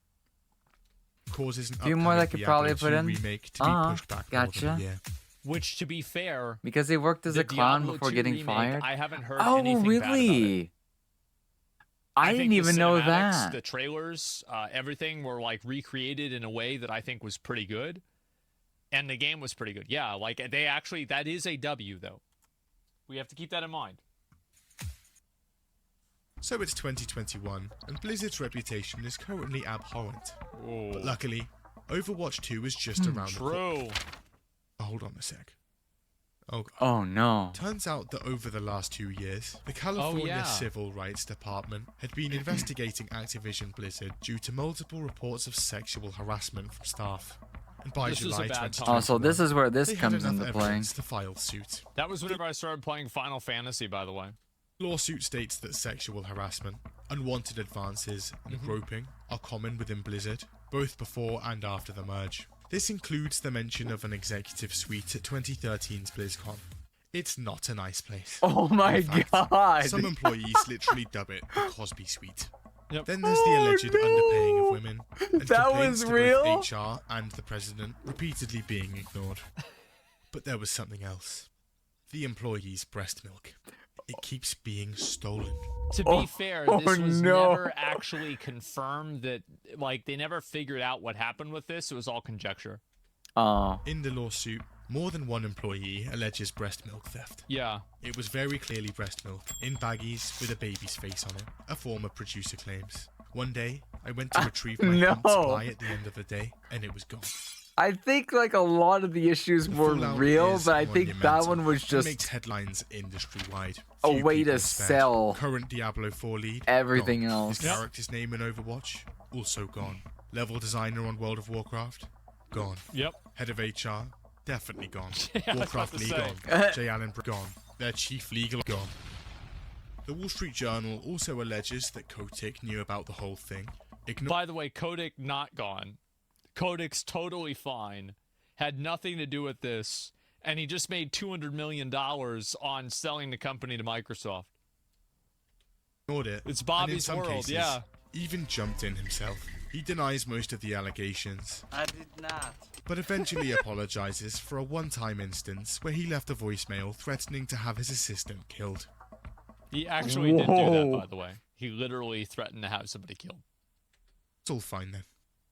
causes an Few more upcoming that could probably Diablo put 2 in. remake to be pushed back more than Gotcha. a year. Which, to be fair, Because he worked as the a clown Diablo before 2 getting remake, fired. I haven't heard Oh, anything bad about it. really? I didn't think the even know cinematics, that. The trailers, everything were like recreated in a way that I think was pretty good, and the game was pretty good. Yeah, like they actually that is a W though. We have to keep that in mind. So it's 2021, and Blizzard's reputation is currently abhorrent. But luckily, Overwatch 2 is just around the corner. True. Hold on a sec. Oh, God. Oh no. Turns out that over the last 2 years, the California yeah. Civil Rights Department had been investigating Activision Blizzard due to multiple reports of sexual harassment from staff. And by This was a July bad 2021, time. Oh, so this is where this they had comes enough into play. evidence to file suit. That was whenever I started playing Final Fantasy, by the way. Lawsuit states that sexual harassment, unwanted advances, and groping are common within Blizzard, both before and after the merge. This includes the mention of an executive suite at 2013's BlizzCon. It's not a nice place. Oh my In fact, god. Some employees literally dub it the Cosby Suite. Yep. Then there's the alleged underpaying of women, and That complaints was to real? both HR and the president repeatedly being ignored. But there was something else. The employees' breast milk. It keeps being stolen. To be fair, this was no. never actually confirmed that, like, they never figured out what happened with this. It was all conjecture. Oh. In the lawsuit, more than one employee alleges breast milk theft. Yeah. It was very clearly breast milk, in baggies with a baby's face on it, a former producer claims. One day, I went to retrieve my no. pump supply at the end of the day, and it was gone. I think like a lot of the issues were Fallout real, is but I think that monumental one was and just makes headlines industry-wide. a Few way people to spared. sell Current Diablo 4 lead, everything gone. else. His character's name in Overwatch, also gone. Level designer on World of Warcraft, gone. Yep. Head of HR, definitely gone. Yeah, I was Warcraft about to lead say. gone. Jay Allen gone. Their chief legal gone. The Wall Street Journal also alleges that Kotick knew about the whole thing. By the way, Kotick not gone. Kotick's totally fine. Had nothing to do with this, and he just made $200 million on selling the company to Microsoft. Ignored it. It's and in Bobby's some world, cases, yeah. Even jumped in himself. He denies most of the allegations, I did not. but eventually apologizes for a one-time instance where he left a voicemail threatening to have his assistant killed. He actually did do that, Whoa. by the way. He literally threatened to have somebody killed. It's all fine then.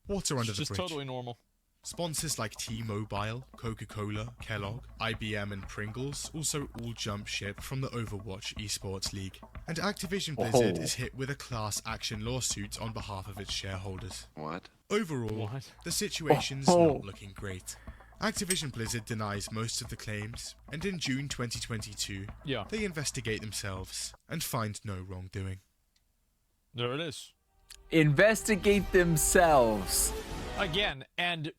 Water under It's the just bridge. totally normal. Sponsors like T-Mobile, Coca-Cola, Kellogg, IBM and Pringles also all jump ship from the Overwatch Esports League. And Activision Blizzard Oh. is hit with a class action lawsuit on behalf of its shareholders. What? Overall, What? the situation's Oh. not looking great. Activision Blizzard denies most of the claims, and in June 2022, Yeah. they investigate themselves and find no wrongdoing. There it is. Investigate themselves. Again, and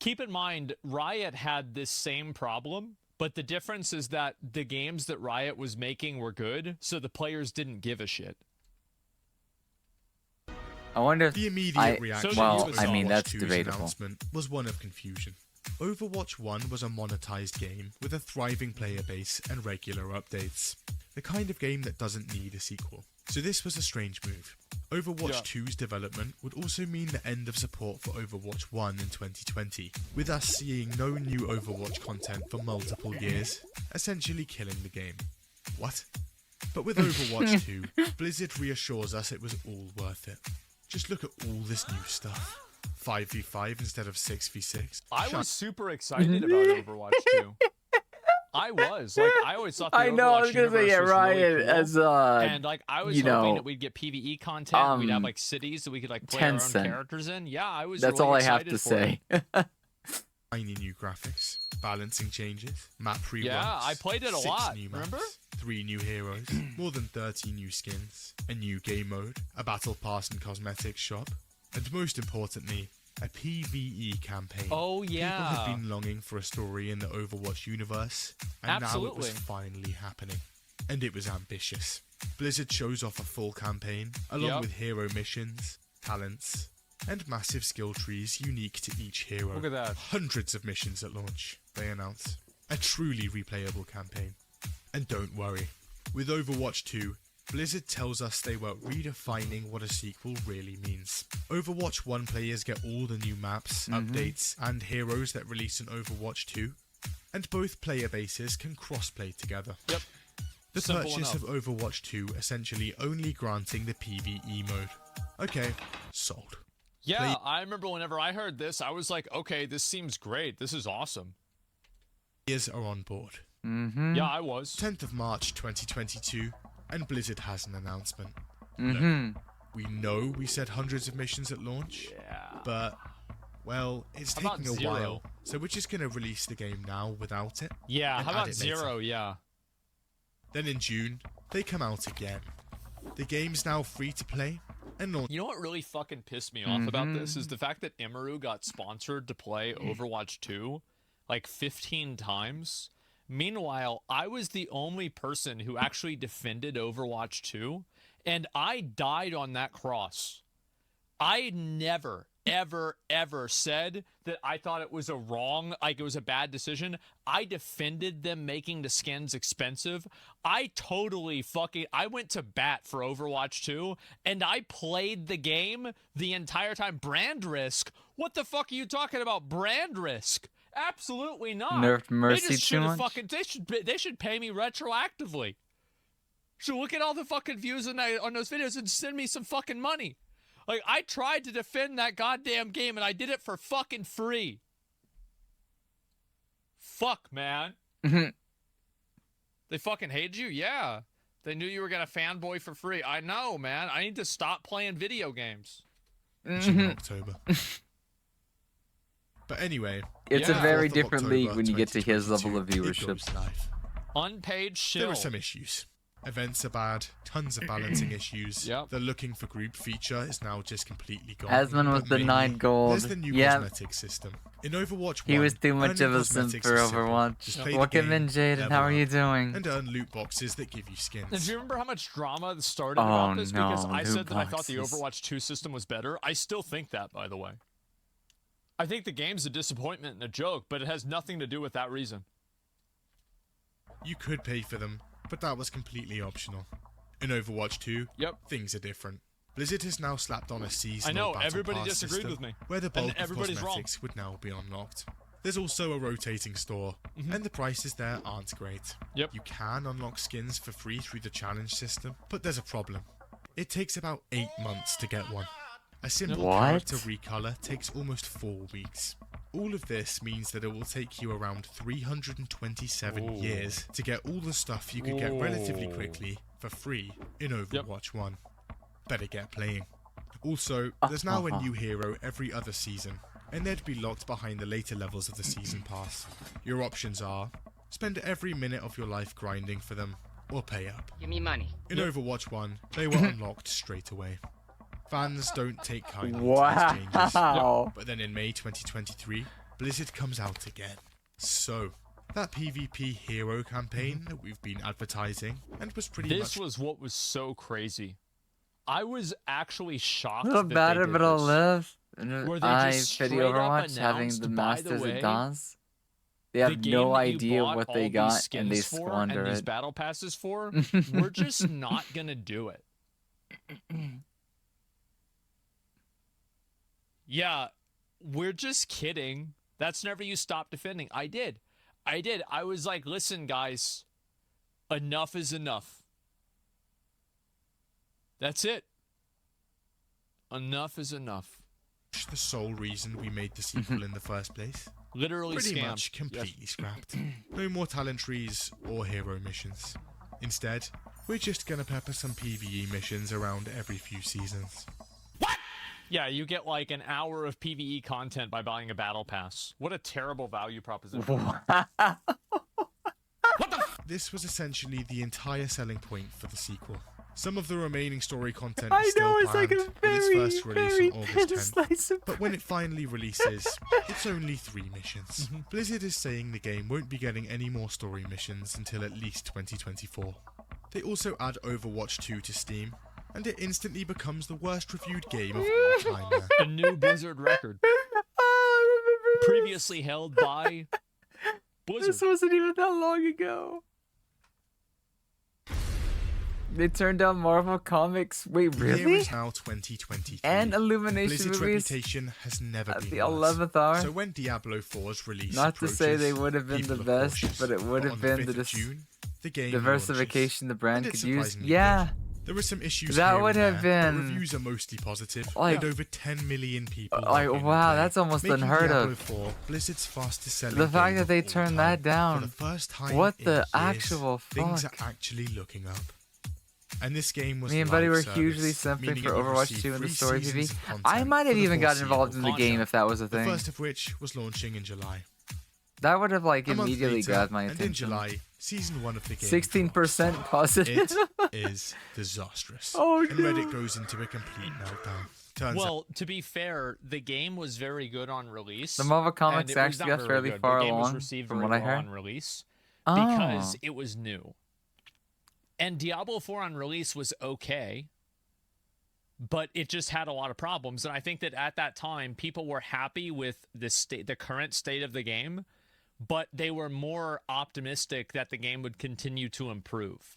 keep in mind, Riot had this same problem, but the difference is that the games that Riot was making were good, so the players didn't give a shit. I wonder if The immediate I, reaction well, to I mean, Overwatch that's 2's debatable. announcement was one of confusion. Overwatch 1 was a monetized game with a thriving player base and regular updates. The kind of game that doesn't need a sequel. So this was a strange move. Overwatch 2's development would also mean the end of support for Overwatch 1 in 2020, with us seeing no new Overwatch content for multiple years, essentially killing the game. What? But with Overwatch 2, Blizzard reassures us it was all worth it. Just look at all this new stuff. 5v5 instead of 6v6. I was super excited about Overwatch 2. I was. Like, I always thought the I know, I was Overwatch gonna say, universe yeah, was Riot really cool. as, and, like, I was you hoping know, that we'd get PvE content. We'd have, um, like, cities that we could, like, play our own Tencent. characters in. Yeah, I was That's really all I have excited to for it. say. Tiny new graphics, balancing changes, map reruns. Yeah, I played it a 6 lot, new maps, remember? 3 new heroes, more than 30 new skins, a new game mode, a battle pass and cosmetics shop, and most importantly, a PvE campaign. Oh, yeah. People have been longing for a story in the Overwatch universe, and now it was Absolutely. finally happening. And it was ambitious. Blizzard shows off a full campaign, along Yep. with hero missions, talents, and massive skill trees unique to each hero. Look at that. Hundreds of missions at launch, they announce. A truly replayable campaign. And don't worry, with Overwatch 2, Blizzard tells us they were redefining what a sequel really means. Overwatch 1 players get all the new maps, updates, and heroes that release in Overwatch 2, and both player bases can crossplay together. Yep. The Simple purchase enough. of Overwatch 2 essentially only granting the PvE mode. Okay, sold. Yeah, I remember whenever I heard this, I was like, okay, this seems great. This is awesome. Players are on board. Mm-hmm. Yeah, I was. 10th of March 2022, and Blizzard has an announcement. Mm-hmm. Look, we know we said hundreds of missions at launch, but, well, it's How about taking a 0? while, so we're just going to release the game now without it. Yeah, and how add about it later. 0? Yeah. Then in June, they come out again. The game's now free to play, and launch. You know what really fucking pissed me off about this is the fact that Emeru got sponsored to play Overwatch 2 like 15 times. Meanwhile, I was the only person who actually defended Overwatch 2, and I died on that cross. I never, ever, ever said that I thought it was a wrong, like it was a bad decision. I defended them making the skins expensive. I went to bat for Overwatch 2, and I played the game the entire time. Brand risk? What the fuck are you talking about, brand risk? Absolutely not. Nerfed Mercy they just too should much? fucking they should pay me retroactively. So look at all the fucking views on those videos and send me some fucking money. Like, I tried to defend that goddamn game and I did it for fucking free. Fuck, man. They fucking hated you? Yeah. They knew you were gonna fanboy for free. I know, man. I need to stop playing video games. in October. But anyway, It's a Yeah. very 4th of different league October, when you get to his level of 2022, it viewership. goes live. Unpaid shill. There are some issues. Events are bad, tons of balancing issues. Yep. The looking for group feature is now just completely gone. Asmon was But the mainly, 9 gold. There's the new Yeah. cosmetic system. In Overwatch 1, He was too much earning of a simp cosmetics for is simple. Overwatch. Just play the Welcome in, game, Jaden. level How are you up, doing? And earn loot boxes that give you skins. And do you remember how much drama started Oh, about this? no, Because I loot said that I thought the boxes. Overwatch 2 system was better. I still think that, by the way. I think the game's a disappointment and a joke, but it has nothing to do with that reason. You could pay for them, but that was completely optional. In Overwatch 2, things are different. Blizzard has now slapped on a seasonal I know, battle everybody pass disagreed system with me. where the And bulk of everybody's wrong. cosmetics would now be unlocked. There's also a rotating store, and the prices there aren't great. Yep. You can unlock skins for free through the challenge system, but there's a problem. It takes about 8 months to get one. A simple What? character recolor takes almost 4 weeks. All of this means that it will take you around 327 Ooh. years to get all the stuff you could get relatively quickly for free in Overwatch 1. Better get playing. Also, there's now a new hero every other season, and they'd be locked behind the later levels of the season pass. Your options are spend every minute of your life grinding for them, or pay up. Give me money. In Overwatch 1, they were unlocked straight away. Fans don't take kindly to these Wow. changes. But then in May 2023, Blizzard comes out again. So, that PvP hero campaign that we've been advertising and was pretty This much... was what was so crazy. I was actually shocked Little that better, they did but I'll this. live. Where they I just pity straight up Overwatch having announced, the by the Masters way, of Dawns. They the have game no that you idea bought what all they these got, and skins they for squander and these it. battle passes for, we're just not gonna do it. Yeah, we're just kidding. That's never you stop defending. I did. I was like, listen, guys, enough is enough. That's it. Enough is enough. the sole reason we made the sequel in the first place. Literally Pretty scammed. much completely scrapped. No more talent trees or hero missions. Instead, we're just gonna pepper some PvE missions around every few seasons. Yeah, you get like an hour of PvE content by buying a battle pass. What a terrible value proposition. This was essentially the entire selling point for the sequel. Some of the remaining story content I is still know, it's like planned a with its very, first release very on August thin 10th. slice of But when it finally releases, it's only 3 missions. Blizzard is saying the game won't be getting any more story missions until at least 2024. They also add Overwatch 2 to Steam, and it instantly becomes the worst reviewed game of all time there. A new Blizzard record. Previously held by Blizzard. This wasn't even that long ago. They turned down Marvel Comics. Wait, The year really? is now 2023. And Illumination Blizzard's released reputation has never at been the worse. 11th hour. So when Diablo 4's release Not to say approaches, they would have been the people are best, cautious. but it would But have on the been 5th the of June, the game diversification the brand and it's could use. surprisingly Yeah. good. There were some issues That here would and have there, but been- reviews are mostly positive. Like- and over 10 million people. Like, log in wow, and play, that's almost making unheard Diablo of. 4 Blizzard's fastest selling The fact game that of they all turned time. that down. For the first time What in the years, actual things fuck? are actually looking up. And this game was Me and Buddy live were service, hugely simping meaning for it would Overwatch receive 2 and the 3 story seasons PvP. of content I might have for the even gotten foreseeable involved in the future. game if that was a The thing. first of which was launching in July. That would have like A month immediately later, grabbed my and in attention. July, season 1 of the game 16% positive. It is disastrous. Oh, and Reddit goes into a complete meltdown. Turns out Well, to be fair, the game was very good on release. The Marvel Comics and it was actually not got very fairly good. far the game was along, received from very what I well heard. on release Oh. because it was new. And Diablo 4 on release was okay, but it just had a lot of problems. And I think that at that time, people were happy with the current state of the game, but they were more optimistic that the game would continue to improve.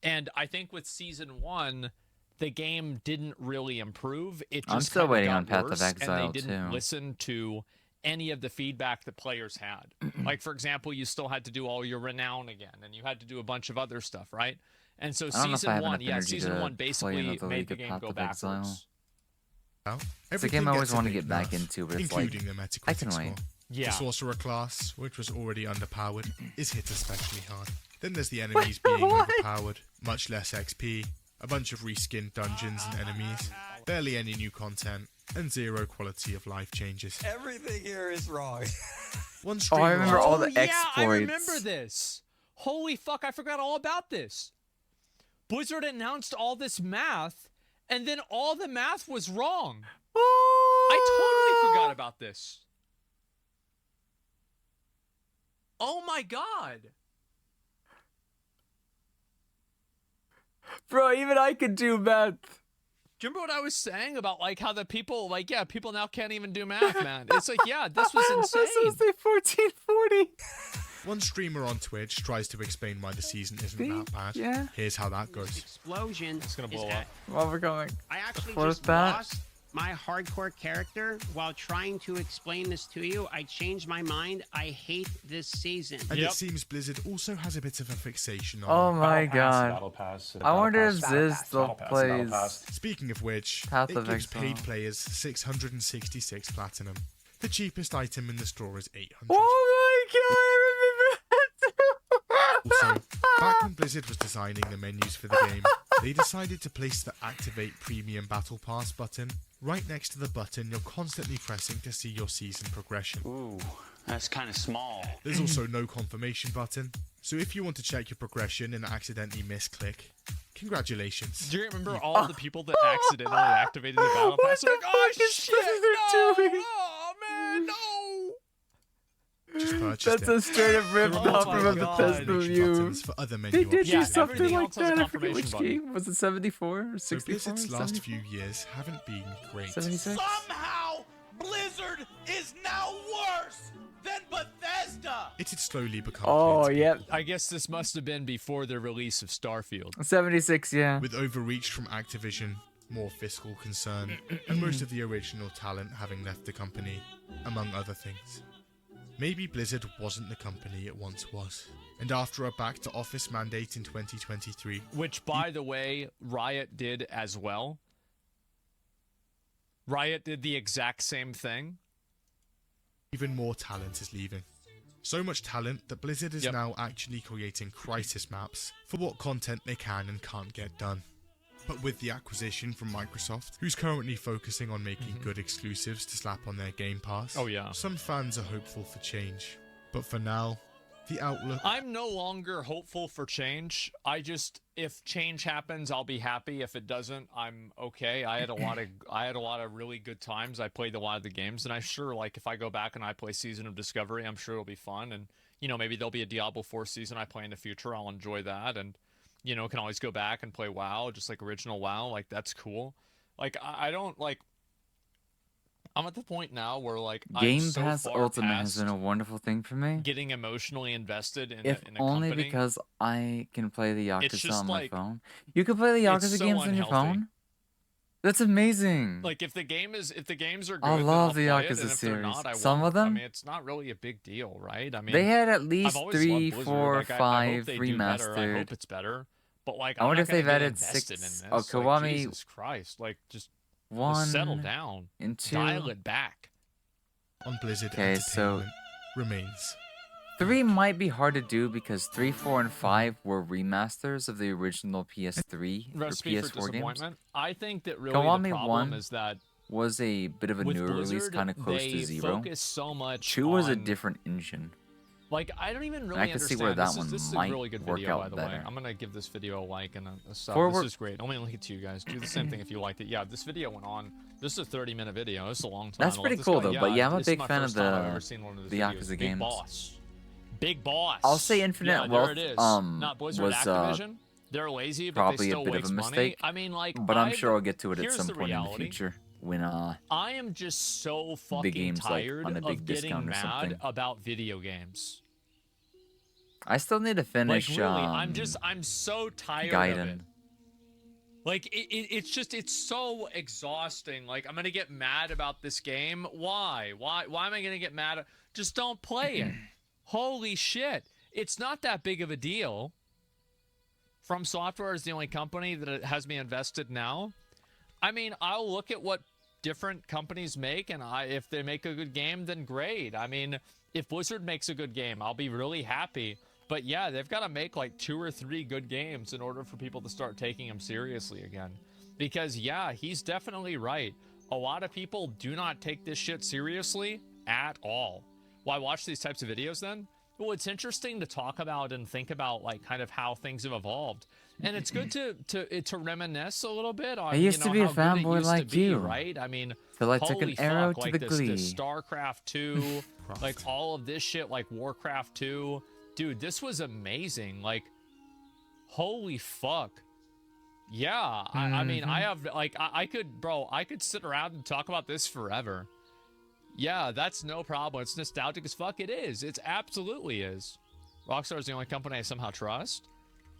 And I think with Season 1, the game didn't really improve. It just I'm still kinda waiting got on Path of worse, Exile, and they didn't too. listen to any of the feedback that players had. Like, for example, you still had to do all your renown again, and you had to do a bunch of other stuff, right? And so I don't know if I Season have 1, enough energy Season to 1 play basically another made League the of game Path go of Exile. backwards. Well, It's a everything game I always gets a want to big get back nerf, into, but it's including like, the Metacritic I can score. wait. Yeah. The Sorcerer class, which was already underpowered, is hit especially hard. Then there's the enemies being overpowered, much less XP, a bunch of reskinned dungeons and enemies, barely any new content, and zero quality of life changes. Everything here is wrong. One Oh, streamer I remember all the yeah, exploits. I remember this. Holy fuck, I forgot all about this. Blizzard announced all this math, and then all the math was wrong. I totally forgot about this. Oh my god. Bro, even I could do math. Do you remember what I was saying about like how the people like people now can't even do math, man? It's like, yeah, this was insane. This was 1440. One streamer on Twitch tries to explain why the season isn't that bad. Yeah. Here's how that goes. Explosion. It's gonna blow up. Well, we're going. I actually What is just that? lost my hardcore character while trying to explain this to you. I changed my mind. I hate this season. And it seems Blizzard also has a bit of a fixation on Oh my god. Battle Pass. I wonder if Ziz still plays Speaking of which, Path it of gives Exile. paid players 666 platinum. The cheapest item in the store is 800. Oh my god, I remember Also, back when Blizzard was designing the menus for the game, they decided to place the Activate Premium Battle Pass button right next to the button you're constantly pressing to see your season progression. Ooh, that's kind of small. There's also no confirmation button, so if you want to check your progression and accidentally misclick, congratulations. Do you remember all the people that accidentally activated the battle pass? They're like, oh shit, no! Oh man, no! Just purchase That's a straight up rip off from the best review. buttons for other They menu did do options. something everything like else has a that. I forget confirmation which button. game. Was it 74 or So 64? Blizzard's last 70? few years haven't been great. 76? Somehow, Blizzard is now worse than Bethesda. It had slowly become Oh, clear to yep. I guess this must have been before the release of Starfield. 76, yeah. with overreach from Activision, more fiscal concern, and most of the original talent having left the company, among other things. Maybe Blizzard wasn't the company it once was. And after a back-to-office mandate in 2023, Which, by the way, Riot did as well. Riot did the exact same thing. even more talent is leaving. So much talent that Blizzard is Yep. now actually creating crisis maps for what content they can and can't get done. But with the acquisition from Microsoft, who's currently focusing on making good exclusives to slap on their Game Pass, Oh, yeah. some fans are hopeful for change. But for now, the outlook... I'm no longer hopeful for change. If change happens, I'll be happy. If it doesn't, I'm okay. I had a lot of really good times. I played a lot of the games, and I'm sure, like, if I go back and I play Season of Discovery, I'm sure it'll be fun. And, you know, maybe there'll be a Diablo 4 season I play in the future. I'll enjoy that. And, you know, can always go back and play WoW, just like original WoW. Like, that's cool. Like, I don't, like... I'm at the point now where, like, Game I'm so Pass far Ultimate has past been a wonderful thing for me. getting emotionally invested in If a only company. because I can play the It's Yakuza just on my like- phone. You can play the it's Yakuza so games on your unhealthy. phone? That's amazing. Like if the games are good, I then love I'll the play it, Yakuza and if they're not, series. I Some won't. of them- I mean, it's not really a big deal, right? I mean, They had at I've least always 3, loved Blizzard. 4, Like, I hope 5 they do better. I remastered. hope it's better. But like, I I'm wonder not if they've gonna get added invested 6. in Oh, this. Like, Kiwami Jesus Christ! Like, just 1 settle down. and 2. Dial it back. on Blizzard Okay, so Entertainment remains. 3 might be hard to do because 3, 4, and 5 were remasters of the original PS3 or Recipe for PS4 games. disappointment. I think that really Kiwami the problem 1 is that was a bit of a with newer release, Blizzard, kind of close they to 0. focus so much 2 was a on- different engine. Like, I don't even really I can understand. see where that this one is a might really good work video, out by the way. better. I'm gonna give this video a like and a sub. For This work- is great. Only link it to you guys. Do the same thing if you liked it. Yeah, this video went on. This is a 30-minute video. This is a long time. That's I love pretty this cool guy. though. But yeah, I'm a this is big my fan of first time I've ever the seen one of his the videos. Yakuza Big games. Boss. Big Boss. I'll say Infinite yeah, Wealth. There it is. Not Not Blizzard, was Activision. They're lazy, but probably they still a bit of waste a money. mistake. I mean, like, but I'm sure I'll get to it at here's some the point in the reality. future when I am just so fucking game's, like, tired on a big of getting discount or mad something. about video games. I still need to finish. Like, really, I'm so tired of it. Gaiden. Like, it's so exhausting. Like, I'm gonna get mad about this game. Why am I gonna get mad? Just don't play it. Holy shit. It's not that big of a deal. From Software is the only company that it has me invested now. I mean, I'll look at what different companies make, and if they make a good game, then great. I mean, if Blizzard makes a good game, I'll be really happy. But yeah, they've got to make like 2 or 3 good games in order for people to start taking them seriously again. Because yeah, he's definitely right. A lot of people do not take this shit seriously at all. Why watch these types of videos then? Well, it's interesting to talk about and think about like kind of how things have evolved. And it's good to reminisce a little bit on I used to be a how good it fanboy used like to be, you. right? I mean, Till I took holy an arrow fuck, to like the this glee. StarCraft 2, like all of this shit, like Warcraft 2. Dude, this was amazing. Like, holy fuck. Yeah, I mean, I have, like, I could sit around and talk about this forever. Yeah, that's no problem. It's nostalgic as fuck. It is. It absolutely is. Rockstar is the only company I somehow trust.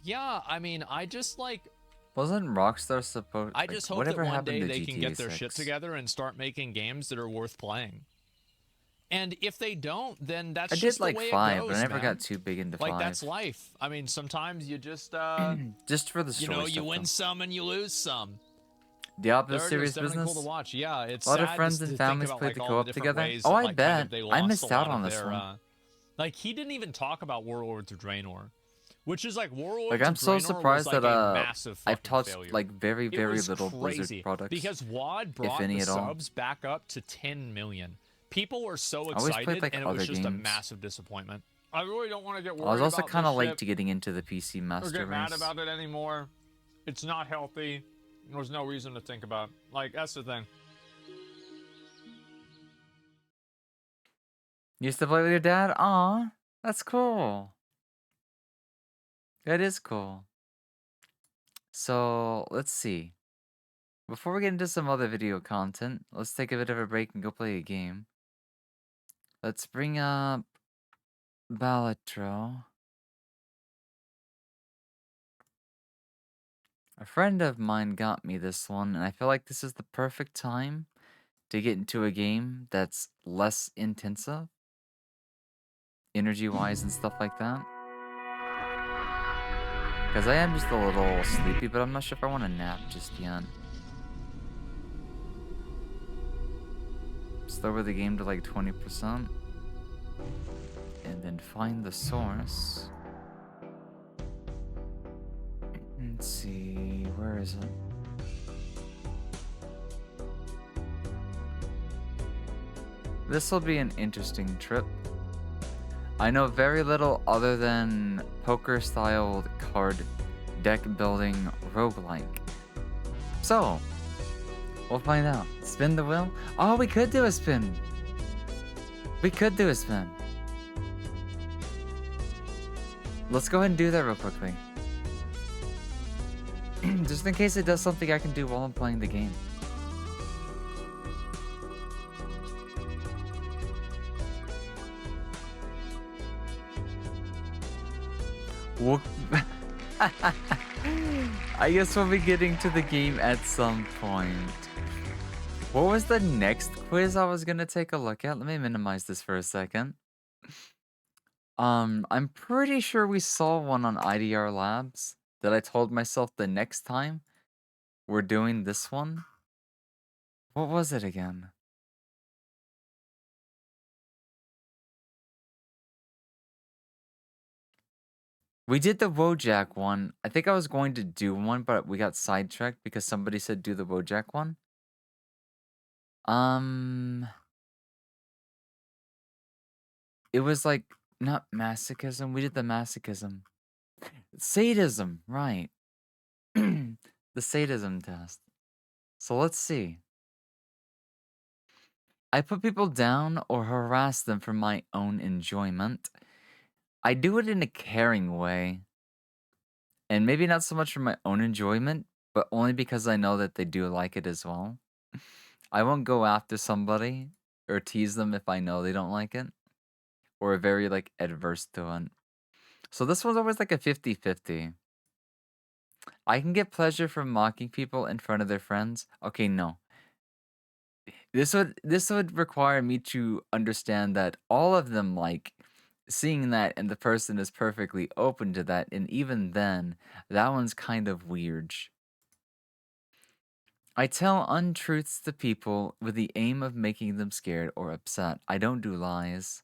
Yeah, I mean, I just, like... Wasn't Rockstar supposed... I just hope that one day they can get their shit together and start making games that are worth playing. And if they don't, then that's just the way it goes, 5, but I never man. got too big into 5. Like, that's life. I mean, sometimes you just, just for the story you know, you stuff, win though. some and you lose some. Diablo There it is, Serious definitely Business? cool to watch. Yeah, it's a lot of sad friends to and think families about, played like, the all co-op different together. ways Oh, that, I like, kind of bet. they I lost missed a out lot on of this their, one. like, he didn't even talk about Warlords of Draenor, which is like Warlords Like, of I'm so Draenor surprised was, like, that a massive I've fucking touched failure. like very, It very was little crazy Blizzard products. because WoD brought any the at all. subs back up to 10 million. People were so I always played, excited, like, and it was other just a games. massive disappointment. I really don't want to get worried I was also about kind of this late shit to getting into the PC or Master get mad Race. about it anymore. It's not healthy. There's no reason to think about. Like, that's the thing. You used to play with your dad? Aw, that's cool. That is cool. So, let's see. Before we get into some other video content, let's take a bit of a break and go play a game. Let's bring up Balatro. A friend of mine got me this one, and I feel like this is the perfect time to get into a game that's less intensive, energy-wise and stuff like that. Because I am just a little sleepy, but I'm not sure if I want to nap just yet. Just lower the game to like 20%. And then find the source. Let's see, where is it? This will be an interesting trip. I know very little other than poker-styled card deck building roguelike. So, we'll find out. Spin the wheel? Oh, we could do a spin. We could do a spin. Let's go ahead and do that real quickly. Just in case it does something I can do while I'm playing the game. Well, I guess we'll be getting to the game at some point. What was the next quiz I was gonna take a look at? Let me minimize this for a second. I'm pretty sure we saw one on IDR Labs that I told myself the next time we're doing this one. What was it again? We did the Wojak one. I think I was going to do one, but we got sidetracked because somebody said do the Wojak one. It was like, not masochism. We did the masochism. Sadism, right. The sadism test. So let's see. I put people down or harass them for my own enjoyment. I do it in a caring way. And maybe not so much for my own enjoyment, but only because I know that they do like it as well. I won't go after somebody or tease them if I know they don't like it. Or are very, like, adverse to it. So this one's always like a 50-50. I can get pleasure from mocking people in front of their friends. Okay, no. This would require me to understand that all of them like seeing that and the person is perfectly open to that, and even then, that one's kind of weird. I tell untruths to people with the aim of making them scared or upset. I don't do lies.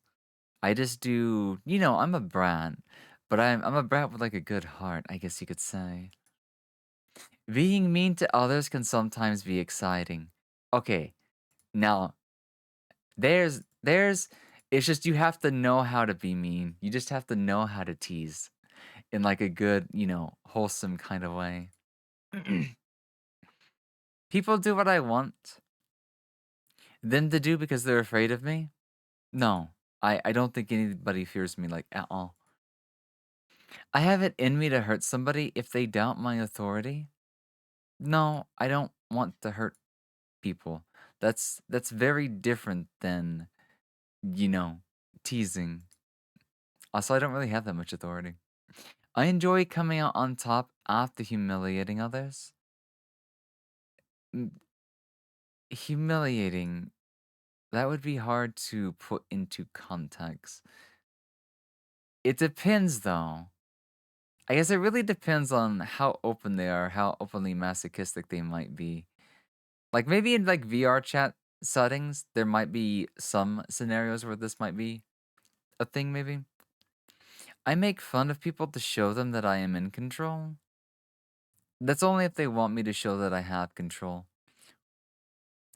I just do, you know, I'm a brat, but I'm a brat with like a good heart, I guess you could say. Being mean to others can sometimes be exciting. Okay, now it's just you have to know how to be mean. You just have to know how to tease in like a good, wholesome kind of way. People do what I want them to do because they're afraid of me. No, I don't think anybody fears me like at all. I have it in me to hurt somebody if they doubt my authority. No, I don't want to hurt people. That's very different than, you know, teasing. Also, I don't really have that much authority. I enjoy coming out on top after humiliating others. Mm, Humiliating, that would be hard to put into context. It depends though. I guess it really depends on how open they are, how openly masochistic they might be. Like maybe in like VR chat settings, there might be some scenarios where this might be a thing maybe. I make fun of people to show them that I am in control. That's only if they want me to show that I have control.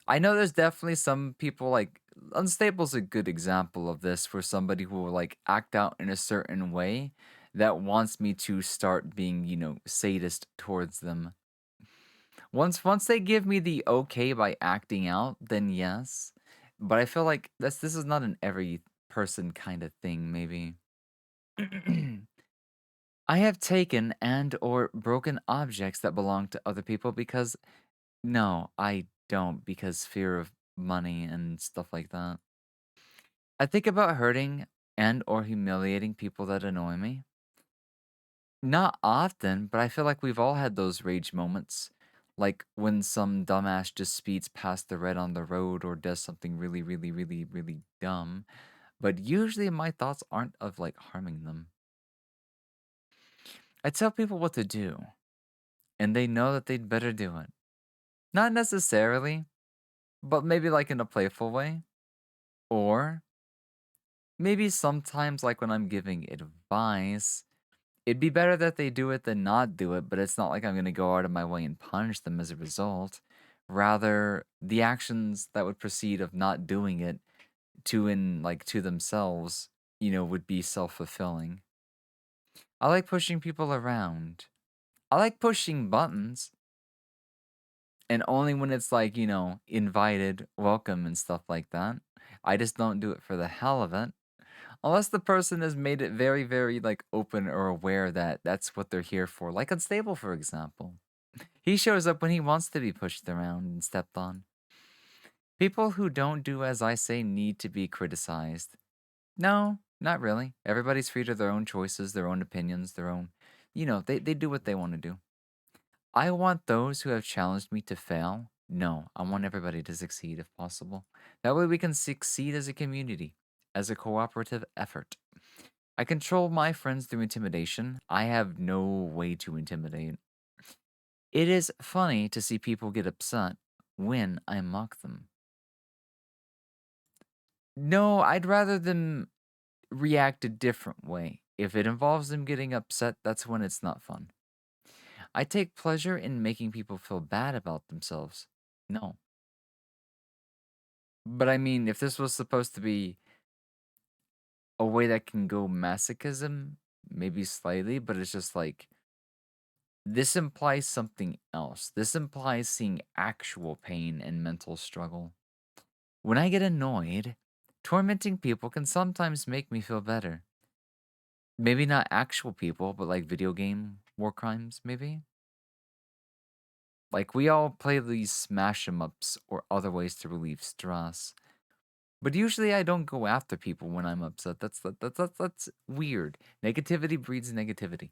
I know there's definitely some people like Unstable's a good example of this for somebody who will like act out in a certain way that wants me to start being, sadist towards them. Once they give me the okay by acting out, then yes. But I feel like this is not an every person kind of thing, maybe. I have taken and or broken objects that belong to other people because no, I don't because fear of money and stuff like that. I think about hurting and or humiliating people that annoy me. Not often, but I feel like we've all had those rage moments. Like when some dumbass just speeds past the red on the road or does something really, really, really, really dumb. But usually my thoughts aren't of like harming them. I tell people what to do, and they know that they'd better do it. Not necessarily, but maybe like in a playful way. Or maybe sometimes, like when I'm giving advice, it'd be better that they do it than not do it, but it's not like I'm going to go out of my way and punish them as a result. Rather, the actions that would proceed of not doing it to themselves, would be self-fulfilling. I like pushing people around. I like pushing buttons. And only when it's like, invited, welcome, and stuff like that. I just don't do it for the hell of it. Unless the person has made it very, very, like, open or aware that that's what they're here for. Like Unstable, for example. He shows up when he wants to be pushed around and stepped on. People who don't do as I say need to be criticized. No, not really. Everybody's free to their own choices, their own opinions, their own... they do what they want to do. I want those who have challenged me to fail. No, I want everybody to succeed if possible. That way we can succeed as a community, as a cooperative effort. I control my friends through intimidation. I have no way to intimidate. It is funny to see people get upset when I mock them. No, I'd rather them react a different way. If it involves them getting upset, that's when it's not fun. I take pleasure in making people feel bad about themselves. No. But I mean, if this was supposed to be a way that can go masochism, maybe slightly, but it's just like, this implies something else. This implies seeing actual pain and mental struggle. When I get annoyed, tormenting people can sometimes make me feel better. Maybe not actual people, but like video game war crimes, maybe? Like, we all play these smash 'em ups or other ways to relieve stress. But usually I don't go after people when I'm upset. That's weird. Negativity breeds negativity.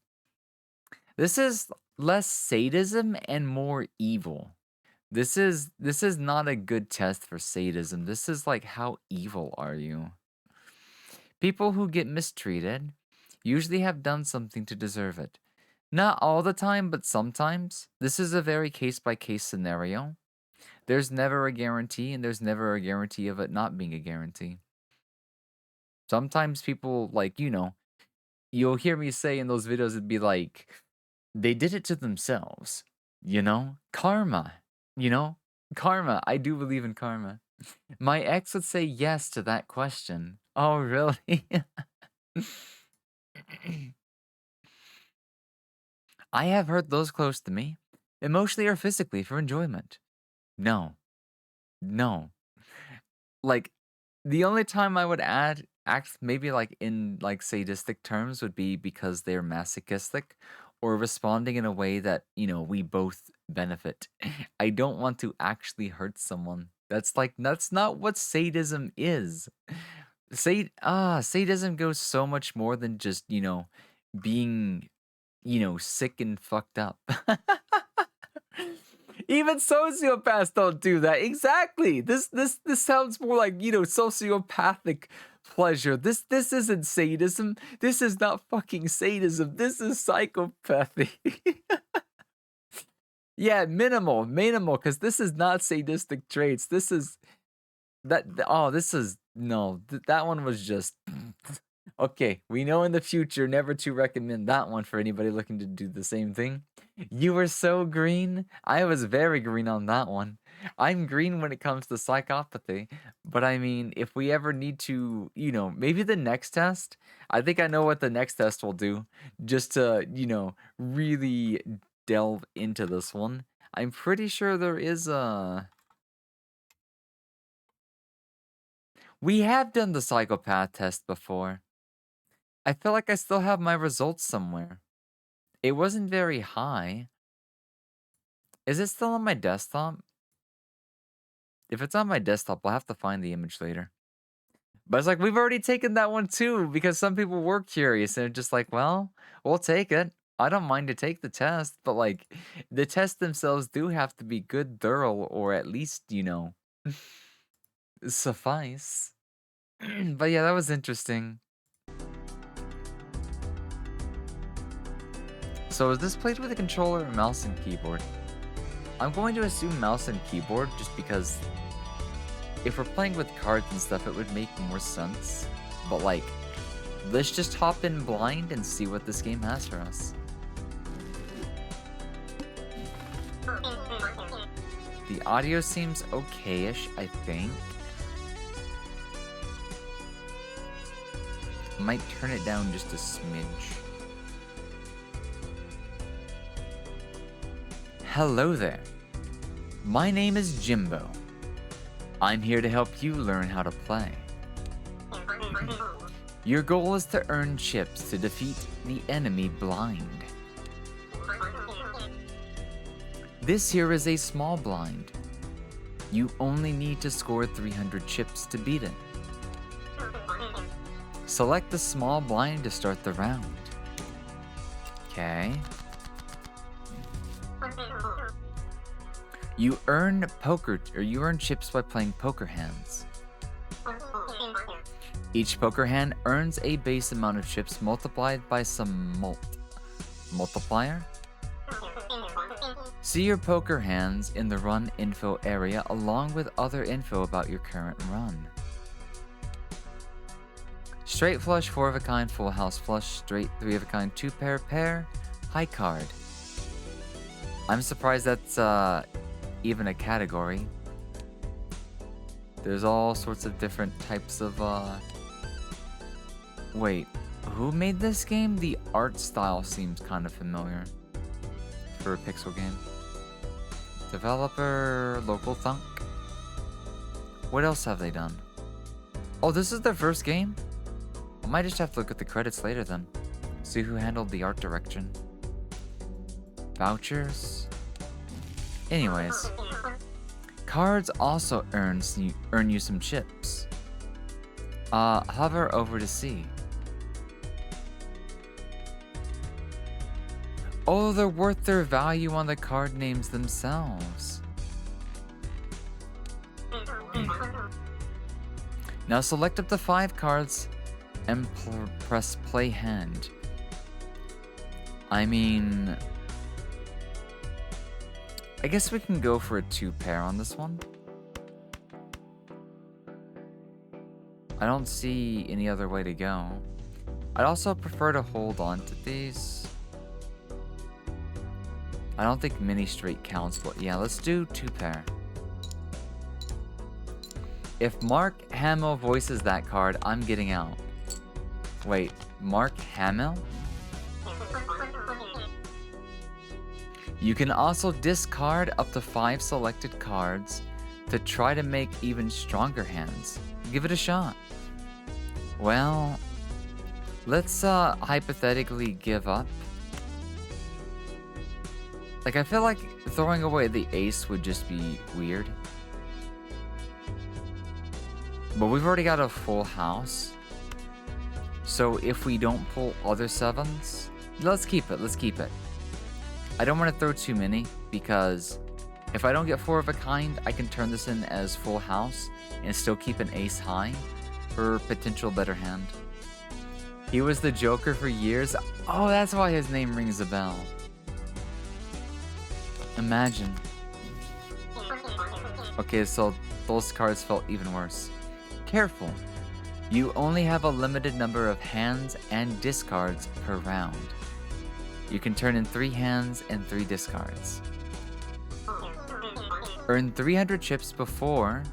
This is less sadism and more evil. This is not a good test for sadism. This is like, how evil are you? People who get mistreated usually have done something to deserve it. Not all the time, but sometimes. This is a very case-by-case scenario. There's never a guarantee, and there's never a guarantee of it not being a guarantee. Sometimes people, like, you'll hear me say in those videos, it'd be like, they did it to themselves. You know? Karma. You know? Karma. I do believe in karma. My ex would say yes to that question. Oh, really? I have hurt those close to me, emotionally or physically, for enjoyment. No. No. Like, the only time I would act maybe like in like sadistic terms would be because they're masochistic or responding in a way that, you know, we both benefit. I don't want to actually hurt someone. That's not what sadism is. Sadism goes so much more than just, you know, being, you know, sick and fucked up. Even sociopaths don't do that. Exactly. This sounds more like, you know, sociopathic pleasure. This isn't sadism. This is not fucking sadism. This is psychopathy. Yeah, minimal, because this is not sadistic traits. This is that. Oh, this is no. That one was just okay. We know in the future never to recommend that one for anybody looking to do the same thing. You were so green. I was very green on that one. I'm green when it comes to psychopathy. But I mean, if we ever need to, you know, maybe the next test, I think I know what the next test will do. Just to, you know, really delve into this one. I'm pretty sure there is a... We have done the psychopath test before. I feel like I still have my results somewhere. It wasn't very high. Is it still on my desktop? If it's on my desktop, I'll have to find the image later. But it's like, we've already taken that one too, because some people were curious and they're just like, well, we'll take it. I don't mind to take the test, but like, the tests themselves do have to be good, thorough, or at least, you know, suffice. But yeah, that was interesting. So is this played with a controller or mouse and keyboard? I'm going to assume mouse and keyboard just because if we're playing with cards and stuff, it would make more sense. But like, let's just hop in blind and see what this game has for us. The audio seems okay-ish, I think. Might turn it down just a smidge. Hello there. My name is Jimbo. I'm here to help you learn how to play. Your goal is to earn chips to defeat the enemy blind. This here is a small blind. You only need to score 300 chips to beat it. Select the small blind to start the round. Okay. You earn chips by playing poker hands. Each poker hand earns a base amount of chips multiplied by some multiplier. See your poker hands in the run info area along with other info about your current run. Straight flush, 4 of a kind, full house flush, straight, 3 of a kind, 2 pair, high card. I'm surprised that's even a category. There's all sorts of different types of Wait, who made this game? The art style seems kind of familiar for a pixel game. Developer, Local Thunk. What else have they done? Oh, this is their first game? I might just have to look at the credits later then. See who handled the art direction. Vouchers. Anyways. Cards also earn you some chips. Hover over to see. Oh, they're worth their value on the card names themselves. Now select up to 5 cards and press play hand. I mean, I guess we can go for a 2 pair on this one. I don't see any other way to go. I'd also prefer to hold on to these. I don't think mini straight counts, but yeah, let's do 2 pair. If Mark Hamill voices that card, I'm getting out. Wait, Mark Hamill? You can also discard up to 5 selected cards to try to make even stronger hands. Give it a shot. Well, let's hypothetically give up. Like, I feel like throwing away the ace would just be weird. But we've already got a full house. So if we don't pull other 7s, let's keep it, let's keep it. I don't want to throw too many, because if I don't get 4 of a kind, I can turn this in as full house and still keep an ace high for potential better hand. He was the Joker for years. Oh, that's why his name rings a bell. Imagine. Okay, so those cards felt even worse. Careful. You only have a limited number of hands and discards per round. You can turn in 3 hands and 3 discards. Earn 300 chips before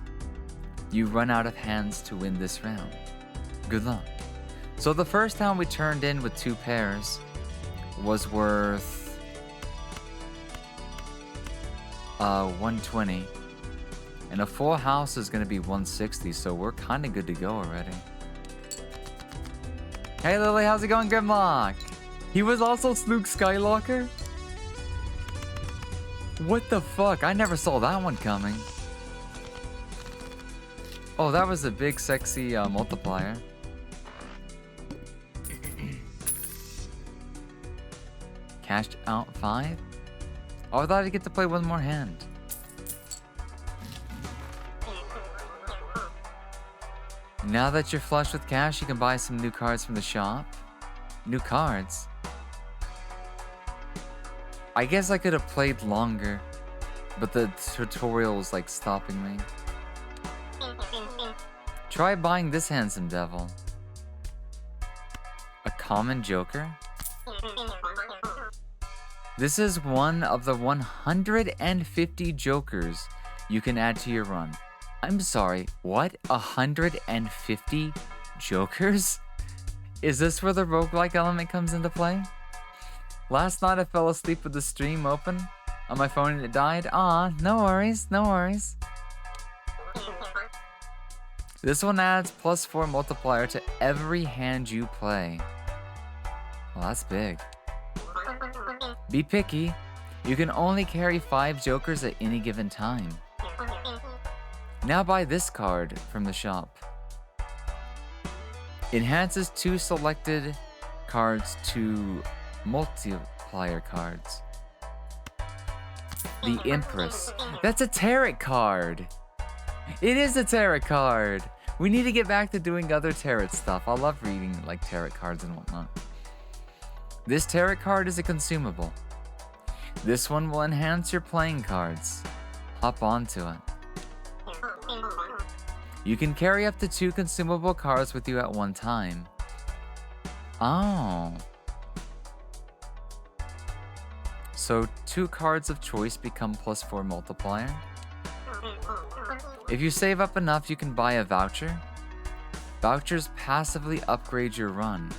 you run out of hands to win this round. Good luck. So the first hand we turned in with 2 pairs was worth 120. And a full house is going to be 160, so we're kind of good to go already. Hey Lily, how's it going, Grimlock? He was also Luke Skywalker? What the fuck? I never saw that one coming. Oh, that was a big sexy multiplier. Cashed out 5? Oh, I thought I'd get to play 1 more hand. Now that you're flush with cash, you can buy some new cards from the shop. New cards? I guess I could have played longer, but the tutorial was like stopping me. Try buying this handsome devil. A common joker? This is one of the 150 jokers you can add to your run. I'm sorry, what? 150 jokers? Is this where the roguelike element comes into play? Last night I fell asleep with the stream open on my phone and it died. Aw, no worries, no worries. This one adds +4 multiplier to every hand you play. Well, that's big. Be picky. You can only carry 5 jokers at any given time. Now buy this card from the shop. Enhances 2 selected cards to multiplier cards. The Empress. That's a tarot card. It is a tarot card. We need to get back to doing other tarot stuff. I love reading like tarot cards and whatnot. This tarot card is a consumable. This one will enhance your playing cards. Hop onto it. You can carry up to 2 consumable cards with you at one time. Oh. So 2 cards of choice become +4 multiplier. If you save up enough, you can buy a voucher. Vouchers passively upgrade your run.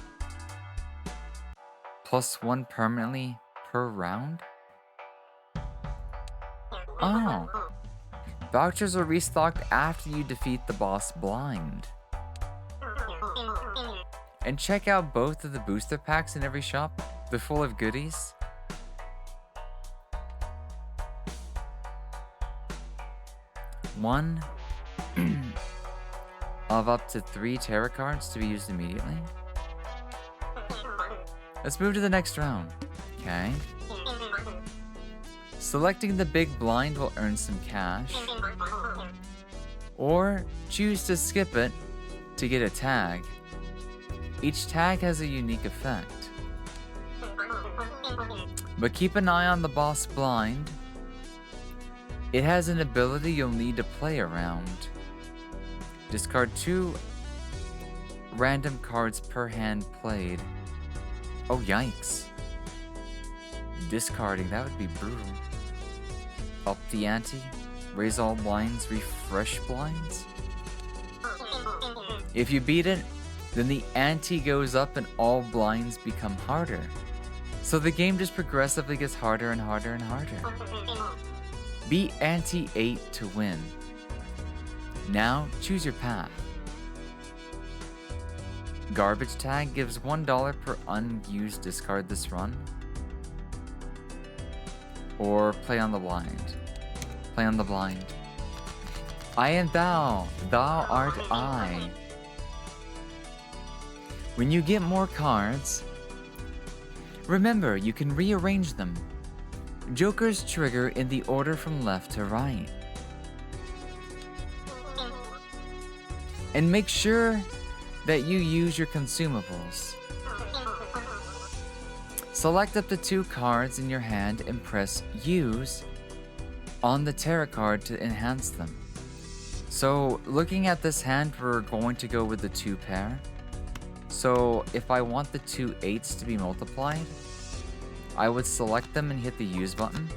+1 permanently per round? Oh. Vouchers are restocked after you defeat the boss blind. And check out both of the booster packs in every shop. They're full of goodies. One of up to 3 tarot cards to be used immediately. Let's move to the next round. Okay. Selecting the big blind will earn some cash. Or choose to skip it to get a tag. Each tag has a unique effect. But keep an eye on the boss blind. It has an ability you'll need to play around. Discard 2 random cards per hand played. Oh, yikes. discarding, that would be brutal. Up the ante, raise all blinds, refresh blinds. If you beat it, then the ante goes up and all blinds become harder. So the game just progressively gets harder and harder and harder. Beat ante 8 to win. Now, choose your path. Garbage tag gives $1 per unused discard this run. Or play on the blind. Play on the blind. I am thou, thou art I. When you get more cards, remember you can rearrange them. Jokers trigger in the order from left to right. And make sure that you use your consumables. Select up to 2 cards in your hand and press Use on the tarot card to enhance them. So looking at this hand, we're going to go with the 2 pair. So if I want the 2 8s to be multiplied, I would select them and hit the Use button.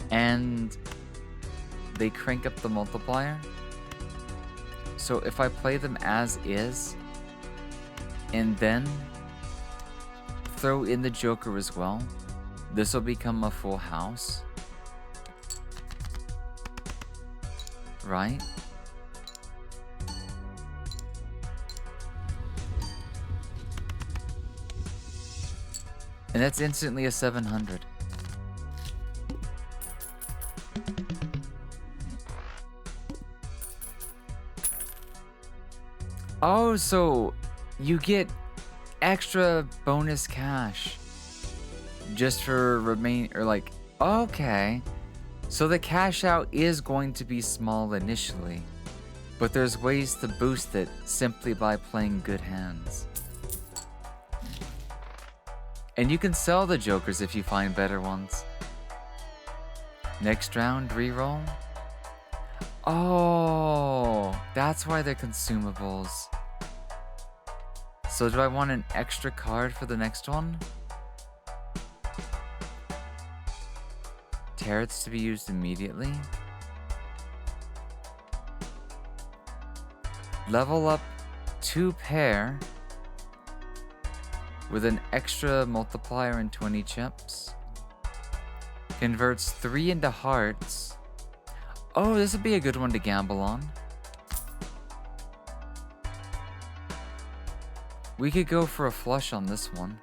And they crank up the multiplier. So if I play them as is, and then throw in the Joker as well, this will become a full house. Right? And that's instantly a 700. Oh, so you get extra bonus cash just for okay. So the cash out is going to be small initially, but there's ways to boost it simply by playing good hands. And you can sell the Jokers if you find better ones. Next round, reroll. Oh, that's why they're consumables. So do I want an extra card for the next one? Tarots to be used immediately. Level up 2 pair with an extra multiplier and 20 chips. Converts 3 into hearts. Oh, this would be a good one to gamble on. We could go for a flush on this one.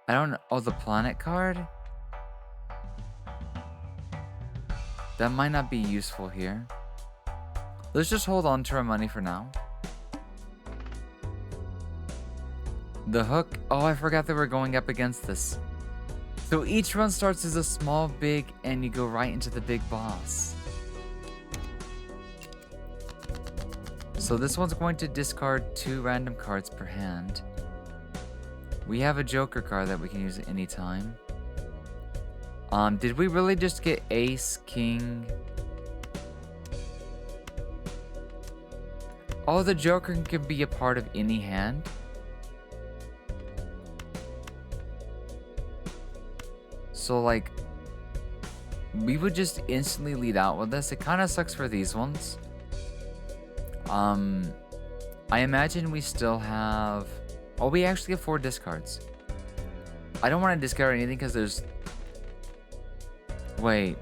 I don't know. Oh, the planet card? That might not be useful here. Let's just hold on to our money for now. The hook. Oh, I forgot that we're going up against this. So each run starts as a small, big, and you go right into the big boss. So this one's going to discard 2 random cards per hand. We have a Joker card that we can use at any time. Did we really just get Ace, King? Oh, the Joker can be a part of any hand. So like, we would just instantly lead out with this. It kind of sucks for these ones. I imagine we still have... Oh, we actually have 4 discards. I don't want to discard anything because there's... Wait.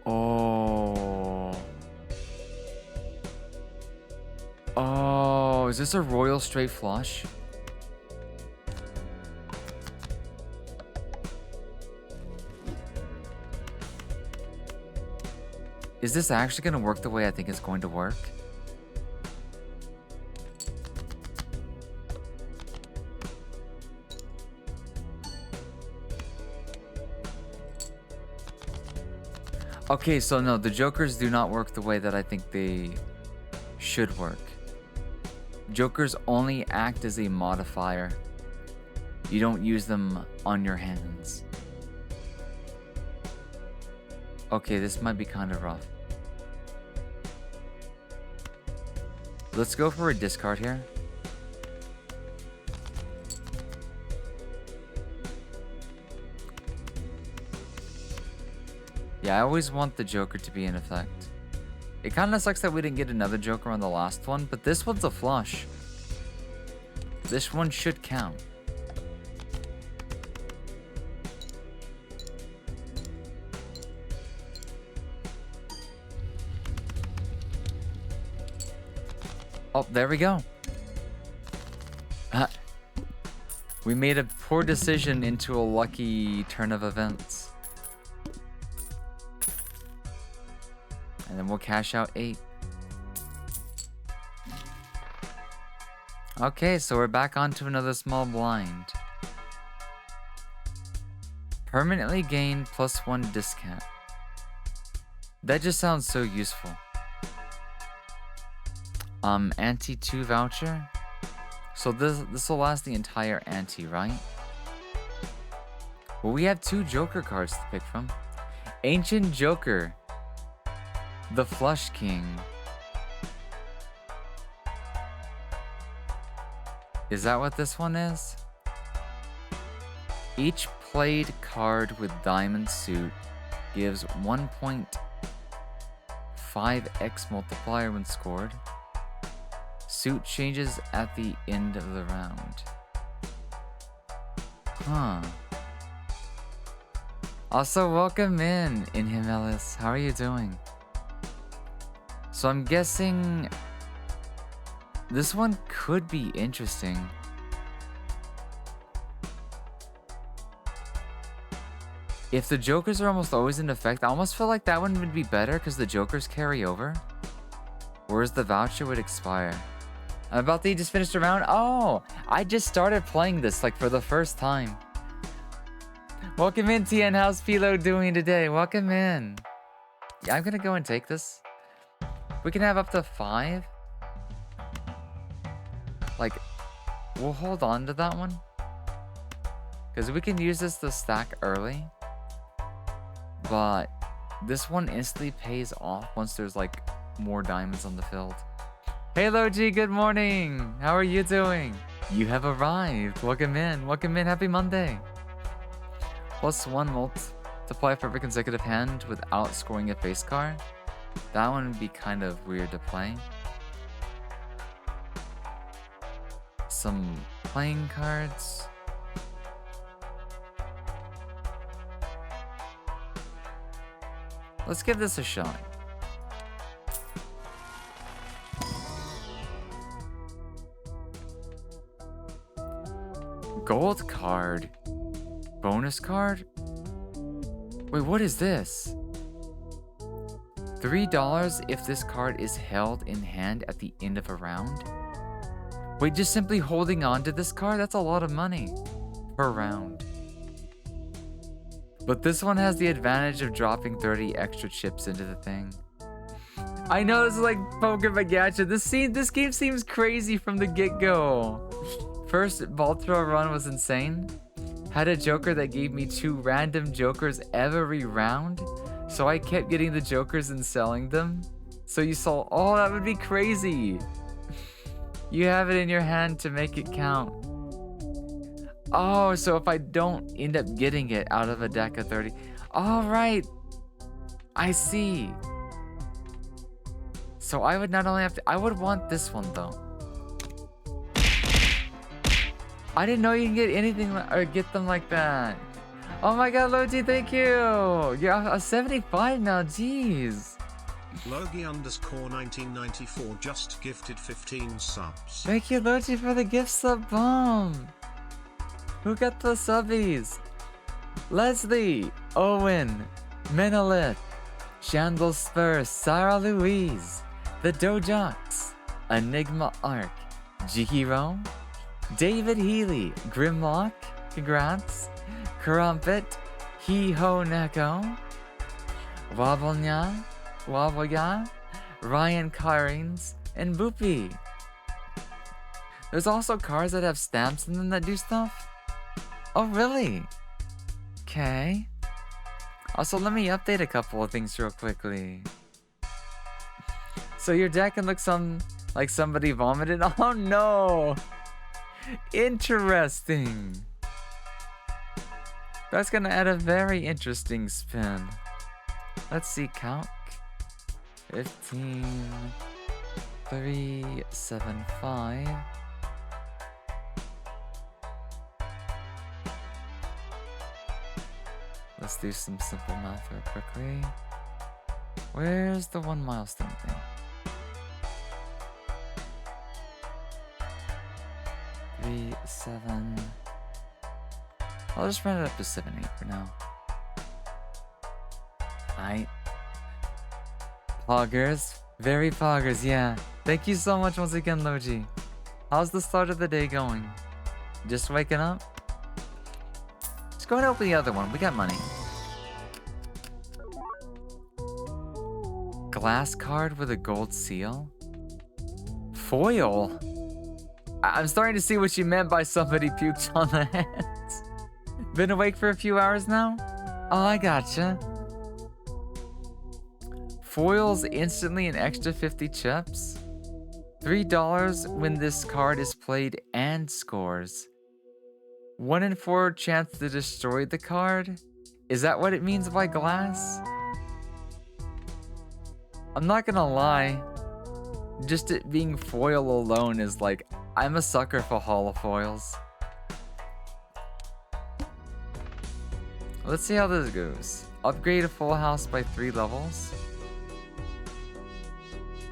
Oh. Oh, is this a royal straight flush? Is this actually going to work the way I think it's going to work? Okay, so no, the Jokers do not work the way that I think they should work. Jokers only act as a modifier. You don't use them on your hands. Okay, this might be kind of rough. Let's go for a discard here. Yeah, I always want the Joker to be in effect. It kind of sucks that we didn't get another Joker on the last one, but this one's a flush. This one should count. Oh, there we go. We made a poor decision into a lucky turn of events. And then we'll cash out 8. Okay, so we're back onto another small blind. Permanently gain +1 discount. That just sounds so useful. Ante 2 voucher. So this will last the entire ante, right? Well, we have 2 Joker cards to pick from. Ancient Joker. The Flush King. Is that what this one is? Each played card with Diamond Suit gives 1.5x multiplier when scored. Suit changes at the end of the round. Huh. Also, welcome in him, Ellis. How are you doing? So I'm guessing this one could be interesting. If the Jokers are almost always in effect, I almost feel like that one would be better because the Jokers carry over. Whereas the voucher would expire. I'm about to just finish the round. Oh, I just started playing this like for the first time. Welcome in, TN. How's Philo doing today? Welcome in. Yeah, I'm gonna go and take this. We can have up to 5. Like, we'll hold on to that one. Because we can use this to stack early. But this one instantly pays off once there's like more diamonds on the field. Hey Logi, good morning. How are you doing? You have arrived. Welcome in. Welcome in. Happy Monday. +1 multiply for every consecutive hand without scoring a face card. That one would be kind of weird to play. Some playing cards. Let's give this a shot. Gold card. Bonus card? Wait, what is this? $3 if this card is held in hand at the end of a round? Wait, just simply holding on to this card? That's a lot of money per round. But this one has the advantage of dropping 30 extra chips into the thing. I know this is like Pokemon Gacha. This game seems crazy from the get-go. First Baltro run was insane. Had a Joker that gave me 2 random Jokers every round. So I kept getting the Jokers and selling them. So you saw, oh, that would be crazy. You have it in your hand to make it count. Oh, so if I don't end up getting it out of a deck of 30. All right. I see. So I would not only have to, I would want this one though. I didn't know you can get anything or get them like that. Oh my god, Logi, thank you. You're a 75 now, jeez. Logi_1994 just gifted 15 subs. Thank you, Logi, for the gift sub bomb. Who got the subbies? Leslie, Owen, Menolith, Chandel Spurs, Sarah Louise, The Dojocks, Enigma Arc, Jihiro, David Healy, Grimlock, congrats, Crumpet, He-Ho Neko, Wabonya, Ryan Carins, and Boopy. There's also cards that have stamps in them that do stuff. Oh, really? Okay. Also, let me update a couple of things real quickly. So your deck can look like somebody vomited. Oh no! Interesting. That's gonna add a very interesting spin. Let's see, calc. 15, 3, 7, 5. Let's do some simple math real quickly. Where's the 1 milestone thing? 3, 7. I'll just run it up to 7, 8 for now. Alright. Poggers. Very poggers, yeah. Thank you so much once again, Logi. How's the start of the day going? Just waking up? Let's go ahead and open the other one. We got money. Glass card with a gold seal? Foil? I'm starting to see what you meant by somebody puked on the hands. Been awake for a few hours now? Oh, I gotcha. Foils instantly an extra 50 chips. $3 when this card is played and scores. 1 in 4 chance to destroy the card? Is that what it means by glass? I'm not gonna lie. Just it being foil alone is like, I'm a sucker for holofoils. Let's see how this goes. Upgrade a full house by 3 levels.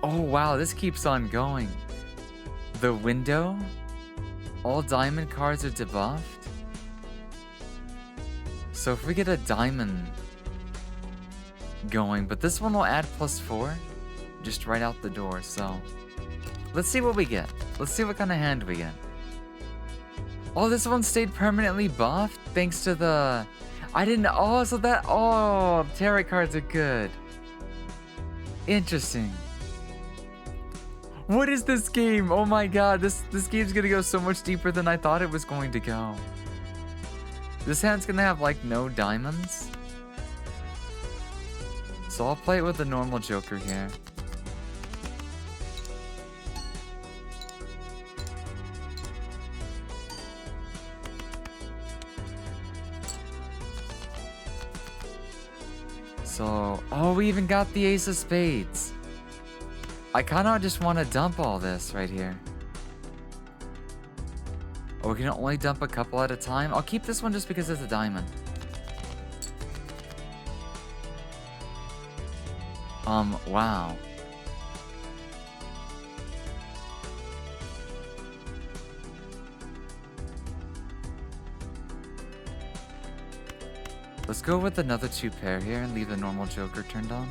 Oh wow, this keeps on going. The window. All diamond cards are debuffed. So if we get a diamond going, but this one will add +4 just right out the door, so let's see what we get. Let's see what kind of hand we get. Oh, this one stayed permanently buffed thanks to the... I didn't... Oh, so that... Oh, tarot cards are good. Interesting. What is this game? Oh my god, this game's gonna go so much deeper than I thought it was going to go. This hand's gonna have like no diamonds. So I'll play it with the normal Joker here. So, oh, we even got the Ace of Spades. I kind of just want to dump all this right here. Oh, we can only dump a couple at a time. I'll keep this one just because it's a diamond. Wow. Let's go with another 2 pair here and leave the normal Joker turned on.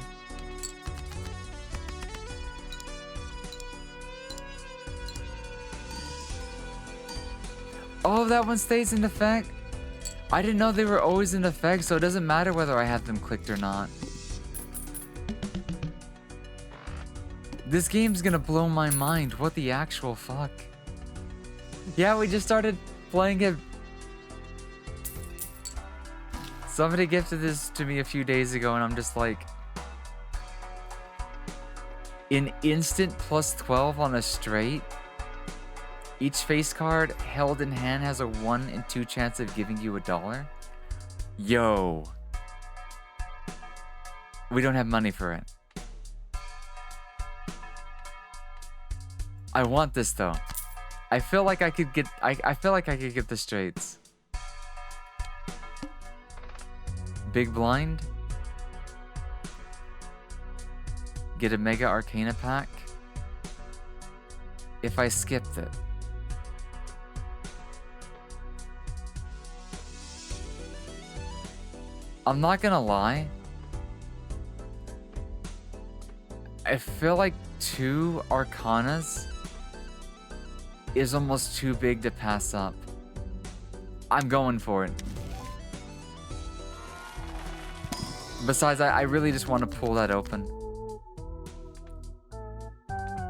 Oh, that one stays in effect? I didn't know they were always in effect, so it doesn't matter whether I have them clicked or not. This game's gonna blow my mind. What the actual fuck? Yeah, we just started playing it. Somebody gifted this to me a few days ago, and I'm just like... An instant +12 on a straight? Each face card held in hand has a 1 in 2 chance of giving you $1? Yo. We don't have money for it. I want this though. I feel like I could get I feel like I could get the straights. Big blind. Get a Mega Arcana pack. If I skipped it. I'm not gonna lie. I feel like 2 Arcanas is almost too big to pass up. I'm going for it. Besides, I really just want to pull that open.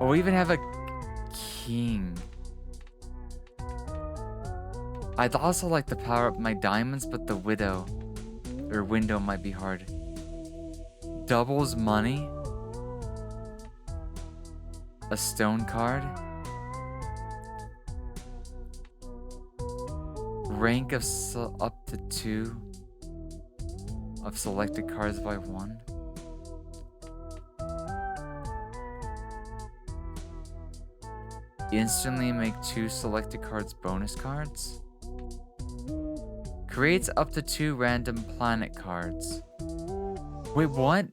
Oh, we even have a king. I'd also like to power up my diamonds, but the widow or window might be hard. Doubles money. A stone card. Rank of up to 2 of selected cards by 1. Instantly make 2 selected cards bonus cards. Creates up to 2 random planet cards. Wait, what?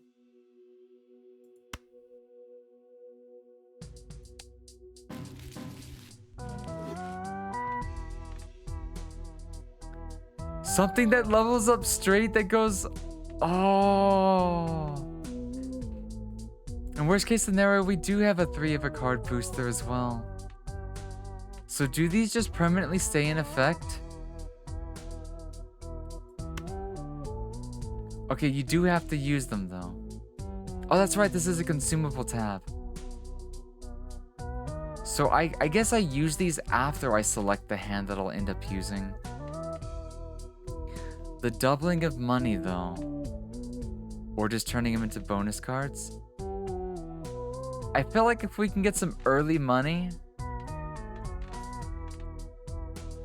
Something that levels up straight that goes... Oh. In worst case scenario, we do have a 3 of a card booster as well. So do these just permanently stay in effect? Okay, you do have to use them though. Oh, that's right, this is a consumable tab. So I guess I use these after I select the hand that I'll end up using. The doubling of money though, or just turning them into bonus cards. I feel like if we can get some early money,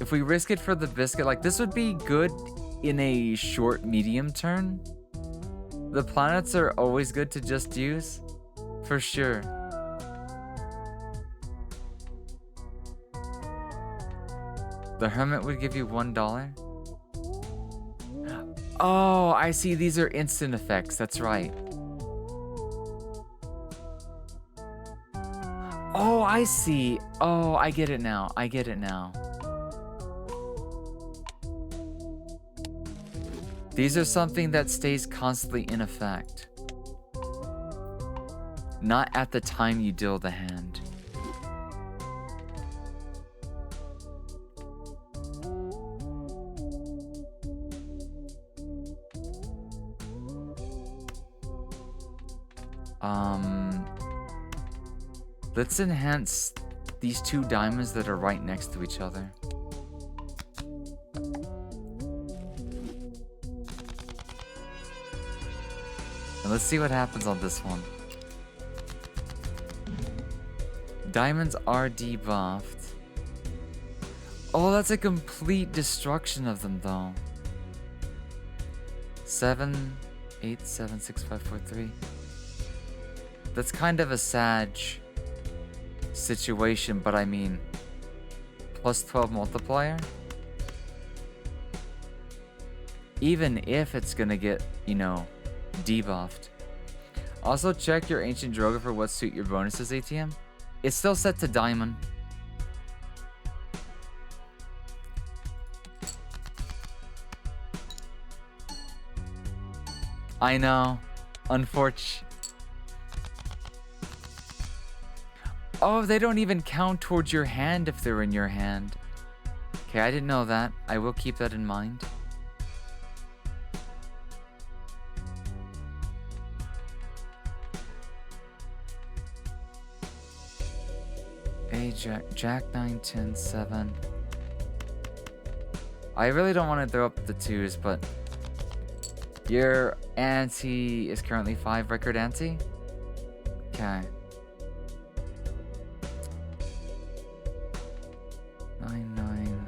if we risk it for the biscuit, like this would be good in a short, medium turn. The planets are always good to just use, for sure. The Hermit would give you $1. Oh, I see. These are instant effects. That's right. Oh, I see. Oh, I get it now. I get it now. These are something that stays constantly in effect. Not at the time you deal the hand. Let's enhance these 2 diamonds that are right next to each other. And let's see what happens on this one. Diamonds are debuffed. Oh, that's a complete destruction of them though. 7, 8, 7, 6, 5, 4, 3. That's kind of a sad situation, but I mean, plus 12 multiplier. Even if it's gonna get, you know, debuffed. Also check your Ancient Droga for what suit your bonuses, ATM. It's still set to diamond. I know. Unfortunate. Oh, they don't even count towards your hand if they're in your hand. Okay, I didn't know that. I will keep that in mind. A Jack 9, 10, 7. I really don't want to throw up the 2s, but your ante is currently 5 record ante? Okay. 9, 9.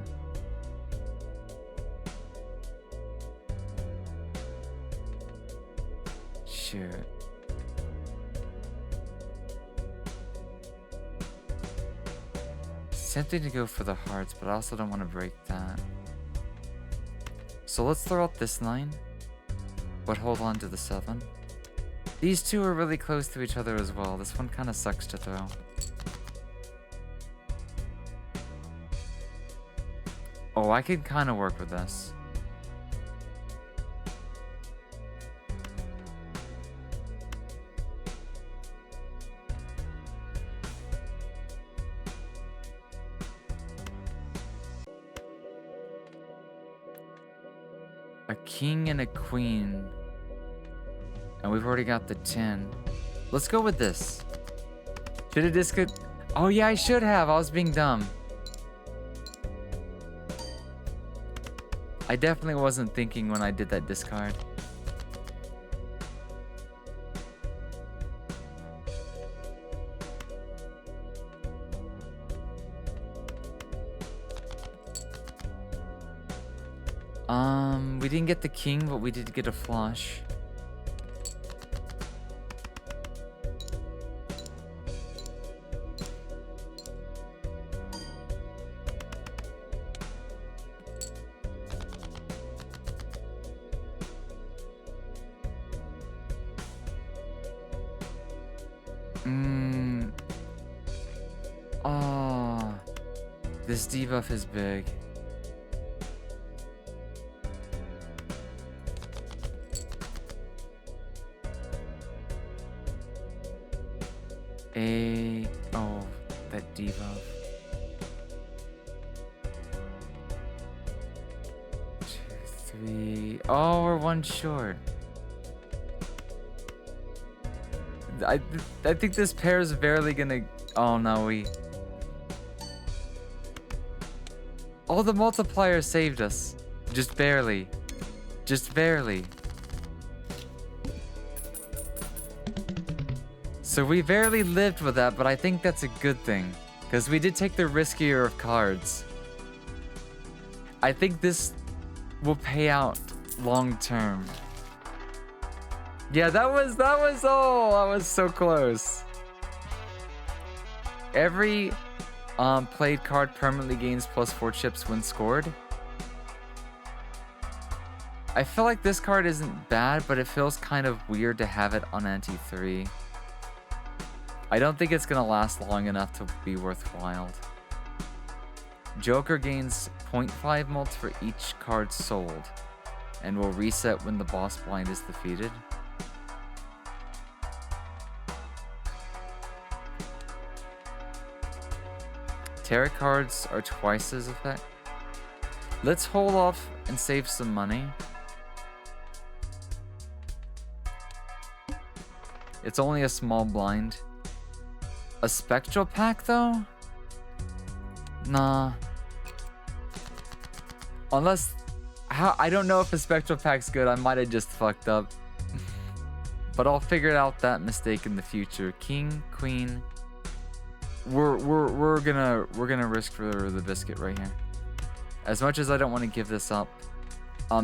Shoot. It's tempting to go for the hearts, but I also don't want to break that. So let's throw out this 9, but hold on to the 7. These 2 are really close to each other as well. This one kind of sucks to throw. Oh, I can kind of work with this. A king and a queen. And we've already got the 10. Let's go with this. Should have discard... Oh yeah, I should have. I was being dumb. I definitely wasn't thinking when I did that discard. We didn't get the king, but we did get a flush. Oh, this debuff is big. Oh, that debuff. 2, 3. Oh, we're one short. I think this pair is barely gonna. Oh no, we. Oh, the multiplier saved us. Just barely. Just barely. So we barely lived with that, but I think that's a good thing. Because we did take the riskier of cards. I think this will pay out long term. Yeah, that was so close. Every played card permanently gains +4 chips when scored. I feel like this card isn't bad, but it feels kind of weird to have it on anti-3. I don't think it's gonna last long enough to be worthwhile. Joker gains 0.5 mults for each card sold, and will reset when the boss blind is defeated. Tarot cards are twice as effective. Let's hold off and save some money. It's only a small blind. A spectral pack though? Nah. Unless, I don't know if a spectral pack's good. I might have just fucked up. But I'll figure out that mistake in the future. King, queen. We're gonna risk for the biscuit right here. As much as I don't want to give this up,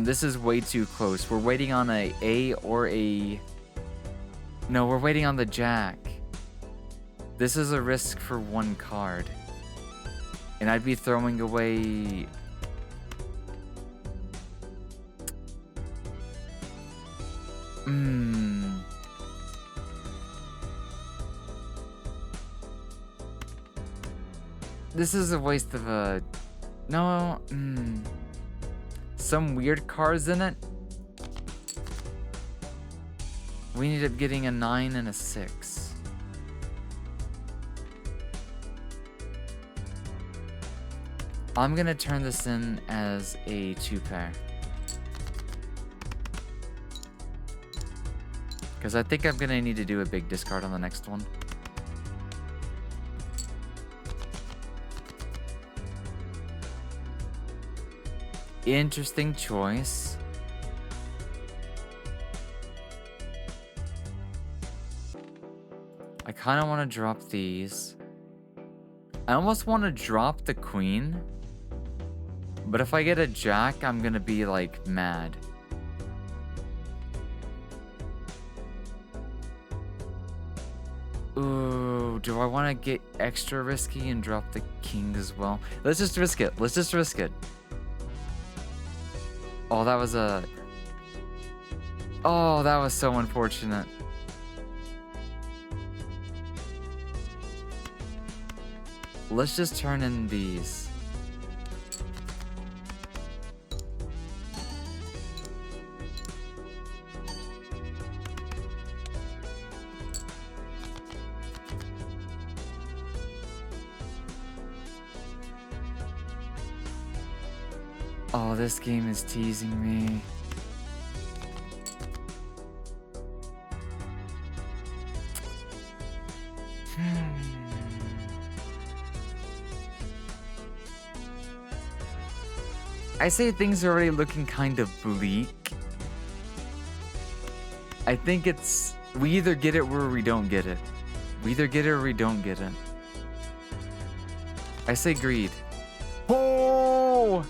this is way too close. We're waiting on a or a. No, we're waiting on the jack. This is a risk for one card, and I'd be throwing away. This is a waste of a... No, some weird cards in it. We ended up getting a 9 and a 6. I'm gonna turn this in as a 2-pair. Because I think I'm gonna need to do a big discard on the next one. Interesting choice. I kind of want to drop these. I almost want to drop the queen. But if I get a jack, I'm going to be like mad. Ooh, do I want to get extra risky and drop the king as well? Let's just risk it. Let's just risk it. Oh, that was a... Oh, that was so unfortunate. Let's just turn in these. Oh, this game is teasing me. I say things are already looking kind of bleak. I think it's... We either get it or we don't get it. We either get it or we don't get it. I say greed. Oh!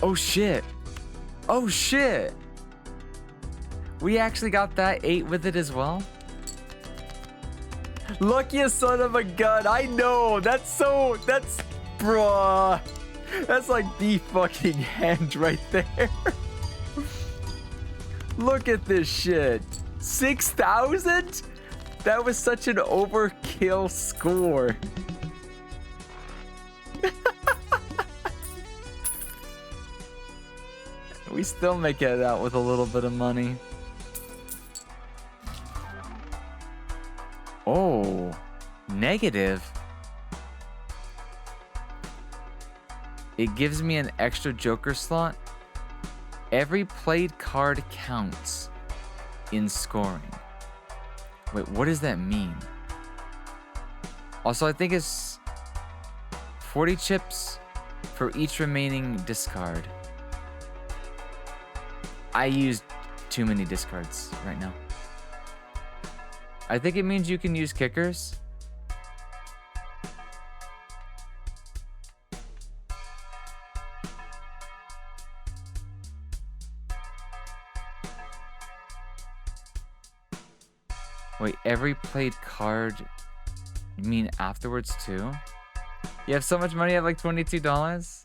Oh shit. Oh shit. We actually got that 8 with it as well. Luckiest son of a gun. I know. That's bruh. That's like the fucking hand right there. Look at this shit. 6,000? That was such an overkill score. We still make it out with a little bit of money. Oh, negative. It gives me an extra joker slot. Every played card counts in scoring. Wait, what does that mean? Also, I think it's 40 chips for each remaining discard. I used too many discards right now. I think it means you can use kickers. Wait, every played card, you mean afterwards too? You have so much money, you have like $22?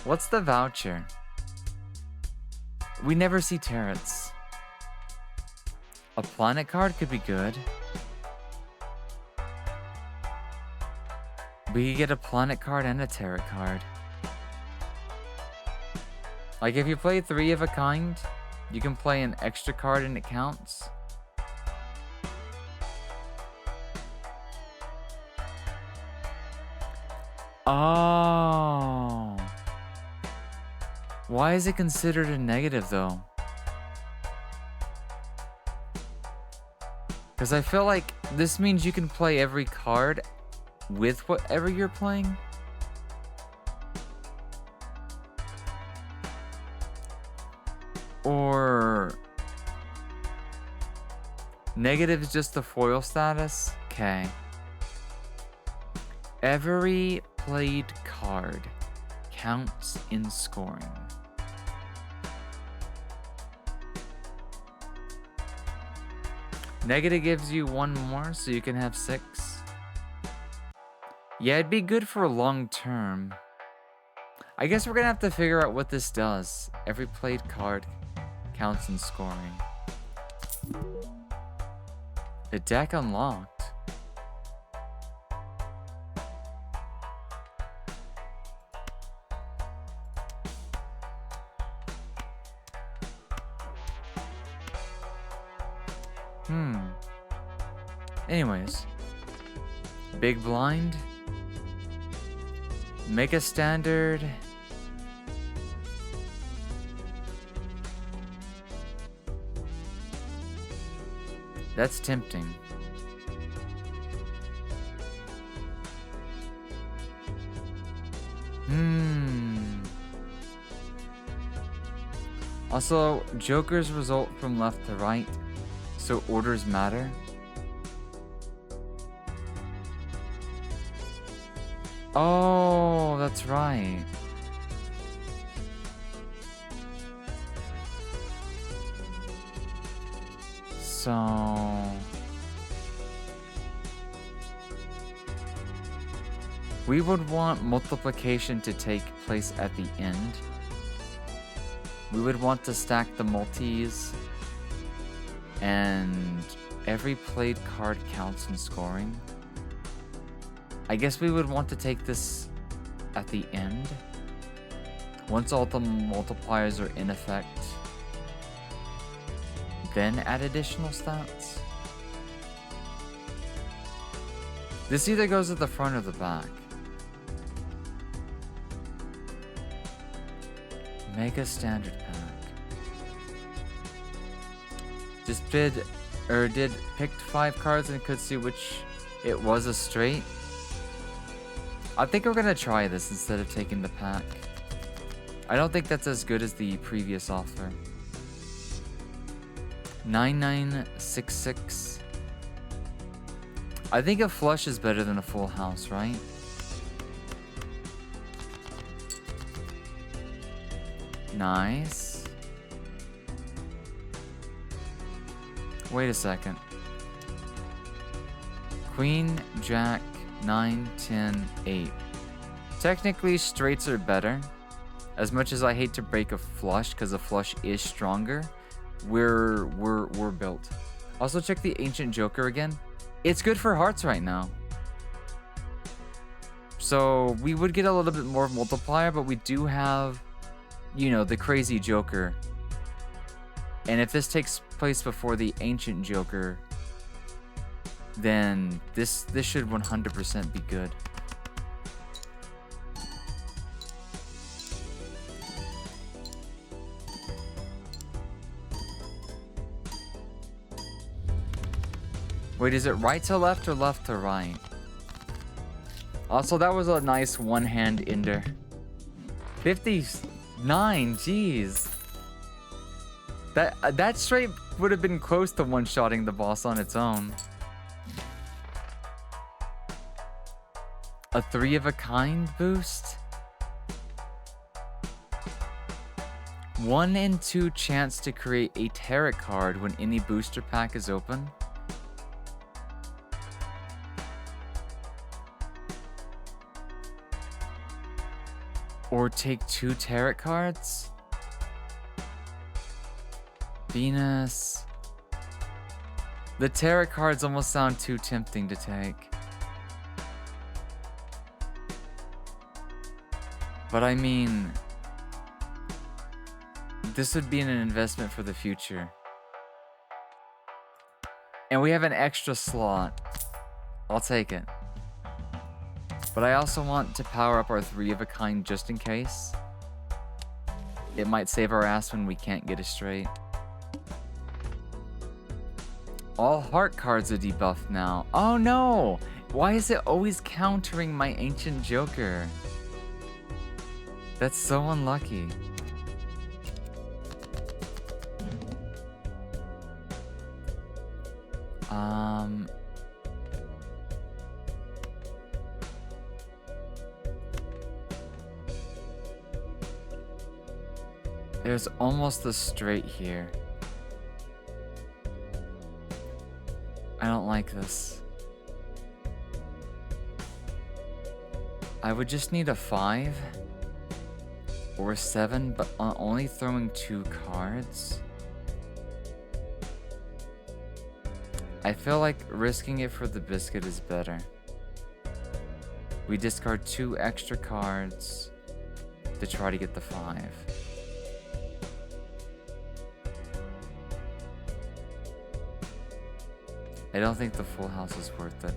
What's the voucher? We never see turrets. A planet card could be good. We could get a planet card and a tarot card. Like if you play 3 of a kind, you can play an extra card and it counts. Oh. Why is it considered a negative though? Because I feel like this means you can play every card with whatever you're playing. Or negative is just the foil status? Okay. Every played card counts in scoring. Negative gives you 1 more, so you can have 6. Yeah, it'd be good for long term. I guess we're gonna have to figure out what this does. Every played card counts in scoring. The deck unlocked. Anyways, big blind, mega standard, that's tempting. Also, jokers result from left to right, so orders matter. Oh, that's right. So we would want multiplication to take place at the end. We would want to stack the multis, and every played card counts in scoring. I guess we would want to take this at the end. Once all the multipliers are in effect, then add additional stats. This either goes at the front or the back. Mega standard pack. Just did picked 5 cards and could see which it was a straight. I think we're gonna try this instead of taking the pack. I don't think that's as good as the previous offer. 9966. I think a flush is better than a full house, right? Nice. Wait a second. Queen, Jack, 9, 10, 8. Technically, straights are better. As much as I hate to break a flush, because a flush is stronger, we're built. Also, check the Ancient Joker again. It's good for hearts right now. So we would get a little bit more multiplier, but we do have, you know, the Crazy Joker. And if this takes place before the Ancient Joker, then this should 100% be good. Wait, is it right to left or left to right? Also, that was a nice one-hand ender. 59, jeez. That straight would have been close to one-shotting the boss on its own. A 3-of-a-kind boost? 1 in 2 chance to create a tarot card when any booster pack is open. Or take 2 tarot cards? Venus. The tarot cards almost sound too tempting to take. But I mean, this would be an investment for the future. And we have an extra slot. I'll take it. But I also want to power up our 3-of-a-kind just in case. It might save our ass when we can't get a straight. All heart cards are debuffed now. Oh no! Why is it always countering my Ancient Joker? That's so unlucky. There's almost a straight here. I don't like this. I would just need a 5 or a 7, but only throwing 2 cards. I feel like risking it for the biscuit is better. We discard 2 extra cards to try to get the 5. I don't think the full house is worth it.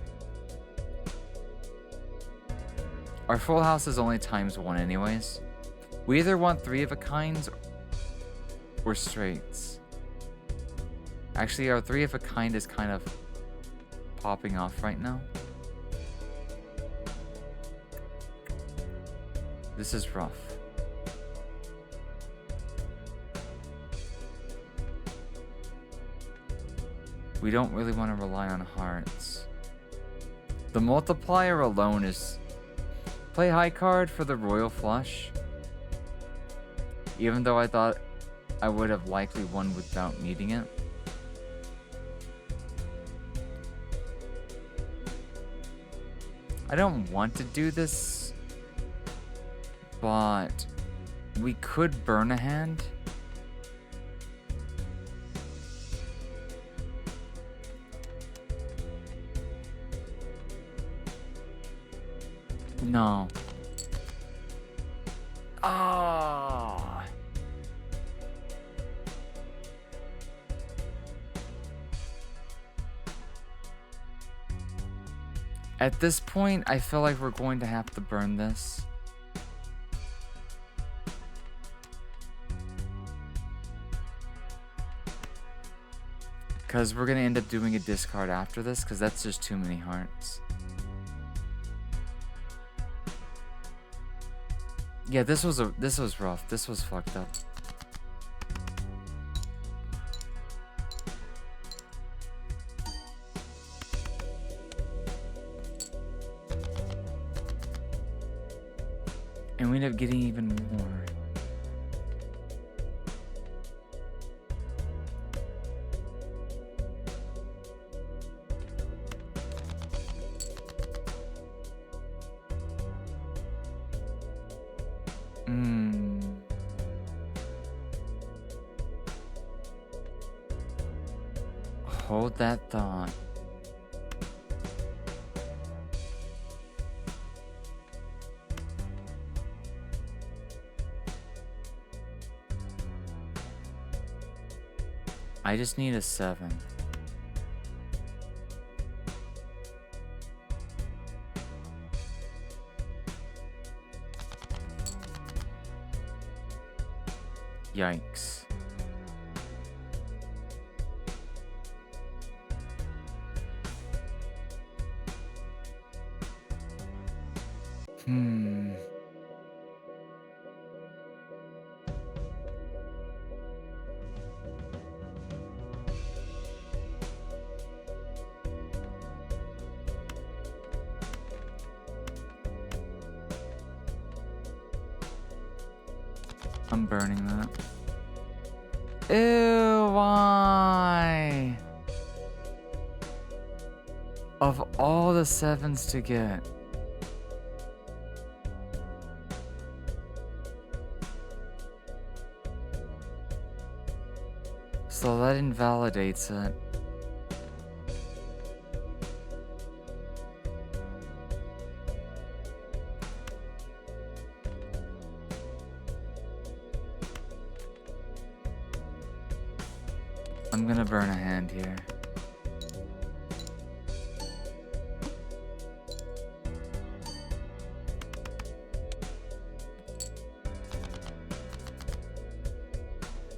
Our full house is only ×1 anyways. We either want 3-of-a-kinds or straights. Actually, our 3-of-a-kind is kind of popping off right now. This is rough. We don't really want to rely on hearts. The multiplier alone is play high card for the royal flush. Even though I thought I would have likely won without needing it. I don't want to do this, but we could burn a hand. No. Ah. At this point, I feel like we're going to have to burn this. Because we're going to end up doing a discard after this, because that's just too many hearts. Yeah, this was rough. This was fucked up. And we end up getting even more. Hmm. Hold that thought. I just need a 7. Yikes. Hmm. I'm burning that. Ew, why? Of all the 7s to get. So that invalidates it. I'm gonna burn a hand here.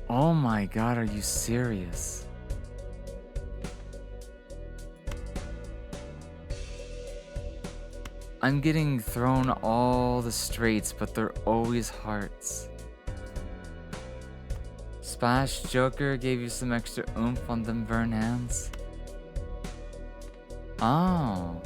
Oh my god, are you serious? I'm getting thrown all the straights, but they're always hearts. Splash Joker gave you some extra oomph on them burn hands. Oh.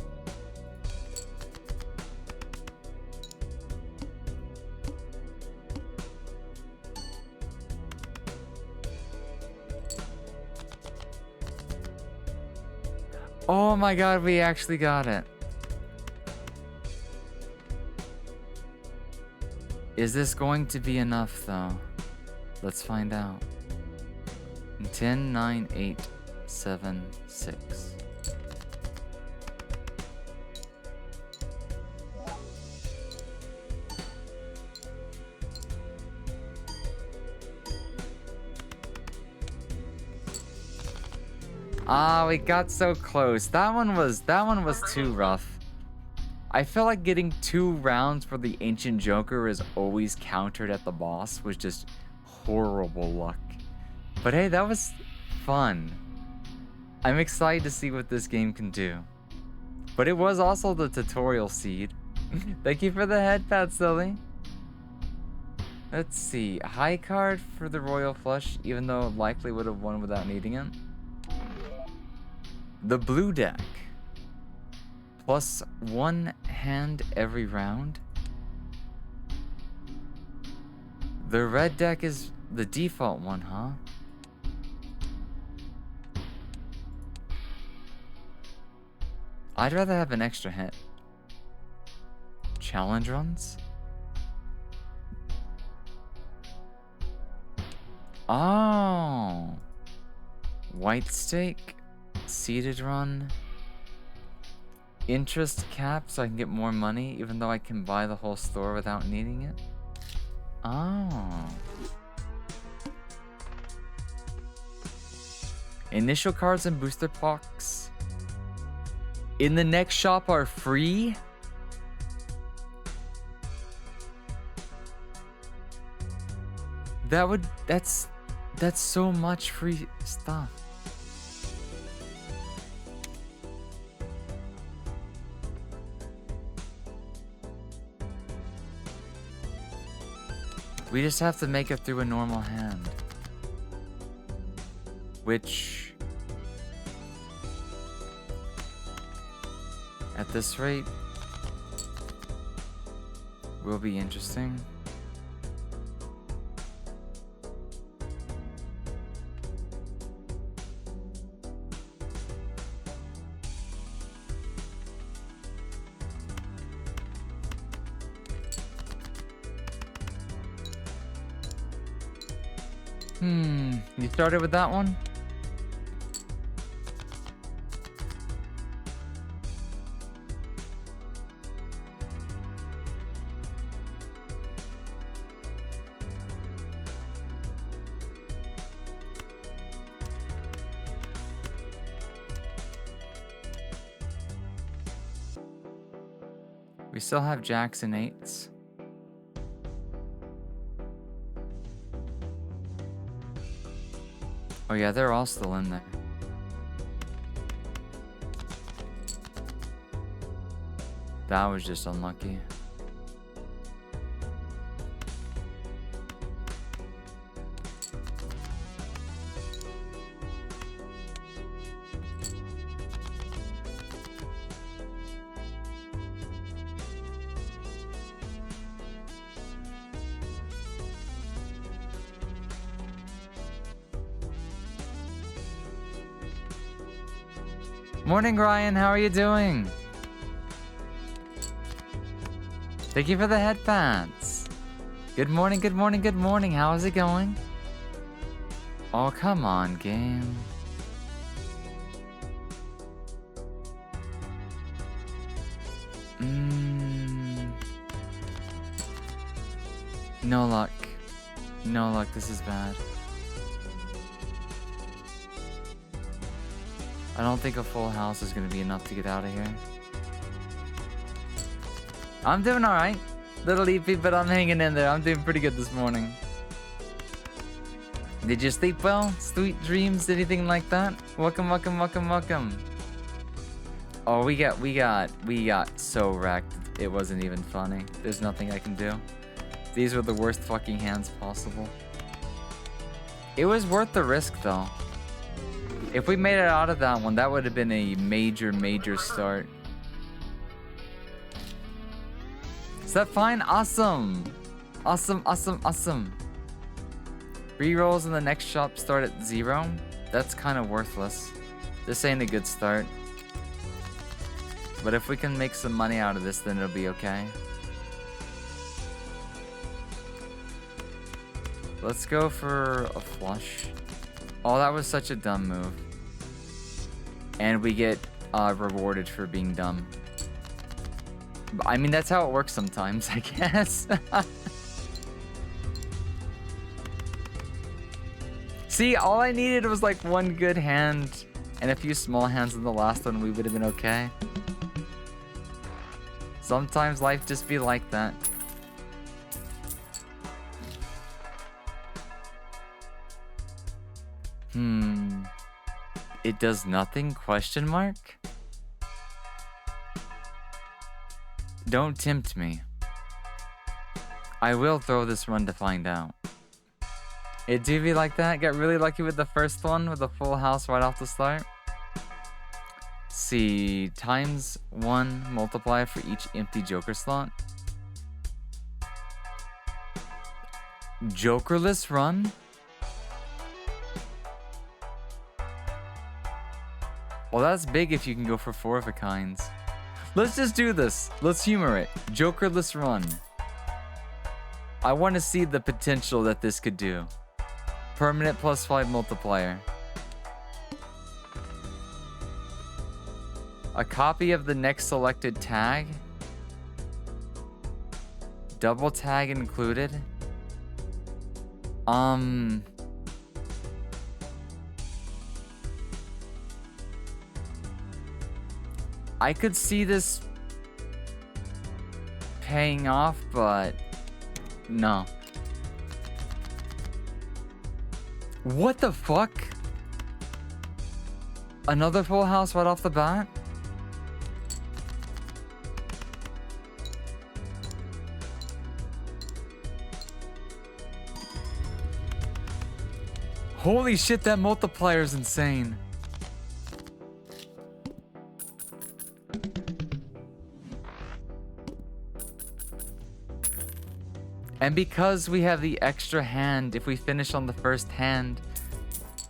Oh my god, we actually got it. Is this going to be enough though? Let's find out. 10, 9, 8, 7, 6. Ah, we got so close. That one was too rough. I feel like getting 2 rounds for the Ancient Joker is always countered at the boss was just horrible luck. But hey, that was fun. I'm excited to see what this game can do. But it was also the tutorial seed. Thank you for the head pat, Silly. Let's see. High card for the Royal Flush, even though it likely would have won without needing it. The blue deck. Plus 1 hand every round. The red deck is the default one, huh? I'd rather have an extra hit. Challenge runs? Oh. White stake. Seated run. Interest cap so I can get more money even though I can buy the whole store without needing it. Oh. Initial cards and booster packs in the next shop are free? That's so much free stuff. We just have to make it through a normal hand. Which, at this rate, will be interesting. You started with that one? We still have jacks and eights. Oh yeah, they're all still in there. That was just unlucky. Morning, Ryan. How are you doing? Thank you for the headbands. Good morning, good morning, good morning. How is it going? Oh, come on, game. No luck. No luck. This is bad. I don't think a full house is going to be enough to get out of here. I'm doing alright. Little leafy, but I'm hanging in there. I'm doing pretty good this morning. Did you sleep well? Sweet dreams? Anything like that? Welcome, welcome, welcome, welcome. Oh, we got so wrecked. It wasn't even funny. There's nothing I can do. These were the worst fucking hands possible. It was worth the risk, though. If we made it out of that one, that would have been a major, major start. Is that fine? Awesome. Awesome, awesome, awesome. Rerolls in the next shop start at 0. That's kind of worthless. This ain't a good start. But if we can make some money out of this, then it'll be okay. Let's go for a flush. Oh, that was such a dumb move. And we get rewarded for being dumb. I mean, that's how it works sometimes, I guess. See, all I needed was like one good hand and a few small hands in the last one. We would have been okay. Sometimes life just be like that. It does nothing? Question mark? Don't tempt me. I will throw this run to find out. It do be like that? Got really lucky with the first one with a full house right off the start. See, ×1 multiplier for each empty joker slot. Jokerless run? Well, that's big if you can go for 4 of a kinds. Let's just do this. Let's humor it. Jokerless run. I want to see the potential that this could do. Permanent +5 multiplier. A copy of the next selected tag. Double tag included. I could see this paying off, but no. What the fuck? Another full house right off the bat? Holy shit, that multiplier is insane. And because we have the extra hand, if we finish on the first hand,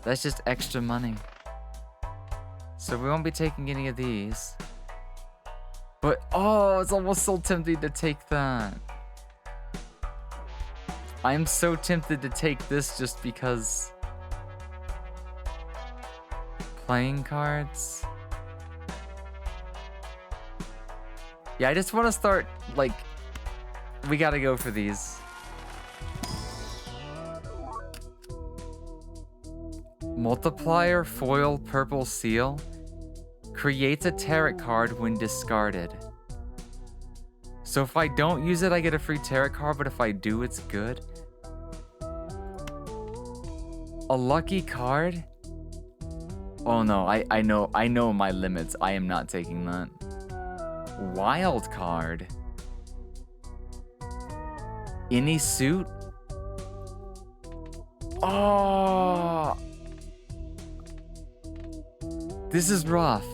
that's just extra money. So we won't be taking any of these. But, oh, it's almost so tempting to take that. I'm so tempted to take this just because. Playing cards. Yeah, I just want to start, like, we gotta go for these. Multiplier foil purple seal. Creates a tarot card when discarded. So if I don't use it, I get a free tarot card, but if I do, it's good. A lucky card? Oh no, I know my limits. I am not taking that. Wild card. Any suit? Oh! This is rough.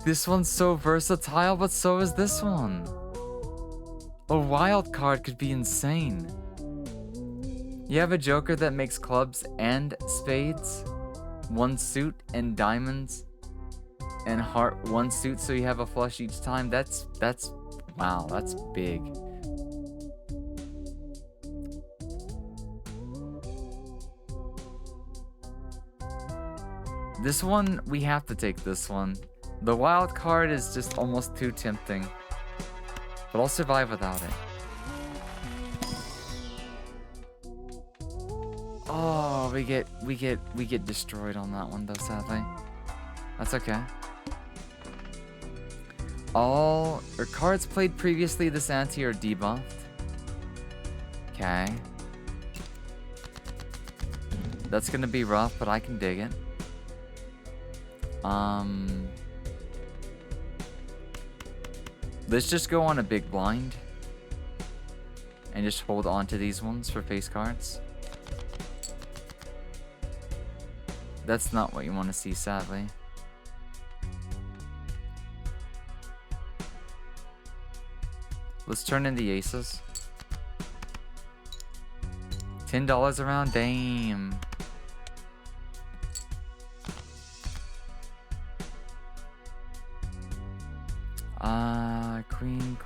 This one's so versatile, but so is this one. A wild card could be insane. You have a joker that makes clubs and spades, one suit and diamonds, and heart one suit, so you have a flush each time. That's wow, that's big. This one, we have to take this one. The wild card is just almost too tempting, but I'll survive without it. Oh, we get destroyed on that one though, sadly. That's okay. All cards played previously this ante are debuffed. Okay. That's gonna be rough, but I can dig it. Let's just go on a big blind and just hold on to these ones for face cards. That's not what you want to see, sadly. Let's turn in the aces. $10 around, damn.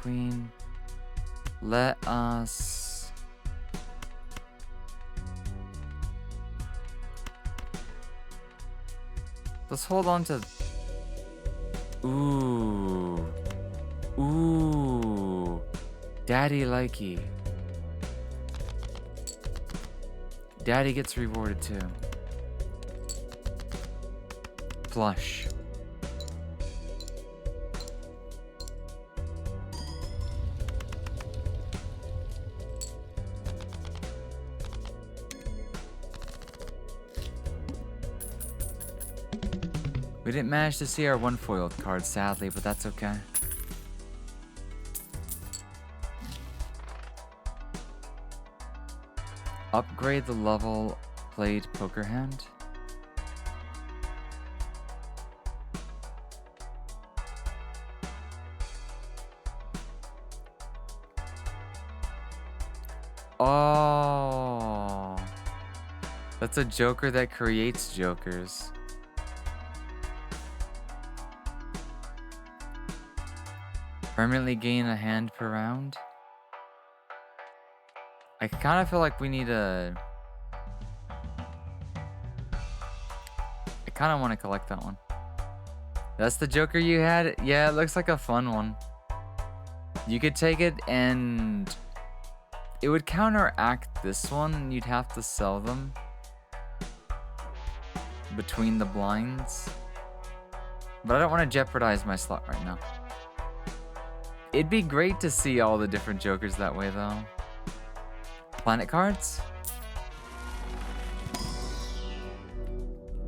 Queen. Let us... Let's hold on to... Ooh. Daddy likey. Daddy gets rewarded too. Flush. We didn't manage to see our one foiled card, sadly, but that's okay. Upgrade the level played poker hand. Oh, that's a joker that creates jokers. Permanently gain a hand per round. I kind of feel like we need a... I kind of want to collect that one. That's the joker you had? Yeah, it looks like a fun one. You could take it and... It would counteract this one and you'd have to sell them between the blinds. But I don't want to jeopardize my slot right now. It'd be great to see all the different jokers that way though. Planet cards?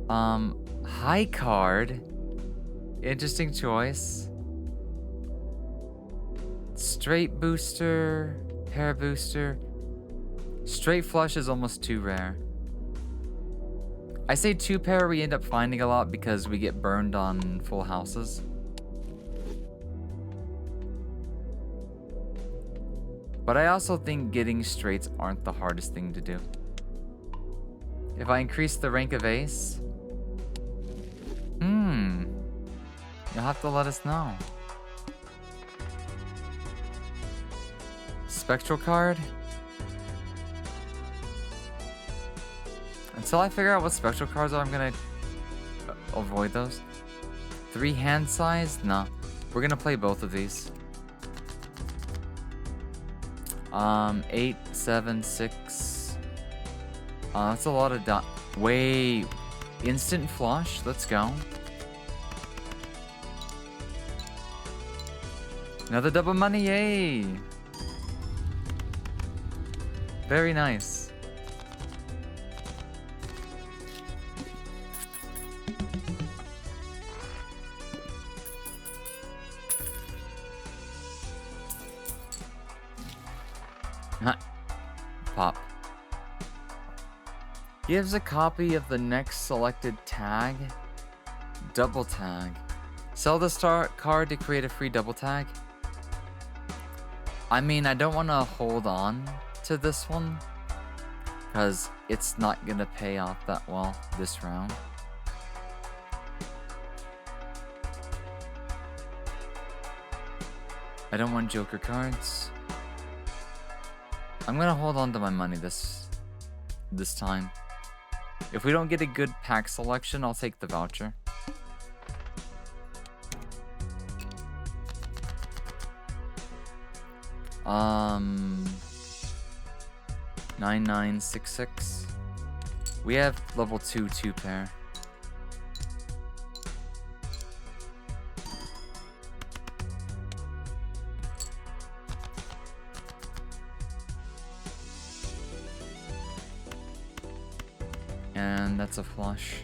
High card. Interesting choice. Straight booster. Pair booster. Straight flush is almost too rare. I say 2 pair we end up finding a lot because we get burned on full houses. But I also think getting straights aren't the hardest thing to do. If I increase the rank of ace... You'll have to let us know. spectral card. Until I figure out what spectral cards are, I'm gonna avoid those. 3 hand size? Nah. We're gonna play both of these. 8, 7, 6. That's a lot of dot. Wait. Instant flush? Let's go. Another double money, yay! Very nice. Pop. Gives a copy of the next selected tag. Double tag. Sell the star card to create a free double tag. I mean, I don't want to hold on to this one because it's not going to pay off that well this round. I don't want Joker cards. I'm going to hold on to my money this time. If we don't get a good pack selection, I'll take the voucher. Um, 9966. We have level 2 pair. And that's a flush.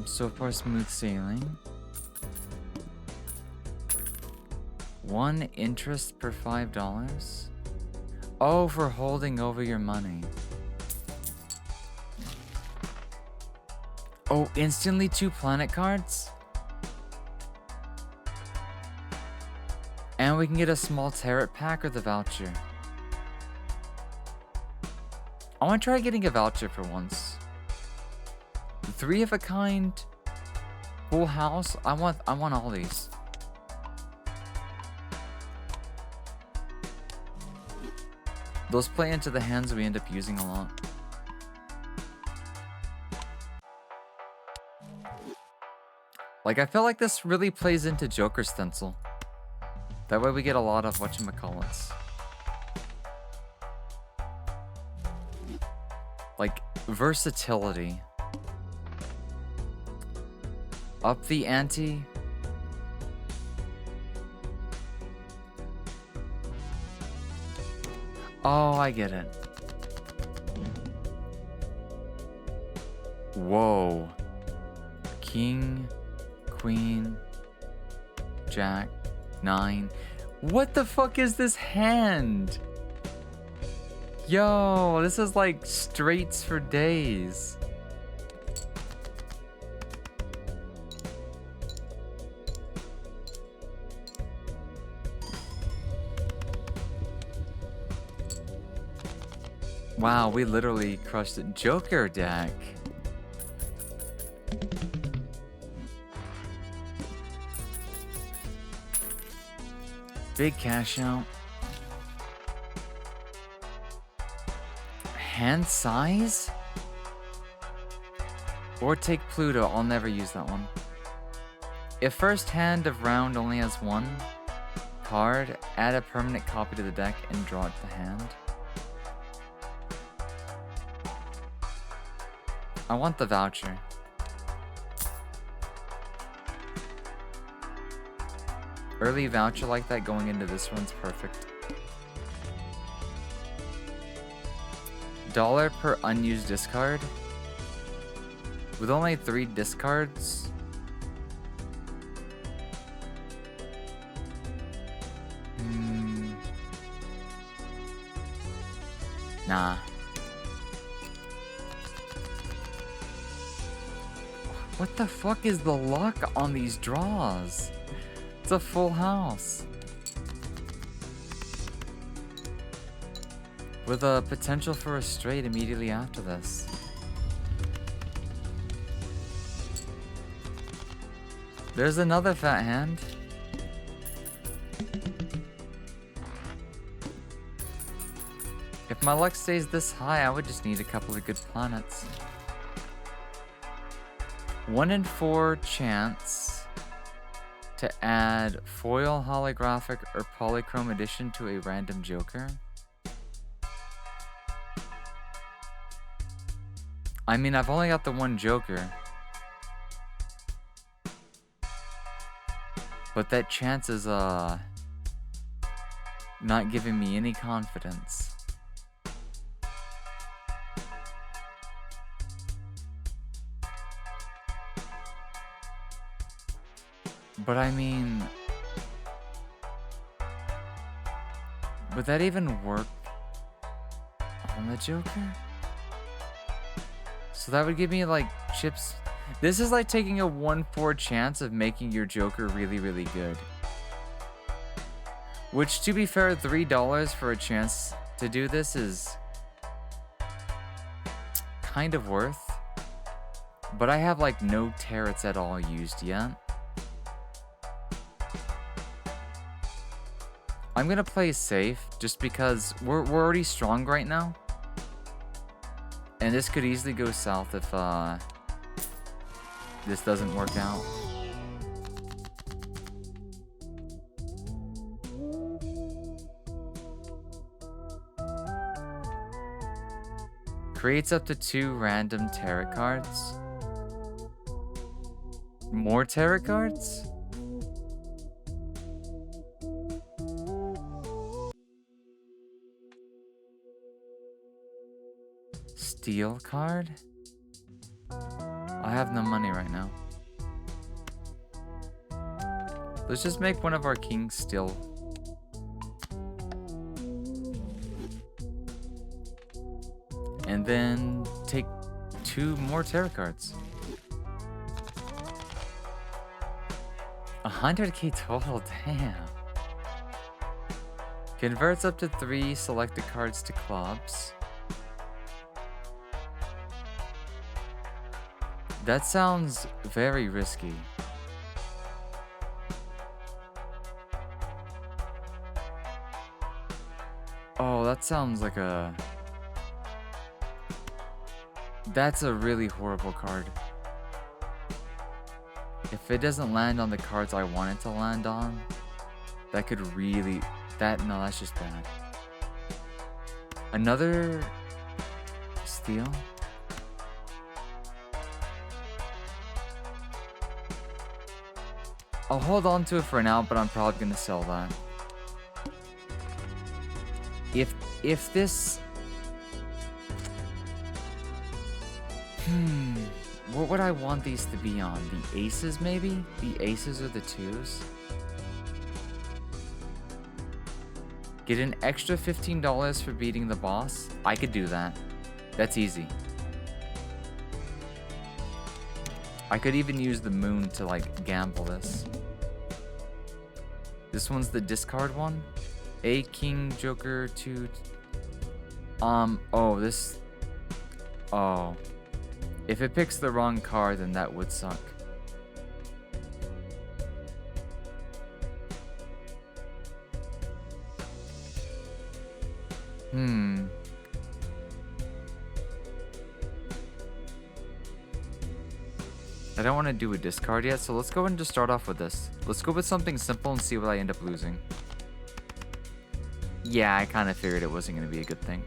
So far, smooth sailing. 1 interest per $5. Oh, for holding over your money. Oh, instantly 2 planet cards? And we can get a small tarot pack or the voucher. I want to try getting a voucher for once. 3 of a kind, full house. I want all these. Those play into the hands we end up using a lot. Like, I feel like this really plays into Joker Stencil. That way we get a lot of whatchamacallits. Like, versatility. Up the ante. Oh, I get it. Whoa. King, Queen, Jack, 9. What the fuck is this hand? Yo, this is like straights for days. Wow, we literally crushed it. Joker deck. Big cash out. Hand size? Or take Pluto. I'll never use that one. If first hand of round only has 1 card, add a permanent copy to the deck and draw it to the hand. I want the voucher. Early voucher like that going into this one's perfect. $1 per unused discard. With only 3 discards. Nah. What the fuck is the luck on these draws? It's a full house. With a potential for a straight immediately after this. There's another fat hand. If my luck stays this high, I would just need a couple of good planets. 1 in 4 chance to add foil, holographic, or polychrome edition to a random joker. I mean, I've only got the one joker. But that chance is, not giving me any confidence. But I mean, would that even work on the Joker? So that would give me like chips. This is like taking a 1/4 chance of making your Joker really, really good. Which, to be fair, $3 for a chance to do this is kind of worth. But I have like no turrets at all used yet. I'm gonna play safe just because we're already strong right now. And this could easily go south if this doesn't work out. Creates up to 2 random tarot cards. More tarot cards? Steel card? I have no money right now. Let's just make one of our kings steel. And then take 2 more tarot cards. 100k total, damn. Converts up to 3 selected cards to clubs. That sounds very risky. Oh, that sounds like a... That's a really horrible card. If it doesn't land on the cards I want it to land on, that could really... No, that's just bad. Another... Steel? I'll hold on to it for now, but I'm probably gonna sell that. If this... What would I want these to be on? The aces, maybe? The aces or the 2s? Get an extra $15 for beating the boss? I could do that. That's easy. I could even use the moon to, like, gamble this. This one's the discard one. A king, joker, 2... Oh, this... Oh. If it picks the wrong card, then that would suck. I don't want to do a discard yet, so let's go ahead and just start off with this. Let's go with something simple and see what I end up losing. Yeah, I kind of figured it wasn't going to be a good thing.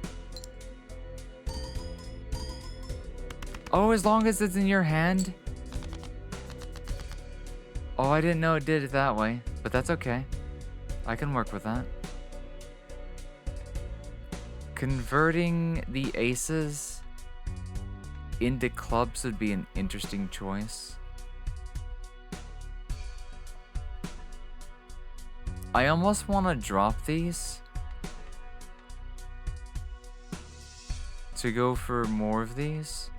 Oh, as long as it's in your hand? Oh, I didn't know it did it that way, but that's okay. I can work with that. Converting the aces into clubs would be an interesting choice. I almost want to drop these to go for more of these,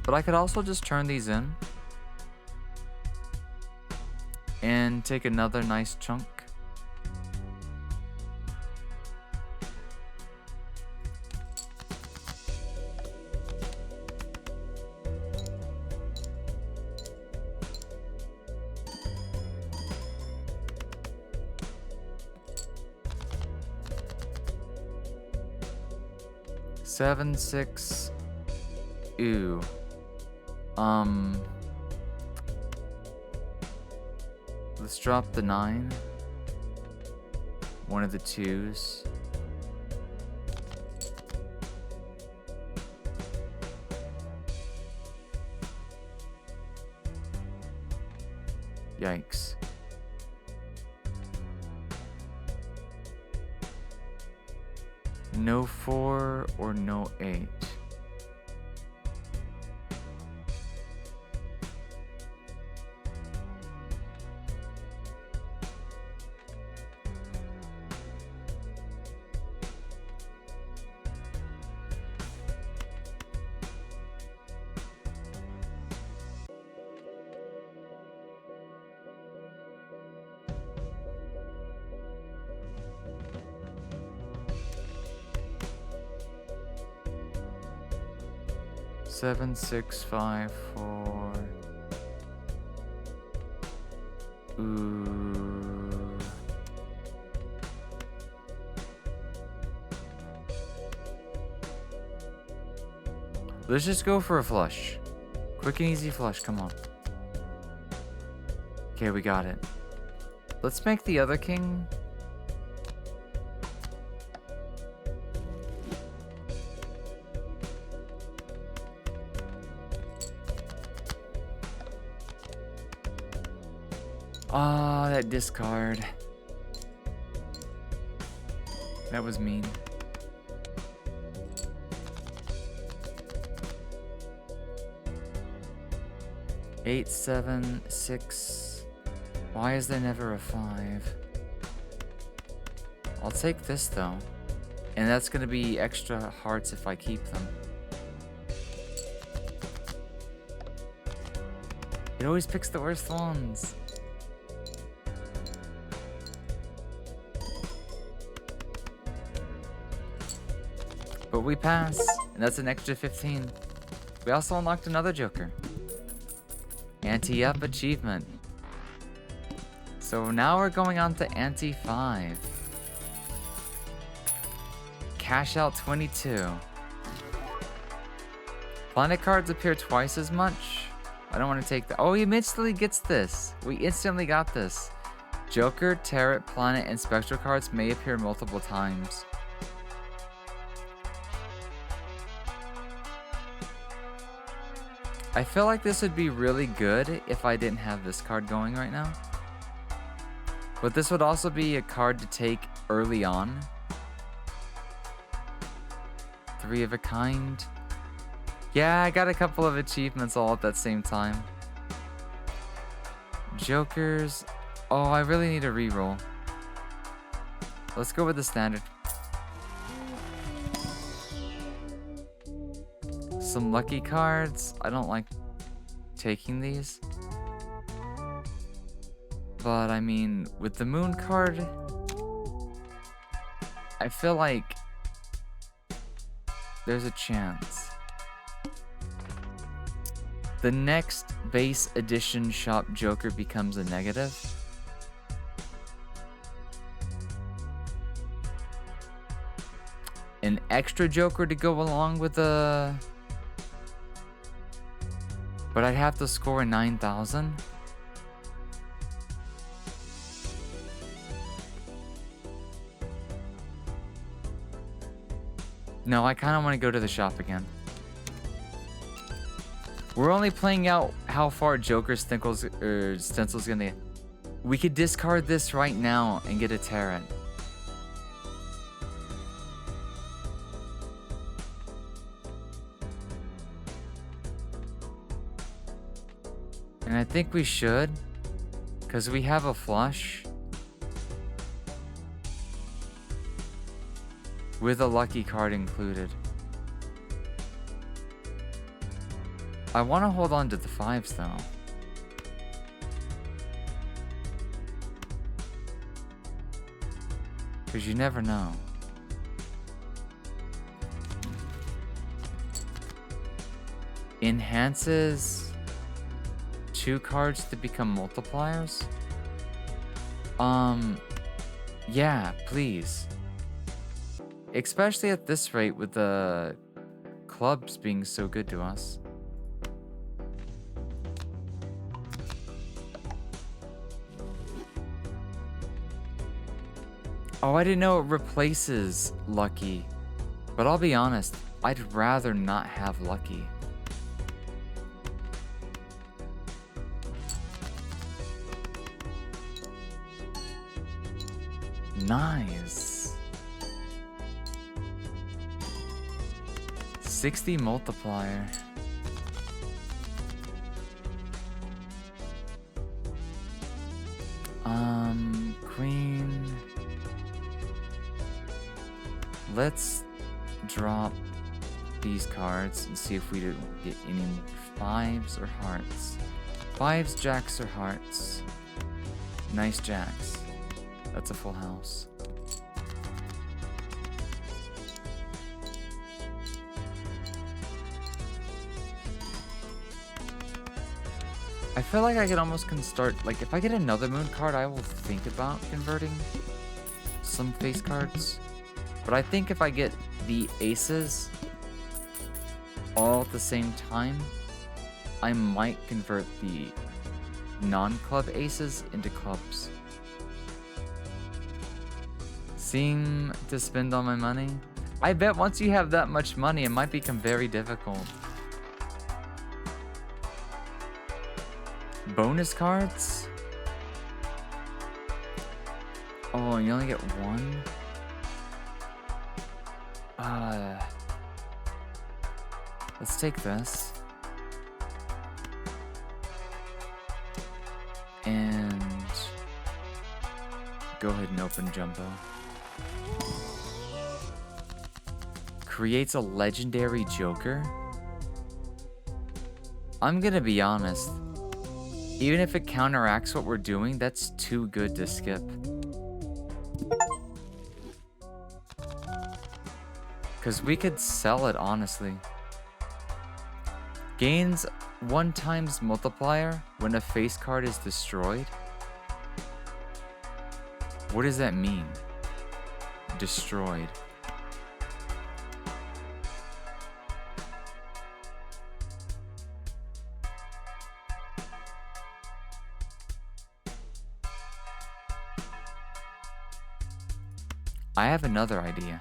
but I could also just turn these in and take another nice chunk. 7, 6. Ooh. Let's drop the 9. One of the 2s. Yikes. No 4 or no 8. Seven, 6, 5, 4. Ooh. Let's just go for a flush. Quick and easy flush, come on. Okay, we got it. Let's make the other king. Ah, that discard. That was mean. Eight, 7, 6. Why is there never a 5? I'll take this though. And that's gonna be extra hearts if I keep them. It always picks the worst ones. But we pass, and that's an extra 15. We also unlocked another Joker. Ante-up achievement. So now we're going on to Ante-5. Cash out 22. Planet cards appear twice as much. I don't want to take that. Oh, he instantly gets this. We instantly got this. Joker, Tarot, Planet, and Spectral cards may appear multiple times. I feel like this would be really good if I didn't have this card going right now. But this would also be a card to take early on. 3 of a kind. Yeah, I got a couple of achievements all at that same time. Jokers. Oh, I really need a reroll. Let's go with the standard. Some lucky cards. I don't like taking these. But I mean, with the moon card, I feel like there's a chance. The next base edition shop Joker becomes a negative. An extra Joker to go along with the... But I'd have to score a 9,000. No, I kind of want to go to the shop again. We're only playing out how far Joker's stencil's gonna get. We could discard this right now and get a Tarot. And I think we should, because we have a flush with a lucky card included. I want to hold on to the 5s though. Because you never know. Enhances 2 cards to become multipliers? Yeah, please. Especially at this rate with the clubs being so good to us. Oh, I didn't know it replaces lucky. But I'll be honest, I'd rather not have lucky. Nice. 60 multiplier. Queen. Let's drop these cards and see if we do get any fives or hearts. Fives, jacks, or hearts. Nice jacks. That's a full house. I feel like I could almost start, like if I get another moon card, I will think about converting some face cards. But I think if I get the aces all at the same time, I might convert the non-club aces into clubs. Seem to spend all my money? I bet once you have that much money, it might become very difficult. Bonus cards? Oh, you only get one? Let's take this. And go ahead and open Jumbo. Creates a legendary Joker? I'm gonna be honest. Even if it counteracts what we're doing, that's too good to skip. Because we could sell it, honestly. Gains 1 times multiplier when a face card is destroyed. What does that mean? Destroyed. I have another idea.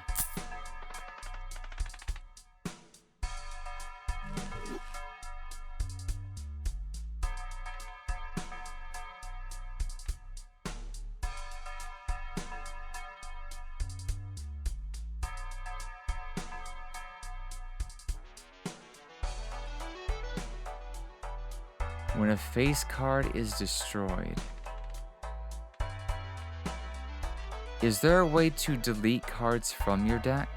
When a face card is destroyed, is there a way to delete cards from your deck?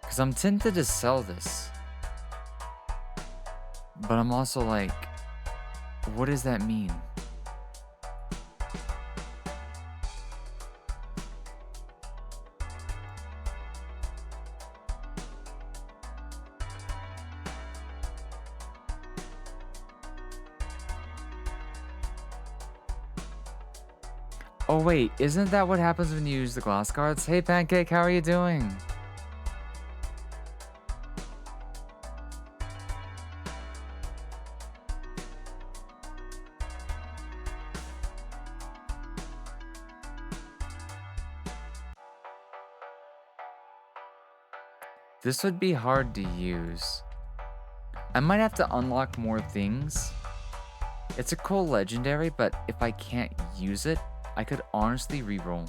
Because I'm tempted to sell this. But I'm also like, what does that mean? Oh wait, isn't that what happens when you use the glass cards? Hey Pancake, how are you doing? This would be hard to use. I might have to unlock more things. It's a cool legendary, but if I can't use it, I could honestly reroll.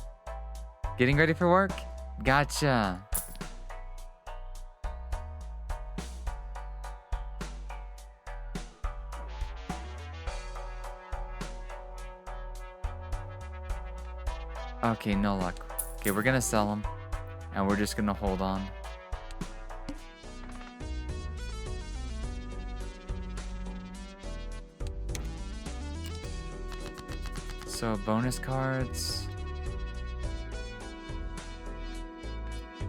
Getting ready for work? Gotcha. Okay, no luck. Okay, we're gonna sell them, and we're just gonna hold on. So bonus cards.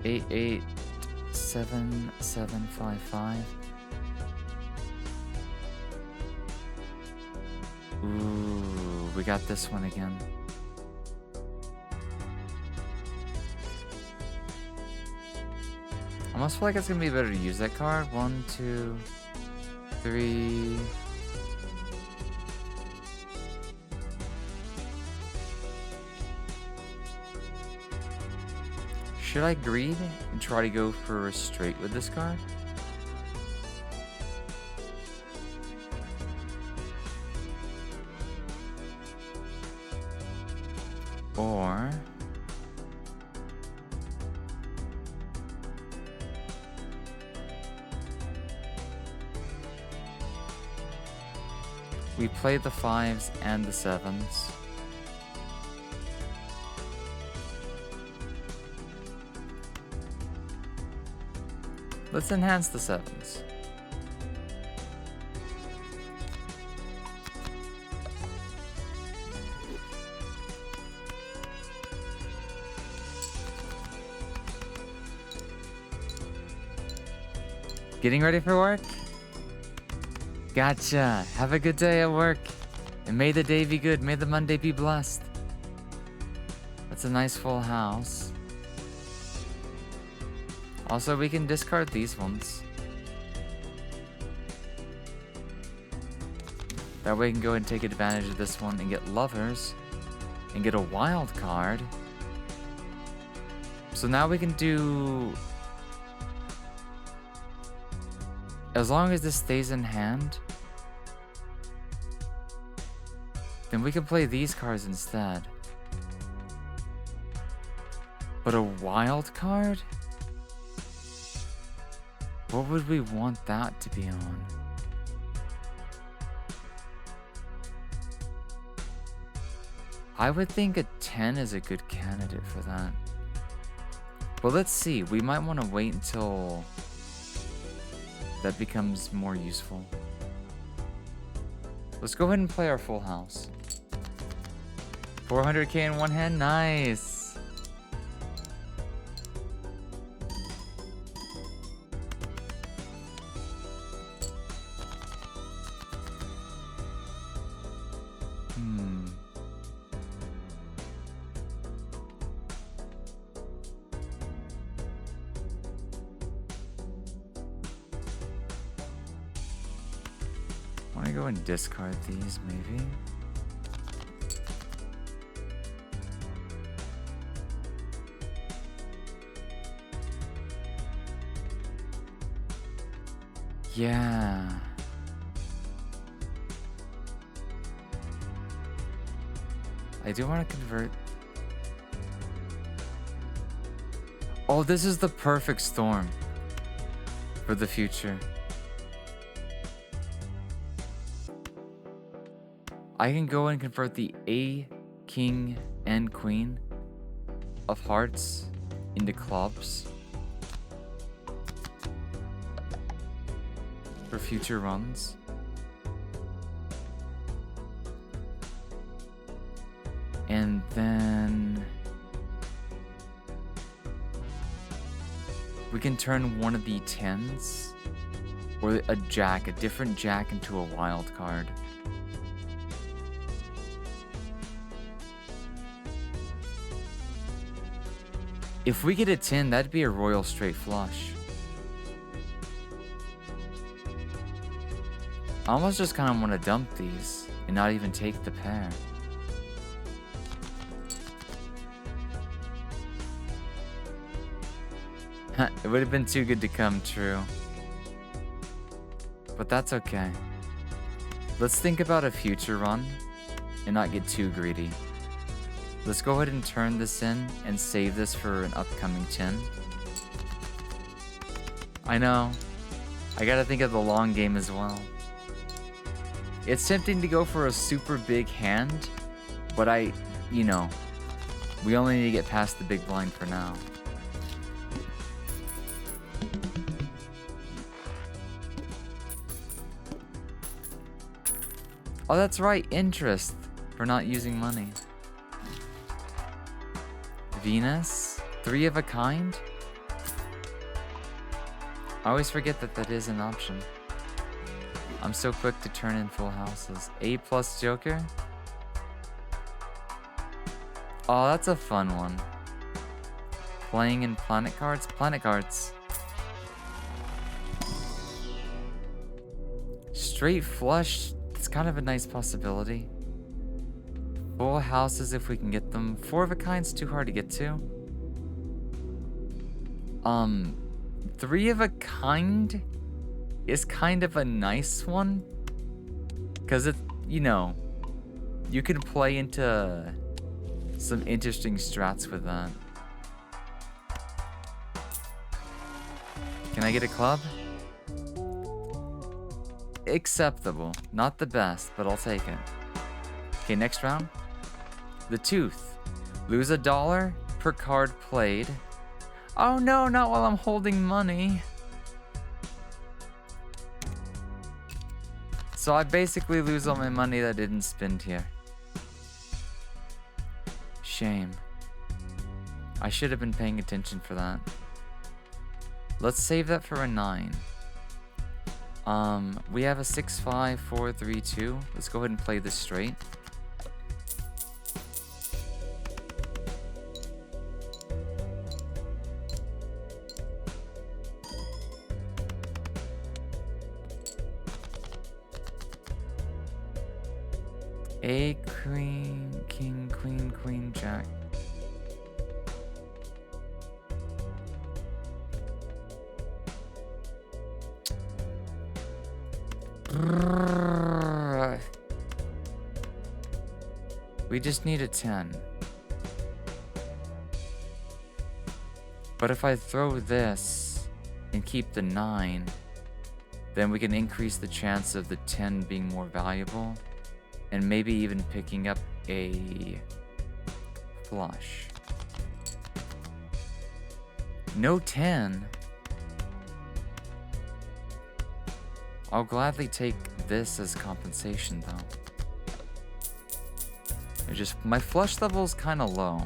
887755. Ooh, we got this one again. I almost feel like it's gonna be better to use that card. 1, 2, 3. Should I greed and try to go for a straight with this card? Or we play the 5s and the 7s. Let's enhance the 7s. Getting ready for work? Gotcha. Have a good day at work. And may the day be good. May the Monday be blessed. That's a nice full house. Also, we can discard these ones. That way we can go and take advantage of this one and get lovers. And get a wild card. So now we can do... As long as this stays in hand, then we can play these cards instead. But a wild card? What would we want that to be on? I would think a 10 is a good candidate for that. But let's see, we might want to wait until that becomes more useful. Let's go ahead and play our full house. 400k in one hand, nice. Want to go and discard these, maybe? Yeah. I do want to convert. Oh, this is the perfect storm for the future. I can go and convert the A, King, and Queen of Hearts into clubs for future runs. And then we can turn one of the 10s or a jack, a different jack, into a wild card. If we get a 10, that'd be a royal straight flush. I almost just kind of want to dump these and not even take the pair. It would have been too good to come true. But that's okay. Let's think about a future run and not get too greedy. Let's go ahead and turn this in and save this for an upcoming 10. I know. I gotta think of the long game as well. It's tempting to go for a super big hand, but you know, we only need to get past the big blind for now. Oh, that's right, interest for not using money. Venus, 3 of a kind? I always forget that that is an option. I'm so quick to turn in full houses. A plus Joker. Oh, that's a fun one. Playing in planet cards? Planet cards. Straight flush. It's kind of a nice possibility. Full houses if we can get them. 4 of a kind's too hard to get to. 3 of a kind is kind of a nice one. Because it, you know, you can play into some interesting strats with that. Can I get a club? Acceptable. Not the best, but I'll take it. Okay, next round. The Tooth. Lose $1 per card played. Oh no, not while I'm holding money. So I basically lose all my money that I didn't spend here. Shame. I should have been paying attention for that. Let's save that for a 9. We have a 6, 5, 4, 3, 2. Let's go ahead and play this straight. A queen, king, queen, queen, jack. We just need a 10. But if I throw this and keep the 9, then we can increase the chance of the 10 being more valuable and maybe even picking up a flush. No 10. I'll gladly take this as compensation though. My flush level is kind of low.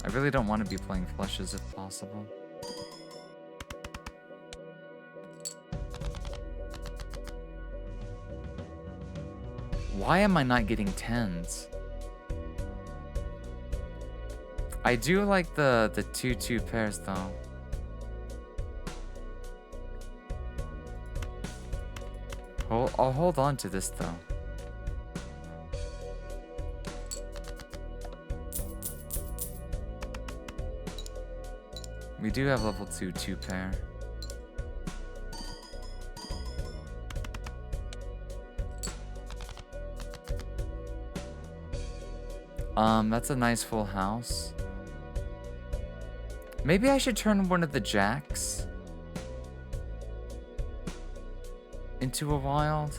I really don't want to be playing flushes if possible. Why am I not getting 10s? I do like the 2-2 pairs though. I'll hold on to this though. We do have level 2 pair. That's a nice full house. Maybe I should turn one of the jacks into a wild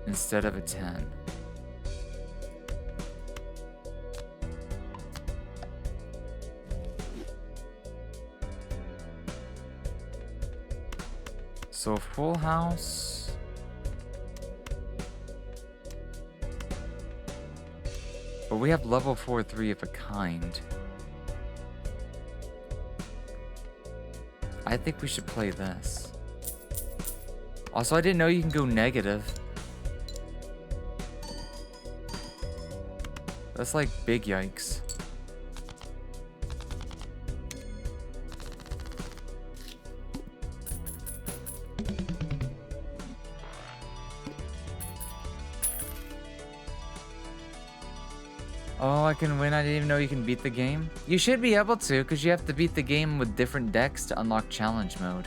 instead of a 10. So full house. But we have level 4 3 of a kind. I think we should play this. Also, I didn't know you can go negative. That's like big yikes. Oh, I can win. I didn't even know you can beat the game. You should be able to, because you have to beat the game with different decks to unlock challenge mode.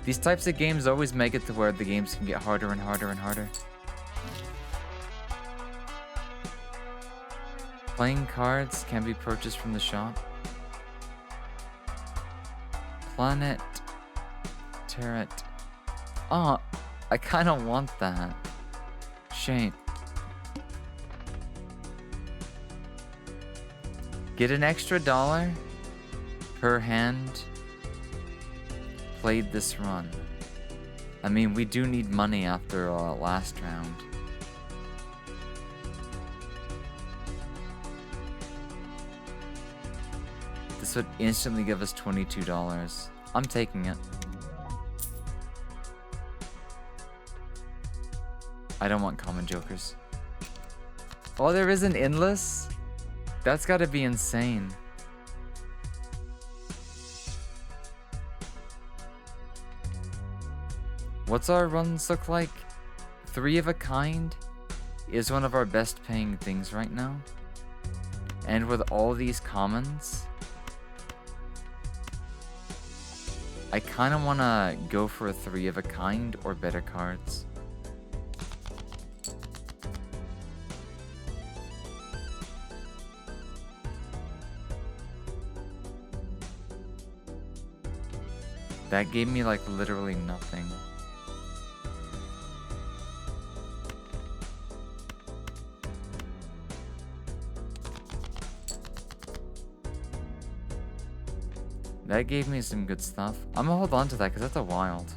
These types of games always make it to where the games can get harder and harder and harder. Playing cards can be purchased from the shop. Planet Turret. Oh, I kind of want that. Shame. Get an extra $1 per hand played this run. I mean, we do need money after last round. This would instantly give us $22. I'm taking it. I don't want common jokers. Oh, there is an endless? That's gotta be insane. What's our runs look like? 3 of a kind is one of our best paying things right now. And with all these commons, I kind of want to go for a 3 of a kind or better cards. That gave me like literally nothing. That gave me some good stuff. I'm gonna hold on to that because that's a wild.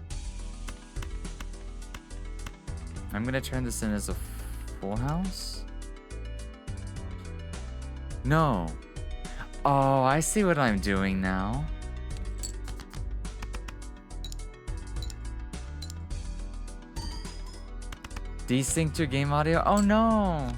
I'm gonna turn this in as a full house. No. Oh, I see what I'm doing now. Desync your game audio? Oh no!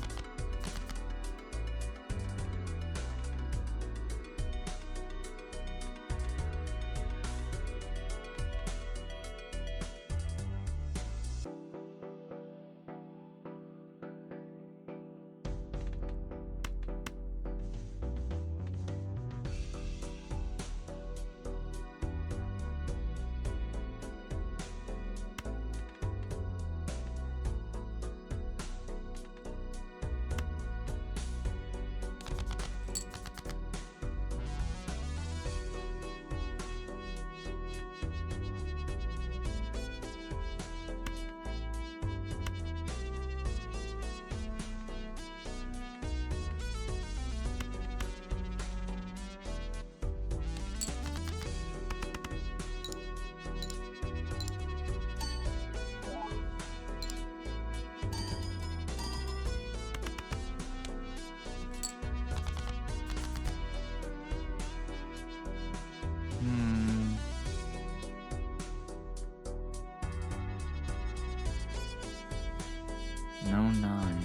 No 9.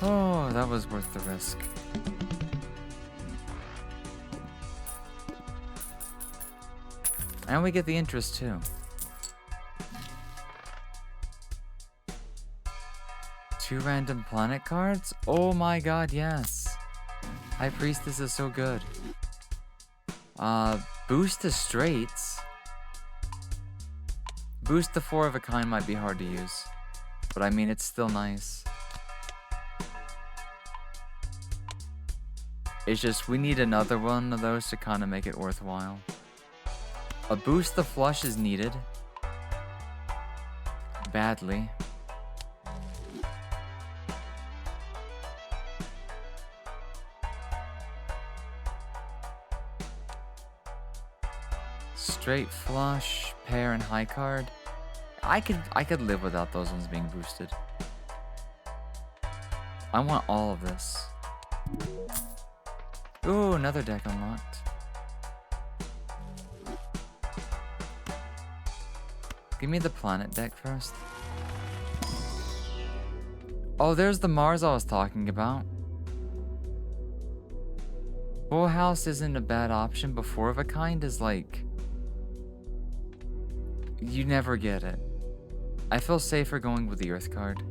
Oh, that was worth the risk. And we get the interest too. 2 random planet cards? Oh my god, yes. High Priestess is so good. Boost to straights. Boost to 4 of a kind might be hard to use. But I mean, it's still nice. It's just, we need another one of those to kind of make it worthwhile. A boost to flush is needed. Badly. Straight flush, pair, and high card. I could live without those ones being boosted. I want all of this. Ooh, another deck unlocked. Give me the planet deck first. Oh, there's the Mars I was talking about. Full House isn't a bad option, but Four of a Kind is like... You never get it. I feel safer going with the Earth card.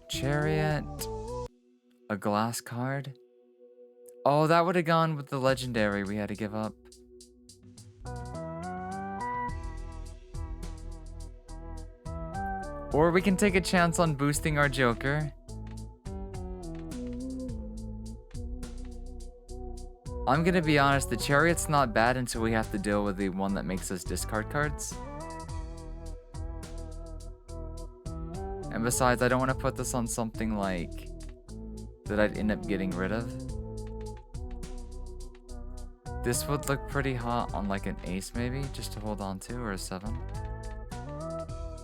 Chariot. A glass card. Oh, that would have gone with the legendary we had to give up. Or we can take a chance on boosting our Joker. I'm gonna be honest, the Chariot's not bad until we have to deal with the one that makes us discard cards. And besides, I don't want to put this on something like that I'd end up getting rid of. This would look pretty hot on like an ace maybe, just to hold on to, or a 7.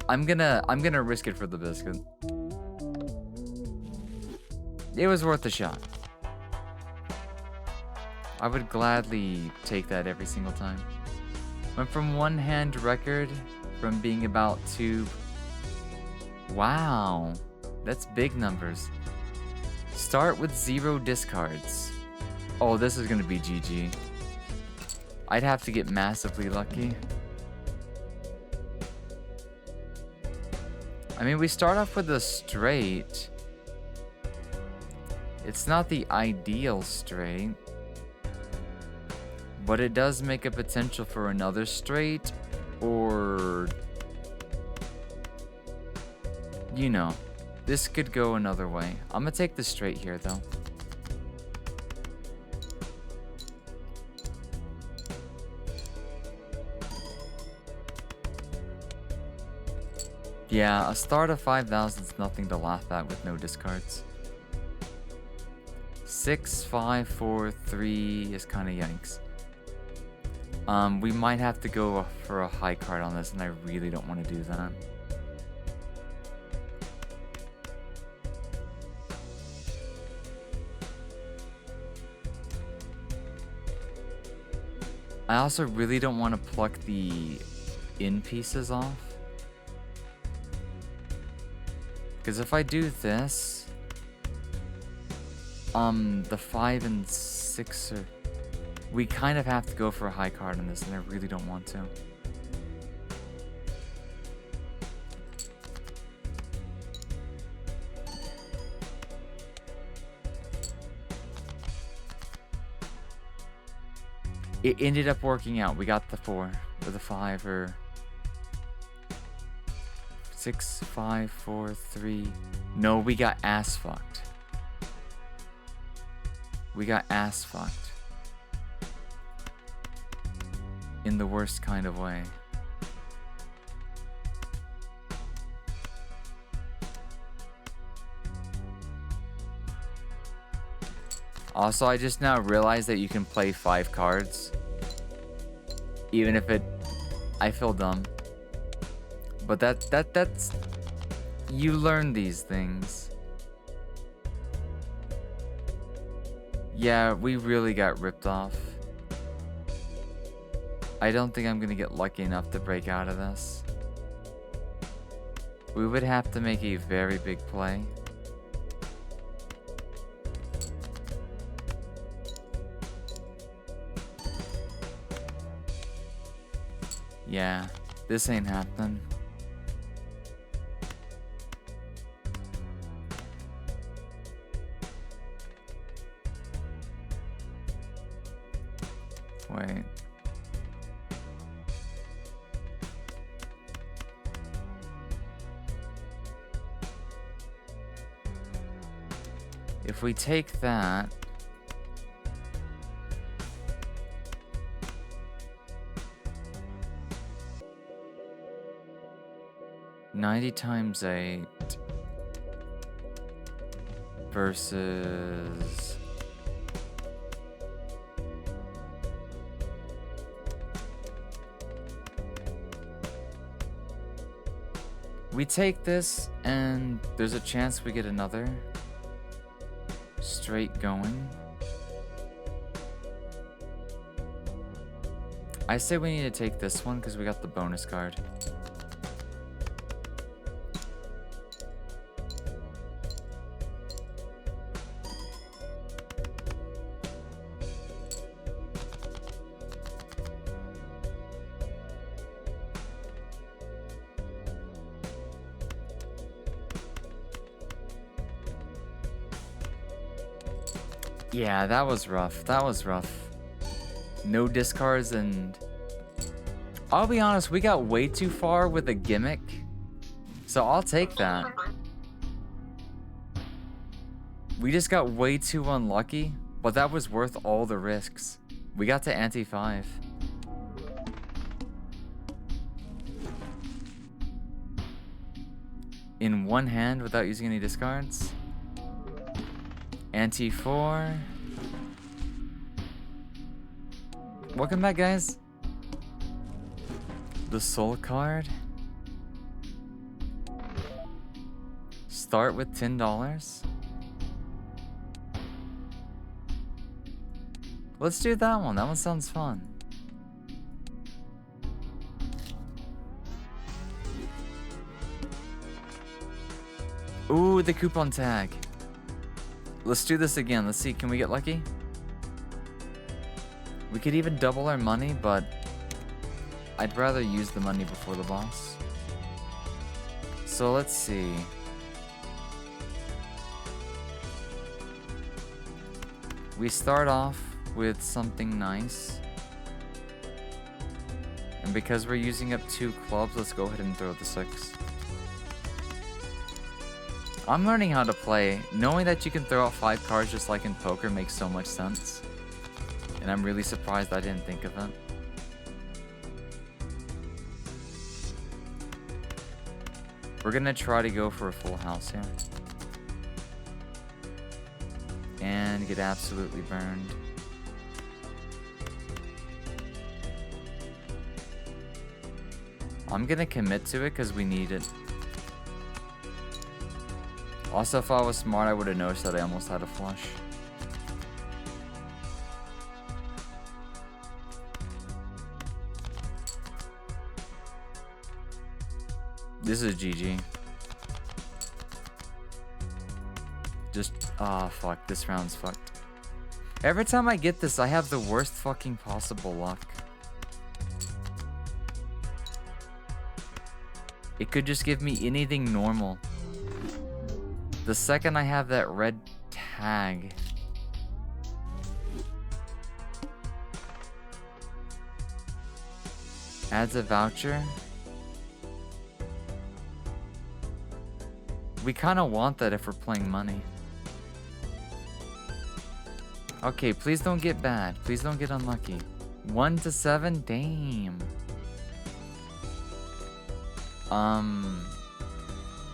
I'm gonna risk it for the biscuit. It was worth a shot. I would gladly take that every single time. Went from one hand record from being about 2. Wow, that's big numbers. Start with 0 discards. Oh, this is gonna be GG. I'd have to get massively lucky. I mean, we start off with a straight. It's not the ideal straight, but it does make a potential for another straight, or... You know, this could go another way. I'm gonna take the straight here, though. Yeah, a start of 5,000 is nothing to laugh at with no discards. 6, 5, 4, 3 is kind of yikes. We might have to go for a high card on this, and I really don't want to do that. I also really don't want to pluck the in pieces off. Because if I do this, the 5 and 6 are... We kind of have to go for a high card on this, and I really don't want to. It ended up working out. We got the 4 or the 5 or 6, 5, 4, 3. No, we got ass fucked. We got ass fucked. In the worst kind of way. Also, I just now realized that you can play 5 cards. Even if it... I feel dumb. But that's... You learn these things. Yeah, we really got ripped off. I don't think I'm gonna get lucky enough to break out of this. We would have to make a very big play. Yeah, this ain't happening. Wait. If we take that... $90 times 8 versus We take this, and there's a chance we get another straight going. I say we need to take this one because we got the bonus card. Yeah, that was rough. That was rough. No discards, and I'll be honest, we got way too far with a gimmick. So I'll take that. We just got way too unlucky, but that was worth all the risks. We got to ante 5. In one hand without using any discards. Ante 4. Welcome back, guys. The soul card. Start with $10. Let's do that one. That one sounds fun. Ooh, the coupon tag. Let's do this again. Let's see, can we get lucky? We could even double our money, but I'd rather use the money before the boss. So let's see. We start off with something nice. And because we're using up 2 clubs, let's go ahead and throw the 6. I'm learning how to play. Knowing that you can throw out 5 cards just like in poker makes so much sense. And I'm really surprised I didn't think of it. We're gonna try to go for a full house here. And get absolutely burned. I'm gonna commit to it because we need it. Also, if I was smart, I would have noticed that I almost had a flush. This is GG. Just, ah, fuck. This round's fucked. Every time I get this, I have the worst fucking possible luck. It could just give me anything normal. The second I have that red tag. Adds a voucher. We kind of want that if we're playing money. Okay, please don't get bad. Please don't get unlucky. 1 to 7? Damn.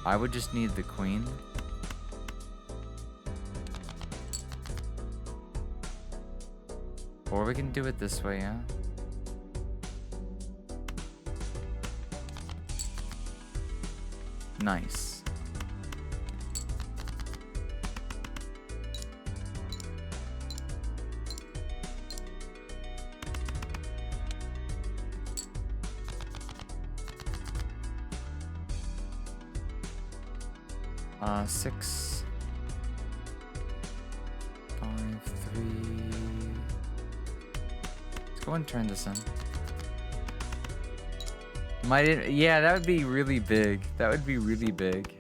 I would just need the queen. Or we can do it this way, yeah? Nice. Six, 5, 3. Let's go and turn this in. Yeah, that would be really big. That would be really big.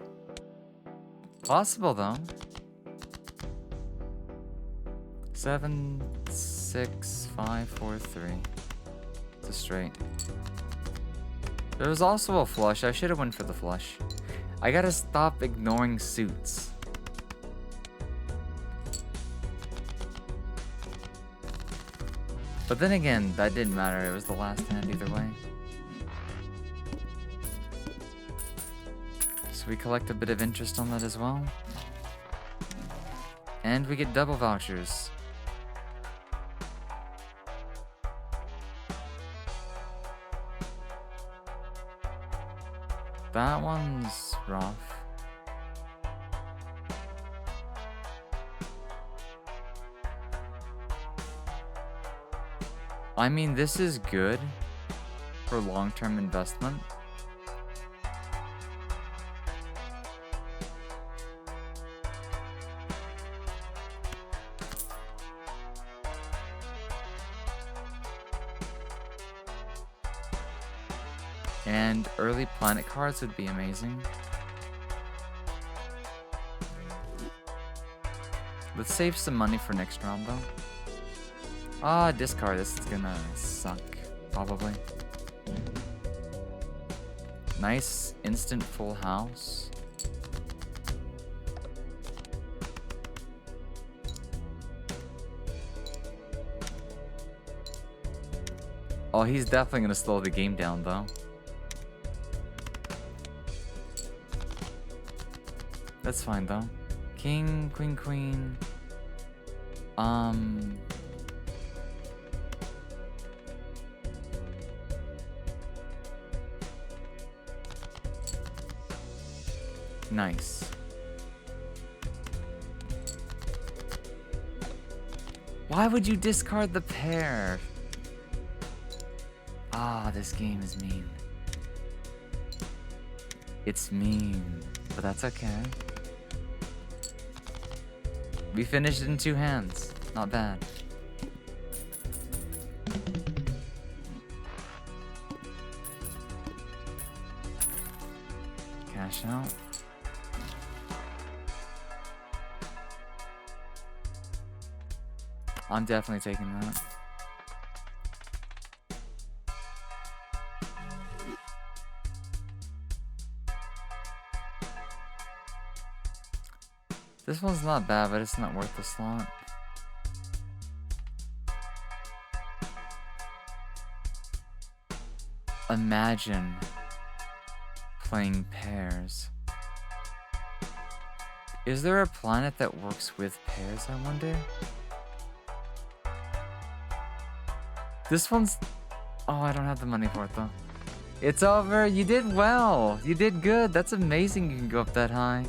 Possible though. 7, 6, 5, 4, 3. It's a straight. There was also a flush. I should have went for the flush. I gotta stop ignoring suits. But then again, that didn't matter. It was the last hand either way. So we collect a bit of interest on that as well. And we get double vouchers. That one's rough. I mean, this is good for long-term investment. And early planet cards would be amazing. Let's save some money for next round though. Ah, discard. This is gonna suck, probably. Nice instant full house. Oh, he's definitely gonna slow the game down though. That's fine though. King, queen, queen. Nice. Why would you discard the pair? Ah, this game is mean. It's mean, but that's okay. We finished it in 2 hands. Not bad. Cash out. I'm definitely taking that. This one's not bad, but it's not worth the slot. Imagine playing pairs. Is there a planet that works with pairs, I wonder? This one's... Oh, I don't have the money for it though. It's over. You did well. You did good. That's amazing you can go up that high.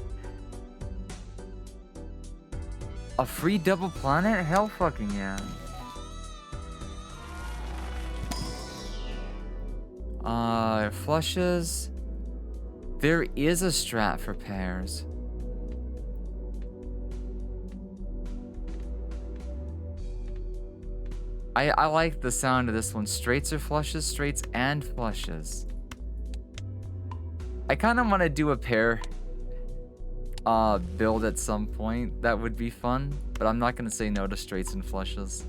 A free double planet? Hell fucking yeah. Flushes. There is a strat for pairs. I like the sound of this one. Straights or flushes? Straights and flushes. I kind of want to do a pair build at some point. That would be fun, but I'm not going to say no to straights and flushes.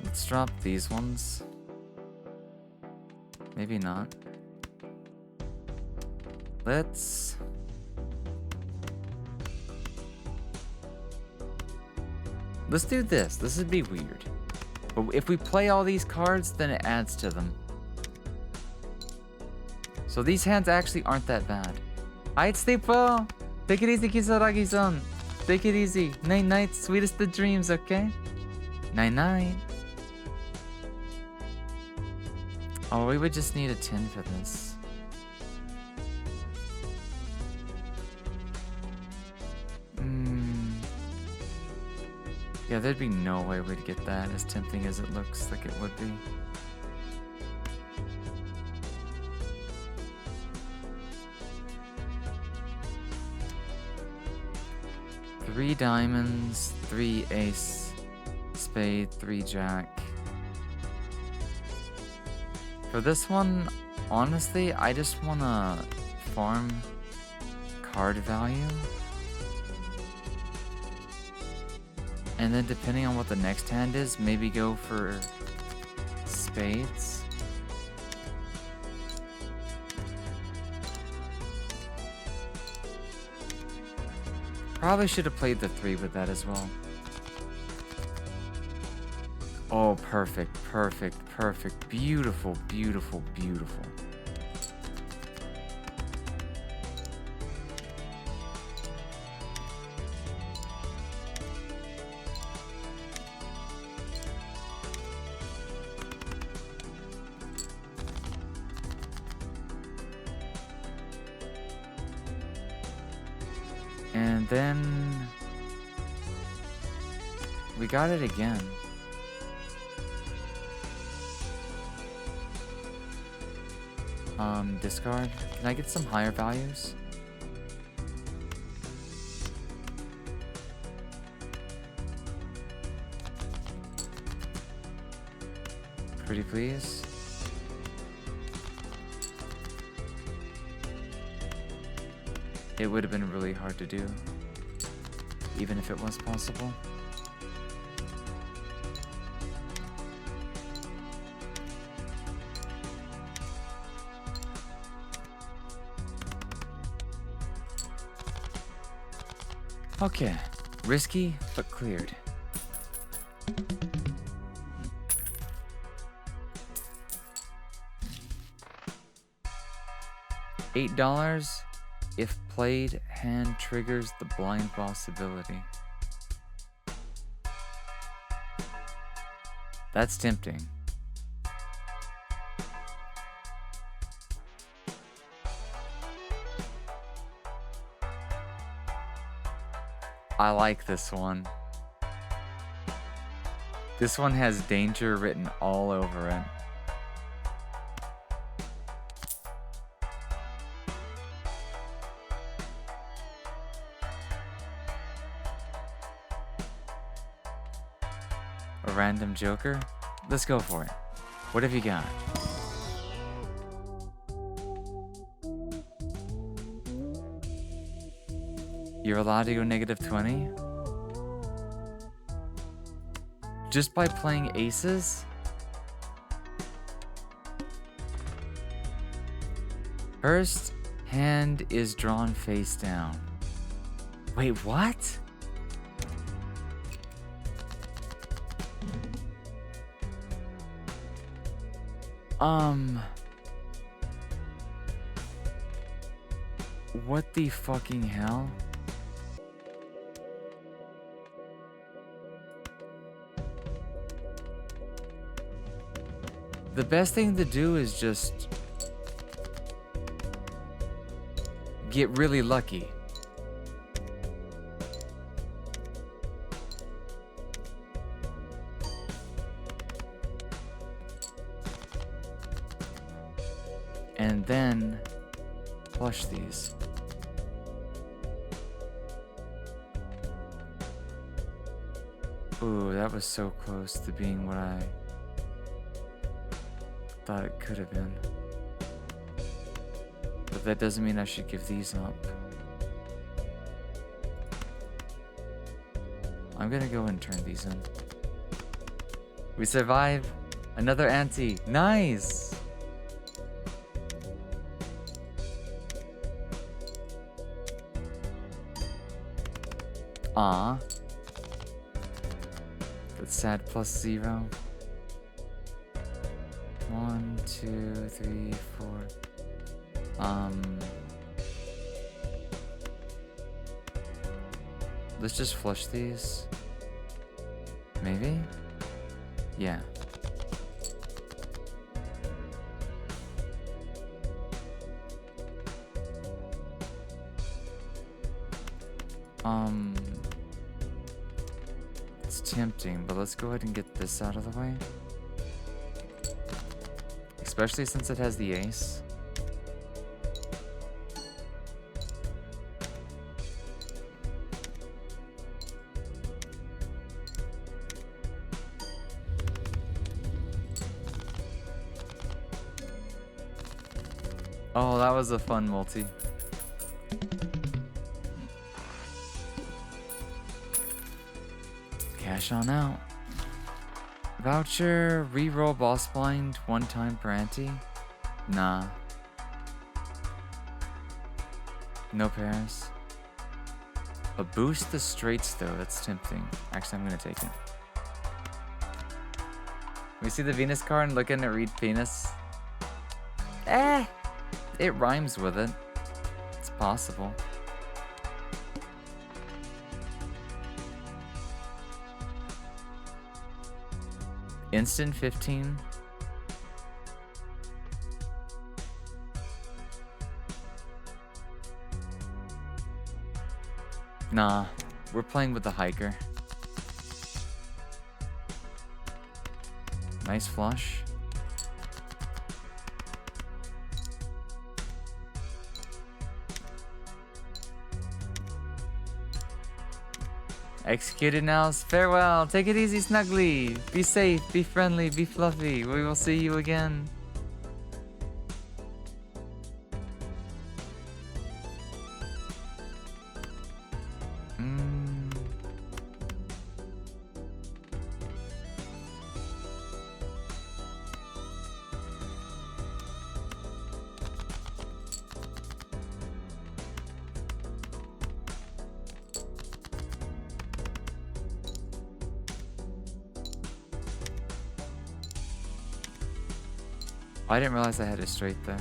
Let's drop these ones. Maybe not. Let's... Let's do this. This would be weird. But if we play all these cards, then it adds to them. So these hands actually aren't that bad. Alright, sleep well. Take it easy, Kisaragi-san. Take it easy. Night night, sweetest of dreams, okay? Night night. Oh, we would just need a 10 for this. Yeah, there'd be no way we'd get that as tempting as it looks like it would be. Three diamonds, 3 ace, spade, 3 jack. For this one, honestly, I just wanna farm card value. And then depending on what the next hand is, maybe go for spades. Probably should have played the 3 with that as well. Oh, perfect, perfect, perfect. Beautiful, beautiful, beautiful. And then we got it again. Discard. Can I get some higher values? Pretty please. It would have been really hard to do, even if it was possible. Okay, risky, but cleared. $8 if played hand triggers the blind boss ability. That's tempting. I like this one. This one has danger written all over it. A random joker? Let's go for it. What have you got? You're allowed to go -20? Just by playing aces? First hand is drawn face down. Wait, what? What the fucking hell? The best thing to do is just get really lucky. And then flush these. Ooh, that was so close to being what I thought it could have been. But that doesn't mean I should give these up. I'm gonna go and turn these in. We survive another ante. Nice! Aw. That's sad plus 0. 1, 2, 3, 4. Let's just flush these. Maybe? Yeah. It's tempting, but let's go ahead and get this out of the way. Especially since it has the ace. Oh, that was a fun multi. Cash on out. Voucher, reroll boss blind 1 time per ante? Nah. No pairs. A boost the straights though, that's tempting. Actually, I'm gonna take it. We see the Venus card and looking at read penis. It rhymes with it. It's possible. Instant 15. Nah, we're playing with the hiker. Nice flush. Executed now. Farewell. Take it easy, Snuggly. Be safe, be friendly, be fluffy. We will see you again. I didn't realize I had it straight there.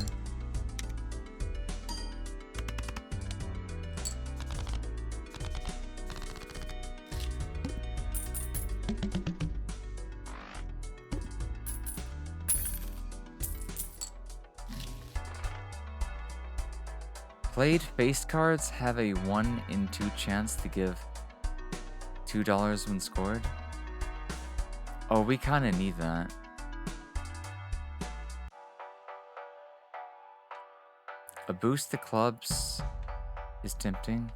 Played faced cards have a 1 in 2 chance to give $2 when scored. Oh, we kind of need that. A boost to clubs is tempting.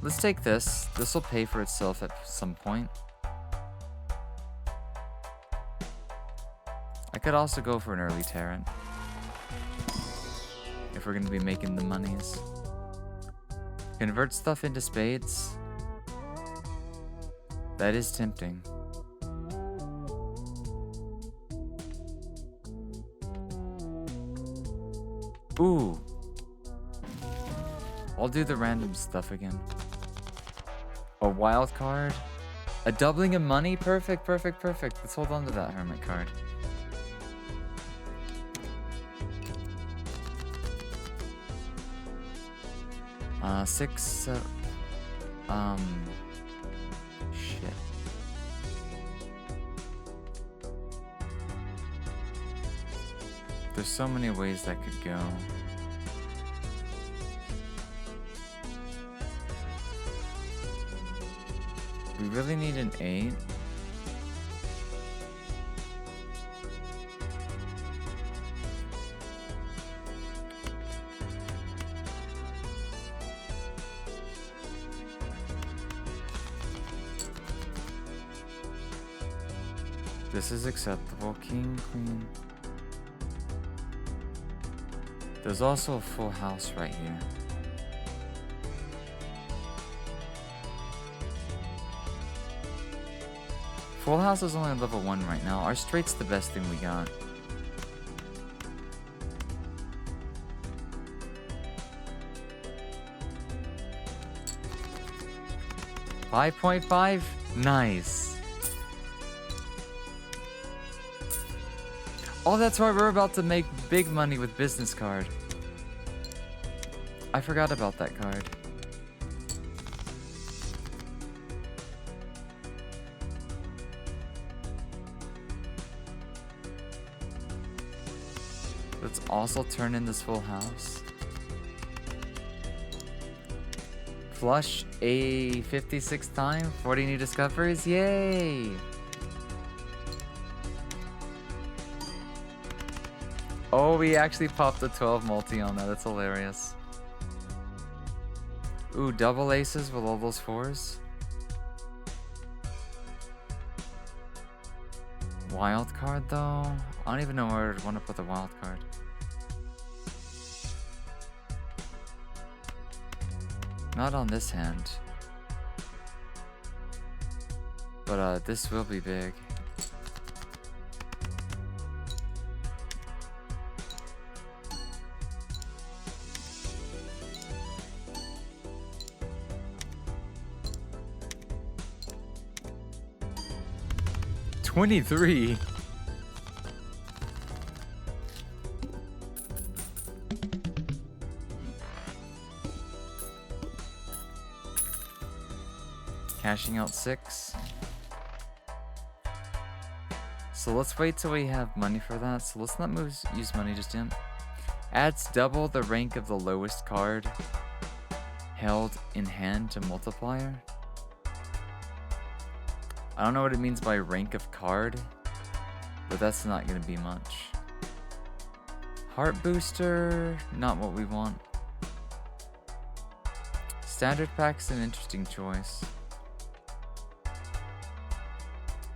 Let's take this. This will pay for itself at some point. I could also go for an early Terran. If we're going to be making the monies. Convert stuff into spades. That is tempting. Ooh. I'll do the random stuff again. A wild card. A doubling of money. Perfect, perfect, perfect. Let's hold on to that hermit card. Six. Shit. There's so many ways that could go. We really need an 8. This is acceptable. King, queen. There's also a full house right here. Full house is only level 1 right now. Our straight's the best thing we got. $5.5? Nice. Oh, that's right. We're about to make big money with business card. I forgot about that card. Let's also turn in this full house. Flush a 56th time. 40 new discoveries. Yay! Oh, we actually popped a 12 multi on that. That's hilarious. Ooh, double aces with all those 4s. Wild card though? I don't even know where I want to put the wild card. Not on this hand. But this will be big. $23. Cashing out 6. So let's wait till we have money for that. So let's not use money just yet. Adds double the rank of the lowest card. Held in hand to multiplier? I don't know what it means by rank of card, but that's not going to be much. Heart booster, not what we want. Standard pack's an interesting choice.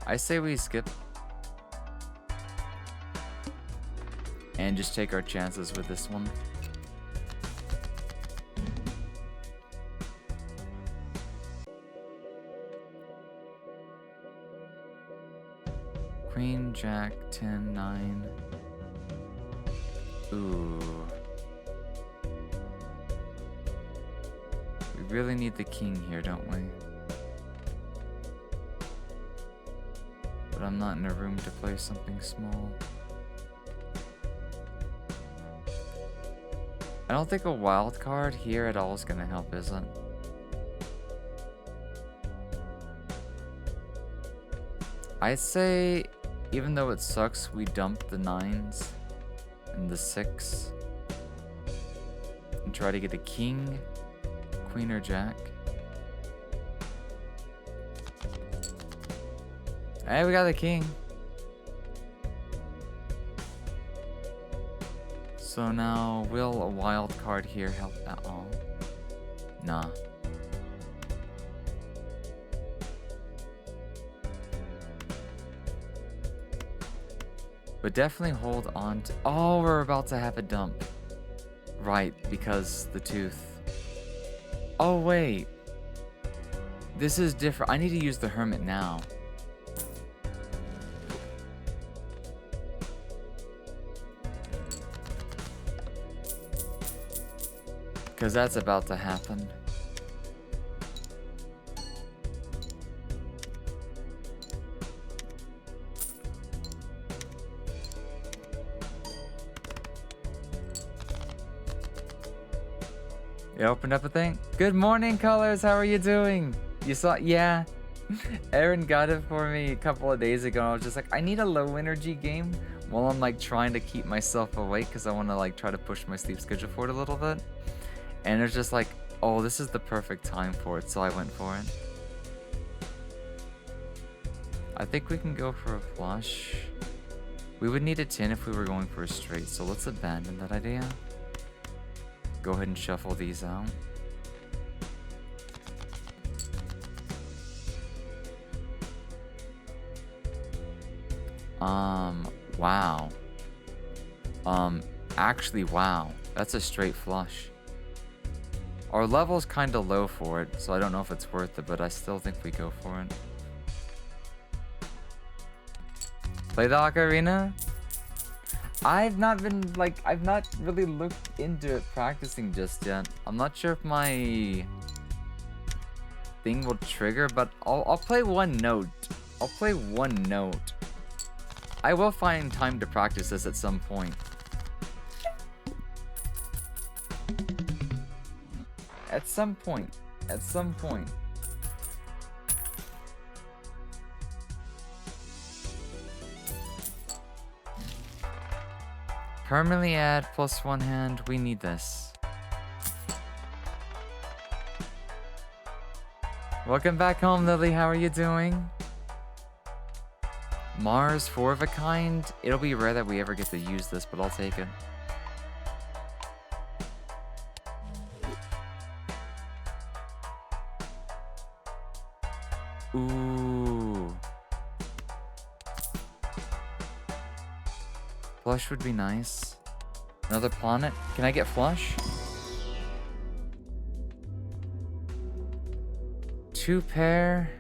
I say we skip. And just take our chances with this one. Queen, Jack, 10, 9. Ooh. We really need the king here, don't we? But I'm not in a room to play something small. I don't think a wild card here at all is gonna help, is it? I'd say, even though it sucks, we dump the 9s and the 6 and try to get a king, queen, or jack. Hey, we got the king. So now, will a wild card here help at all? Nah. But definitely hold on to... Oh, we're about to have a dump. Right, because the tooth. Oh, wait. This is different. I need to use the hermit now. Because that's about to happen. You opened up a thing? Good morning, Colors. How are you doing? You saw... Yeah. Aaron got it for me a couple of days ago. I was just like, I need a low energy game while I'm like trying to keep myself awake because I want to like try to push my sleep schedule forward a little bit. And it's just like, oh, this is the perfect time for it, so I went for it. I think we can go for a flush. We would need a 10 if we were going for a straight, so let's abandon that idea. Go ahead and shuffle these out. Wow. Actually, wow. That's a straight flush. Our level's kind of low for it, so I don't know if it's worth it, but I still think we go for it. Play the ocarina? I've not really looked into it practicing just yet. I'm not sure if my thing will trigger, but I'll play one note. I'll play one note. I will find time to practice this at some point. At some point. At some point. Permanently add +1 hand. We need this. Welcome back home, Lily. How are you doing? Mars, 4 of a kind. It'll be rare that we ever get to use this, but I'll take it. Ooh. Flush would be nice. Another planet. Can I get flush? 2 pair.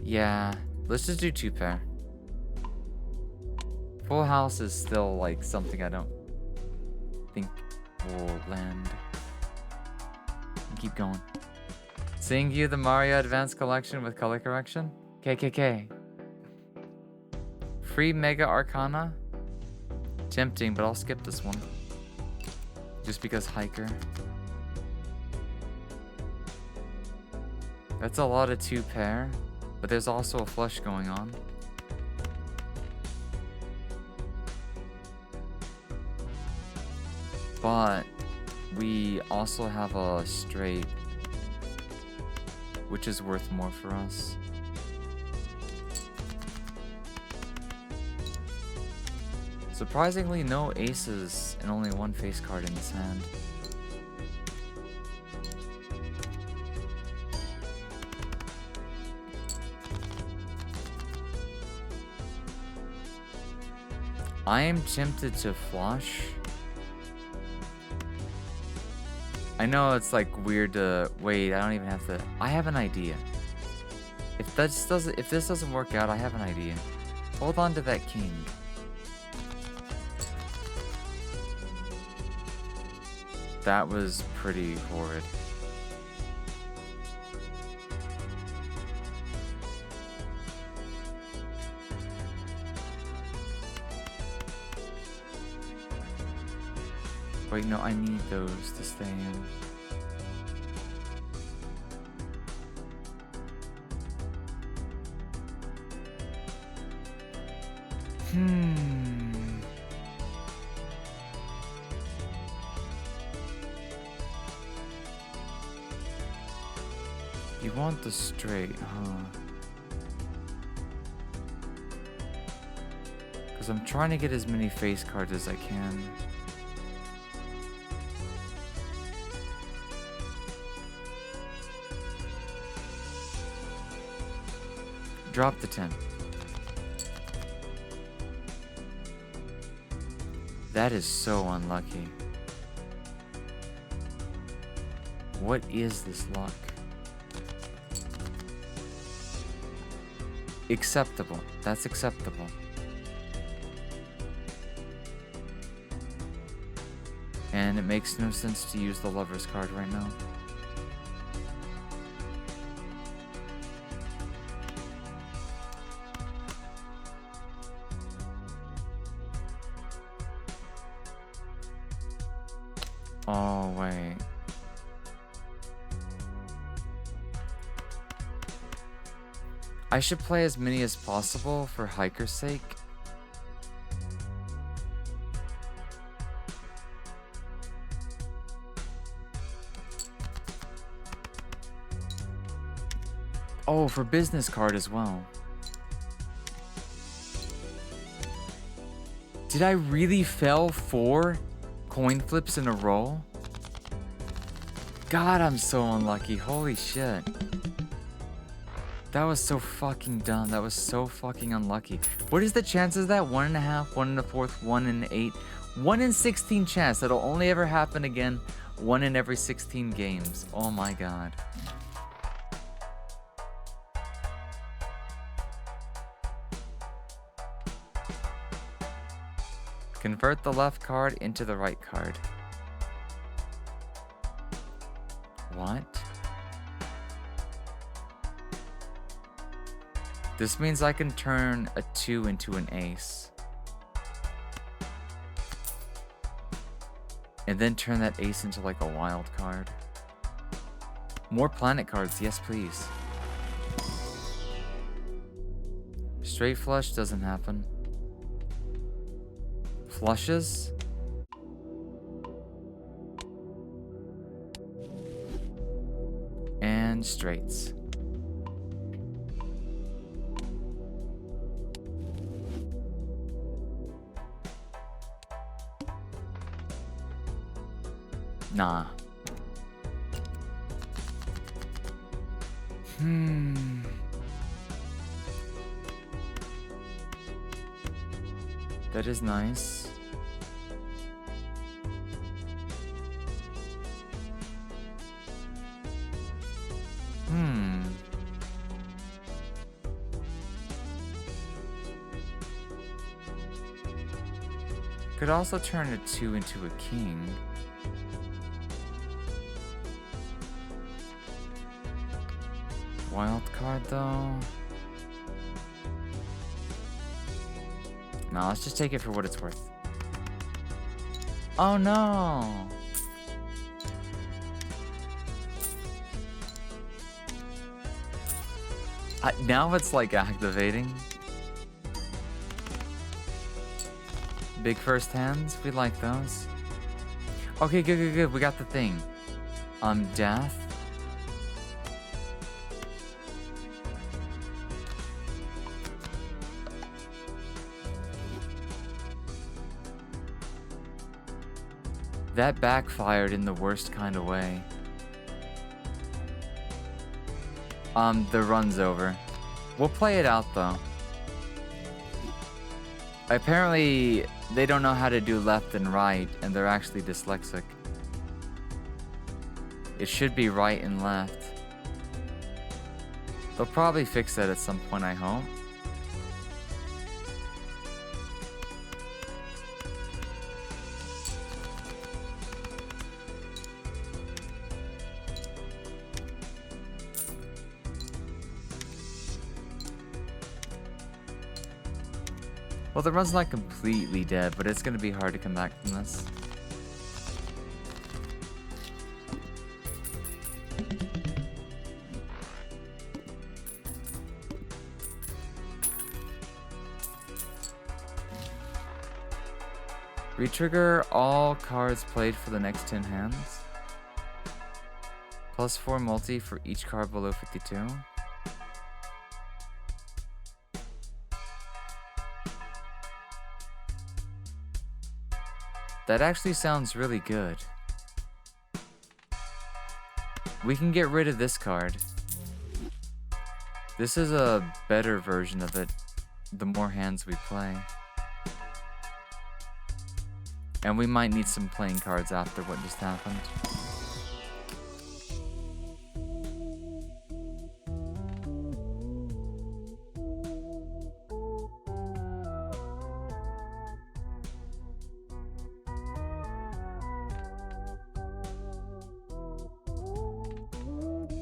Yeah, let's just do 2 pair. Full house is still like something I don't think will land. Keep going. Seeing you the Mario Advanced Collection with color correction. KKK. Free Mega Arcana. Tempting, but I'll skip this one. Just because hiker. That's a lot of 2 pair, but there's also a flush going on. but we also have a straight, which is worth more for us. Surprisingly, no aces and only one face card in this hand. I am tempted to flush. I know it's like weird to wait. I don't even have to. I have an idea. If this doesn't work out, I have an idea. Hold on to that king. That was pretty horrid. Wait, no, I need those to stay in. You want the straight, huh? Because I'm trying to get as many face cards as I can. Drop the 10. That is so unlucky. What is this luck? Acceptable. That's acceptable. And it makes no sense to use the Lover's card right now. Oh, wait. I should play as many as possible for Hiker's sake. Oh, for business card as well. Did I really fail 4 coin flips in a row? God, I'm so unlucky. Holy shit. That was so fucking dumb. That was so fucking unlucky. What is the chances of that? 1.5, 1 1/4, 1 in 8, 1 in 16 chance. That'll only ever happen again 1 in every 16 games. Oh my god. Convert the left card into the right card. What? This means I can turn a 2 into an ace. And then turn that ace into like a wild card. More planet cards, yes please. Straight flush doesn't happen. Flushes? And straights. Nah. That is nice. Could also turn a 2 into a king. Wild card though. No, let's just take it for what it's worth. Oh no! Now it's like activating. Big first hands, we like those. Okay, good. We got the thing. Death. That backfired in the worst kind of way. The run's over. We'll play it out though. Apparently, they don't know how to do left and right, and they're actually dyslexic. It should be right and left. They'll probably fix that at some point, I hope. Well, the run's not completely dead, but it's gonna be hard to come back from this. Retrigger all cards played for the next 10 hands. +4 multi for each card below 52. That actually sounds really good. We can get rid of this card. This is a better version of it, the more hands we play. And we might need some playing cards after what just happened.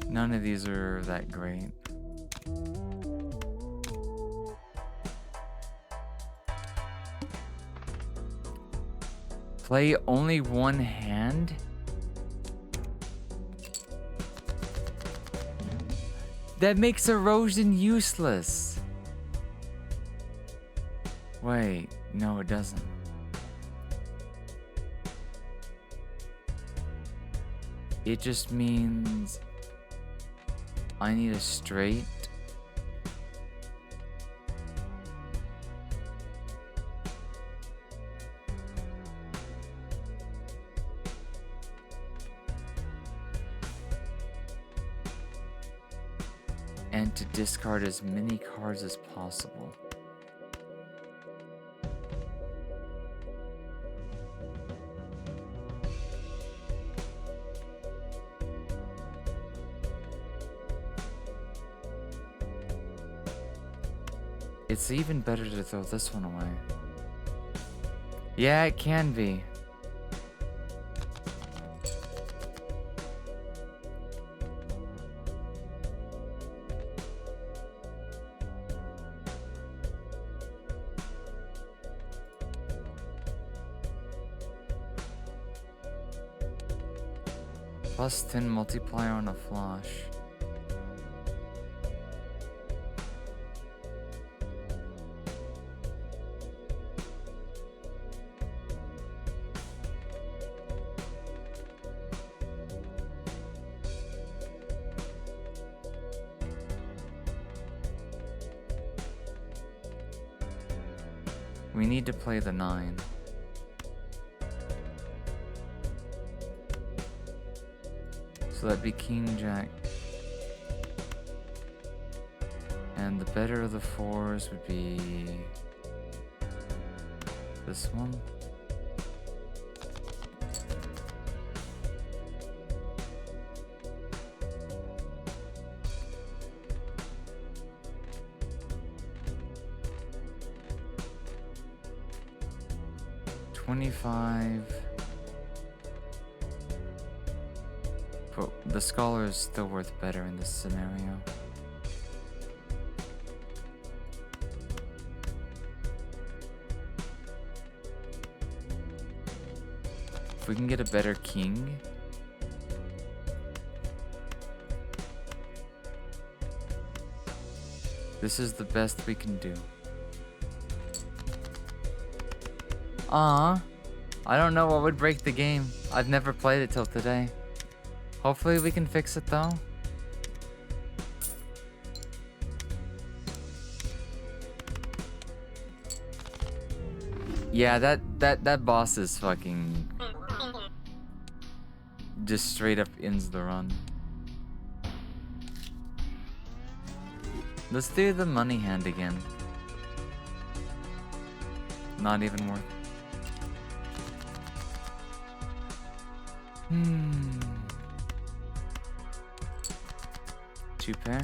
None of these are that great. Play only one hand? That makes erosion useless. Wait, no it doesn't. It just means I need a straight. And to discard as many cards as possible. It's even better to throw this one away. Yeah, it can be. +10 multiplier on a flush. We need to play the 9. So that'd be King Jack. And the better of the 4s would be this one. But the Scholar is still worth better in this scenario. If we can get a better king. This is the best we can do. I don't know what would break the game. I've never played it till today. Hopefully we can fix it though. Yeah, that boss is fucking just straight up ends the run. Let's do the money hand again. Not even worth. Two pair.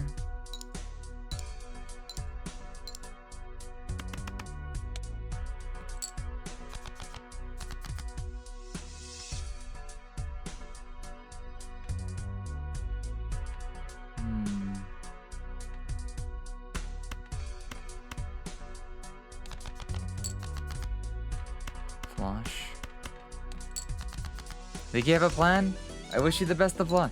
Flush. Think you have a plan? I wish you the best of luck.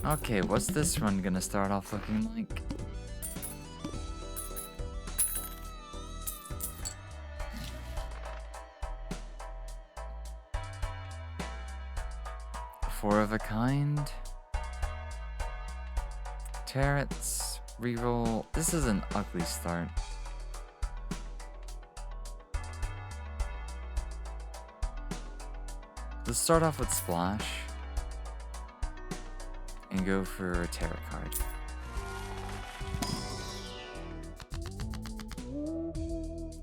Okay, what's this run gonna start off looking like? Four of a kind. Turrets. Reroll. This is an ugly start. Let's start off with Splash. And go for a tarot card.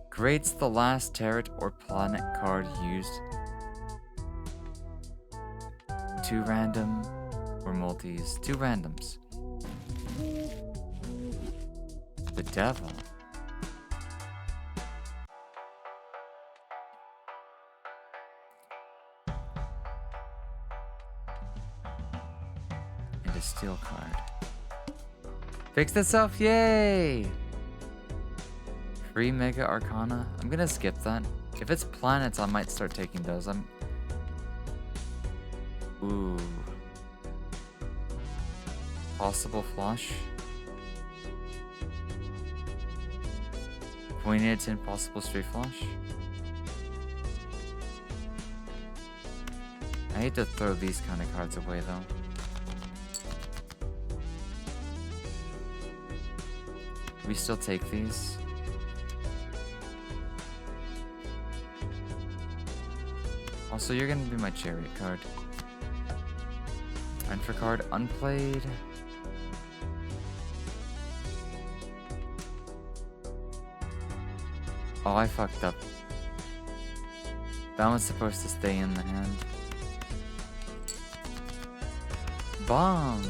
Creates the last tarot or planet card used. 2 random or multis. 2 randoms. The devil. And a steel card. Fixed itself, yay! Free Mega Arcana. I'm gonna skip that. If it's planets, I might start taking those. Ooh. Possible flush. Pointed to impossible straight flush. I hate to throw these kind of cards away though. We still take these. Also, you're gonna be my chariot card. Enter card unplayed. Oh, I fucked up. That one's supposed to stay in the hand. Bomb!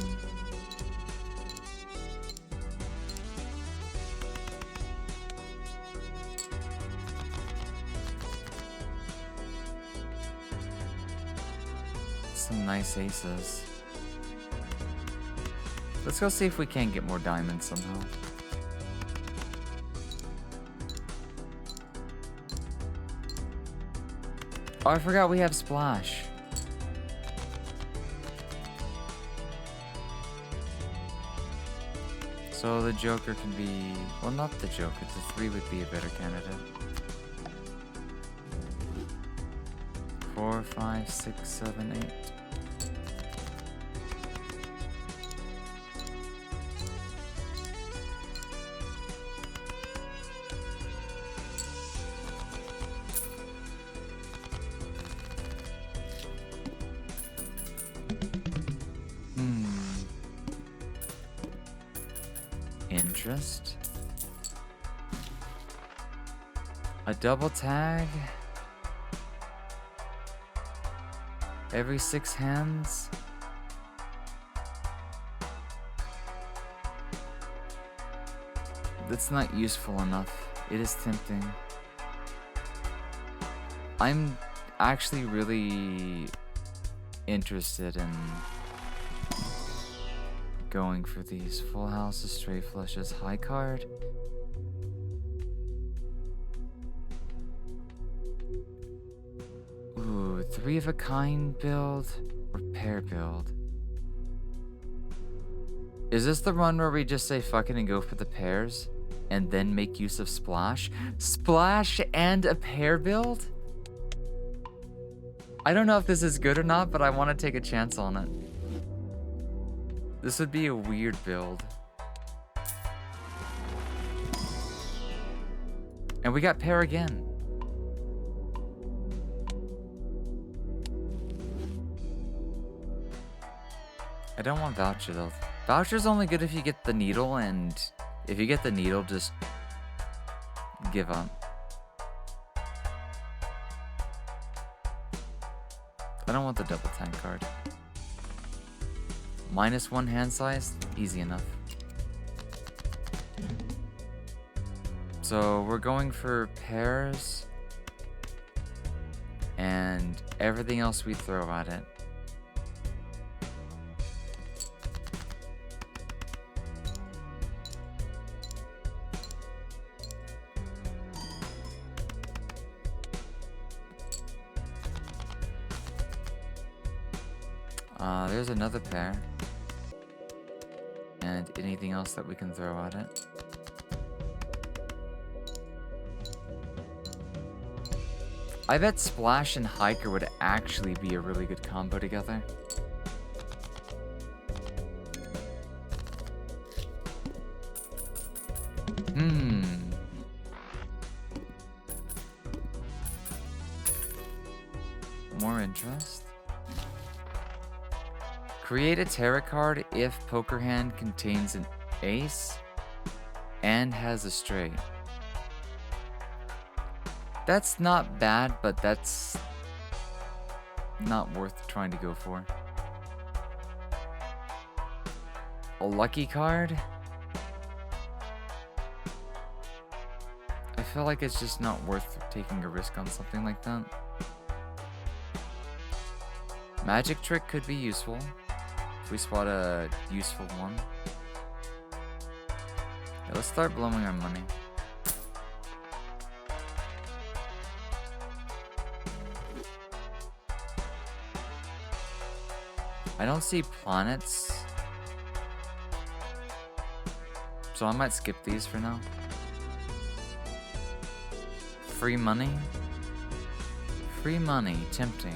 Some nice aces. Let's go see if we can't get more diamonds somehow. Oh, I forgot we have Splash. So the Joker can be... Well, not the Joker. The 3 would be a better candidate. 4, 5, 6, 7, 8. Interest. A double tag. Every 6 hands. That's not useful enough. It is tempting. I'm actually really interested in going for these full houses, straight flushes, high card. Ooh, 3 of a kind build or pair build. Is this the one where we just say fuck it and go for the pairs? And then make use of Splash? Splash and a pair build? I don't know if this is good or not, but I want to take a chance on it. This would be a weird build. And we got pair again. I don't want voucher though. Voucher's only good if you get the needle, and if you get the needle, just give up. I don't want the double tank card. -1 hand size, easy enough. So we're going for pairs and everything else we throw at it. There's another pair. And anything else that we can throw at it. I bet Splash and Hiker would actually be a really good combo together. More interest. Create a tarot card if poker hand contains an ace and has a straight. That's not bad, but that's not worth trying to go for. A lucky card? I feel like it's just not worth taking a risk on something like that. Magic trick could be useful. If we spot a useful one. Yeah, let's start blowing our money. I don't see planets, so I might skip these for now. Free money? Free money, tempting.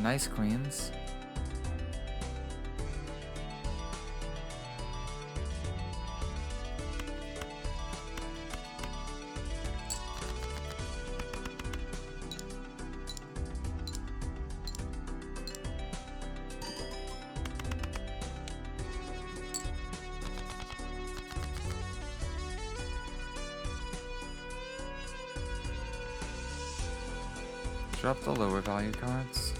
Nice queens. Drop the lower value cards.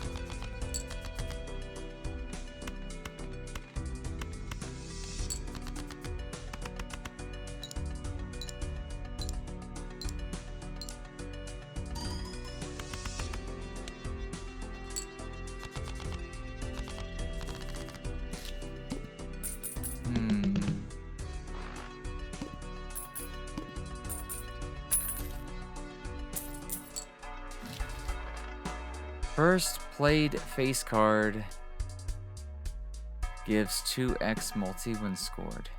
First played face card gives 2x multi when scored.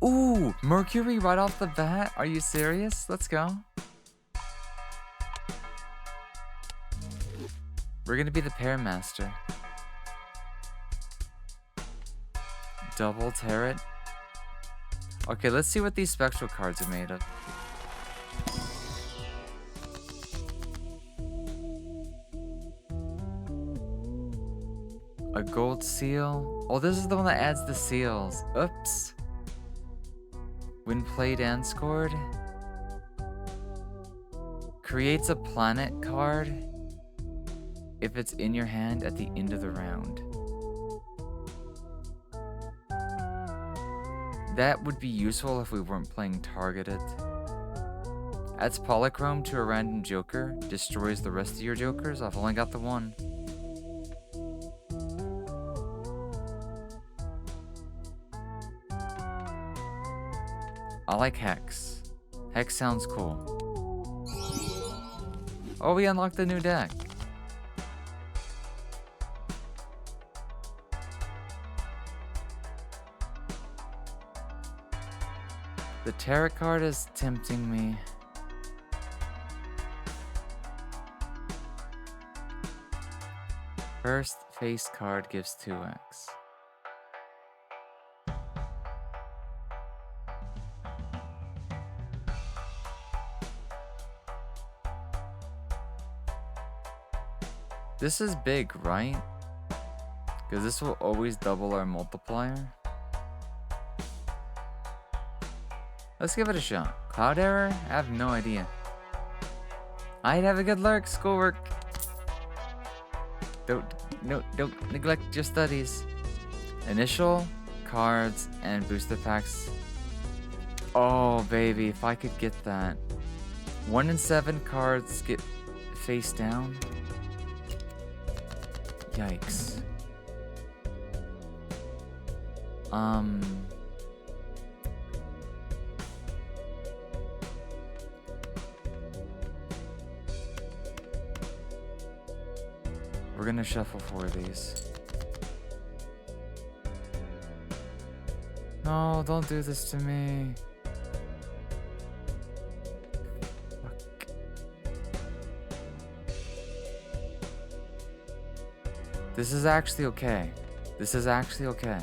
Ooh, Mercury right off the bat? Are you serious? Let's go. We're gonna be the pair master. Double tarot. Okay, let's see what these spectral cards are made of. A gold seal. Oh, this is the one that adds the seals. Oops. When played and scored. Creates a planet card if it's in your hand at the end of the round. That would be useful if we weren't playing targeted. Adds polychrome to a random joker. Destroys the rest of your jokers. I've only got the one. I like Hex. Hex sounds cool. Oh, we unlocked a new deck. The tarot card is tempting me. First face card gives 2x. This is big, right? Because this will always double our multiplier. Let's give it a shot. Cloud error? I have no idea. I'd have a good lurk, schoolwork. Don't neglect your studies. Initial, cards, and booster packs. Oh, baby, if I could get that. 1 in 7 cards get face down. Yikes. We're gonna shuffle 4 of these. No, don't do this to me. Fuck. This is actually okay. This is actually okay.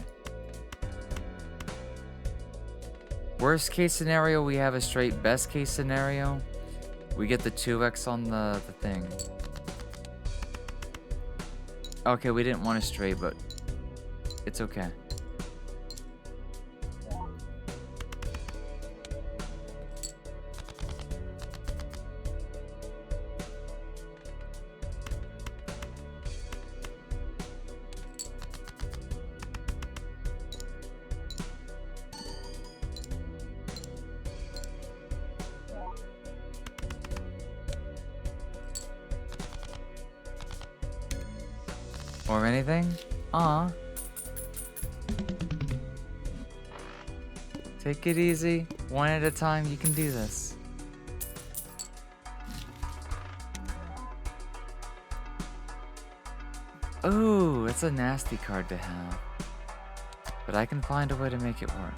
Worst case scenario, we have a straight. Best case scenario, we get the 2x on the thing. Okay, we didn't want a straight, but it's okay. Or anything? Aw. Take it easy. One at a time. You can do this. Ooh, it's a nasty card to have. But I can find a way to make it work.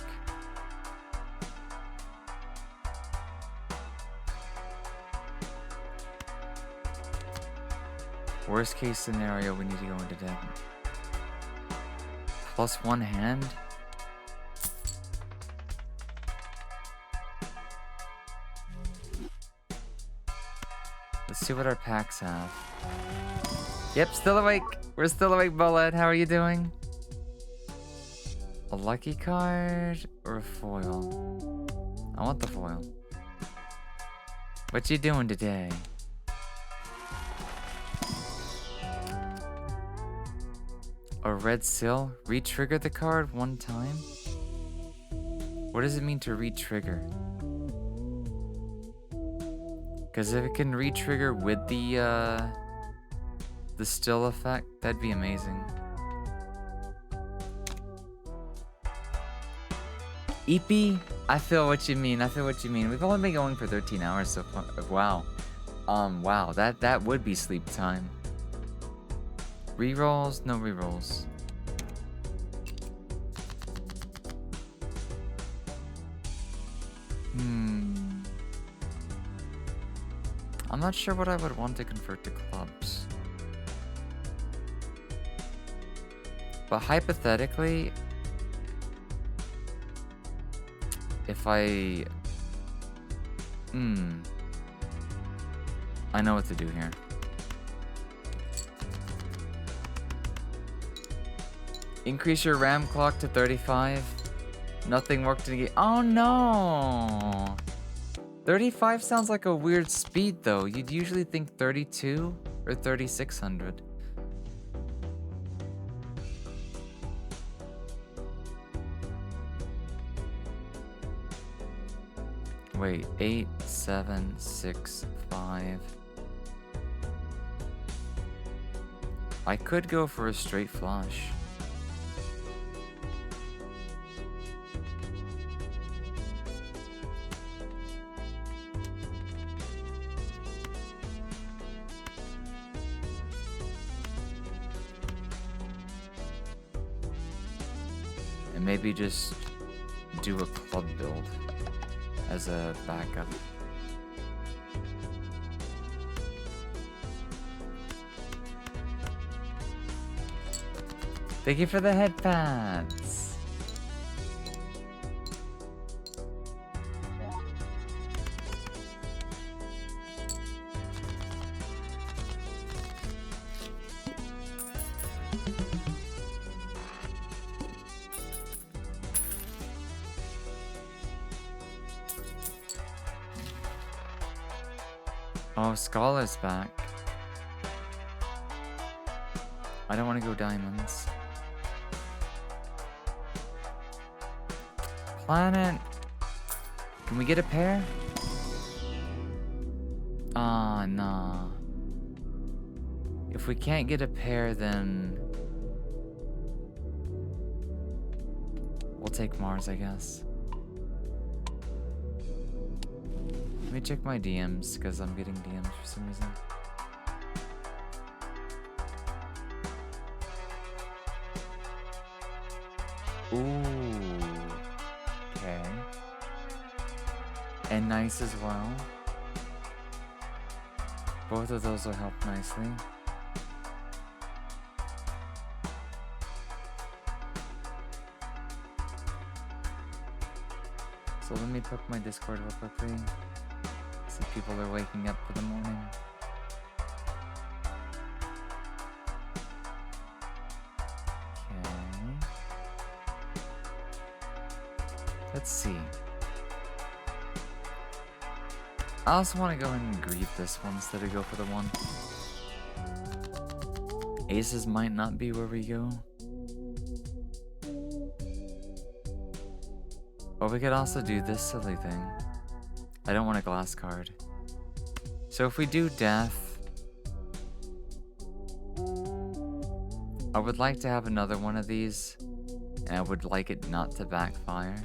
Worst case scenario, we need to go into debt. +1 hand? Let's see what our packs have. Yep, still awake. We're still awake, Bullet. How are you doing? A lucky card or a foil? I want the foil. What you doing today? A red seal? Re-trigger the card 1 time? What does it mean to re-trigger? Because if it can re-trigger with the still effect, that'd be amazing. Eepy? I feel what you mean. I feel what you mean. We've only been going for 13 hours so far. Wow. Wow. That would be sleep time. Rerolls? No rerolls. I'm not sure what I would want to convert to clubs. But hypothetically, if I know what to do here. Increase your RAM clock to 35. Nothing worked in the game. Oh no! 35 sounds like a weird speed though. You'd usually think 32 or 3600. Wait, 8, 7, 6, 5. I could go for a straight flush. And maybe just do a club build as a backup. Thank you for the headbands. Oh, Scholar's back. I don't want to go diamonds. Planet. Can we get a pair? Ah, nah. If we can't get a pair, then we'll take Mars, I guess. Let me check my DMs, because I'm getting DMs for some reason. Ooh. Okay. And nice as well. Both of those will help nicely. So let me poke my Discord real quickly. See if people are waking up for the morning. Okay. Let's see. I also want to go ahead and grieve this one instead of go for the one. Aces might not be where we go. Or we could also do this silly thing. I don't want a glass card. So if we do death, I would like to have another one of these, and I would like it not to backfire.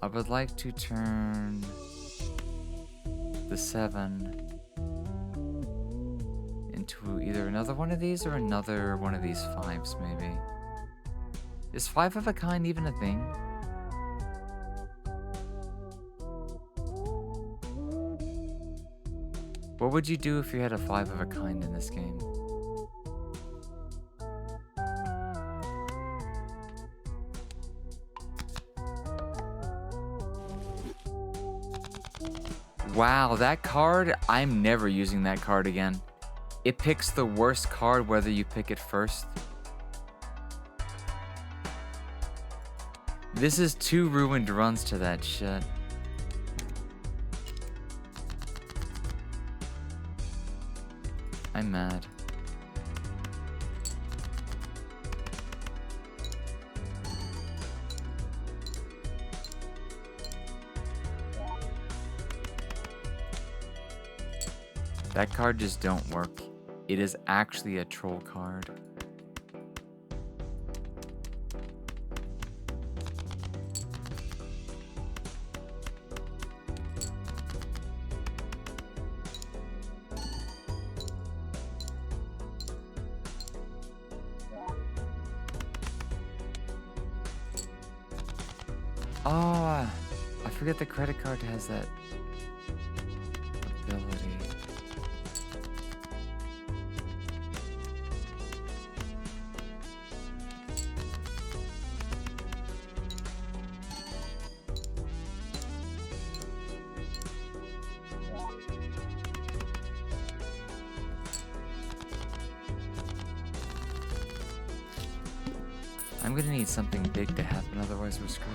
I would like to turn the 7 into either another one of these or another one of these 5s, maybe. Is 5 of a kind even a thing? What would you do if you had a 5 of a kind in this game? Wow, that card, I'm never using that card again. It picks the worst card whether you pick it first. This is 2 ruined runs to that shit. I'm mad. That card just don't work. It is actually a troll card. Oh, I forget the credit card has that ability. I'm gonna need something big to happen, otherwise we're screwed.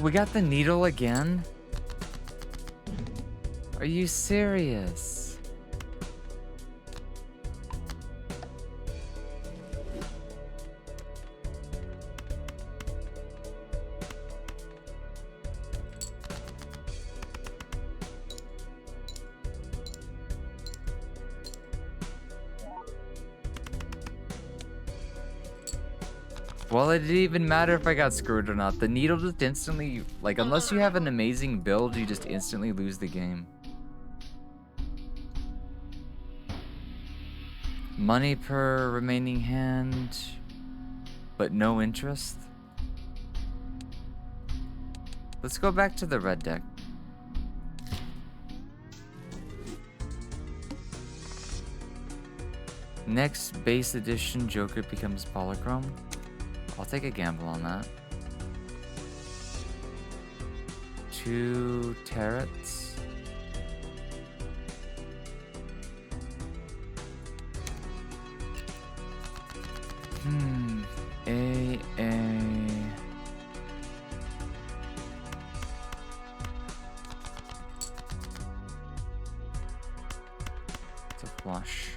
We got the needle again? Are you serious? Well, it didn't even matter if I got screwed or not. The needle just instantly, like, unless you have an amazing build, you just instantly lose the game. Money per remaining hand, but no interest. Let's go back to the red deck. Next base edition Joker becomes Polychrome. I'll take a gamble on that. 2 Tarets. A. It's a flush.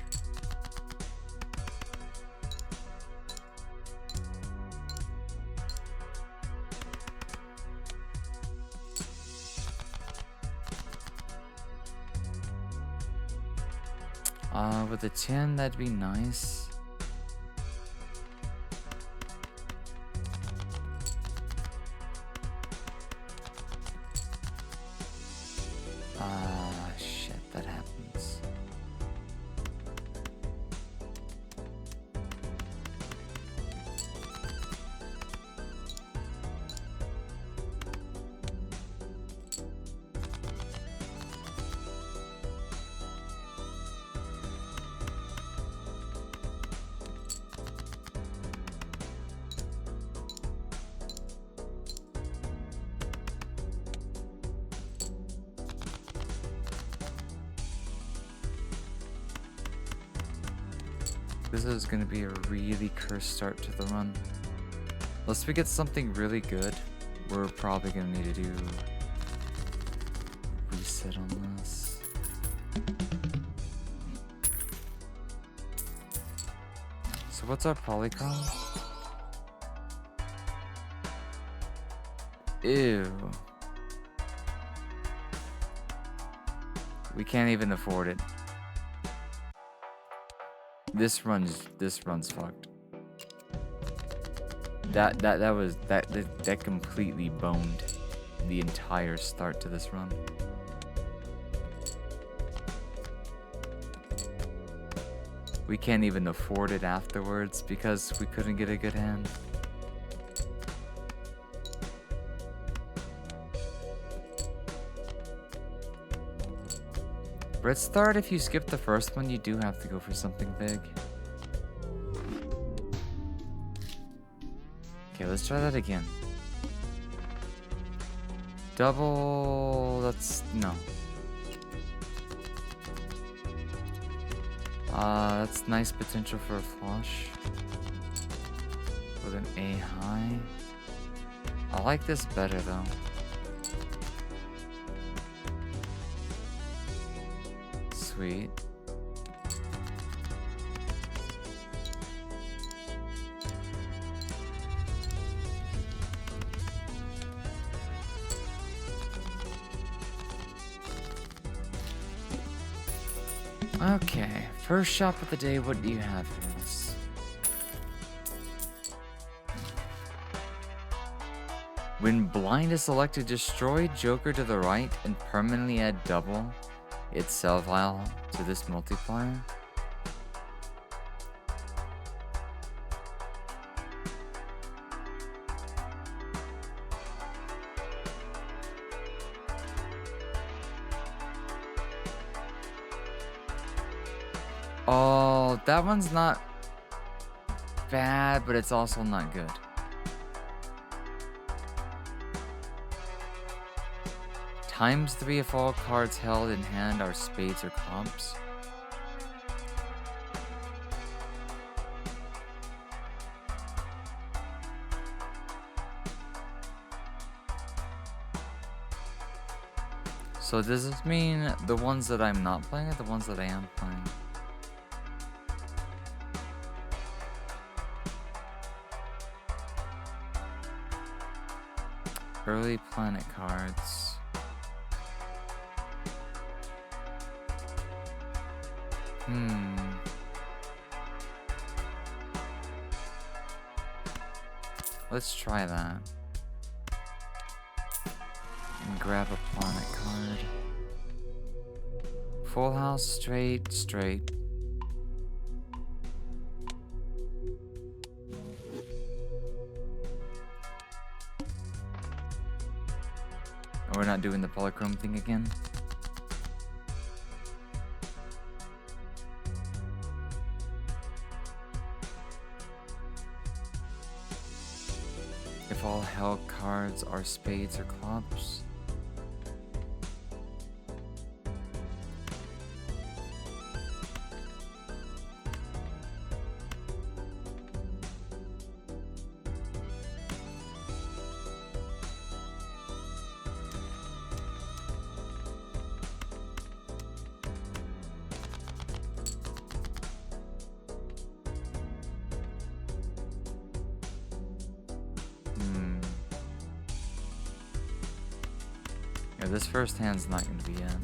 With a 10, that'd be nice. Shit, that happens. This is gonna be a really cursed start to the run. Unless we get something really good, we're probably gonna need to do reset on this. So what's our polycom? Ew. We can't even afford it. This run's fucked. That completely boned the entire start to this run. We can't even afford it afterwards because we couldn't get a good hand. Red start, if you skip the first one, you do have to go for something big. Okay, let's try that again. Double, that's, no. That's nice potential for a flush. With an A high. I like this better though. Sweet. Okay, first shop of the day, what do you have for us? When blind is selected, destroy Joker to the right and permanently add double its sell value to this multiplier. Oh, that one's not bad, but it's also not good. Times 3 if all cards held in hand are spades or clubs. So does this mean the ones that I'm not playing or the ones that I am playing? Early planet cards. Let's try that. And grab a planet card. Full house, straight, straight. Oh, we're not doing the polychrome thing again? If all hell cards are spades or clubs. Yeah, this first hand's not going to be in.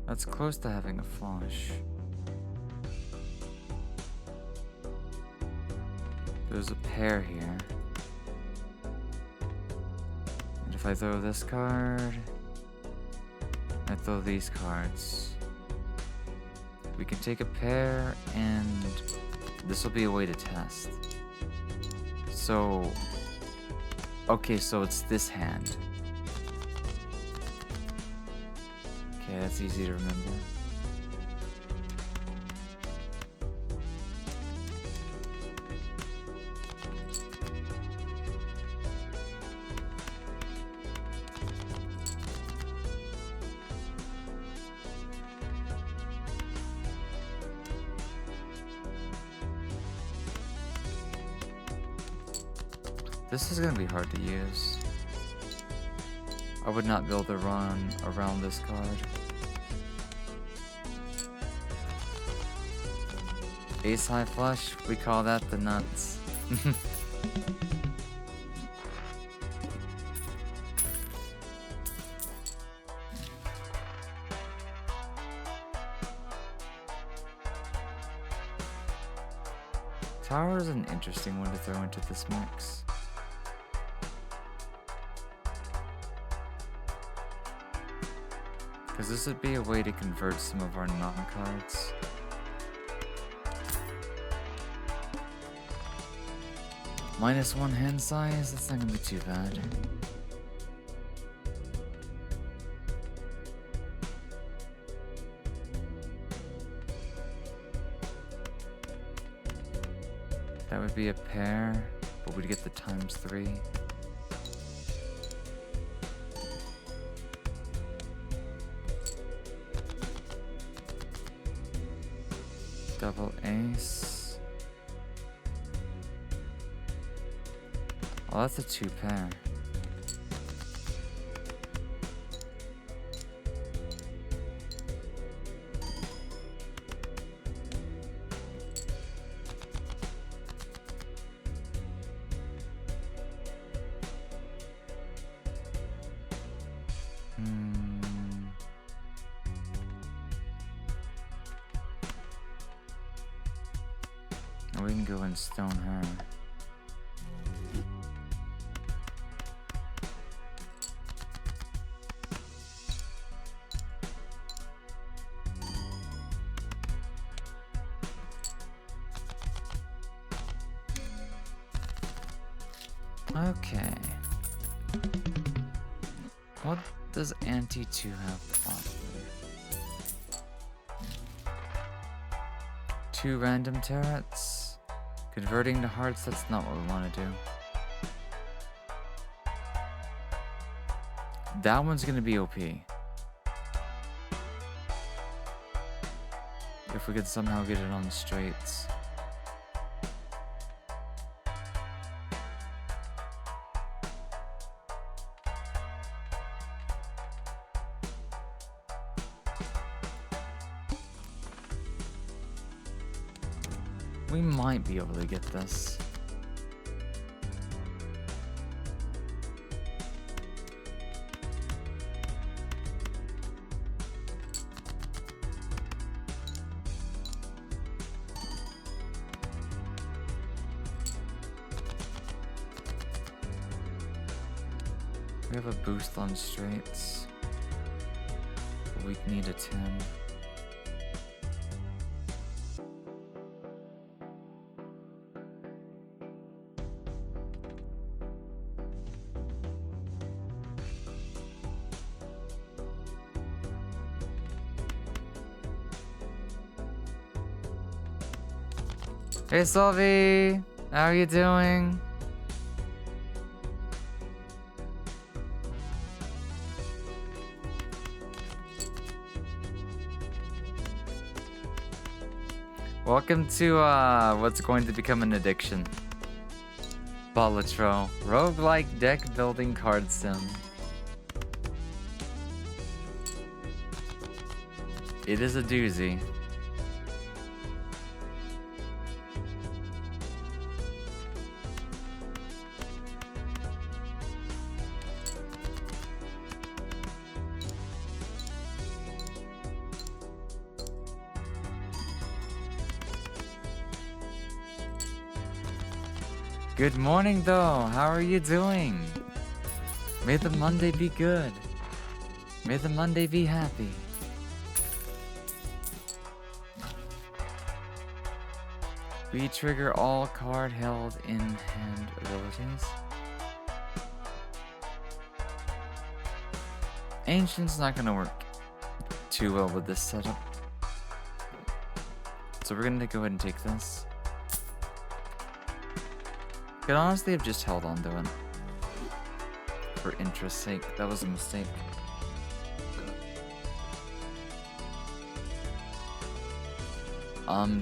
That's close to having a flush. There's a pair here. And if I throw this card, I throw these cards. We can take a pair, and this will be a way to test. So, okay, so it's this hand. Okay, that's easy to remember. This is gonna be hard to use. I would not build a run around this card. Ace high flush, we call that the nuts. Tower is an interesting one to throw into this mix. Because this would be a way to convert some of our non-cards. -1 hand size, that's not gonna be too bad. That would be a pair, but we'd get the ×3. Double ace. Oh, that's a 2 pair. We can go and stone her. Okay. What does Ante 2 have to offer? 2 random turrets. Converting to hearts, that's not what we want to do. That one's gonna be OP. If we could somehow get it on straights. We might be able to get this. We have a boost on straights. We need a 10. Hey Sylvie, how are you doing? Welcome to what's going to become an addiction. Balatro, roguelike deck building card sim. It is a doozy. Good morning though, how are you doing? May the Monday be good. May the Monday be happy. We trigger all card held in hand abilities. Ancient's not gonna work too well with this setup. So we're gonna go ahead and take this. Could honestly have just held on to it. For interest's sake, that was a mistake.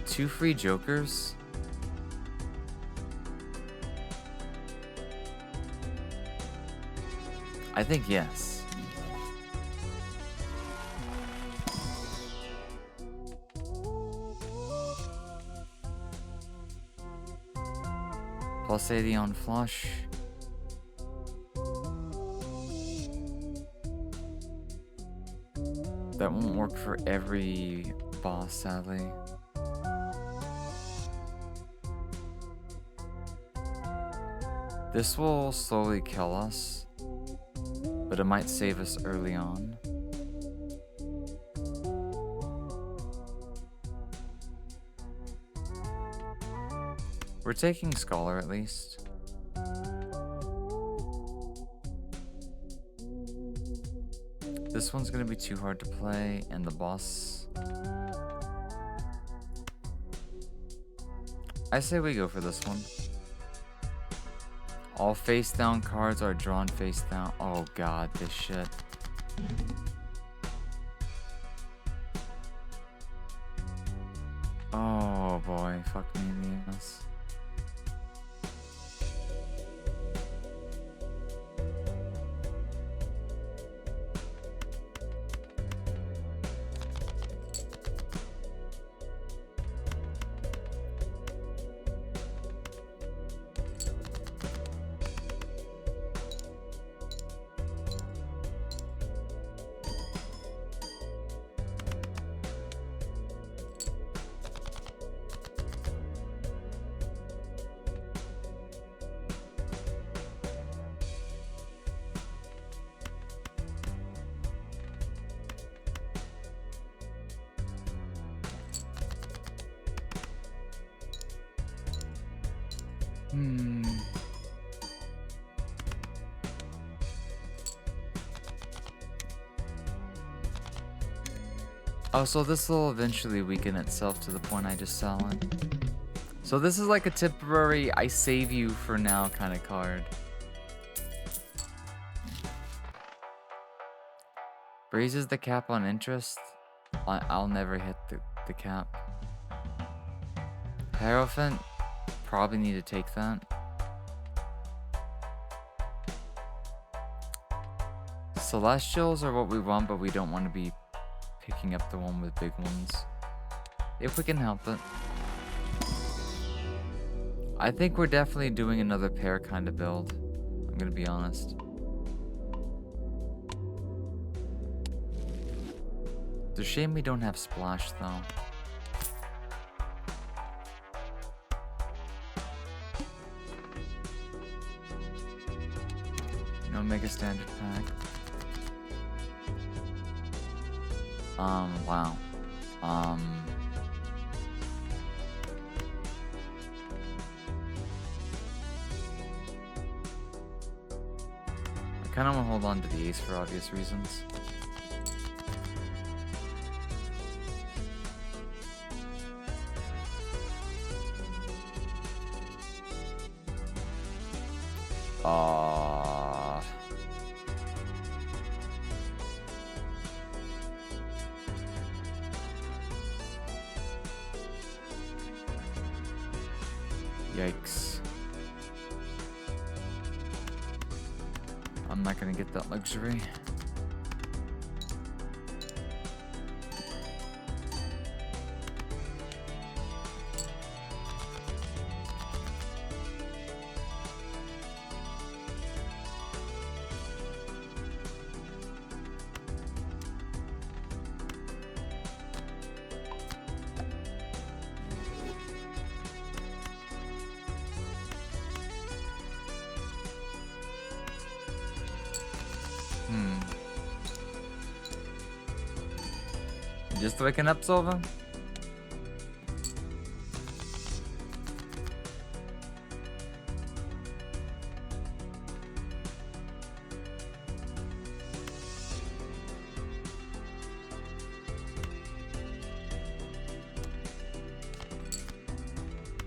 Two free jokers. I think yes. Plus 80 on flush. That won't work for every boss, sadly. This will slowly kill us, but it might save us early on. We're taking Scholar at least. This one's gonna be too hard to play, and the boss... I say we go for this one. All face down cards are drawn face down. Oh god, this shit. Oh boy, fuck me in the ass. Oh, so this will eventually weaken itself to the point I just sell it. So this is like a temporary, I save you for now kind of card. Raises the cap on interest. I'll never hit the cap. Hierophant, probably need to take that. Celestials are what we want, but we don't want to be picking up the one with big ones. If we can help it. I think we're definitely doing another pair kind of build. I'm gonna be honest. It's a shame we don't have Splash though. No Mega Standard Pack. Wow. I kind of want to hold on to the ace for obvious reasons. Yikes. I'm not gonna get that luxury. Just waking up, Sova?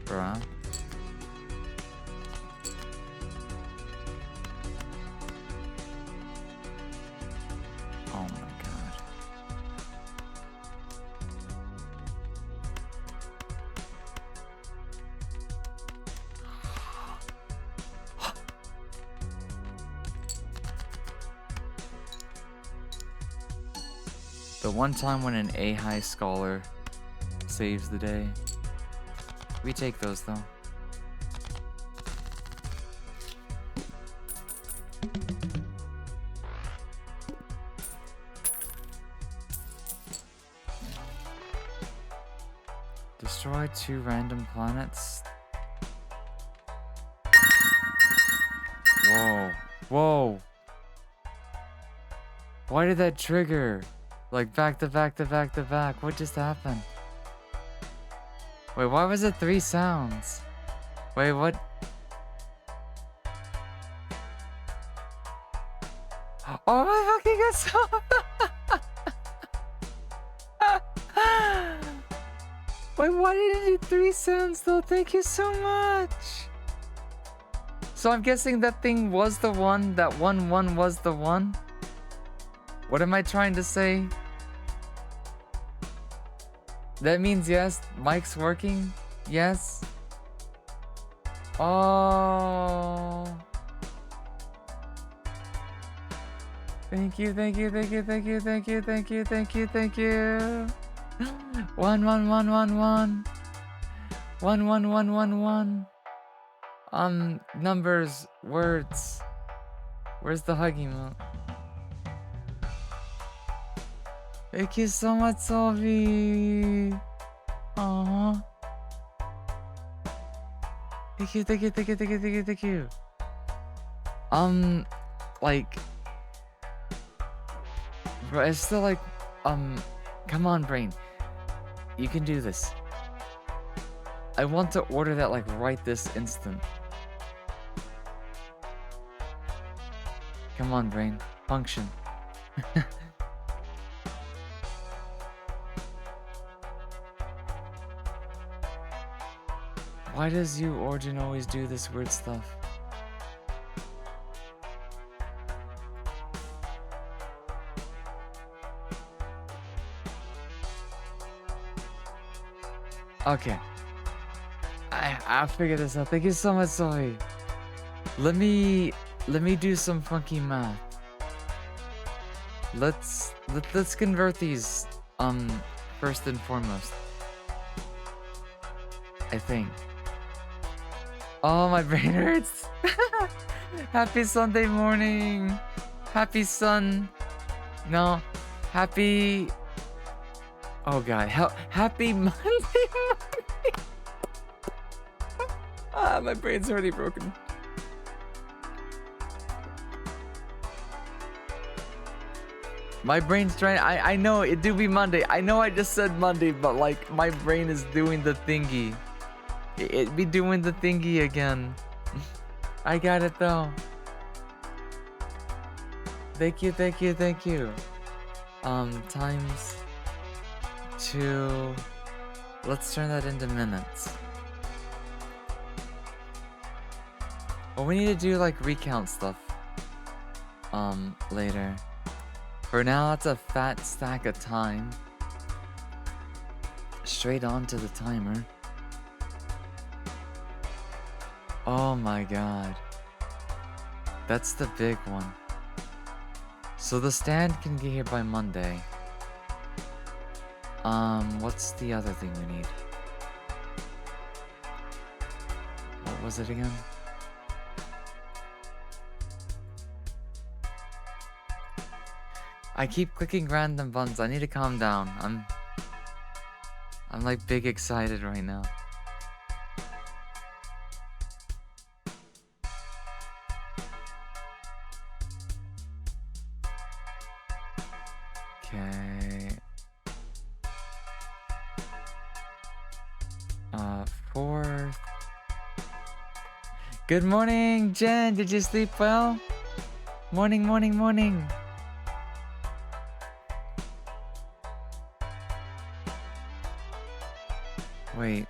Bruh. Oh my god. The one time when an A-high scholar saves the day. We take those though. Destroy 2 random planets. Whoa. Whoa. Why did that trigger? Like back to back to back to back. What just happened? Wait, why was it 3 sounds? Wait, what? Oh my fucking god, so wait, why did it do 3 sounds though? Thank you so much. So I'm guessing that thing was the one, that 1-1 was the one? What am I trying to say? That means yes, mic's working? Yes? Oh. Thank you, thank you, thank you, thank you, thank you, thank you, thank you, thank you. 1 1 1 1 1 1 1 1 1 1. Numbers, words. Where's the hug emote? Thank you so much, Solvi. Aww. Thank you, thank you, thank you, thank you, thank you, thank you. Like, bro, it's still like, come on, brain. You can do this. I want to order that like right this instant. Come on, brain. Function. Why does you, Origin, always do this weird stuff? Okay. I'll figure this out. Thank you so much, Zoe. Let me do some funky math. Let's convert these first and foremost. I think. Oh, my brain hurts. Happy Sunday morning. Happy sun. No. Happy. Oh god. Happy Monday morning. Ah, my brain's already broken. My brain's trying. I know it do be Monday. I know I just said Monday, but like my brain is doing the thingy. It be doing the thingy again. I got it though. Thank you, thank you, thank you. Times 2. Let's turn that into minutes. Well, we need to do like recount stuff. Later. For now, it's a fat stack of time. Straight on to the timer. Oh my god. That's the big one. So the stand can get here by Monday. What's the other thing we need? What was it again? I keep clicking random buttons. I need to calm down. I'm like big excited right now. Okay. 4th. Good morning, Jen. Did you sleep well? Morning, morning, morning. Wait.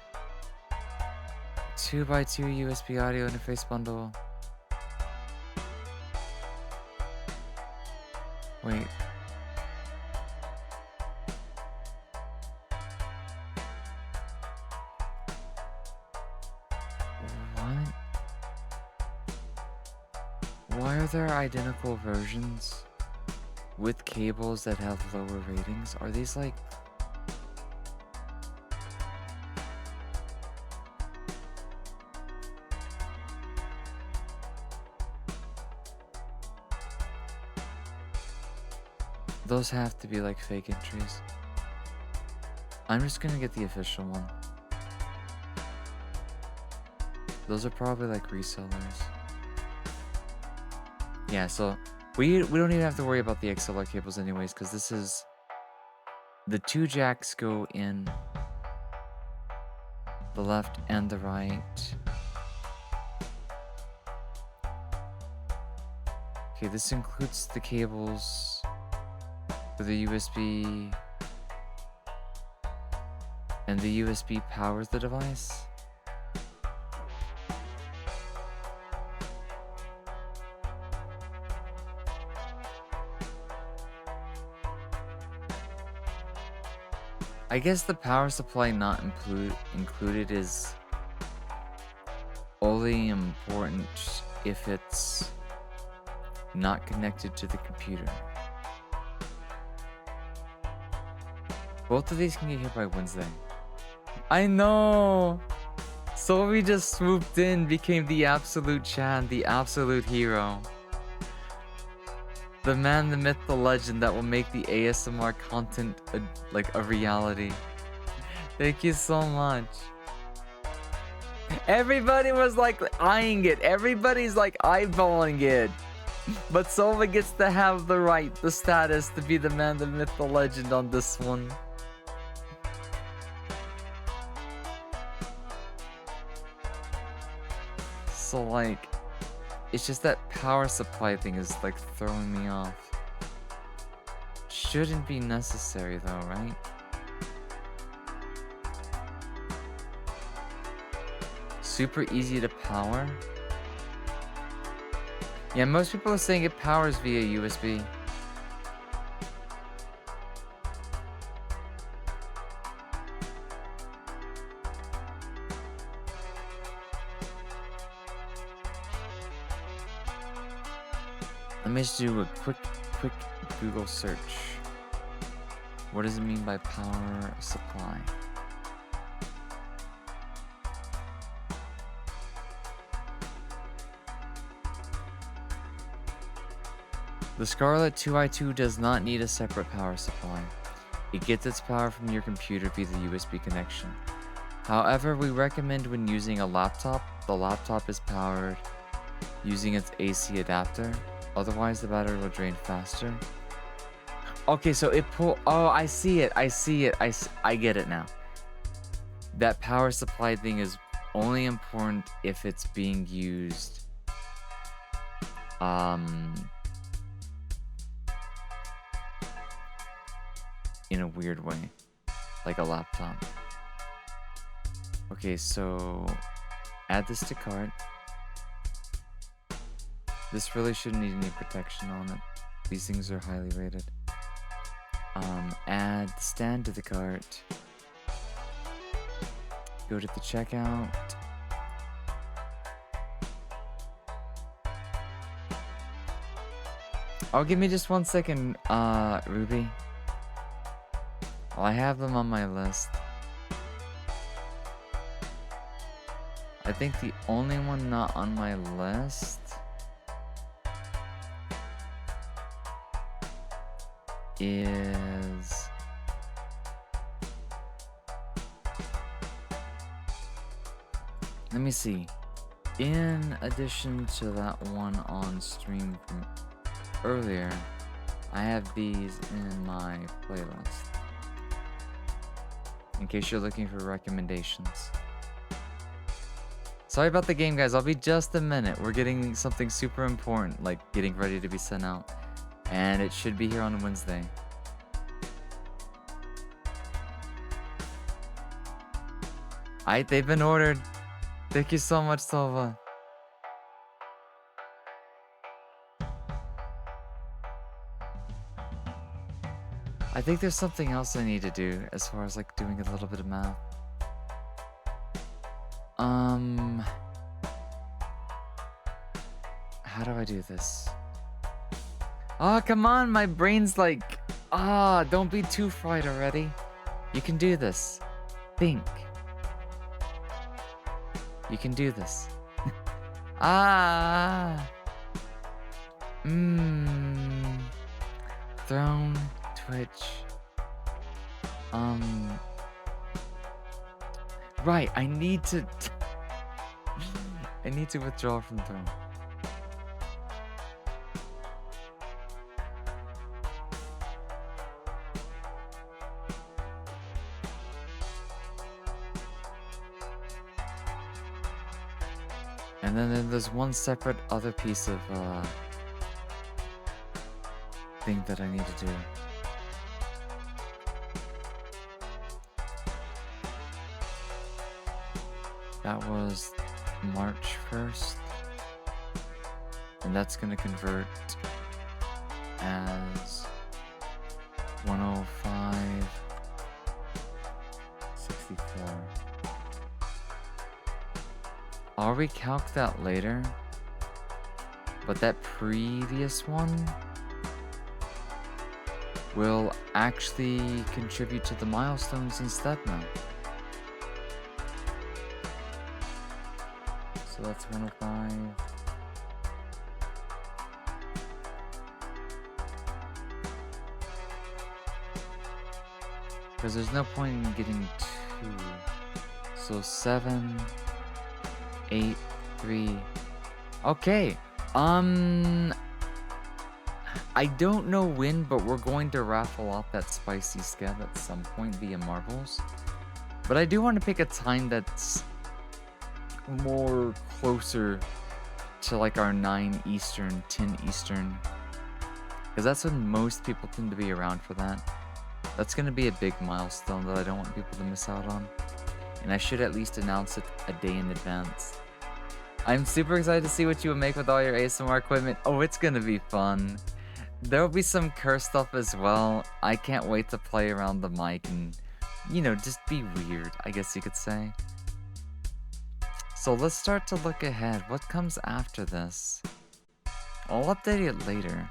2x2 USB audio interface bundle. Wait. What? Why are there identical versions with cables that have lower ratings? Are these like... Those have to be like fake entries. I'm just gonna get the official one. Those are probably like resellers. Yeah, so we don't even have to worry about the XLR cables anyways, because this is... The 2 jacks go in the left and the right. Okay, this includes the cables for the USB, and the USB powers the device. I guess the power supply not included is only important if it's not connected to the computer. Both of these can get here by Wednesday. I know! So we just swooped in, became the absolute Chad, the absolute hero. The man, the myth, the legend that will make the ASMR content like a reality. Thank you so much. Everybody was like eyeing it. Everybody's like eyeballing it. But Sova gets to have the right, the status to be the man, the myth, the legend on this one. So like, it's just that power supply thing is like throwing me off. Shouldn't be necessary though, right? Super easy to power. Yeah, most people are saying it powers via USB. Let me just do a quick Google search. What does it mean by power supply? The Scarlett 2i2 does not need a separate power supply. It gets its power from your computer via the USB connection. However, we recommend when using a laptop, the laptop is powered using its AC adapter. Otherwise, the battery will drain faster. Okay, so it pull. Oh, I see it. I get it now. That power supply thing is only important if it's being used. In a weird way, like a laptop. Okay, so add this to cart. This really shouldn't need any protection on it. These things are highly rated. Add the stand to the cart. Go to the checkout. Oh, give me just 1 second, Ruby. Well, I have them on my list. I think the only one not on my list is let me see. In addition to that one on stream from earlier, I have these in my playlist. In case you're looking for recommendations. Sorry about the game, guys. I'll be just a minute. We're getting something super important, like getting ready to be sent out. And it should be here on Wednesday. Alright, they've been ordered. Thank you so much, Tova. I think there's something else I need to do as far as like doing a little bit of math. How do I do this? Oh, come on, my brain's like, don't be too fried already. You can do this. Think. You can do this. Throne, Twitch. Right, I need to withdraw from Throne. And then there's one separate other piece of thing that I need to do. That was March 1st. And that's gonna convert as 105.64. I'll recalc that later. But that previous one will actually contribute to the milestones instead now. So that's 105. Because there's no point in getting 2. So 7, 8, 3. Okay. I don't know when, but we're going to raffle off that spicy scab at some point via marbles. But I do want to pick a time that's more closer to like our 9 Eastern, 10 Eastern. Because that's when most people tend to be around for that. That's going to be a big milestone that I don't want people to miss out on. And I should at least announce it a day in advance. I'm super excited to see what you will make with all your ASMR equipment. Oh, it's going to be fun. There will be some curse stuff as well. I can't wait to play around the mic and, you know, just be weird, I guess you could say. So let's start to look ahead. What comes after this? I'll update it later.